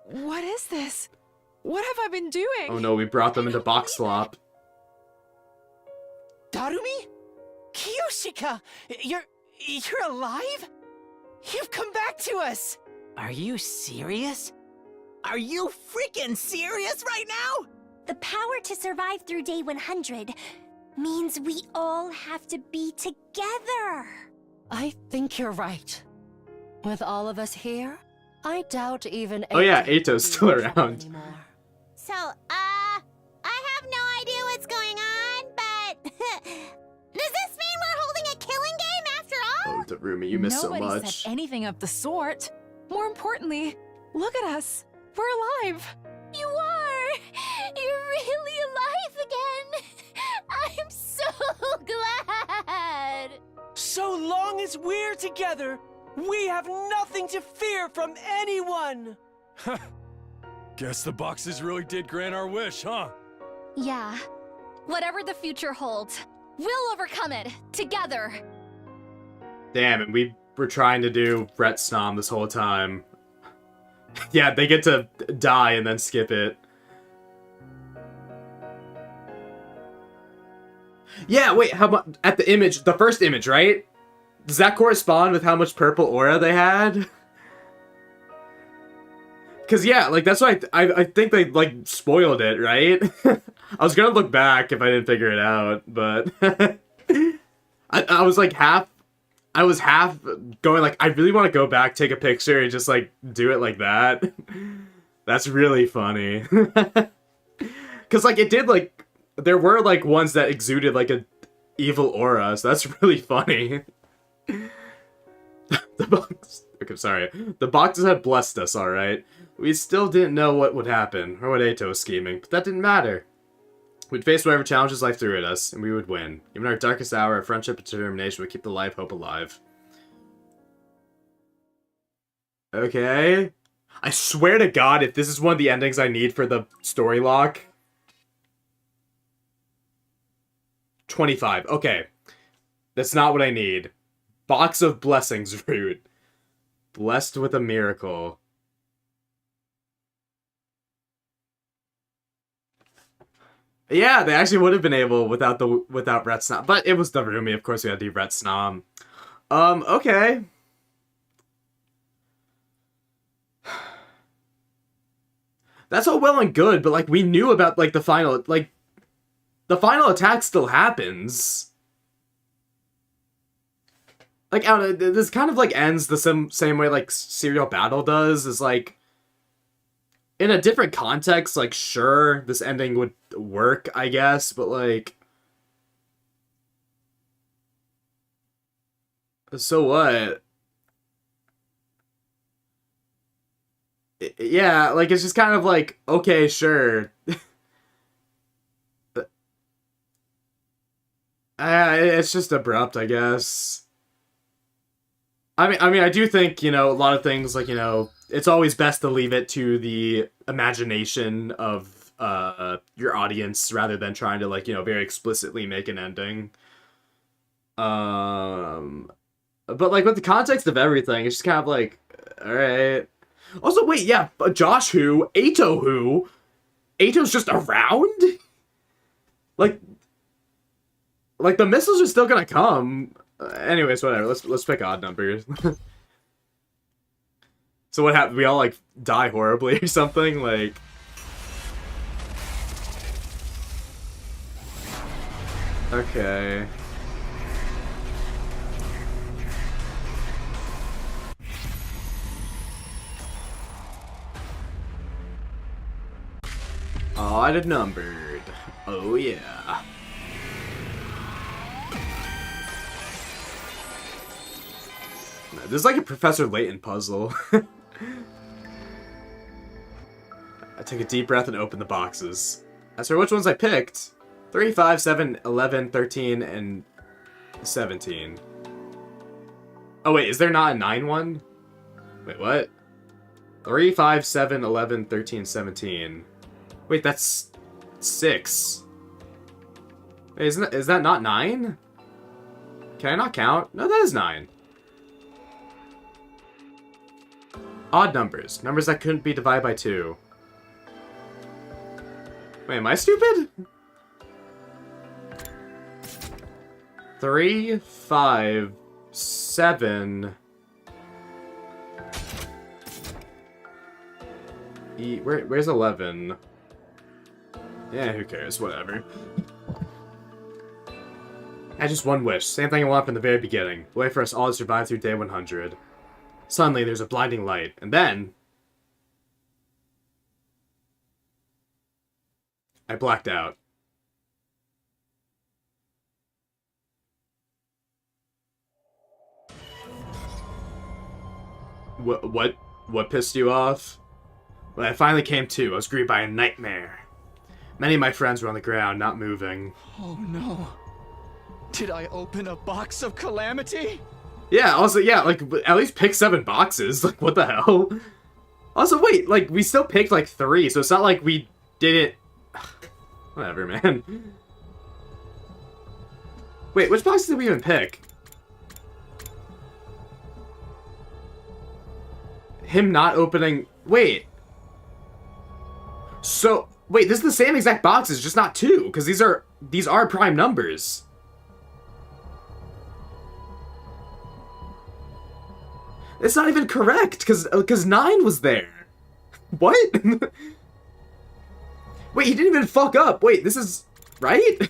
What is this? What have I been doing? Oh no, we brought them into box slop. Darumi? Kiyoshika! You're alive? You've come back to us! Are you serious? Are you freaking serious right now? The power to survive through day 100 means we all have to be together. I think you're right. With all of us here, I doubt even Oh yeah, Eito's still around. So, I have no idea what's going on, but... Does this mean we're holding a killing game after all? Oh, Darumi, you missed so Nobody much. said anything of the sort. More importantly, look at us. We're alive. You are! You're really alive again! I'm so glad! So long as we're together, we have nothing to fear from anyone! Guess the boxes really did grant our wish, huh? Yeah. Whatever the future holds, we'll overcome it, together. Damn, and we were trying to do Brett Snom this whole time. Yeah, they get to die and then skip it. Yeah, wait, how much, at the image, the first image, right? Does that correspond with how much purple aura they had? cause yeah, like that's why I think they like spoiled it, right? I was gonna look back if I didn't figure it out, but I was like half going like, I really want to go back, take a picture, and just like do it like that. That's really funny. Cause like it did like, there were like ones that exuded like a evil aura, so that's really funny. The box. Okay, sorry. The boxes had blessed us, alright. We still didn't know what would happen, or what Eito was scheming, but that didn't matter. We'd face whatever challenges life threw at us, and we would win. Even our darkest hour, our friendship and determination would keep the life hope alive. Okay. I swear to God, if this is one of the endings I need for the story lock. 25. Okay. That's not what I need. Box of Blessings route. Blessed with a miracle. Yeah, they actually would have been able without Ret Snom. But it was Darumi, of course we had the Ret Snom. Okay. That's all well and good, but like we knew about like the final attack still happens. Like, I don't know, this kind of like ends the same way like Serial Battle does, is like, in a different context, like sure, this ending would work, I guess, but like, so what? Yeah, like it's just kind of like, okay, sure. It's just abrupt, I guess. I mean, I do think, you know, a lot of things, like, you know, it's always best to leave it to the imagination of your audience rather than trying to, like, you know, very explicitly make an ending. But, like, with the context of everything, it's just kind of like, alright. Also, wait, yeah, Josh who? Eito who? Eito's just around? Like, the missiles are still gonna come. Anyways, whatever. Let's pick odd numbers. So what happened? We all like die horribly or something? Like, okay. Odd numbered. Oh yeah. This is like a Professor Layton puzzle. I take a deep breath and open the boxes. As for which ones I picked, 3, 5, 7, 11, 13, and 17. Oh wait, is there not a 9 one? Wait, what? 3, 5, 7, 11, 13, 17. Wait, that's 6. Wait, is that not 9? Can I not count? No, that is 9. Odd numbers. Numbers that couldn't be divided by 2. Wait, am I stupid? 3, 5, 7... Where's 11? Yeah, who cares? Whatever. I had just one wish. Same thing I wanted from the very beginning. A way for us all to survive through day 100. Suddenly, there's a blinding light, and then I blacked out. What pissed you off? When I finally came to, I was greeted by a nightmare. Many of my friends were on the ground, not moving. Oh no. Did I open a box of calamity? Yeah, also, yeah, like, at least pick 7 boxes. Like, what the hell? Also, wait, like, we still picked, like, 3, so it's not like we didn't... Whatever, man. Wait, which boxes did we even pick? Him not opening... Wait. So, wait, this is the same exact boxes, just not 2, because these are prime numbers. It's not even correct, because 9 was there. What? Wait, he didn't even fuck up. Wait, this is... right?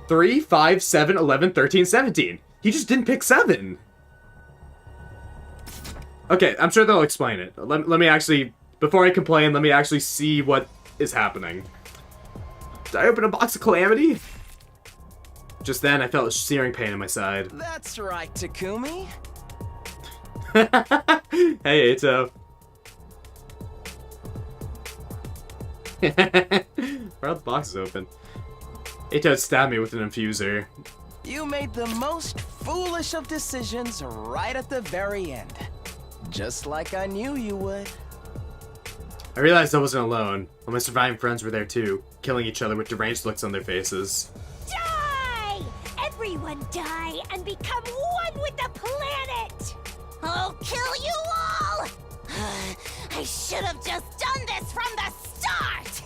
3, 5, 7, 11, 13, 17. He just didn't pick 7. Okay, I'm sure they'll explain it. Let me actually... Before I complain, let me actually see what is happening. Did I open a box of Calamity? Just then, I felt a searing pain in my side. That's right, Takumi. Hey, Ato. Why are the boxes open? Ato stabbed me with an infuser. You made the most foolish of decisions right at the very end. Just like I knew you would. I realized I wasn't alone. All my surviving friends were there too, killing each other with deranged looks on their faces. Die! Everyone die and become one with the planet! I'll kill you all! I should have just done this from the start!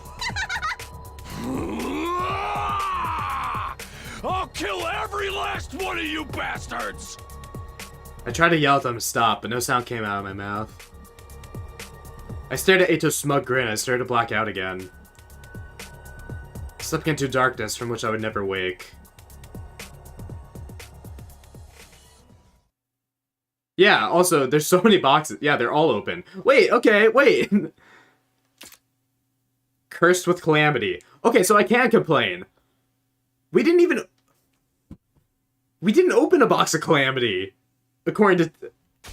I'll kill every last one of you bastards! I tried to yell at them to stop, but no sound came out of my mouth. I stared at Ato's smug grin and I started to black out again. Slipping into darkness from which I would never wake. Yeah, also, there's so many boxes. Yeah, they're all open. Wait, okay, wait! Cursed with Calamity. Okay, so I can't complain. We didn't open a box of Calamity. According to...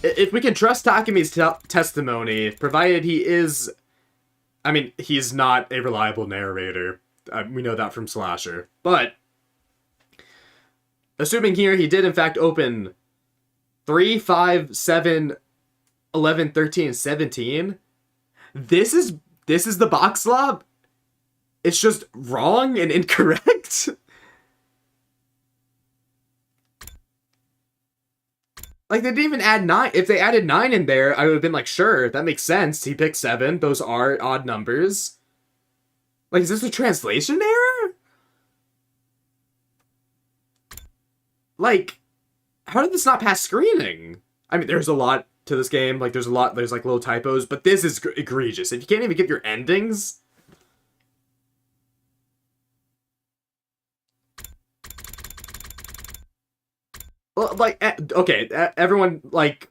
If we can trust Takumi's testimony, provided he is... I mean, he's not a reliable narrator. We know that from Slasher. But, assuming here he did in fact open 3, 5, 7, 11, 13, 17, this is the box slop? It's just wrong and incorrect? Like, they didn't even add 9. If they added 9 in there, I would have been like, sure, that makes sense. He picked 7. Those are odd numbers. Like, is this a translation error? Like, how did this not pass screening? I mean, there's a lot to this game. Like, there's like little typos, but this is egregious. If you can't even get your endings... Well, like, okay, everyone, like,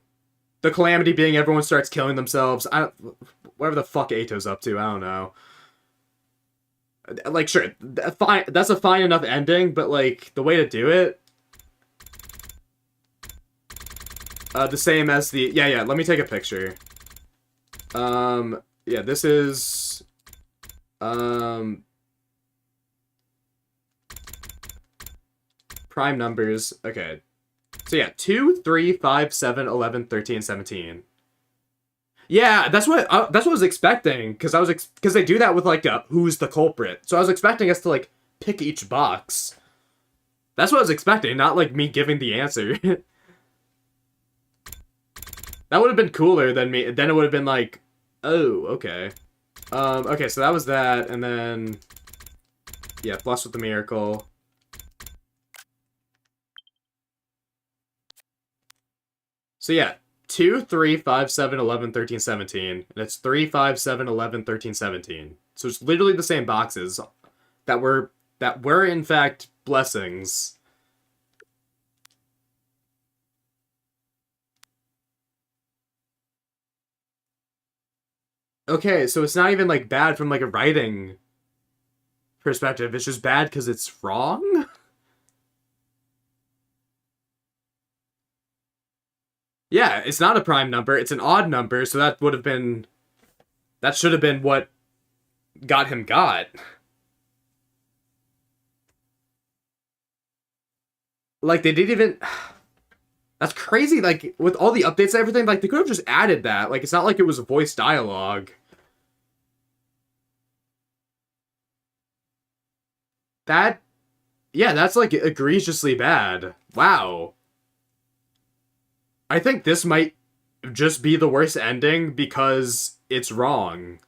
the Calamity being everyone starts killing themselves. Whatever the fuck Ato's up to, I don't know. Like, sure, fine, that's a fine enough ending, but, like, the way to do it... the same as the... Yeah, let me take a picture. Yeah, this is... Prime numbers, okay. So yeah, 2, 3, 5, 7, 11, 13, 17. Yeah, that's what I was expecting, because they do that with like who's the culprit. So I was expecting us to like pick each box. That's what I was expecting, not like me giving the answer. That would have been cooler than me. Then it would have been like, oh, okay. Okay, so that was that, and then yeah, Blessed with the Miracle. So yeah, 2, 3, 5, 7, 11, 13, 17. And it's 3, 5, 7, 11, 13, 17. So it's literally the same boxes that were in fact blessings. Okay, so it's not even like bad from like a writing perspective. It's just bad because it's wrong? Yeah, it's not a prime number, it's an odd number, so that would have been... That should have been what got him got. Like, they didn't even... That's crazy, like, with all the updates and everything, like, they could have just added that. Like, it's not like it was a voice dialogue. That... Yeah, that's, like, egregiously bad. Wow. I think this might just be the worst ending because it's wrong.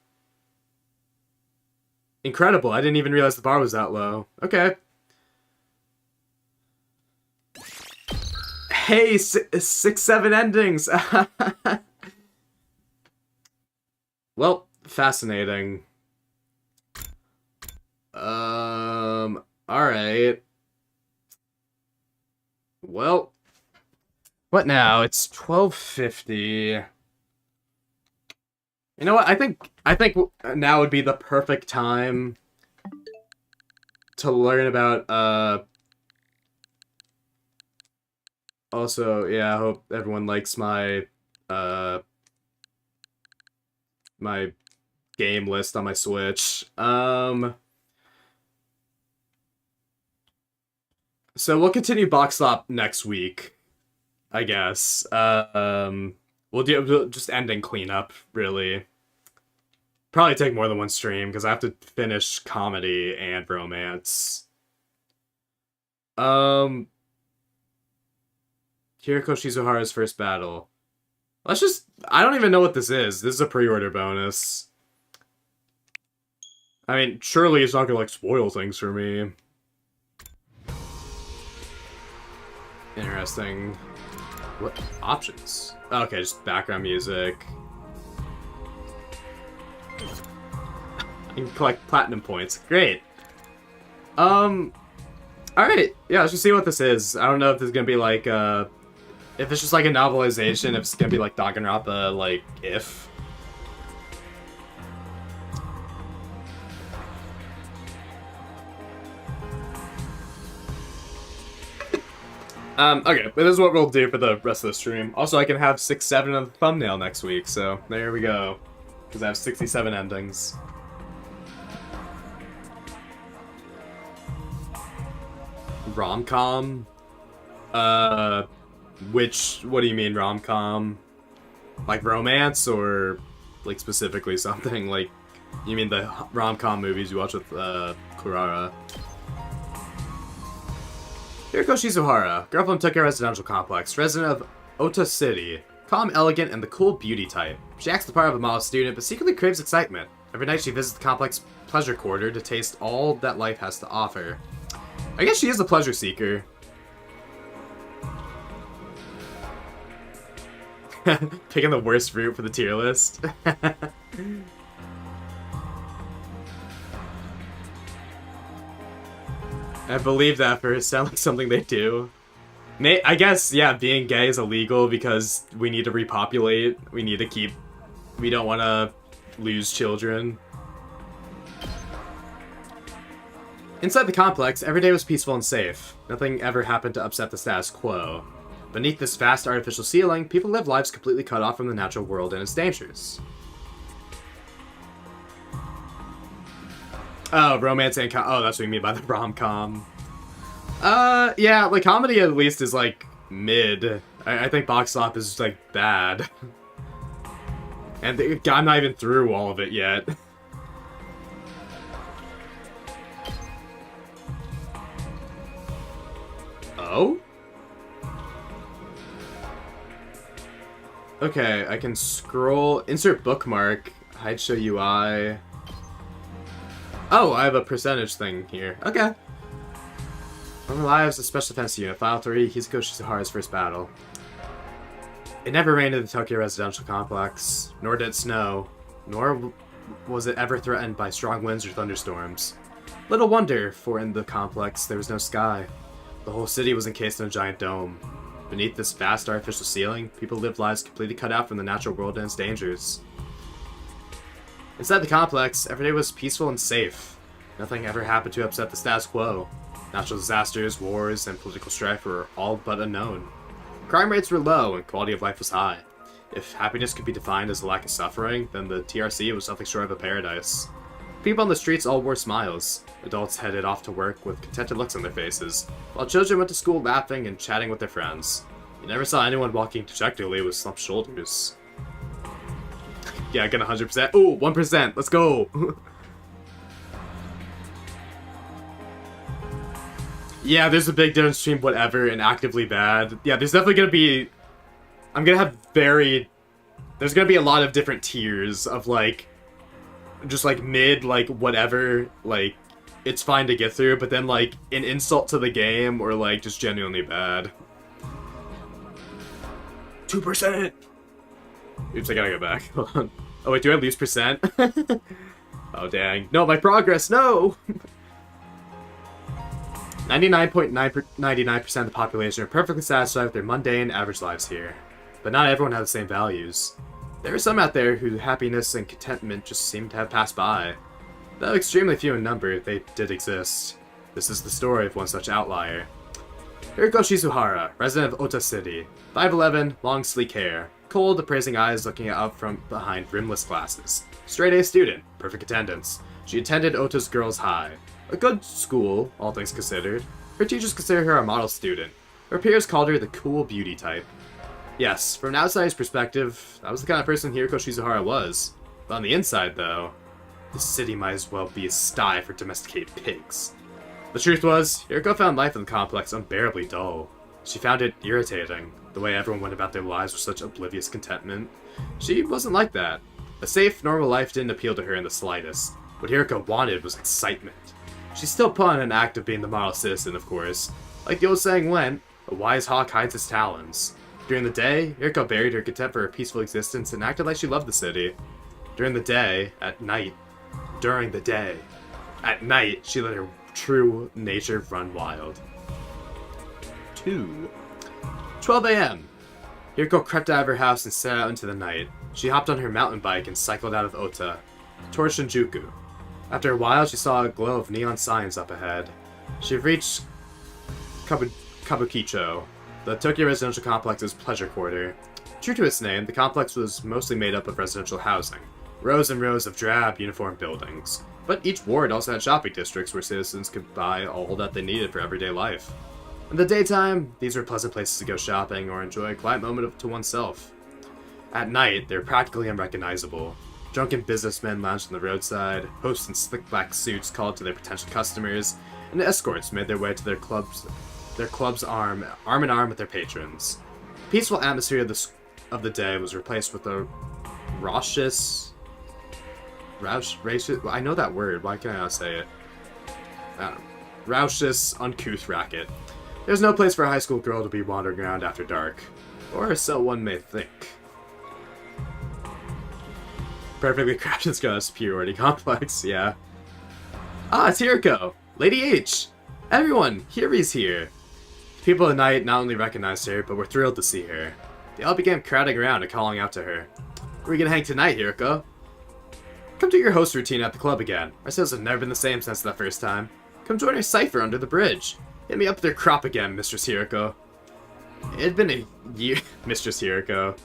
Incredible, I didn't even realize the bar was that low. Okay. Hey, 6, 7 endings! fascinating. Alright. Well, what now? It's 12:50. You know what? I think now would be the perfect time to learn about, also, yeah, I hope everyone likes my, my game list on my Switch. So we'll continue Box Stop next week, I guess. We'll just ending cleanup, really. Probably take more than one stream, because I have to finish comedy and romance. Hiriko Shizuhara's first battle. Let's just... I don't even know what this is. This is a pre-order bonus. I mean, surely it's not gonna, like, spoil things for me. Interesting. What options? Okay, just background music. You can collect platinum points. Great. Alright. Yeah, let's just see what this is. I don't know if this is gonna be like, if it's just like a novelization, if it's gonna be like Danganronpa, like, if. Okay, but this is what we'll do for the rest of the stream. Also, I can have 6-7 on the thumbnail next week, so there we go. Because I have 67 endings. Rom-com? What do you mean rom-com? Like romance, or like specifically something? Like, you mean the rom-com movies you watch with, Kurara? Hiriko Shizuhara, girl from Tokyo Residential Complex, resident of Ota City. Calm, elegant, and the cool beauty type. She acts the part of a model student, but secretly craves excitement. Every night she visits the complex pleasure quarter to taste all that life has to offer. I guess she is a pleasure seeker. Picking the worst route for the tier list. I believe that for it sounds like something they do. I guess, yeah, being gay is illegal because we need to repopulate. We need to keep... We don't want to lose children. Inside the complex, every day was peaceful and safe. Nothing ever happened to upset the status quo. Beneath this vast artificial ceiling, people live lives completely cut off from the natural world and its dangers. Oh, romance and oh, that's what you mean by the rom-com. Yeah, like, comedy at least is, like, mid. I think Box Stop is, like, bad. And I'm not even through all of it yet. Oh? Okay, I can scroll, insert bookmark, hide show UI. Oh, I have a percentage thing here. Okay. From Lives, a special defense unit. File 3, Hiriko Shizuhara's first battle. It never rained in the Tokyo Residential Complex, nor did it snow, nor was it ever threatened by strong winds or thunderstorms. Little wonder, for in the complex there was no sky. The whole city was encased in a giant dome. Beneath this vast artificial ceiling, people lived lives completely cut out from the natural world and its dangers. Inside the complex, every day was peaceful and safe. Nothing ever happened to upset the status quo. Natural disasters, wars, and political strife were all but unknown. Crime rates were low and quality of life was high. If happiness could be defined as a lack of suffering, then the TRC was nothing short of a paradise. People on the streets all wore smiles. Adults headed off to work with contented looks on their faces, while children went to school laughing and chatting with their friends. You never saw anyone walking dejectedly with slumped shoulders. Yeah, I get 100%. Ooh, 1%. Let's go. Yeah, there's a big difference between whatever and actively bad. Yeah, there's definitely gonna be... I'm gonna have there's gonna be a lot of different tiers of, like... Just, like, mid, like, whatever, like... It's fine to get through, but then, like, an insult to the game, or, like, just genuinely bad. 2%! Oops, I gotta go back. Hold on. Oh wait, do I lose percent? Oh dang. No, my progress, no! 99.99% of the population are perfectly satisfied with their mundane, average lives here. But not everyone has the same values. There are some out there whose happiness and contentment just seem to have passed by. Though extremely few in number, they did exist. This is the story of one such outlier. Hiroko Shizuhara, resident of Ota City. 5'11", long sleek hair. Cold, appraising eyes looking up from behind rimless glasses. Straight A student, perfect attendance. She attended Ota's Girls High. A good school, all things considered. Her teachers consider her a model student. Her peers called her the cool beauty type. Yes, from an outsider's perspective, that was the kind of person Hiroko Shizuhara was. But on the inside, though, the city might as well be a sty for domesticated pigs. The truth was, Hiroko found life in the complex unbearably dull. She found it irritating, the way everyone went about their lives with such oblivious contentment. She wasn't like that. A safe, normal life didn't appeal to her in the slightest. What Hiroko wanted was excitement. She still put on an act of being the model citizen, of course. Like the old saying went, a wise hawk hides his talons. During the day, Hiroko buried her contempt for her peaceful existence and acted like she loved the city. During the day, at night, she let her true nature run wild. 12 a.m. Hiroko crept out of her house and set out into the night. She hopped on her mountain bike and cycled out of Ota, towards Shinjuku. After a while, she saw a glow of neon signs up ahead. She reached Kabukicho, the Tokyo residential complex's pleasure quarter. True to its name, the complex was mostly made up of residential housing, rows and rows of drab, uniform buildings. But each ward also had shopping districts where citizens could buy all that they needed for everyday life. In the daytime, these were pleasant places to go shopping or enjoy a quiet moment to oneself. At night, they were practically unrecognizable. Drunken businessmen lounged on the roadside, hosts in slick black suits called to their potential customers, and escorts made their way to their clubs arm in arm with their patrons. The peaceful atmosphere of the day was replaced with a raucous, I know that word, why can't I not say it? I don't know. Raucous, uncouth racket. There's no place for a high school girl to be wandering around after dark. Or so one may think. Perfectly crafted Scottish superiority complex, yeah. Ah, it's Hiroko! Lady H! Everyone, Hiri's here! The people at night not only recognized her, but were thrilled to see her. They all began crowding around and calling out to her. Where are we gonna hang tonight, Hiroko? Come do your host routine at the club again. Our sales have never been the same since that first time. Come join our cipher under the bridge. Hit me up with your crop again, Mistress Hiroko. It had been a year... Mistress Hiroko.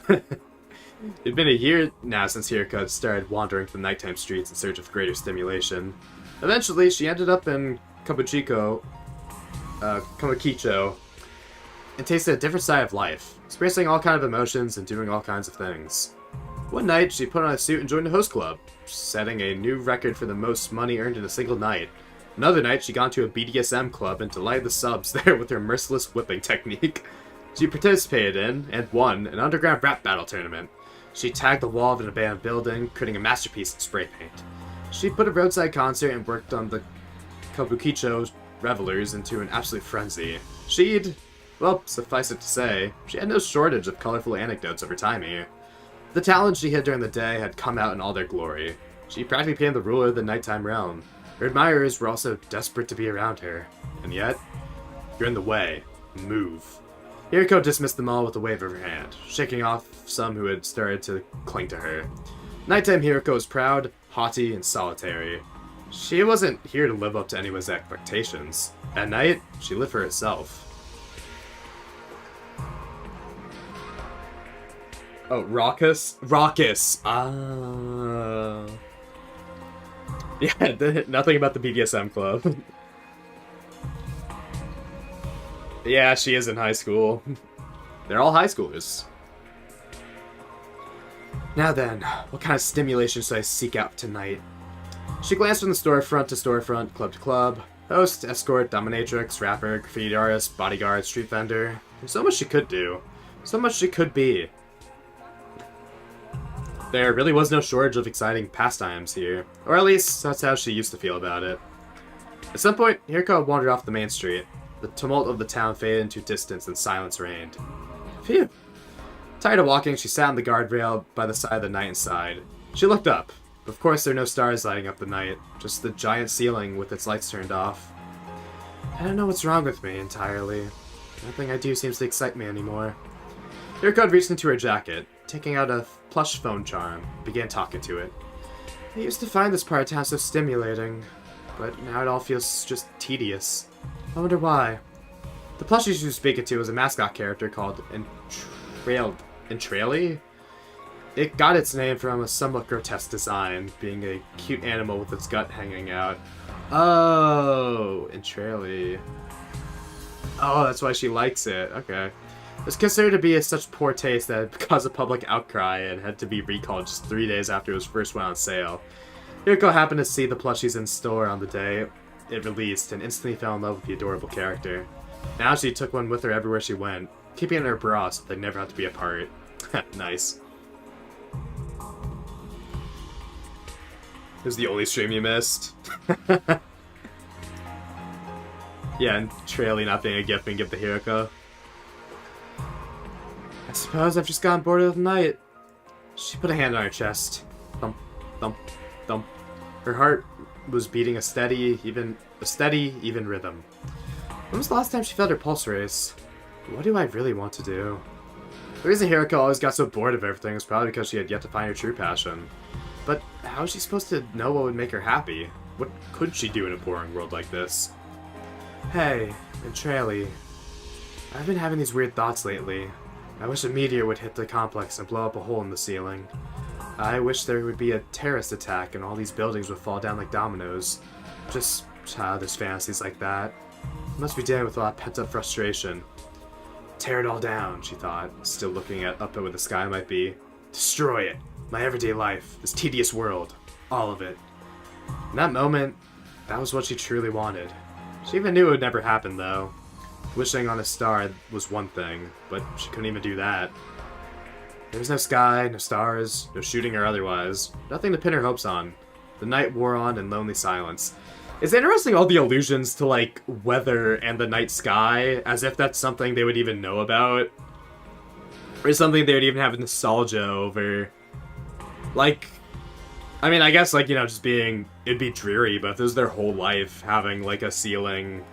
It'd been a year now since Hiroko had started wandering the nighttime streets in search of greater stimulation. Eventually, she ended up in Kabukicho, and tasted a different side of life, experiencing all kinds of emotions and doing all kinds of things. One night, she put on a suit and joined a host club, setting a new record for the most money earned in a single night. Another night, she got into a BDSM club and delighted the subs there with her merciless whipping technique. She participated in, and won, an underground rap battle tournament. She tagged the wall of an abandoned building, creating a masterpiece in spray paint. She put a roadside concert and worked on the Kabukicho revelers into an absolute frenzy. Well, suffice it to say, she had no shortage of colorful anecdotes of her time here. The talent she had during the day had come out in all their glory. She practically became the ruler of the nighttime realm. Her admirers were also desperate to be around her. And yet, you're in the way. Move. Hiroko dismissed them all with a wave of her hand, shaking off some who had started to cling to her. Nighttime Hiroko was proud, haughty, and solitary. She wasn't here to live up to anyone's expectations. At night, she lived for herself. Oh, raucous? Raucous! Yeah, nothing about the BDSM club. Yeah, she is in high school. They're all high schoolers. Now then, what kind of stimulation should I seek out tonight? She glanced from the storefront to storefront, club to club. Host, escort, dominatrix, rapper, graffiti artist, bodyguard, street vendor. There's so much she could do. So much she could be. There really was no shortage of exciting pastimes here. Or at least, that's how she used to feel about it. At some point, Hiroko wandered off the main street. The tumult of the town faded into distance and silence reigned. Phew. Tired of walking, she sat on the guardrail by the side of the night and sighed. She looked up. Of course, there are no stars lighting up the night, just the giant ceiling with its lights turned off. I don't know what's wrong with me entirely. Nothing I do seems to excite me anymore. Hiriko reached into her jacket, taking out a plush phone charm, and began talking to it. I used to find this part of town so stimulating, but now it all feels just tedious. I wonder why. The plushie she was speaking to was a mascot character called Entraily? It got its name from a somewhat grotesque design, being a cute animal with its gut hanging out. Oh, Entraily. Oh, that's why she likes it. Okay. It's considered to be of such poor taste that it caused a public outcry and had to be recalled just 3 days after it was first went on sale. Hiriko happened to see the plushies in store on the day it released and instantly fell in love with the adorable character. Now she took one with her everywhere she went, keeping it in her bra so they never have to be apart. Nice. It was the only stream you missed. Yeah, and Traily not being a gift being given to Hiriko. I suppose I've just gotten bored of the night. She put a hand on her chest. Thump, thump, thump. Her heart was beating a steady, even rhythm. When was the last time she felt her pulse race? What do I really want to do? The reason Hiriko always got so bored of everything was probably because she had yet to find her true passion. But how is she supposed to know what would make her happy? What could she do in a boring world like this? Hey, Entraily. I've been having these weird thoughts lately. I wish a meteor would hit the complex and blow up a hole in the ceiling. I wish there would be a terrorist attack and all these buildings would fall down like dominoes. Just childish fantasies like that. Must be dealing with a lot of pent-up frustration. Tear it all down, she thought, still looking up at where the sky might be. Destroy it. My everyday life. This tedious world. All of it. In that moment, that was what she truly wanted. She even knew it would never happen, though. Wishing on a star was one thing, but she couldn't even do that. There was no sky, no stars, no shooting or otherwise. Nothing to pin her hopes on. The night wore on in lonely silence. It's interesting all the allusions to, like, weather and the night sky, as if that's something they would even know about. Or something they would even have nostalgia over. Like, I mean, I guess, like, you know, just being, it'd be dreary, but if this was their whole life, having, like, a ceiling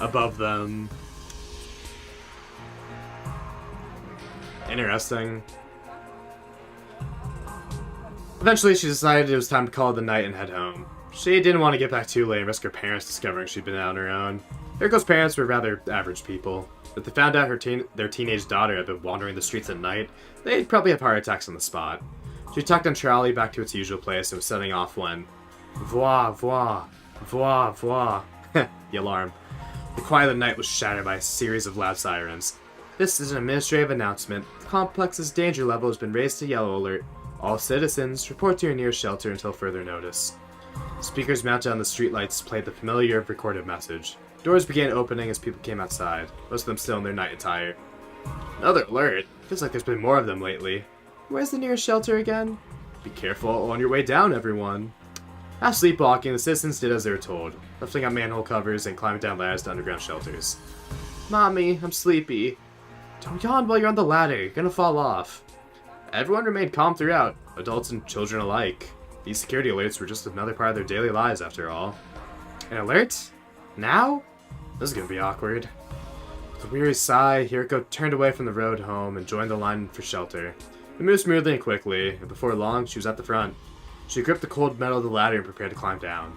above them. Interesting. Eventually, she decided it was time to call it the night and head home. She didn't want to get back too late and risk her parents discovering she'd been out on her own. Hiriko's parents were rather average people. If they found out their teenage daughter had been wandering the streets at night, they'd probably have heart attacks on the spot. She tucked Entraily back to its usual place and was setting off when... Voix, voix, voix, voix. The alarm. The quiet of the night was shattered by a series of loud sirens. This is an administrative announcement. The complex's danger level has been raised to yellow alert. All citizens, report to your nearest shelter until further notice. Speakers mounted on the streetlights played the familiar recorded message. Doors began opening as people came outside, most of them still in their night attire. Another alert? Feels like there's been more of them lately. Where's the nearest shelter again? Be careful on your way down, everyone. Half sleepwalking, the citizens did as they were told, lifting up manhole covers and climbing down ladders to underground shelters. Mommy, I'm sleepy. Don't yawn while you're on the ladder, you're gonna fall off. Everyone remained calm throughout, adults and children alike. These security alerts were just another part of their daily lives, after all. An alert? Now? This is gonna be awkward. With a weary sigh, Hiriko turned away from the road home and joined the line for shelter. It moved smoothly and quickly, and before long, she was at the front. She gripped the cold metal of the ladder and prepared to climb down. ...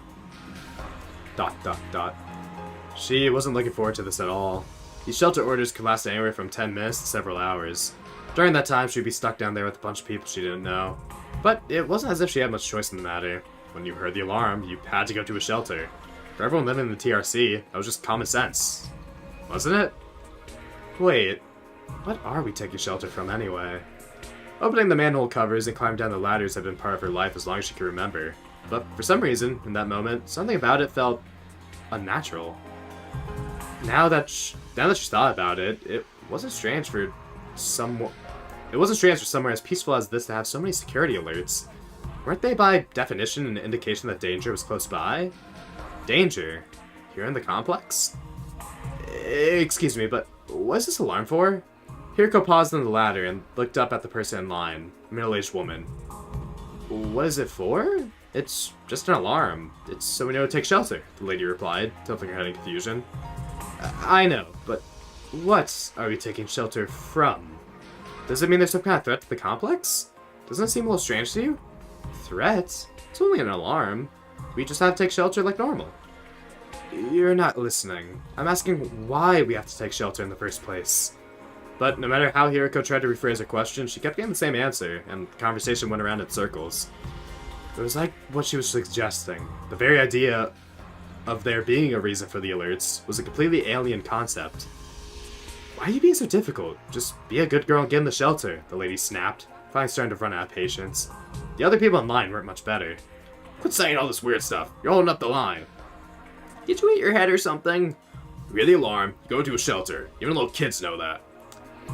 She wasn't looking forward to this at all. These shelter orders could last anywhere from 10 minutes to several hours. During that time, she'd be stuck down there with a bunch of people she didn't know. But it wasn't as if she had much choice in the matter. When you heard the alarm, you had to go to a shelter. For everyone living in the TRC, that was just common sense. Wasn't it? Wait, what are we taking shelter from anyway? Opening the manhole covers and climbing down the ladders had been part of her life as long as she could remember. But for some reason, in that moment, something about it felt unnatural. Now that she thought about it, it wasn't strange for somewhere as peaceful as this to have so many security alerts. Weren't they by definition an indication that danger was close by? Danger? Here in the complex? Excuse me, but what is this alarm for? Hiriko paused on the ladder and looked up at the person in line, a middle-aged woman. What is it for? It's just an alarm. It's so we know to take shelter, the lady replied, tilting her head in confusion. I know, but what are we taking shelter from? Does it mean there's some kind of threat to the complex? Doesn't it seem a little strange to you? Threat? It's only an alarm. We just have to take shelter like normal. You're not listening. I'm asking why we have to take shelter in the first place. But no matter how Hiriko tried to rephrase her question, she kept getting the same answer, and the conversation went around in circles. It was like what she was suggesting. The very idea of there being a reason for the alerts was a completely alien concept. Why are you being so difficult? Just be a good girl and get in the shelter, the lady snapped, finally starting to run out of patience. The other people in line weren't much better. Quit saying all this weird stuff. You're holding up the line. Did you eat your head or something? You hear the alarm, you go to a shelter. Even little kids know that.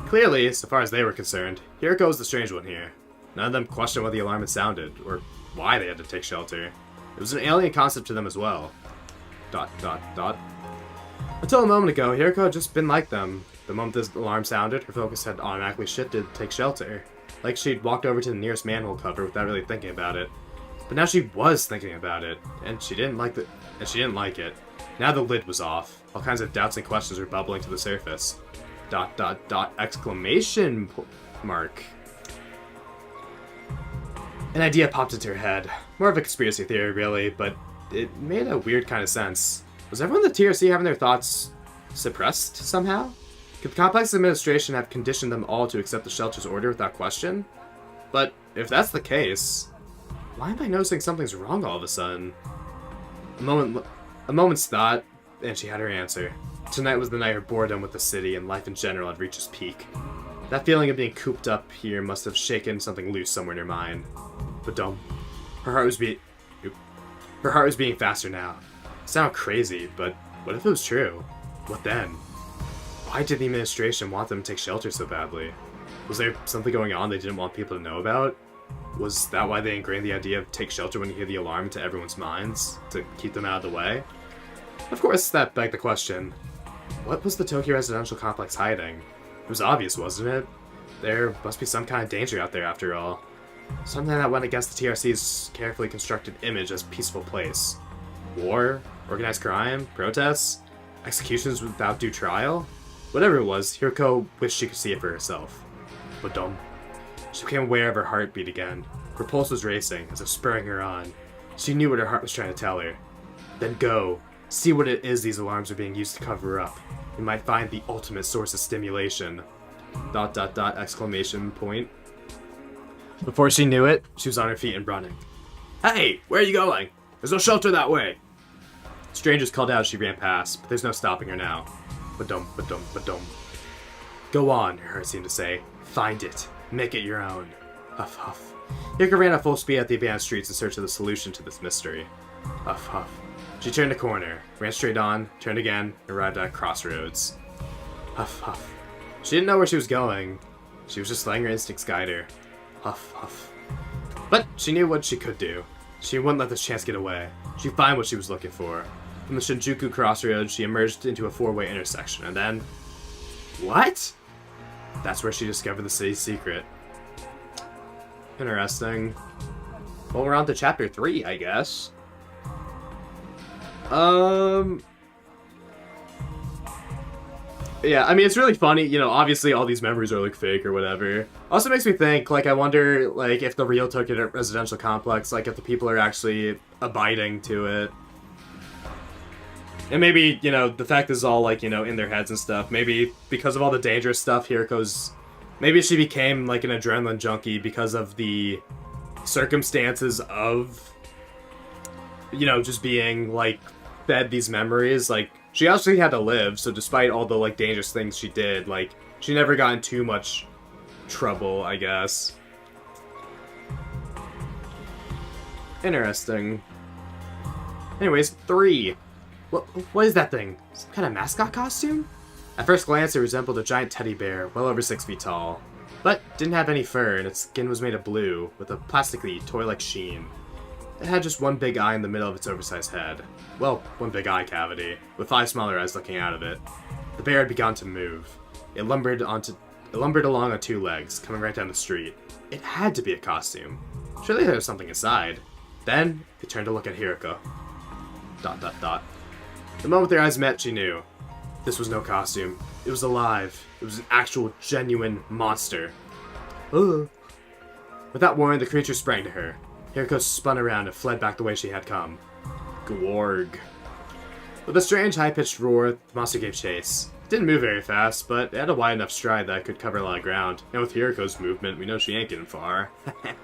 Clearly, so far as they were concerned, Hiriko was the strange one here. None of them questioned what the alarm had sounded, or why they had to take shelter. It was an alien concept to them as well. ... Until a moment ago, Hiriko had just been like them. The moment this alarm sounded, her focus had automatically shifted to take shelter. Like she'd walked over to the nearest manhole cover without really thinking about it. But now she was thinking about it, and she didn't like it. Now the lid was off. All kinds of doubts and questions were bubbling to the surface. ... Exclamation mark. An idea popped into her head. More of a conspiracy theory, really, but it made a weird kind of sense. Was everyone in the TRC having their thoughts suppressed somehow? Could the complex administration have conditioned them all to accept the shelter's order without question? But if that's the case, why am I noticing something's wrong all of a sudden? A moment's thought, and she had her answer. Tonight was the night her boredom with the city and life in general had reached its peak. That feeling of being cooped up here must have shaken something loose somewhere in her mind. But her heart was beating faster now. It sounded crazy, but what if it was true? What then? Why did the administration want them to take shelter so badly? Was there something going on they didn't want people to know about? Was that why they ingrained the idea of take shelter when you hear the alarm into everyone's minds? To keep them out of the way? Of course, that begged the question. What was the Tokyo residential complex hiding? It was obvious, wasn't it? There must be some kind of danger out there after all. Something that went against the TRC's carefully constructed image as a peaceful place. War? Organized crime? Protests? Executions without due trial? Whatever it was, Hiriko wished she could see it for herself. But she became aware of her heartbeat again. Her pulse was racing, as if spurring her on. She knew what her heart was trying to tell her. Then go. See what it is these alarms are being used to cover up. You might find the ultimate source of stimulation. ... Exclamation point. Before she knew it, she was on her feet and running. Hey, where are you going? There's no shelter that way. Strangers called out as she ran past, but there's no stopping her now. Ba-dum. Go on, her heart seemed to say. Find it. Make it your own. Huff, huff. Hiriko ran at full speed at the abandoned streets in search of the solution to this mystery. Huff, huff. She turned a corner, ran straight on, turned again, and arrived at a crossroads. Huff, huff. She didn't know where she was going. She was just letting her instincts guide her. Huff, huff. But she knew what she could do. She wouldn't let this chance get away. She'd find what she was looking for. From the Shinjuku crossroads, she emerged into a four-way intersection, and then... What? That's where she discovered the city's secret. Interesting. Well, we're on to chapter 3, I guess. Yeah, I mean, it's really funny, you know, obviously all these memories are, like, fake or whatever. Also makes me think, like, I wonder, like, if the real Tokyo residential complex, like, if the people are actually abiding to it. And maybe, you know, the fact is all, like, you know, in their heads and stuff. Maybe because of all the dangerous stuff, Hiriko's... Maybe she became, like, an adrenaline junkie because of the circumstances of, you know, just being, like, fed these memories, like... She actually had to live, so despite all the, like, dangerous things she did, like, she never got in too much trouble, I guess. Interesting. Anyways, 3. What is that thing? Some kind of mascot costume? At first glance, it resembled a giant teddy bear, well over 6 feet tall. But didn't have any fur, and its skin was made of blue, with a plasticky, toy-like sheen. It had just one big eye in the middle of its oversized head. Well, one big eye cavity, with 5 smaller eyes looking out of it. The bear had begun to move. It lumbered along on 2 legs, coming right down the street. It had to be a costume. Surely there's something inside. Then, they turned to look at Hiroko. ... The moment their eyes met, she knew. This was no costume. It was alive. It was an actual, genuine monster. Without warning, the creature sprang to her. Hiroko spun around and fled back the way she had come. Gworg. With a strange, high-pitched roar, the monster gave chase. It didn't move very fast, but it had a wide enough stride that it could cover a lot of ground. And with Hiroko's movement, we know she ain't getting far. It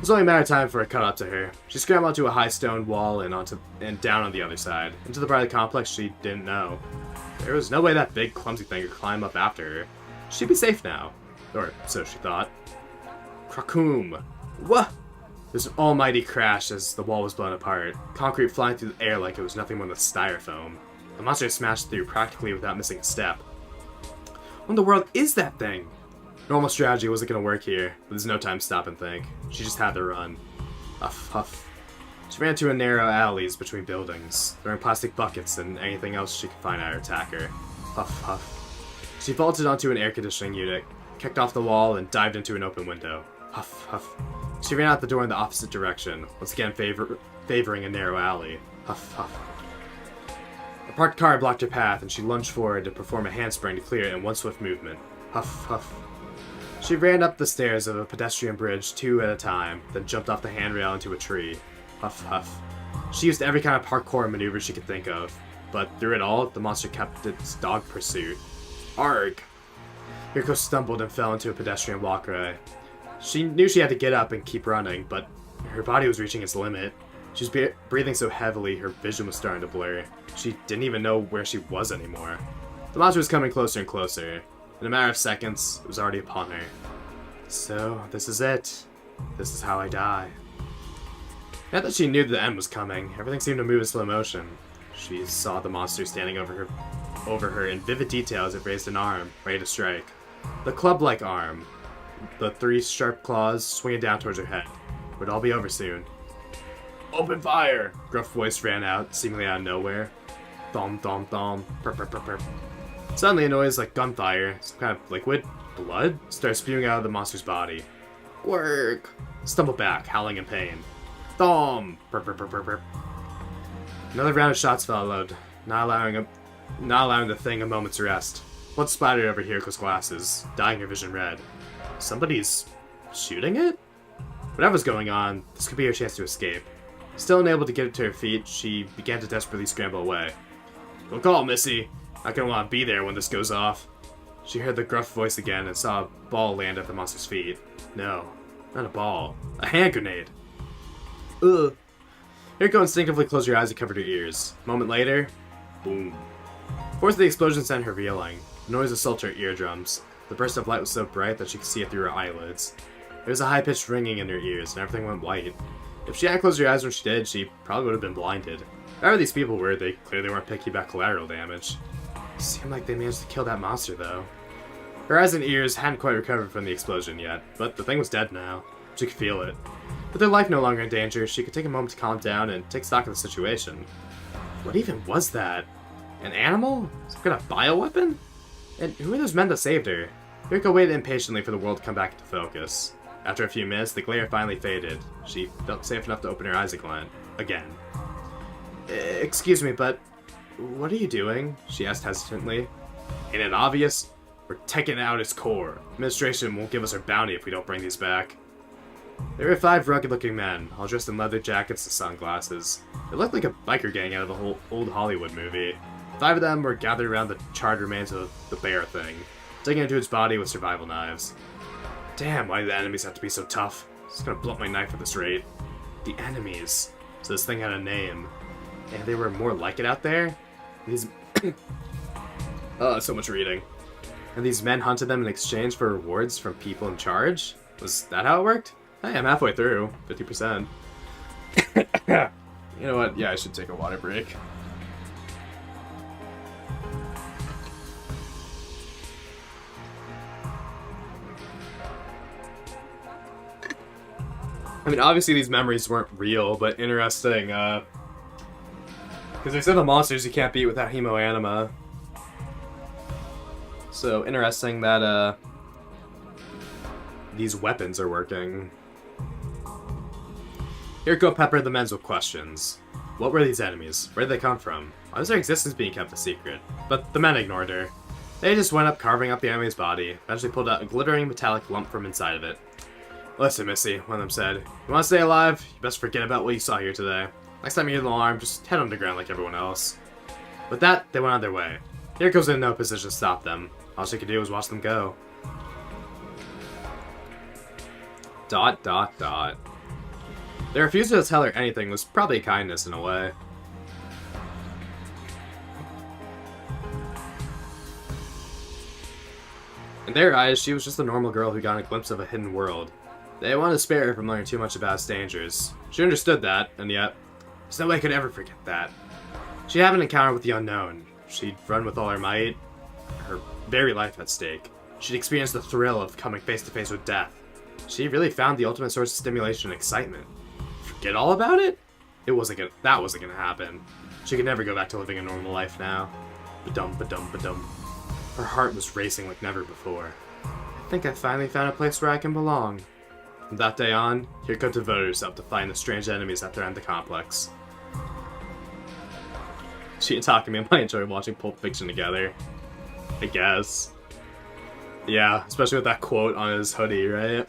was only a matter of time for it caught up to her. She scrambled onto a high stone wall and down on the other side, into the part of the complex she didn't know. There was no way that big, clumsy thing could climb up after her. She'd be safe now. Or so she thought. Krakoom! What? There's an almighty crash as the wall was blown apart, concrete flying through the air like it was nothing more than styrofoam. The monster smashed through practically without missing a step. What in the world is that thing? Normal strategy wasn't going to work here, but there's no time to stop and think. She just had to run. Huff, huff. She ran to a narrow alleys between buildings, throwing plastic buckets and anything else she could find at her attacker. Huff, huff. She vaulted onto an air conditioning unit, kicked off the wall, and dived into an open window. Huff, huff. She ran out the door in the opposite direction, once again favoring a narrow alley. Huff, huff. A parked car blocked her path, and she lunged forward to perform a handspring to clear it in one swift movement. Huff, huff. She ran up the stairs of a pedestrian bridge 2 at a time, then jumped off the handrail into a tree. Huff, huff. She used every kind of parkour maneuver she could think of, but through it all, the monster kept its dog pursuit. Arg! Hiroko stumbled and fell into a pedestrian walkway. She knew she had to get up and keep running, but her body was reaching its limit. She was breathing so heavily, her vision was starting to blur. She didn't even know where she was anymore. The monster was coming closer and closer. In a matter of seconds, it was already upon her. So, this is it. This is how I die. Now that she knew the end was coming, everything seemed to move in slow motion. She saw the monster standing over her in vivid detail as it raised an arm, ready to strike. The club-like arm, the 3 sharp claws swinging down towards her head. It would all be over soon. Open fire! Gruff voice ran out, seemingly out of nowhere. Thom, thom, thom. Perp, perp, perp, perp. Suddenly, a noise like gunfire, some kind of liquid, blood, started spewing out of the monster's body. Work! Stumbled back, howling in pain. Thom! Perp, perp, perp, perp, perp. Another round of shots followed, not allowing the thing a moment's rest. Blood splattered over Hiroko's glasses, dyeing her vision red. Somebody's shooting it? Whatever's going on, this could be her chance to escape. Still unable to get to her feet, she began to desperately scramble away. Good call, Missy. Not gonna want to be there when this goes off. She heard the gruff voice again and saw a ball land at the monster's feet. No, not a ball. A hand grenade. Ugh. Hiroko instinctively closed her eyes and covered her ears. A moment later, boom. The force of the explosion sent her reeling. The noise assaulted her eardrums. The burst of light was so bright that she could see it through her eyelids. There was a high-pitched ringing in her ears, and everything went white. If she hadn't closed her eyes when she did, she probably would have been blinded. Whoever these people were, they clearly weren't picky about collateral damage. It seemed like they managed to kill that monster, though. Her eyes and ears hadn't quite recovered from the explosion yet, but the thing was dead now. She could feel it. With her life no longer in danger, she could take a moment to calm down and take stock of the situation. What even was that? An animal? Some kind of bioweapon? And who were those men that saved her? Hiroko waited impatiently for the world to come back into focus. After a few minutes, the glare finally faded. She felt safe enough to open her eyes again. Excuse me, but what are you doing? She asked hesitantly. Ain't it obvious? We're taking out its core. Administration won't give us our bounty if we don't bring these back. There were 5 rugged-looking men, all dressed in leather jackets and sunglasses. They looked like a biker gang out of an old Hollywood movie. 5 of them were gathered around the charred remains of the bear thing, digging into its body with survival knives. Damn, why do the enemies have to be so tough? It's gonna blunt my knife at this rate. The enemies. So this thing had a name. And they were more like it out there? These... oh, so much reading. And these men hunted them in exchange for rewards from people in charge? Was that how it worked? Hey, I'm halfway through. 50%. You know what? Yeah, I should take a water break. I mean, obviously these memories weren't real, but interesting, because there's other monsters you can't beat without Hemoanima. So, interesting that, these weapons are working. Hiriko peppered the men with questions. What were these enemies? Where did they come from? Why was their existence being kept a secret? But the men ignored her. They just went up carving up the enemy's body, eventually pulled out a glittering metallic lump from inside of it. Listen, Missy, one of them said, you want to stay alive? You best forget about what you saw here today. Next time you hear the alarm, just head underground like everyone else. With that, they went on their way. Hiriko's in no position to stop them. All she could do was watch them go. ... Their refusal to tell her anything was probably kindness in a way. In their eyes, she was just a normal girl who got a glimpse of a hidden world. They wanted to spare her from learning too much about its dangers. She understood that, and yet, there's no way I could ever forget that. She had an encounter with the unknown. She'd run with all her might, her very life at stake. She'd experienced the thrill of coming face to face with death. She really found the ultimate source of stimulation and excitement. Forget all about it? That wasn't gonna happen. She could never go back to living a normal life now. Ba-dum, ba-dum, ba-dum. Her heart was racing like never before. I think I finally found a place where I can belong. From that day on, Hiriko devoted herself to fighting the strange enemies that threatened the complex. She and Takumi might enjoy watching Pulp Fiction together. I guess. Yeah, especially with that quote on his hoodie, right?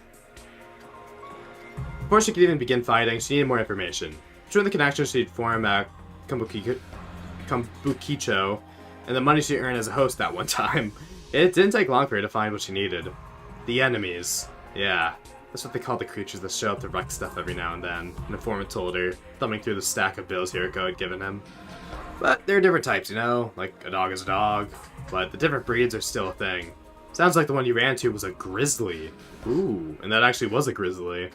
Before she could even begin fighting, she needed more information. Between the connections she'd formed at Kabukicho and the money she earned as a host that one time, it didn't take long for her to find what she needed. The enemies. Yeah, that's what they call the creatures that show up to wreck stuff every now and then, an informant told her, thumbing through the stack of bills Hiriko had given him. But there are different types, you know? Like, a dog is a dog, but the different breeds are still a thing. Sounds like the one you ran to was a grizzly. Ooh, and that actually was a grizzly.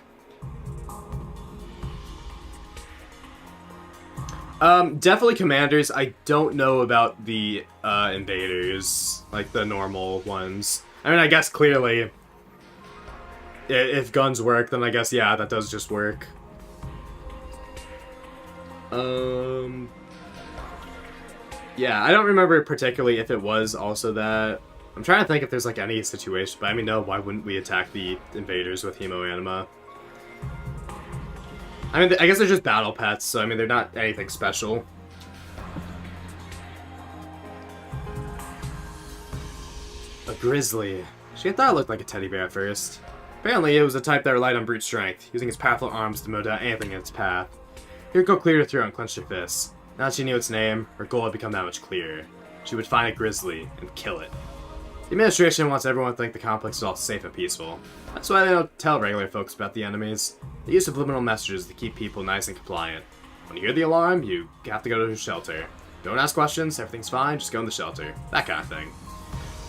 Definitely commanders. I don't know about the invaders, like the normal ones. I mean, I guess clearly, if guns work, then I guess, yeah, that does just work. Yeah, I don't remember particularly if it was also that. I'm trying to think if there's like any situation, but I mean, no, why wouldn't we attack the invaders with Hemoanima? I mean, I guess they're just battle pets, so I mean, they're not anything special. A grizzly. She had thought it looked like a teddy bear at first. Apparently, it was a type that relied on brute strength, using its powerful arms to mow down anything in its path. Hiriko cleared her throat and clenched her fists. Now that she knew its name, her goal had become that much clearer. She would find a grizzly and kill it. The administration wants everyone to think the complex is all safe and peaceful. That's why they don't tell regular folks about the enemies. They use subliminal messages to keep people nice and compliant. When you hear the alarm, you have to go to the shelter. Don't ask questions, everything's fine, just go in the shelter. That kind of thing.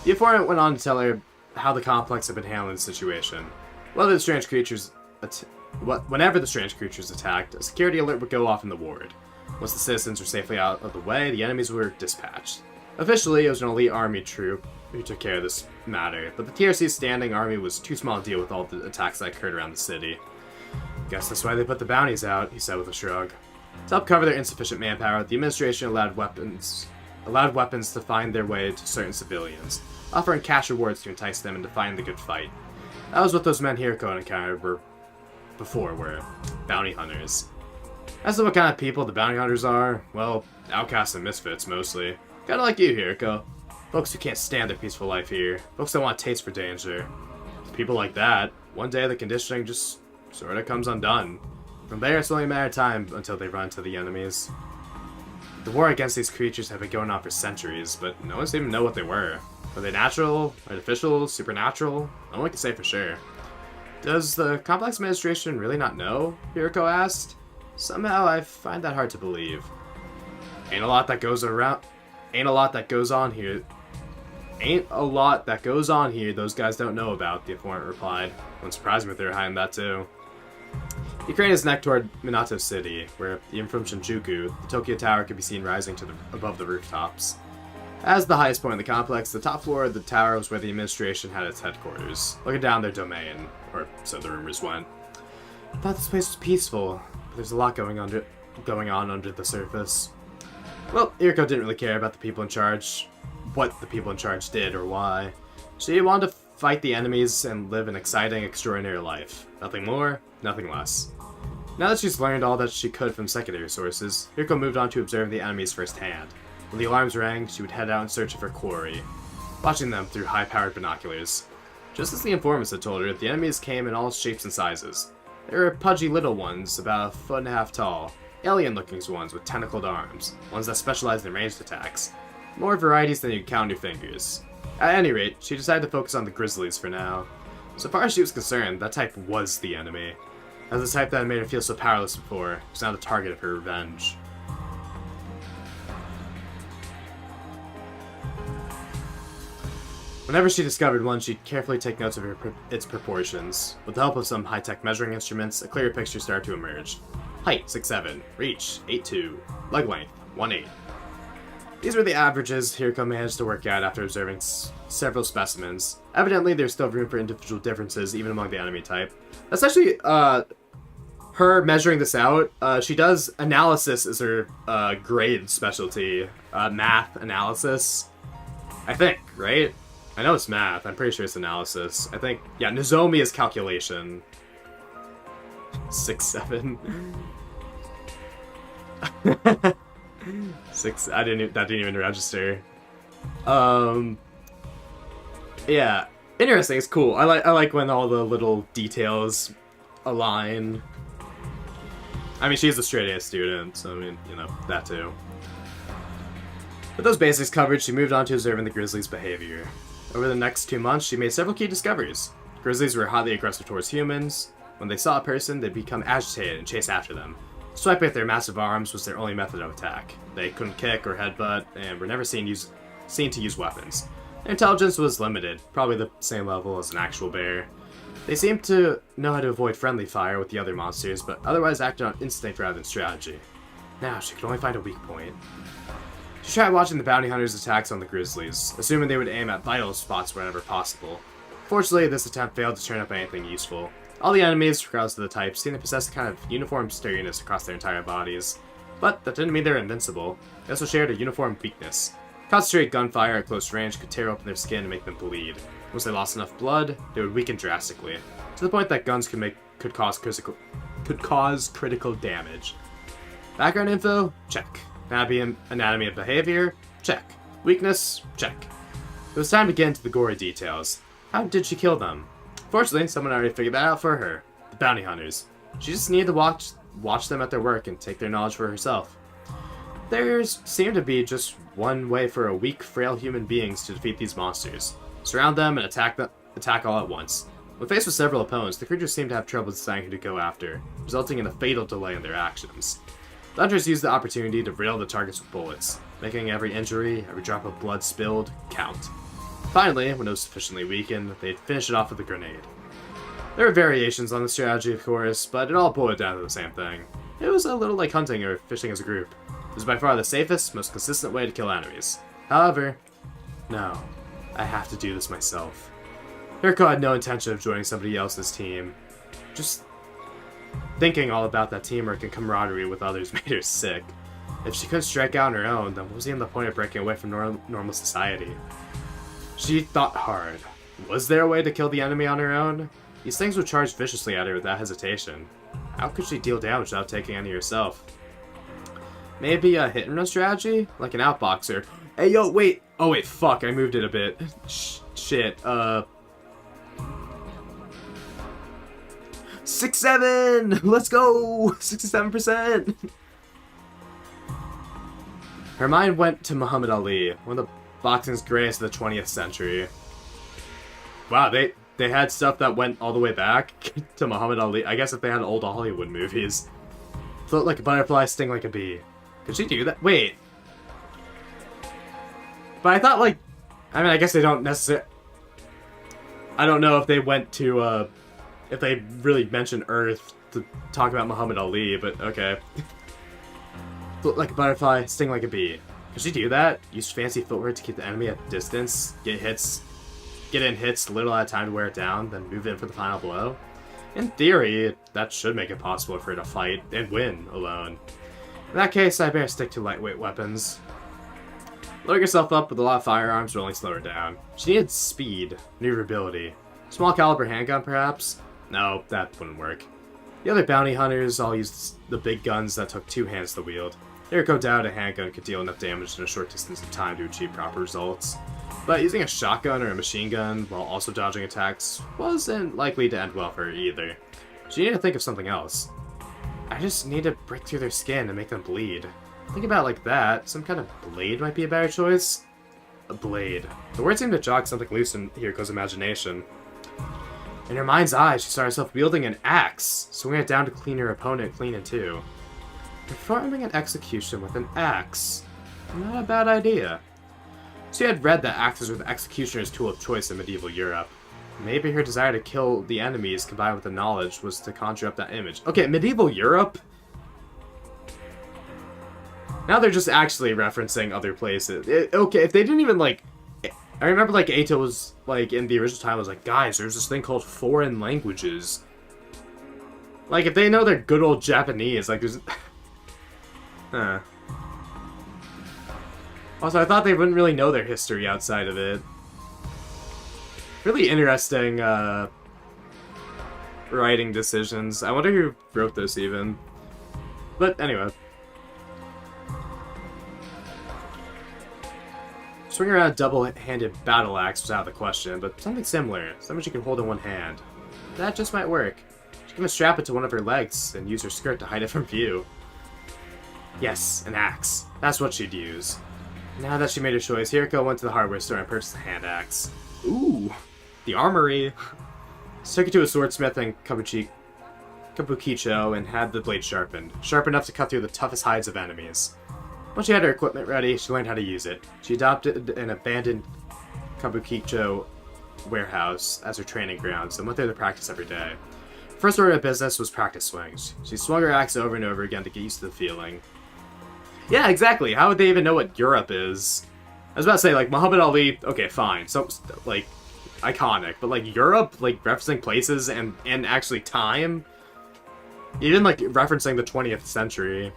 The informant went on to tell her how the complex had been handling the situation. Whenever the strange creatures attacked, a security alert would go off in the ward. Once the citizens were safely out of the way, the enemies were dispatched. Officially, it was an elite army troop who took care of this matter, but the TRC's standing army was too small to deal with all the attacks that occurred around the city. Guess that's why they put the bounties out, he said with a shrug. To help cover their insufficient manpower, the administration allowed weapons to find their way to certain civilians, offering cash rewards to entice them into fighting the good fight. That was what those men Hiriko encountered were bounty hunters. As to what kind of people the bounty hunters are, well, outcasts and misfits mostly. Kinda like you, Hiriko. Folks who can't stand their peaceful life here. Folks that want a taste for danger. People like that, one day the conditioning just sorta comes undone. From there, it's only a matter of time until they run into the enemies. The war against these creatures had been going on for centuries, but no one seemed to know what they were. Were they natural, artificial, supernatural? No one can say for sure. Does the complex administration really not know? Hiriko asked. Somehow I find that hard to believe. Ain't a lot that goes on here those guys don't know about, the informant replied. Wouldn't surprise me if they were hiding that too. He craned his neck toward Minato City, where, even from Shinjuku, the Tokyo Tower could be seen rising above the rooftops. As the highest point of the complex, the top floor of the tower was where the administration had its headquarters, looking down their domain, or so the rumors went. I thought this place was peaceful, but there's a lot going on under the surface. Well, Hiriko didn't really care about the people in charge, what the people in charge did or why. She wanted to fight the enemies and live an exciting, extraordinary life. Nothing more, nothing less. Now that she's learned all that she could from secondary sources, Hirko moved on to observe the enemies firsthand. When the alarms rang, she would head out in search of her quarry, watching them through high-powered binoculars. Just as the informants had told her, the enemies came in all shapes and sizes. There were pudgy little ones, about 1.5 feet tall, alien-looking ones with tentacled arms, ones that specialized in ranged attacks. More varieties than you'd count on your fingers. At any rate, she decided to focus on the grizzlies for now. So far as she was concerned, that type was the enemy. As the type that had made her feel so powerless before, was now the target of her revenge. Whenever she discovered one, she'd carefully take notes of its proportions. With the help of some high-tech measuring instruments, a clearer picture started to emerge. Height, 6'7", reach, 8'2", leg length, 1'8". These were the averages Hirko managed to work out after observing several specimens. Evidently, there's still room for individual differences, even among the enemy type. That's actually, her measuring this out. She does analysis as her grade specialty. Math analysis. I think, right? I know it's math. I'm pretty sure it's analysis. I think, yeah, Nozomi is calculation. 6'7". 6. That didn't even register. Yeah, interesting. It's cool. I like when all the little details align. I mean, she's a straight A student, so I mean, you know, that too. With those basics covered, she moved on to observing the grizzlies' behavior. Over the next 2 months, she made several key discoveries. Grizzlies were highly aggressive towards humans. When they saw a person, they'd become agitated and chase after them. Swiping with their massive arms was their only method of attack. They couldn't kick or headbutt, and were never seen to use weapons. Their intelligence was limited, probably the same level as an actual bear. They seemed to know how to avoid friendly fire with the other monsters, but otherwise acted on instinct rather than strategy. Now, she could only find a weak point. She tried watching the bounty hunters' attacks on the grizzlies, assuming they would aim at vital spots wherever possible. Fortunately, this attempt failed to turn up anything useful. All the enemies, regardless of the type, seemed to possess a kind of uniform sturdiness across their entire bodies. But that didn't mean they were invincible. They also shared a uniform weakness. Concentrated gunfire at close range could tear open their skin and make them bleed. Once they lost enough blood, they would weaken drastically, to the point that guns could cause critical damage. Background info? Check. Anatomy and behavior? Check. Weakness? Check. It was time to get into the gory details. How did she kill them? Fortunately, someone already figured that out for her. The bounty hunters. She just needed to watch them at their work and take their knowledge for herself. There seemed to be just one way for weak, frail human beings to defeat these monsters. Surround them and attack all at once. When faced with several opponents, the creatures seemed to have trouble deciding who to go after, resulting in a fatal delay in their actions. The hunters used the opportunity to riddle the targets with bullets, making every injury, every drop of blood spilled, count. Finally, when it was sufficiently weakened, they'd finish it off with a grenade. There were variations on the strategy, of course, but it all boiled down to the same thing. It was a little like hunting or fishing as a group. It was by far the safest, most consistent way to kill enemies. However, no, I have to do this myself. Hirko had no intention of joining somebody else's team. Just thinking all about that teamwork and camaraderie with others made her sick. If she couldn't strike out on her own, then what was even the point of breaking away from normal society? She thought hard. Was there a way to kill the enemy on her own? These things would charge viciously at her without hesitation. How could she deal damage without taking any herself? Maybe a hit-and-run strategy? Like an outboxer. Hey, yo, wait! Oh, wait, fuck, I moved it a bit. Shit, 6-7! Let's go! 67%! Her mind went to Muhammad Ali, one of the boxing's greatest of the 20th century. Wow, they had stuff that went all the way back to Muhammad Ali. I guess if they had old Hollywood movies. Float like a butterfly, sting like a bee. Could she do that? Wait. But I thought, like... I mean, I guess they don't necessarily... I don't know if they went to, if they really mentioned Earth to talk about Muhammad Ali, but okay. Float like a butterfly, sting like a bee. Could she do that? Use fancy footwear to keep the enemy at distance, get in hits little at a time to wear it down, then move in for the final blow? In theory, that should make it possible for her to fight and win alone. In that case, I better stick to lightweight weapons. Loading herself up with a lot of firearms would only slow her down. She needed speed, maneuverability. Small caliber handgun, perhaps? No, that wouldn't work. The other bounty hunters all used the big guns that took 2 hands to wield. Hiriko doubted a handgun could deal enough damage in a short distance of time to achieve proper results. But using a shotgun or a machine gun while also dodging attacks wasn't likely to end well for her either. She needed to think of something else. I just need to break through their skin and make them bleed. Think about it like that, some kind of blade might be a better choice. A blade. The word seemed to jog something loose in Hiriko's imagination. In her mind's eye, she saw herself wielding an axe, swinging it down to clean her opponent clean in two. Performing an execution with an axe. Not a bad idea. She had read that axes were the executioner's tool of choice in medieval Europe. Maybe her desire to kill the enemies combined with the knowledge was to conjure up that image. Okay, medieval Europe? Now they're just actually referencing other places. Okay, if they didn't even, like... I remember, like, Eito was, like, in the original time, was like, guys, there's this thing called foreign languages. Like, if they know they're good old Japanese, like, there's... Huh. Also, I thought they wouldn't really know their history outside of it. Really interesting, writing decisions. I wonder who wrote this, even. But, anyway. Swinging around a double-handed battle axe was out of the question, but something similar. Something she could hold in one hand. That just might work. She can strap it to one of her legs and use her skirt to hide it from view. Yes, an axe. That's what she'd use. Now that she made her choice, Hiriko went to the hardware store and purchased a hand axe. Ooh, the armory. She took it to a swordsmith in Kabukicho and had the blade sharpened. Sharp enough to cut through the toughest hides of enemies. Once she had her equipment ready, she learned how to use it. She adopted an abandoned Kabukicho warehouse as her training grounds and went there to practice every day. First order of business was practice swings. She swung her axe over and over again to get used to the feeling. Yeah, exactly. How would they even know what Europe is? I was about to say, like, Muhammad Ali, okay, fine. So, like, iconic. But, like, Europe, like, referencing places and actually time? Even, like, referencing the 20th century.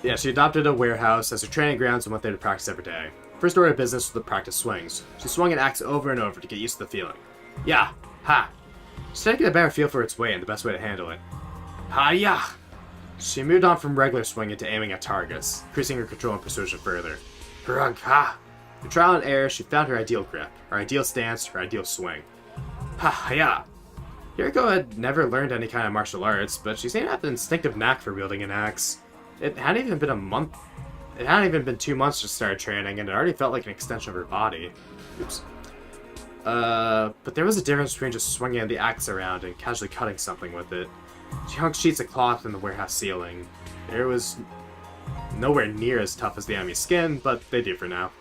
Yeah, she adopted a warehouse as her training grounds and went there to practice every day. First order of business was the practice swings. She swung an axe over and over to get used to the feeling. Yeah, ha! She tried to get a better feel for its weight and the best way to handle it. Ha-ya! She moved on from regular swinging to aiming at targets, increasing her control and precision further. Hrug, ha! Through trial and error, she found her ideal grip, her ideal stance, her ideal swing. Ha-ya! Hiriko had never learned any kind of martial arts, but she seemed to have an instinctive knack for wielding an axe. It hadn't even been a month. It hadn't even been 2 months to start training, and it already felt like an extension of her body. Oops. But there was a difference between just swinging the axe around and casually cutting something with it. She hung sheets of cloth in the warehouse ceiling. It was nowhere near as tough as the enemy's skin, but they do for now.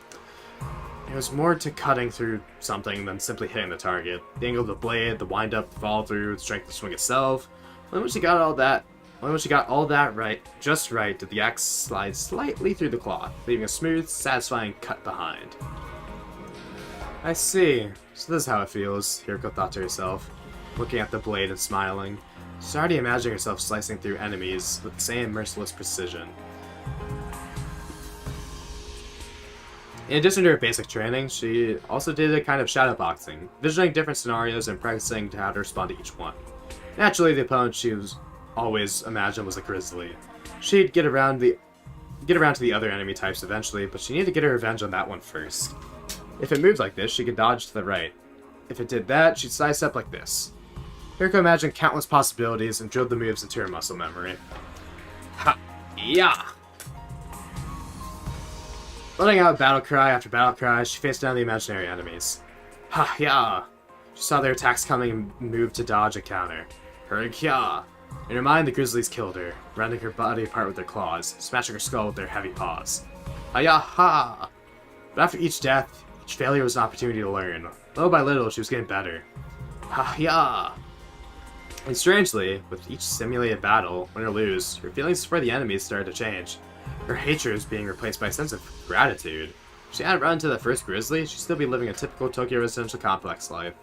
There was more to cutting through something than simply hitting the target. The angle of the blade, the wind-up, the follow-through, the strength of the swing itself. Only when she got all that right, just right, did the axe slide slightly through the cloth, leaving a smooth, satisfying cut behind. I see. So this is how it feels, Hiriko thought to herself, looking at the blade and smiling. She's already imagining herself slicing through enemies with the same merciless precision. In addition to her basic training, she also did a kind of shadowboxing, visioning different scenarios and practicing to how to respond to each one. Naturally, the opponent she was always imagined was a grizzly. She'd get around to the other enemy types eventually, but she needed to get her revenge on that one first. If it moved like this, she could dodge to the right. If it did that, she'd sidestep like this. Hiriko imagined countless possibilities and drilled the moves into her muscle memory. Ha-ya! Letting out battle cry after battle cry, she faced down the imaginary enemies. Ha-ya! She saw their attacks coming and moved to dodge and counter. Hurry-ya! In her mind, the grizzlies killed her, rending her body apart with their claws, smashing her skull with their heavy paws. Ha-ya-ha! But after each death, each failure was an opportunity to learn. Little by little, she was getting better. Ha-ya! And strangely, with each simulated battle, win or lose, her feelings for the enemies started to change. Her hatred was being replaced by a sense of gratitude. If she hadn't run into the first grizzly, she'd still be living a typical Tokyo residential complex life,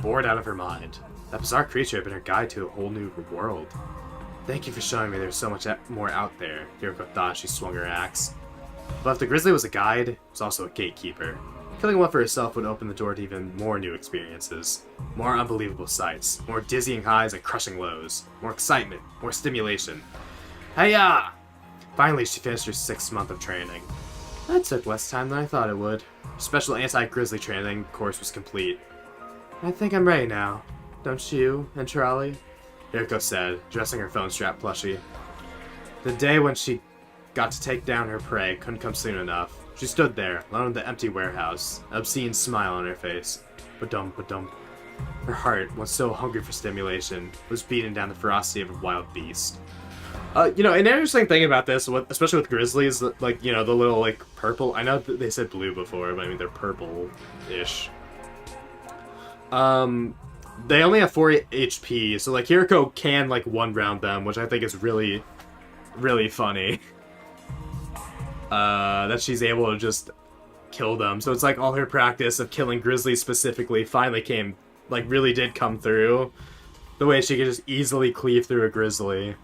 bored out of her mind. That bizarre creature had been her guide to a whole new world. Thank you for showing me there's so much more out there, Hiriko thought as she swung her axe. But if the grizzly was a guide, it was also a gatekeeper. Killing one for herself would open the door to even more new experiences. More unbelievable sights, more dizzying highs and crushing lows, more excitement, more stimulation. Hiya! Finally, she finished her 6th month of training. That took less time than I thought it would. Her special anti-grizzly training course was complete. I think I'm ready now. Don't you, Entrali? Hiriko said, dressing her phone strap plushie. The day when she got to take down her prey couldn't come soon enough. She stood there, alone in the empty warehouse, an obscene smile on her face. Ba-dum, ba-dum. Her heart, once so hungry for stimulation, was beating down the ferocity of a wild beast. An interesting thing about this, especially with grizzlies, like, the little, like, purple... I know they said blue before, but I mean, they're purple-ish. They only have 4 HP, so, like, Hiriko can, like, one-round them, which I think is really, really funny. That she's able to just kill them. So it's like all her practice of killing grizzlies specifically finally came, like, really did come through. The way she could just easily cleave through a grizzly.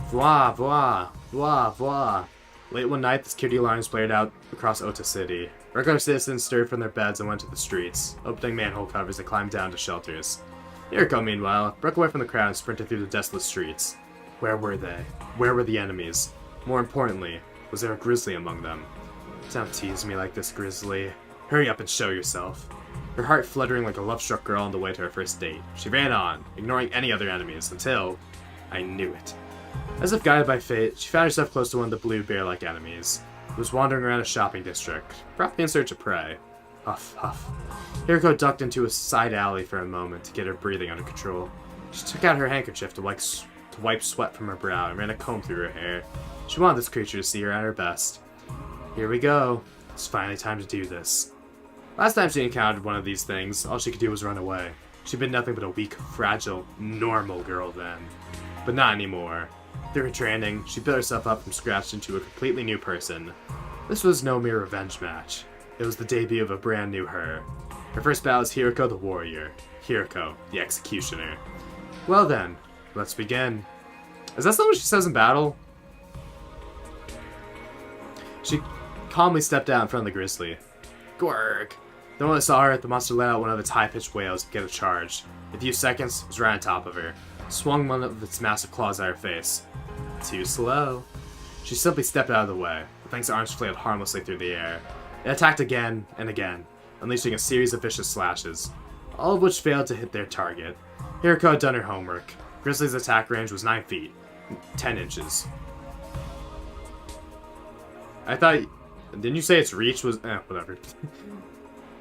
Voila, voila, voila, voila. Late one night, the security alarms blared out across Ota City. Regular citizens stirred from their beds and went to the streets, opening manhole covers and climbed down to shelters. Hiriko, meanwhile, broke away from the crowd and sprinted through the desolate streets. Where were they? Where were the enemies? More importantly, was there a grizzly among them? Don't tease me like this, grizzly. Hurry up and show yourself. Her heart fluttering like a love-struck girl on the way to her first date, she ran on, ignoring any other enemies, until... I knew it. As if guided by fate, she found herself close to one of the blue bear-like enemies. It was wandering around a shopping district, probably in search of prey. Huff, huff. Hiriko ducked into a side alley for a moment to get her breathing under control. She took out her handkerchief to wipe sweat from her brow and ran a comb through her hair. She wanted this creature to see her at her best. Here we go. It's finally time to do this. Last time she encountered one of these things, all she could do was run away. She'd been nothing but a weak, fragile, normal girl then. But not anymore. Through her training, she built herself up from scratch into a completely new person. This was no mere revenge match. It was the debut of a brand new her. Her first battle is Hiriko the warrior. Hiriko, the executioner. Well then, let's begin. Is that something she says in battle? She calmly stepped out in front of the grizzly. Gorg! The moment it saw her, the monster let out one of its high-pitched wails to get a charge. In a few seconds, it was right on top of her. Swung one of its massive claws at her face. Too slow. She simply stepped out of the way. The thing's arms flailed harmlessly through the air. It attacked again and again, unleashing a series of vicious slashes, all of which failed to hit their target. Hiriko had done her homework. Grizzly's attack range was 9 feet, 10 inches. I thought... Didn't you say its reach was... whatever.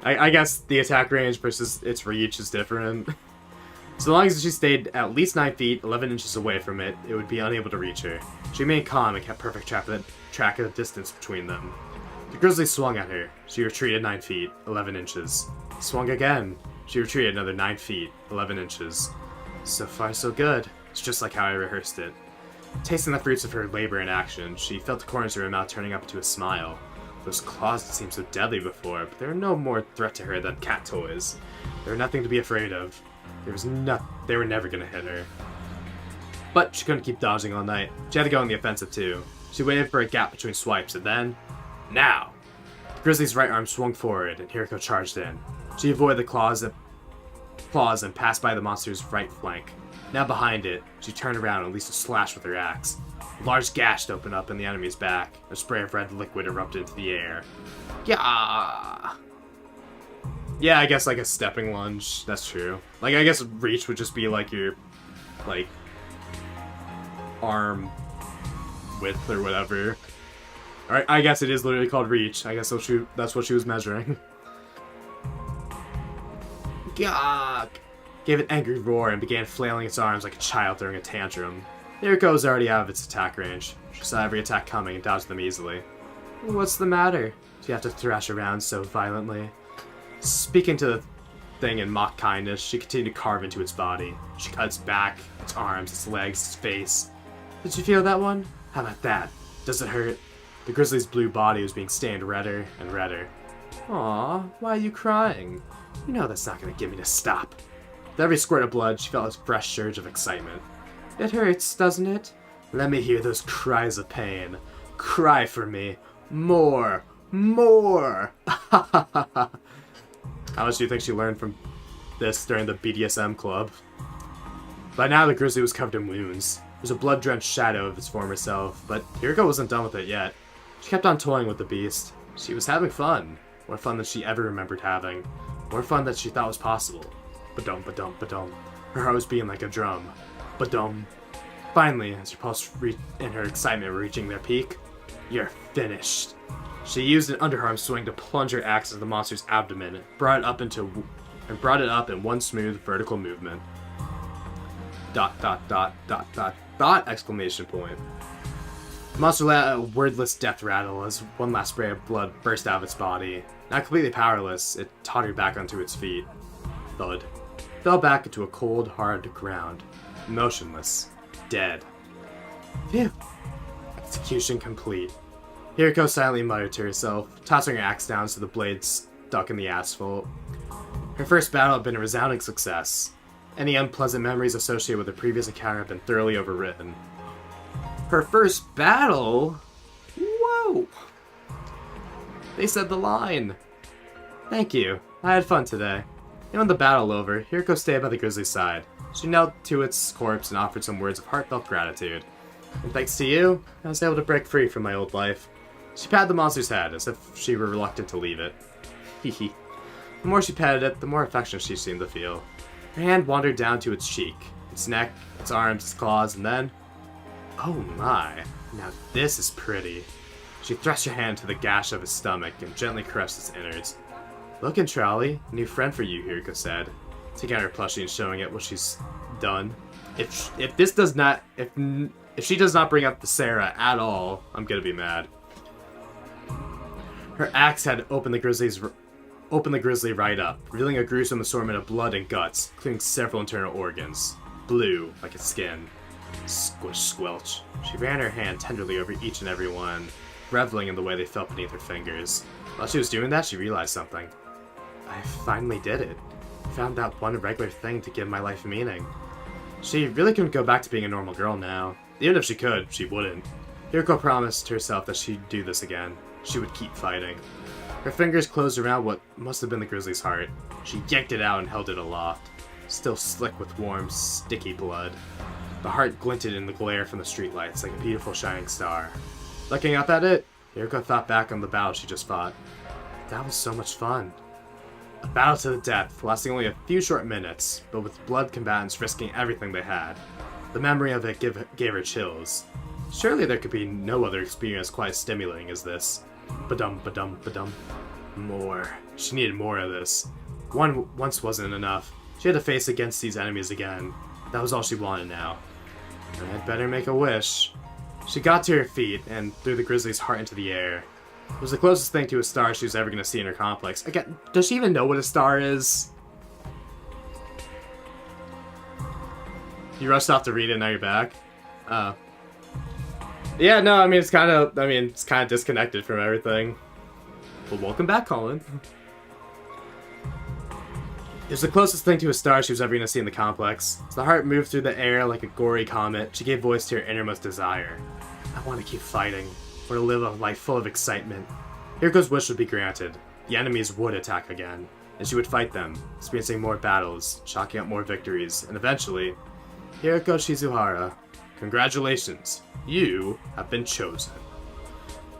I guess the attack range versus its reach is different. So long as she stayed at least 9 feet, 11 inches away from it, it would be unable to reach her. She remained calm and kept perfect track of the distance between them. The grizzly swung at her. She retreated 9 feet, 11 inches. Swung again. She retreated another 9 feet, 11 inches. So far, so good. It's just like how I rehearsed it. Tasting the fruits of her labor in action, she felt the corners of her mouth turning up into a smile. Those claws had seemed so deadly before, but they were no more threat to her than cat toys. They were nothing to be afraid of. They were never gonna hit her. But she couldn't keep dodging all night. She had to go on the offensive too. She waited for a gap between swipes, and then... Now! The grizzly's right arm swung forward, and Hiriko charged in. She avoided the claws and passed by the monster's right flank. Now behind it, she turned around and unleashed a slash with her axe. A large gash opened up in the enemy's back. A spray of red liquid erupted into the air. Yeah! Yeah, I guess like a stepping lunge. That's true. Like, I guess reach would just be like your, like, arm width or whatever. Alright, I guess it is literally called reach. I guess that's what she was measuring. Gah! Gave an angry roar and began flailing its arms like a child throwing a tantrum. Hiriko was already out of its attack range. She saw every attack coming and dodged them easily. What's the matter? Do you have to thrash around so violently? Speaking to the thing in mock kindness, she continued to carve into its body. She cut its back, its arms, its legs, its face. Did you feel that one? How about that? Does it hurt? The grizzly's blue body was being stained redder and redder. Aw, why are you crying? You know that's not gonna get me to stop. With every squirt of blood, she felt a fresh surge of excitement. It hurts, doesn't it? Let me hear those cries of pain. Cry for me. More! More! How much do you think she learned from this during the BDSM club? By now, the grizzly was covered in wounds. There was a blood-drenched shadow of its former self, but Hiriko wasn't done with it yet. She kept on toying with the beast. She was having fun. More fun than she ever remembered having. More fun than she thought was possible. Ba-dum, ba-dum, ba-dum. Her heart was beating like a drum. Ba-dum. Finally, as her pulse and her excitement were reaching their peak, you're finished. She used an underarm swing to plunge her axe into the monster's abdomen and brought it up in one smooth vertical movement. ... exclamation point. The monster let out a wordless death rattle as one last spray of blood burst out of its body. Not completely powerless, it tottered back onto its feet. Thud. Fell back into a cold, hard ground. Motionless. Dead. Phew. Execution complete. Hiriko silently muttered to herself, tossing her axe down so the blade stuck in the asphalt. Her first battle had been a resounding success. Any unpleasant memories associated with the previous encounter had been thoroughly overwritten. Her first battle? Whoa! They said the line. Thank you. I had fun today. And when the battle over, Hiriko stayed by the grizzly's side. She knelt to its corpse and offered some words of heartfelt gratitude. And thanks to you, I was able to break free from my old life. She patted the monster's head, as if she were reluctant to leave it. Hehe. The more she petted it, the more affection she seemed to feel. Her hand wandered down to its cheek, its neck, its arms, its claws, and then... Oh my, now this is pretty. She thrust her hand to the gash of his stomach and gently caressed its innards. Look, Entrali, a new friend for you, Hiriko said, taking out her plushie and showing it what she's done. If she does not bring up the Sarah at all, I'm gonna be mad. Her axe had opened the grizzly right up, revealing a gruesome assortment of blood and guts, including several internal organs. Blue, like its skin. Squish, squelch. She ran her hand tenderly over each and every one, reveling in the way they felt beneath her fingers. While she was doing that, she realized something. I finally did it. I found that one regular thing to give my life meaning. She really couldn't go back to being a normal girl now. Even if she could, she wouldn't. Hiriko promised herself that she'd do this again. She would keep fighting. Her fingers closed around what must have been the grizzly's heart. She yanked it out and held it aloft, still slick with warm, sticky blood. The heart glinted in the glare from the streetlights like a beautiful shining star. Looking up at it, Hiriko thought back on the battle she just fought. That was so much fun. A battle to the death, lasting only a few short minutes, but with blood combatants risking everything they had. The memory of it gave her chills. Surely there could be no other experience quite as stimulating as this. Ba-dum, ba-dum, ba-dum. More. She needed more of this. Once wasn't enough. She had to face against these enemies again. That was all she wanted now. I'd better make a wish. She got to her feet and threw the grizzly's heart into the air. It was the closest thing to a star she was ever going to see in her complex. Again, does she even know what a star is? You rushed off to read it and now you're back? Yeah, no, I mean, it's kind of disconnected from everything. Well, welcome back, Colin. It was the closest thing to a star she was ever going to see in the complex. As the heart moved through the air like a gory comet, she gave voice to her innermost desire. I want to keep fighting, or to live a life full of excitement. Hiriko's wish would be granted. The enemies would attack again, and she would fight them, experiencing more battles, chalking up more victories, and eventually, Hiriko Shizuhara, congratulations, you have been chosen.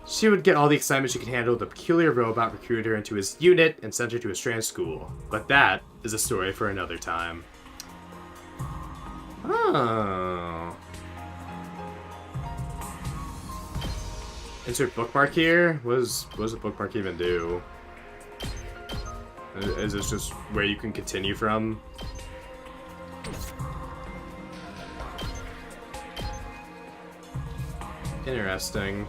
She would get all the excitement she could handle. The peculiar robot recruited her into his unit and sent her to a strange school. But that is a story for another time. Oh. Insert bookmark here? What does a bookmark even do? Is this just where you can continue from? Interesting.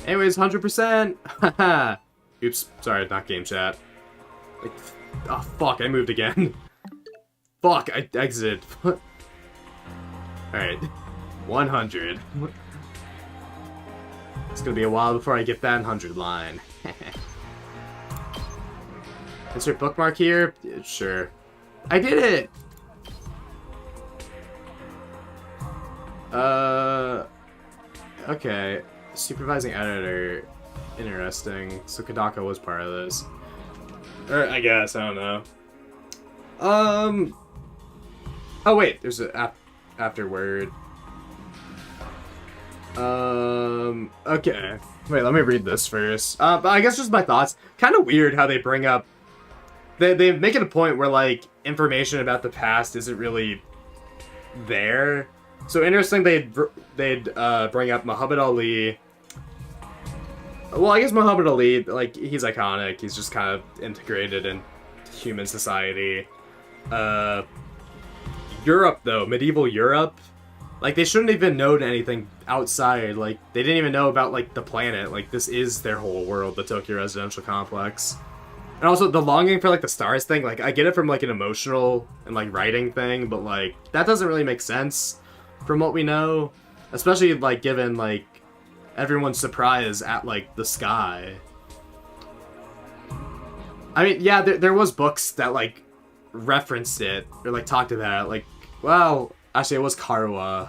Anyways, 100%! Haha! Oops, sorry, not game chat. Like, oh, fuck, I moved again. Fuck, I exited. Alright. 100. It's gonna be a while before I get that 100 line. Insert bookmark here? Yeah, sure. I did it! Okay. Supervising editor. Interesting. So Kodaka was part of this. Or, I guess, I don't know. Oh wait, there's an afterword. Okay. Wait, let me read this first. But I guess just my thoughts. Kind of weird how they bring up... They make it a point where, like, information about the past isn't really there. So interesting they'd bring up Muhammad Ali. Well, I guess Muhammad Ali, like, he's iconic. He's just kind of integrated in human society. Europe, though. Medieval Europe. Like, they shouldn't even know anything outside. Like, they didn't even know about, like, the planet. Like, this is their whole world, the Tokyo Residential Complex. And also, the longing for, like, the stars thing, like, I get it from, like, an emotional and, like, writing thing, but, like, that doesn't really make sense from what we know. Especially, like, given, like, everyone's surprise at, like, the sky. I mean, yeah, there was books that, like, referenced it, or, like, talked about it, like, well... Actually, it was Karawa.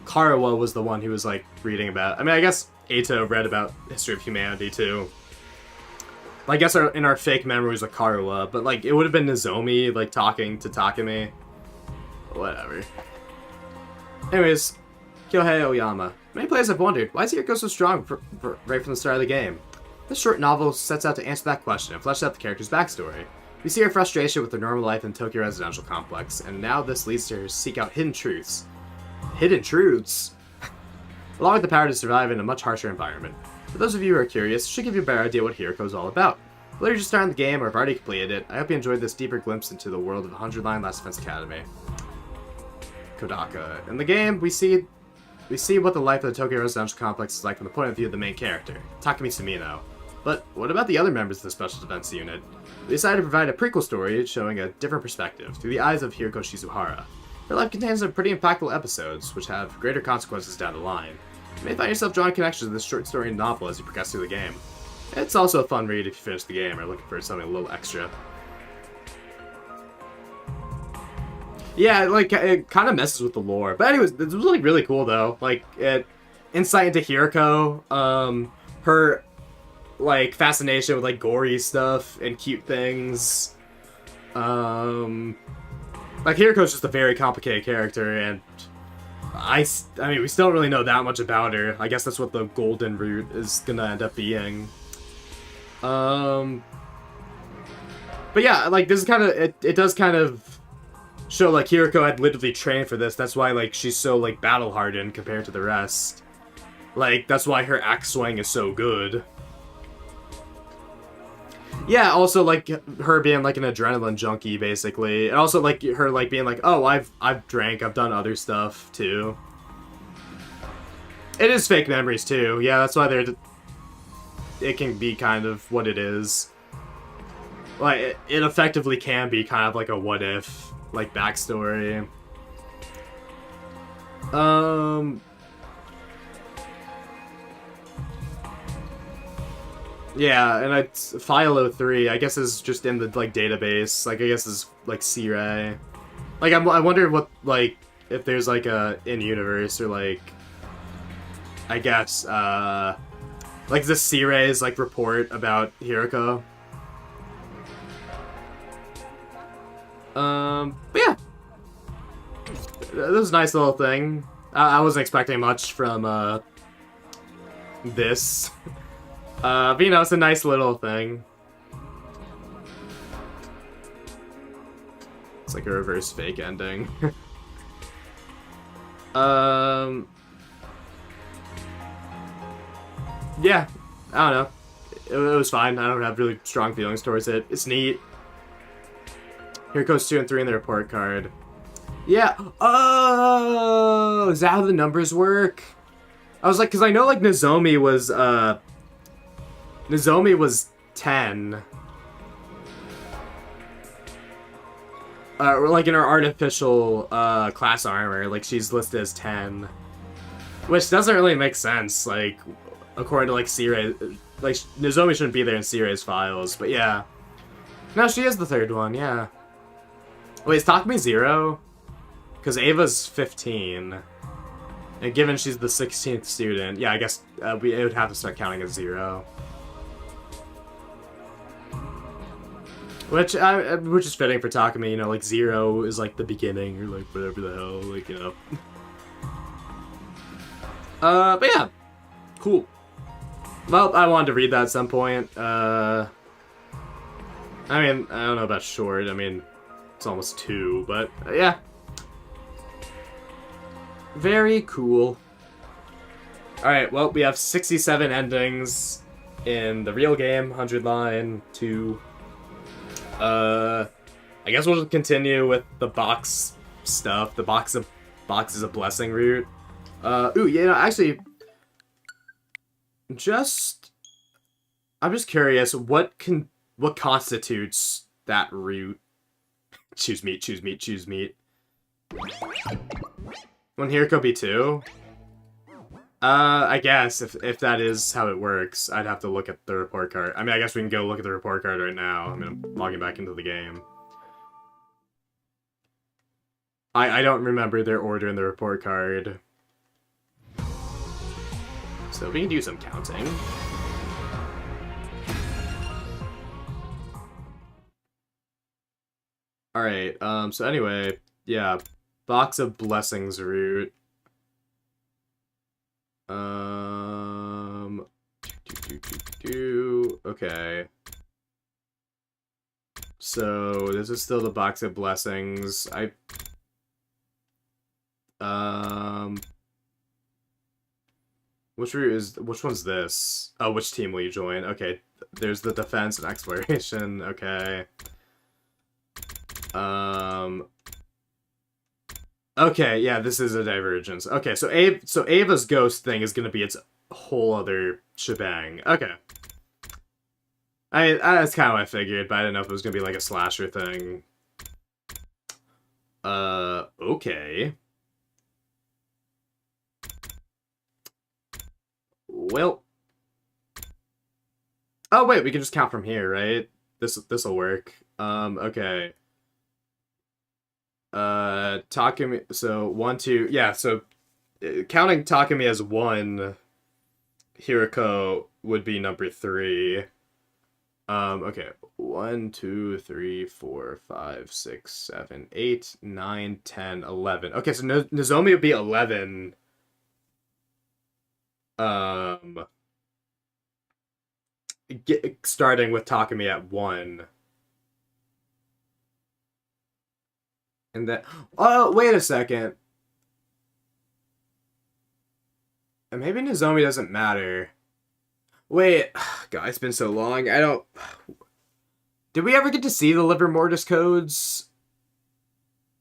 Karawa was the one he was, like, reading about. I mean, I guess Eito read about History of Humanity, too. I guess in our fake memories of Karawa, but, like, it would have been Nozomi, like, talking to Takumi. Whatever. Anyways, Kyohei Oyama. Many players have wondered, why is Hiriko so strong right from the start of the game? This short novel sets out to answer that question and flesh out the character's backstory. We see her frustration with her normal life in Tokyo Residential Complex, and now this leads to her seek out hidden truths. Hidden truths? Along with the power to survive in a much harsher environment. For those of you who are curious, it should give you a better idea what Hiriko is all about. Whether you're just starting the game or have already completed it, I hope you enjoyed this deeper glimpse into the world of 100 Line Last Defense Academy. Kodaka. In the game, we see what the life of the Tokyo Residential Complex is like from the point of view of the main character, Takumi Sumino. But what about the other members of the Special Defense Unit? We decided to provide a prequel story showing a different perspective through the eyes of Hiriko Shizuhara. Her life contains some pretty impactful episodes, which have greater consequences down the line. You may find yourself drawing connections to this short story novel as you progress through the game. It's also a fun read if you finish the game or are looking for something a little extra. Yeah, like, it kind of messes with the lore. But anyways, this was like really cool though. Like, insight into Hiriko, her like fascination with like gory stuff and cute things. Like Hiriko's just a very complicated character, and I mean, we still don't really know that much about her. I guess that's what the golden route is gonna end up being. But yeah, like this is kind of it does kind of show like Hiriko had literally trained for this. That's why like she's so like battle hardened compared to the rest. Like that's why her axe swing is so good. Yeah, also like her being like an adrenaline junkie basically, and also like her like being like, oh, I've drank, I've done other stuff too. It is fake memories too. Yeah, that's why it can be kind of what it is. Like it effectively can be kind of like a what if like backstory. Yeah, and File 03, I guess is just in the like database. Like I guess is like C-Ray. Like I wonder what like if there's like a in-universe or like I guess like this C-Ray's like report about Hiriko. But yeah, this was a nice little thing. I wasn't expecting much from this. But you know, it's a nice little thing. It's like a reverse fake ending. Yeah, I don't know. It was fine. I don't have really strong feelings towards it. It's neat. Here goes 2 and 3 in the report card. Yeah. Oh, is that how the numbers work? I was like, because I know like Nozomi was 10. Or like in her artificial class armor, like she's listed as 10. Which doesn't really make sense, like, according to like C-Ray. Like, Nozomi shouldn't be there in C-Ray's files, but yeah. No, she is the 3rd one, yeah. Wait, is Takumi 0? Because Ava's 15. And given she's the 16th student, yeah, I guess it would have to start counting as 0. Which is fitting for Takumi, you know, like 0 is like the beginning, or like whatever the hell, like, you know. But yeah, cool. Well, I wanted to read that at some point. I mean, I don't know about short, I mean, it's almost 2, but yeah. Very cool. Alright, well, we have 67 endings in the real game, 100 line, 2. I guess we'll just continue with the box stuff, the box is a blessing route. Ooh, you know, actually, I'm just curious, what constitutes that route? Choose meat, choose meat, choose meat. When Hiriko be 2? I guess, if that is how it works, I'd have to look at the report card. I mean, I guess we can go look at the report card right now. I mean, I'm logging back into the game. I don't remember their order in the report card. So we can do some counting. Alright, so anyway, yeah, Box of Blessings route. Okay. So, this is still the Box of Blessings. Which one's this? Oh, which team will you join? Okay, there's the defense and exploration, okay. Okay, yeah, this is a divergence. Okay, so Ava's ghost thing is gonna be its whole other shebang. Okay. That's kind of what I figured, but I didn't know if it was gonna be like a slasher thing. Okay. Well. Oh, wait, we can just count from here, right? This'll work. Okay. Takumi, so 1, 2, yeah, so counting Takumi as 1, Hiriko would be number 3. Okay, 1, 2, 3, 4, 5, 6, 7, 8, 9, 10, 11. Okay, so Nozomi would be 11. Starting with Takumi at 1. And then, oh, wait a second. And maybe Nozomi doesn't matter. Wait, God, it's been so long. Did we ever get to see the Livor Mortis codes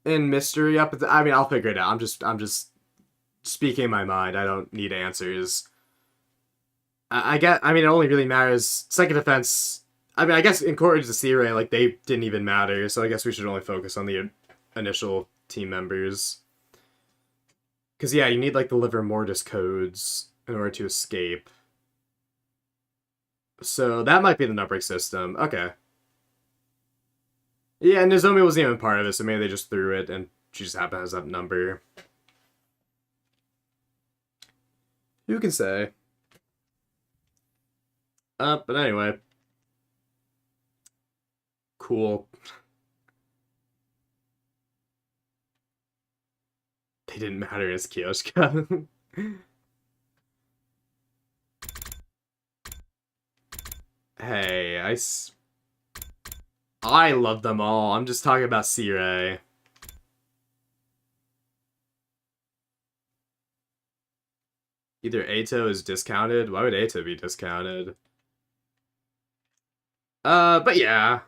in Mystery up at the... I mean, I'll figure it out. I'm just speaking my mind. I don't need answers. I mean, it only really matters. Second defense. I mean, I guess in Courage to Seirei, like, they didn't even matter. So I guess we should only focus on the initial team members. Because, yeah, you need, like, the Livor Mortis codes in order to escape. So that might be the numbering system. Okay. Yeah, and Nozomi wasn't even part of it, so maybe they just threw it, and she just happens to have that number. Who can say? But anyway. Cool. They didn't matter as Kyoshika. Hey, I love them all. I'm just talking about Seirei. Either Eito is discounted. Why would Eito be discounted? But yeah.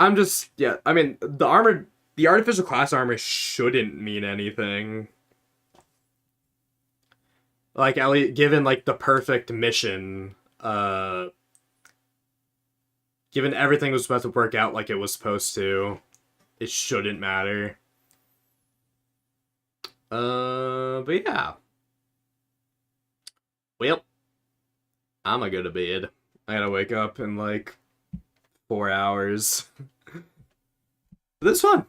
I'm just, yeah, I mean, the artificial class armor shouldn't mean anything. Like, at least, given, like, the perfect mission, given everything was supposed to work out like it was supposed to, it shouldn't matter. But yeah. Well, I'm gonna go to bed. I gotta wake up in, like, 4 hours. This is fun.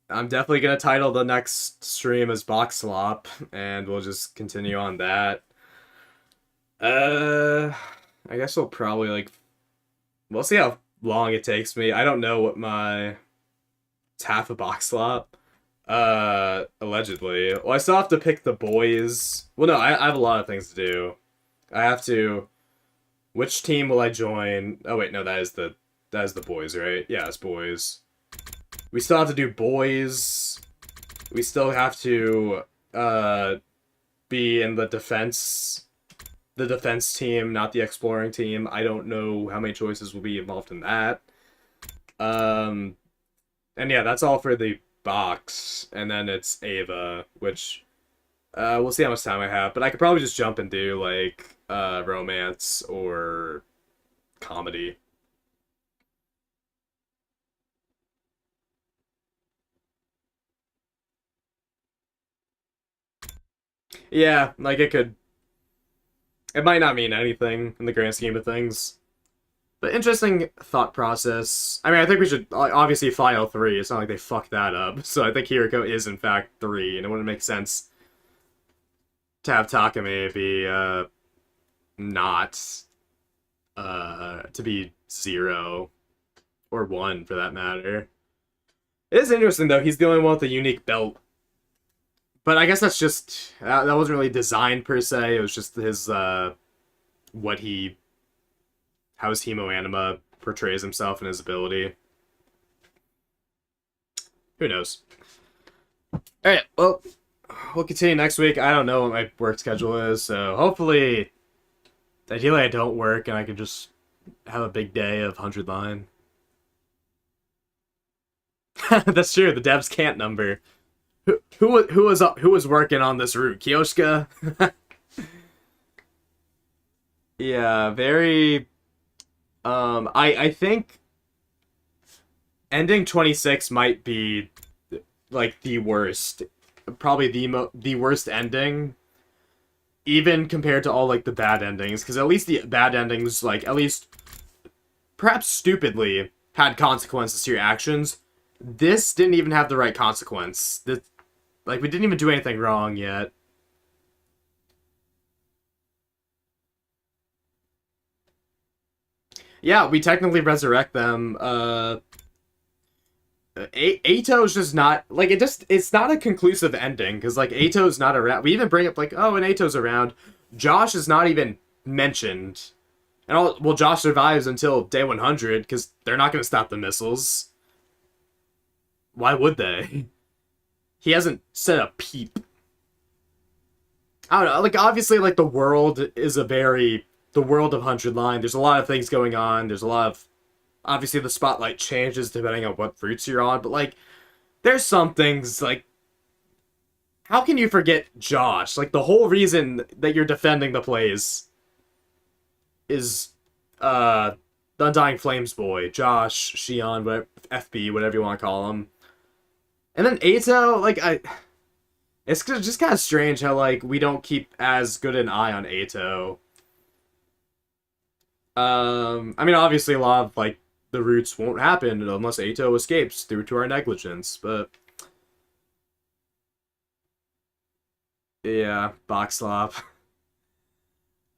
I'm definitely gonna title the next stream as Box Slop, and we'll just continue on that. I guess we'll probably, like... We'll see how long it takes me. I don't know what my... It's half a Box Slop. Allegedly. Well, I still have to pick the boys. Well, no, I have a lot of things to do. I have to... Which team will I join? Oh, wait, no, that is the boys, right? Yeah, it's boys. We still have to do boys. We still have to, be in the defense team, not the exploring team. I don't know how many choices will be involved in that. And yeah, that's all for the box. And then it's Ava, which, we'll see how much time I have. But I could probably just jump and do, like, romance or comedy. Yeah, like it might not mean anything in the grand scheme of things. But interesting thought process. I mean, I think we should obviously file 3. It's not like they fucked that up. So I think Hiriko is in fact 3, and it wouldn't make sense to have Takumi be not to be 0 or 1 for that matter. It is interesting though. He's the only one with a unique belt. But I guess that's just... that wasn't really designed, per se. It was just his, how his Hemo Anima portrays himself and his ability. Who knows? Alright, well, we'll continue next week. I don't know what my work schedule is, so hopefully... Ideally I don't work, and I can just have a big day of 100 line. That's true, the devs can't number. Who was working on this route? Kyoshka? Yeah, very... I think... Ending 26 might be, like, the worst. Probably the worst ending. Even compared to all, like, the bad endings. Because at least the bad endings, like, at least... Perhaps stupidly, had consequences to your actions. This didn't even have the right consequence. Like, we didn't even do anything wrong yet. Yeah, we technically resurrect them. Eito's just not... Like, it's not a conclusive ending, because, like, Eito's not around. We even bring up, like, oh, and Eito's around. Josh is not even mentioned. And well, Josh survives until day 100, because they're not going to stop the missiles. Why would they? He hasn't said a peep. I don't know, like, obviously, like, the world is the world of 100 line. There's a lot of things going on. There's a lot of... Obviously, the spotlight changes depending on what routes you're on, but, like, there's some things, like... How can you forget Josh? Like, the whole reason that you're defending the place is, the Undying Flames boy. Josh, Shion, whatever, FB, whatever you want to call him. And then Eito, like, it's just kind of strange how, like, we don't keep as good an eye on Eito. I mean, obviously a lot of, like, the routes won't happen unless Eito escapes due to our negligence, but... Yeah, Box Slop.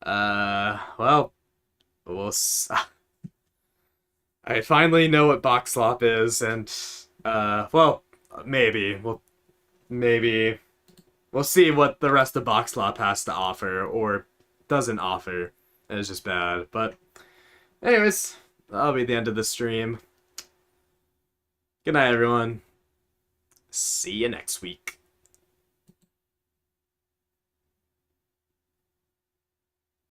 Well, I finally know what Box Slop is, and, well... Maybe. We'll see what the rest of Box Slop has to offer, or doesn't offer. It's just bad. But, anyways, that'll be the end of the stream. Good night, everyone. See you next week.